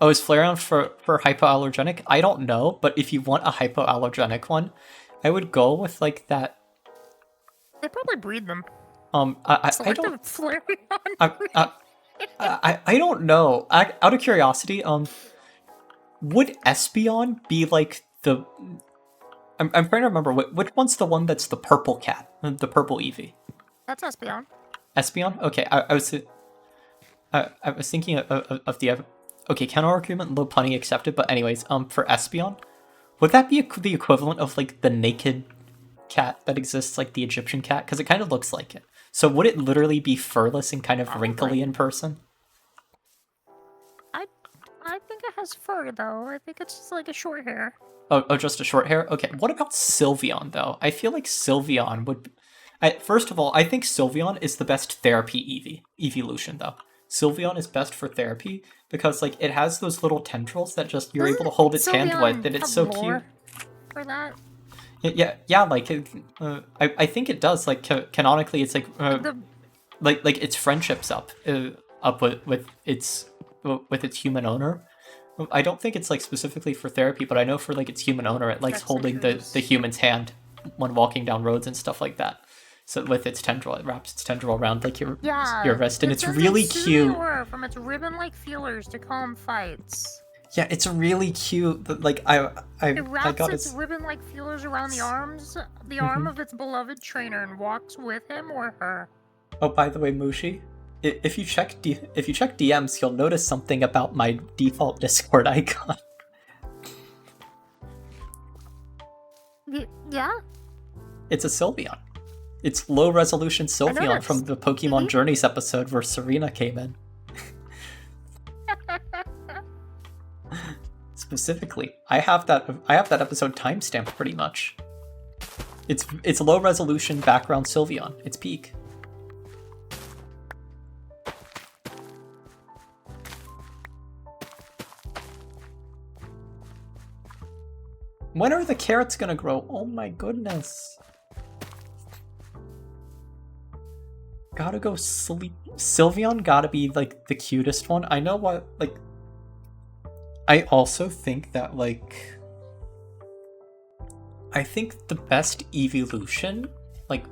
A: oh, is Flareon for hypoallergenic? I don't know, but if you want a hypoallergenic one, I would go with like that.
D: They probably breed them.
A: I
D: Selective
A: don't.
D: Flareon.
A: I don't know. Out of curiosity, would Espeon be like the? I'm trying to remember which one's the one that's the purple cat, the purple Eevee.
D: That's Espeon.
A: Espeon? Okay, I was thinking of the other. Okay, counter argument, low punny accepted. But anyways, for Espeon, would that be the equivalent of like the naked cat that exists, like the Egyptian cat? Because it kind of looks like it. So would it literally be furless and kind of wrinkly in person?
D: I think it has fur though. I think it's just like a short hair.
A: Oh, just a short hair? Okay, what about Sylveon, though? I feel like Sylveon would... First of all, I think Sylveon is the best therapy evolution, though. Sylveon is best for therapy because, like, it has those little tendrils that just you're able to hold its hand with, and it's so cute.
D: For that?
A: Yeah, like, I think it does. Like, canonically, it's like, like its friendship's up with its human owner. I don't think it's like specifically for therapy, but I know for like its human owner, it likes holding the human's hand when walking down roads and stuff like that. So with its tendril, it wraps its tendril around like your wrist, and it's really cute.
D: From its ribbon-like feelers to calm fights.
A: Yeah, it's really cute. Like
D: It wraps its ribbon-like feelers around the arm of its beloved trainer and walks with him or her.
A: Oh, by the way, Mushi, if you check DMs, you'll notice something about my default Discord icon.
D: Yeah?
A: It's a Sylveon. It's low-resolution Sylveon from the Pokemon Journeys episode where Serena came in. Specifically, I have that episode timestamped pretty much. It's low-resolution background Sylveon. It's peak. When are the carrots gonna grow? Oh my goodness. Gotta go sleep. Sylveon gotta be like the cutest one. I know what, like, I also think that, like, I think the best evolution, like,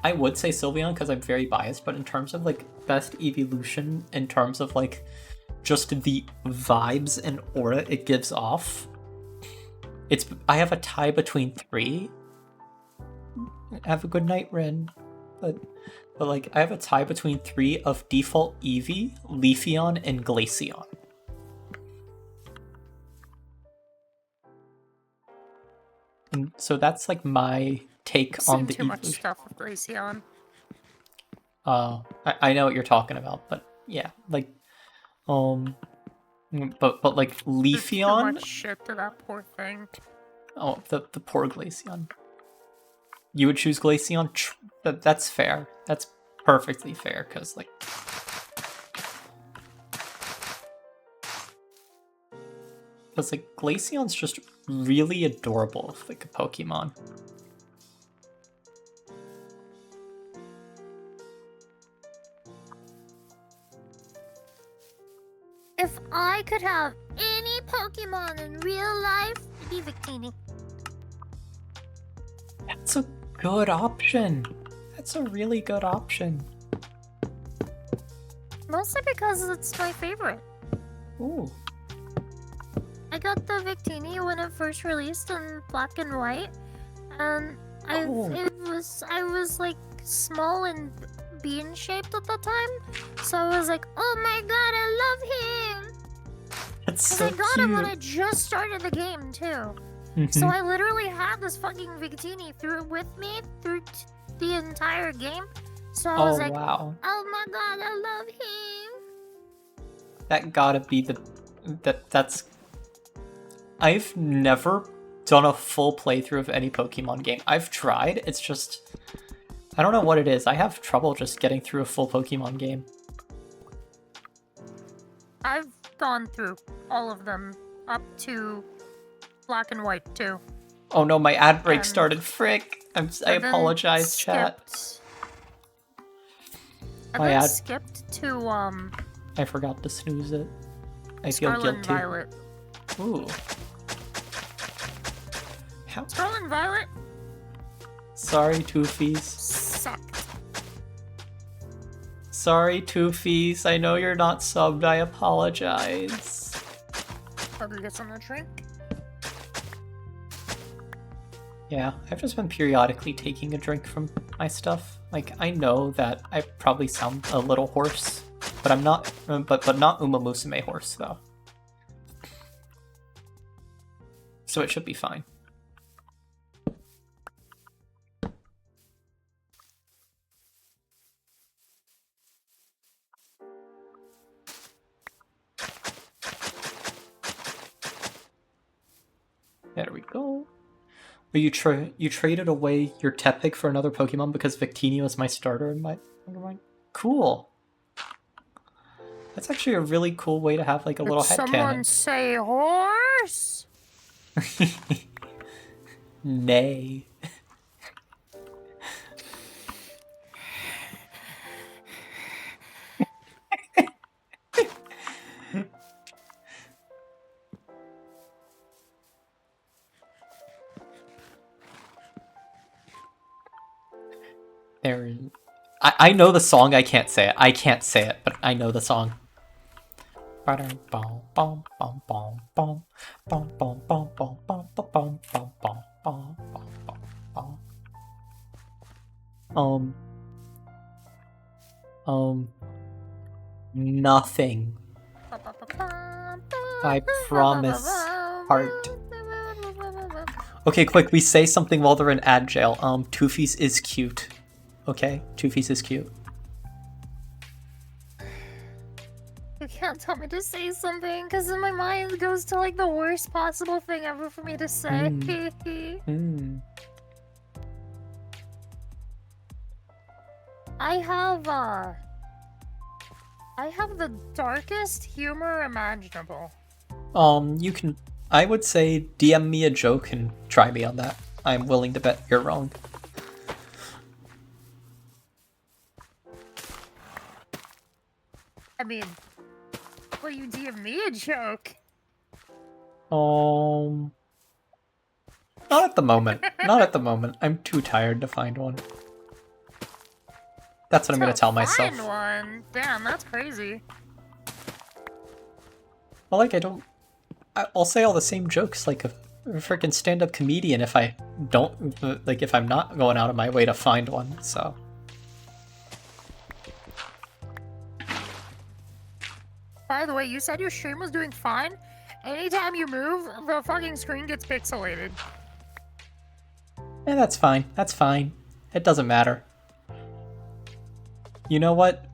A: I would say Sylveon because I'm very biased, but in terms of like best evolution, in terms of like just the vibes and aura it gives off, I have a tie between 3. Have a good night, Rin. But like, I have a tie between 3 of default Eevee, Leafeon, and Glaceon. And so that's like my take on the
D: too much stuff with Glaceon.
A: I know what you're talking about, but yeah, like, but like Leafeon.
D: Too much shit to that poor thing.
A: Oh, the poor Glaceon. You would choose Glaceon? That's fair. That's perfectly fair, because, like... Because, like, Glaceon's just really adorable, like a Pokemon.
D: If I could have any Pokemon in real life, it'd be Victini.
A: That's a good option. That's a really good option.
D: Mostly because it's my favorite.
A: Ooh.
D: I got the Victini when it first released in black and white, and I was like small and bean shaped at the time, so I was like, oh my god, I love him.
A: That's
D: Because
A: so
D: I got
A: cute.
D: him when I just started the game too. So I literally had this fucking Victini with me through the entire game. So I was like,
A: wow.
D: oh my god, I love him.
A: That gotta be that's... I've never done a full playthrough of any Pokemon game. I've tried, it's just... I don't know what it is. I have trouble just getting through a full Pokemon game.
D: I've gone through all of them up to black and white too.
A: Oh no, my ad break
D: And-
A: started. Frick. I
D: And then
A: apologize, chat.
D: I
A: My
D: then
A: ad-
D: skipped to
A: I forgot to snooze it. I feel
D: Scarlet and
A: guilty.
D: Violet.
A: Ooh. How?
D: Scarlet and Violet
A: Sorry, Toofies.
D: sucked.
A: Sorry, Toofies. I know you're not subbed. I apologize.
D: I'll go get something to drink.
A: Yeah, I've just been periodically taking a drink from my stuff. Like, I know that I probably sound a little hoarse, but I'm not, but not Uma Musume hoarse, though. So it should be fine. There we go. But you traded away your Tepig for another Pokemon because Victini was my starter in my undermine. Cool. That's actually a really cool way to have like a little
D: Did
A: headcanon.
D: someone say horse?
A: Nay. There. I know the song. I can't say it. I can't say it, but I know the song. Nothing. I promise. Heart. Okay, quick, we say something while they're in ad jail. Toofies is cute. Okay? Toofies is cute.
D: You can't tell me to say something because in my mind it goes to like the worst possible thing ever for me to say.
A: Hmm.
D: I have the darkest humor imaginable.
A: You can... I would say DM me a joke and try me on that. I'm willing to bet you're wrong.
D: I mean, will you DM me a joke?
A: Not at the moment. Not at the moment. I'm too tired to find one. That's what I'm gonna tell myself.
D: Find one. Damn, that's crazy.
A: Well, like, I'll say all the same jokes like a freaking stand-up comedian if I don't, like, if I'm not going out of my way to find one, so.
D: By the way, you said your stream was doing fine. Anytime you move, the fucking screen gets pixelated.
A: Eh, that's fine. That's fine. It doesn't matter. You know what?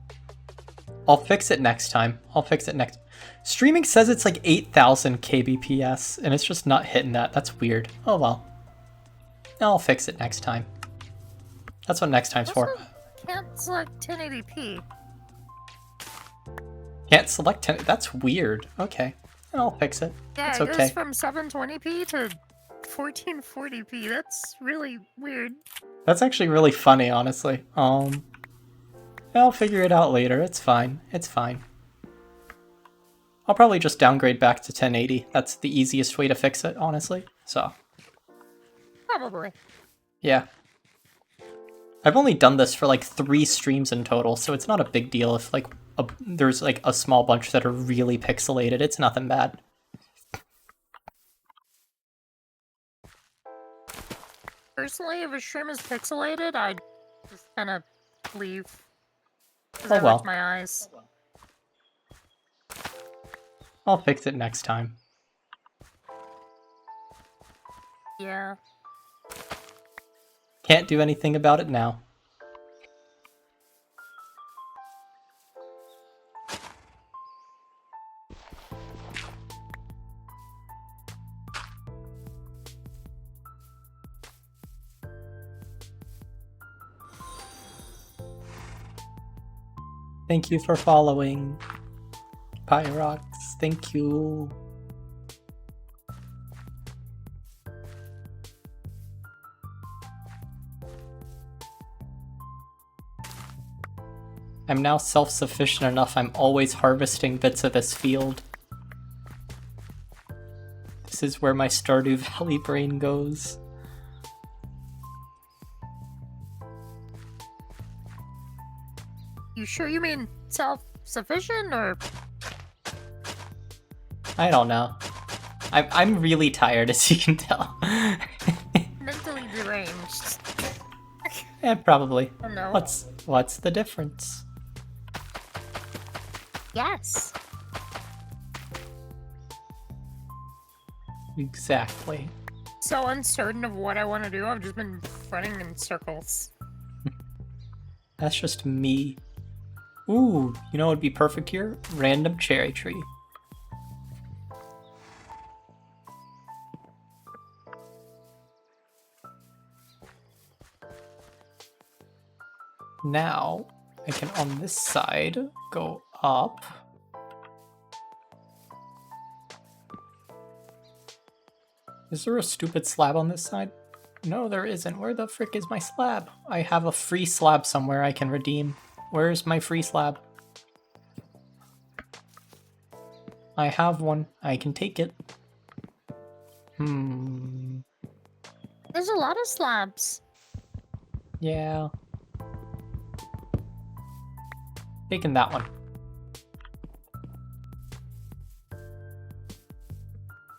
A: I'll fix it next time. I'll fix it next. Streaming says it's like 8,000 kbps, and it's just not hitting that. That's weird. Oh well. I'll fix it next time. That's what next time's for.
D: Also, can't select 1080p.
A: Can't select 10. That's weird. Okay. I'll fix it.
D: Yeah,
A: It's
D: it
A: okay.
D: goes from 720p to 1440p. That's really weird.
A: That's actually really funny, honestly. I'll figure it out later. It's fine. It's fine. I'll probably just downgrade back to 1080. That's the easiest way to fix it, honestly. So,
D: Probably.
A: yeah. I've only done this for like 3 streams in total, so it's not a big deal if like there's like a small bunch that are really pixelated. It's nothing bad.
D: Personally, if a stream is pixelated, I'd just kind of leave. Because
A: Oh,
D: I
A: well.
D: like my eyes.
A: I'll fix it next time.
D: Yeah.
A: Can't do anything about it now. Thank you for following. Pyrox, thank you. I'm now self-sufficient enough I'm always harvesting bits of this field. This is where my Stardew Valley brain goes.
D: You sure you mean self-sufficient or?
A: I don't know. I'm really tired, as you can tell.
D: Mentally deranged?
A: Yeah, probably.
D: Oh no.
A: What's the difference?
D: Yes.
A: Exactly.
D: So uncertain of what I want to do, I've just been running in circles.
A: That's just me. Ooh, you know what would be perfect here? Random cherry tree. Now, I can on this side go up. Is there a stupid slab on this side? No, there isn't. Where the frick is my slab? I have a free slab somewhere I can redeem. Where's my free slab? I have one. I can take it.
D: There's a lot of slabs.
A: Yeah. Taking that one.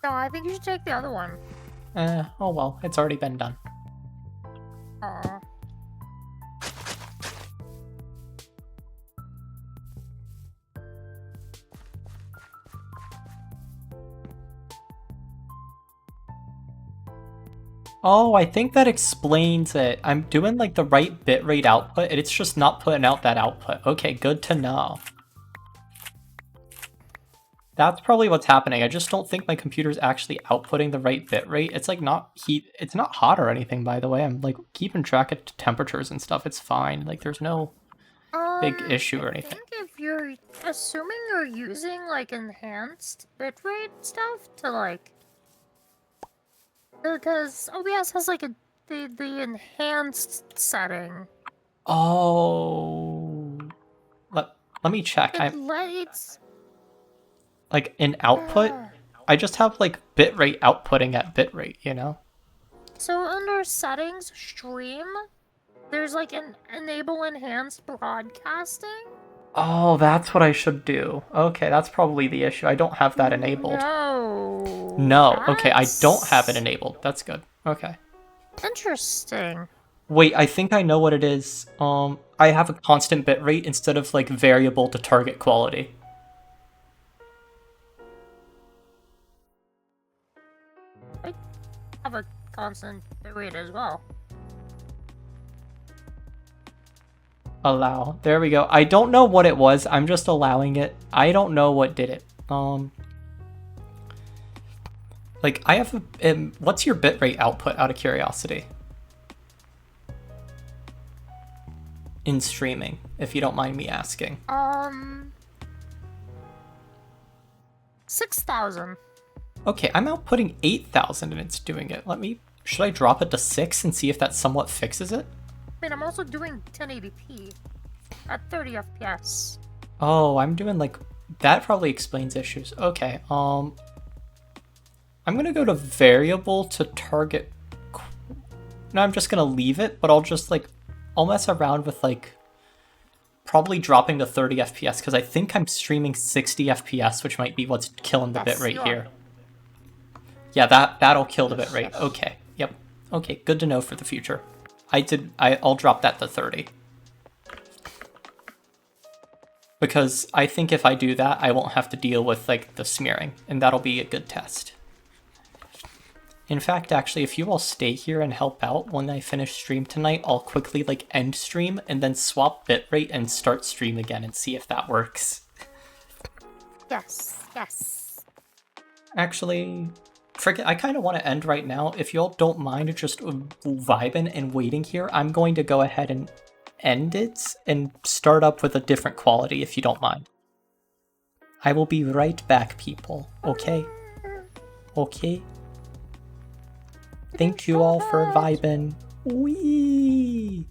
D: No, I think you should take the other one.
A: Oh well, it's already been done.
D: Aw.
A: Oh, I think that explains it. I'm doing like the right bitrate output, and it's just not putting out that output. Okay, good to know. That's probably what's happening. I just don't think my computer's actually outputting the right bitrate. It's like not heat. It's not hot or anything, by the way. I'm like keeping track of temperatures and stuff. It's fine. Like there's no big issue or anything.
D: I think if you're assuming you're using like enhanced bitrate stuff to like, because OBS has like the enhanced setting.
A: Oh, let me check.
D: It lights.
A: Like in output, I just have like bitrate outputting at bitrate, you know?
D: So under settings, stream, there's like an enable enhanced broadcasting.
A: Oh, that's what I should do. Okay, that's probably the issue. I don't have that enabled.
D: No.
A: No, okay, I don't
D: that's
A: have it enabled. That's good. Okay.
D: Interesting.
A: Wait, I think I know what it is. I have a constant bitrate instead of like variable to target quality.
D: I have a constant bitrate as well.
A: Allow. There we go. I don't know what it was. I'm just allowing it. I don't know what did it. Like I have a, what's your bitrate output out of curiosity? In streaming, if you don't mind me asking.
D: 6,000.
A: Okay, I'm outputting 8,000 and it's doing it. Should I drop it to 6 and see if that somewhat fixes it?
D: I mean, I'm also doing 1080p at 30 FPS.
A: Oh, I'm doing like That probably explains issues. Okay, I'm gonna go to variable to target. No, I'm just gonna leave it, but I'll just like, I'll mess around with like, probably dropping to 30 FPS because I think I'm streaming 60 FPS, which might be what's killing the bitrate here. Yeah, that'll kill the bitrate. Okay, yep. Okay, good to know for the future. I'll drop that to 30. Because I think if I do that, I won't have to deal with like the smearing, and that'll be a good test. In fact, actually, if you all stay here and help out when I finish stream tonight, I'll quickly like end stream and then swap bitrate and start stream again and see if that works.
D: Yes, yes.
A: Actually, forget. I kind of want to end right now. If y'all don't mind just vibing and waiting here, I'm going to go ahead and end it and start up with a different quality if you don't mind. I will be right back, people. Okay? Okay? Thank you all for vibing. Wee.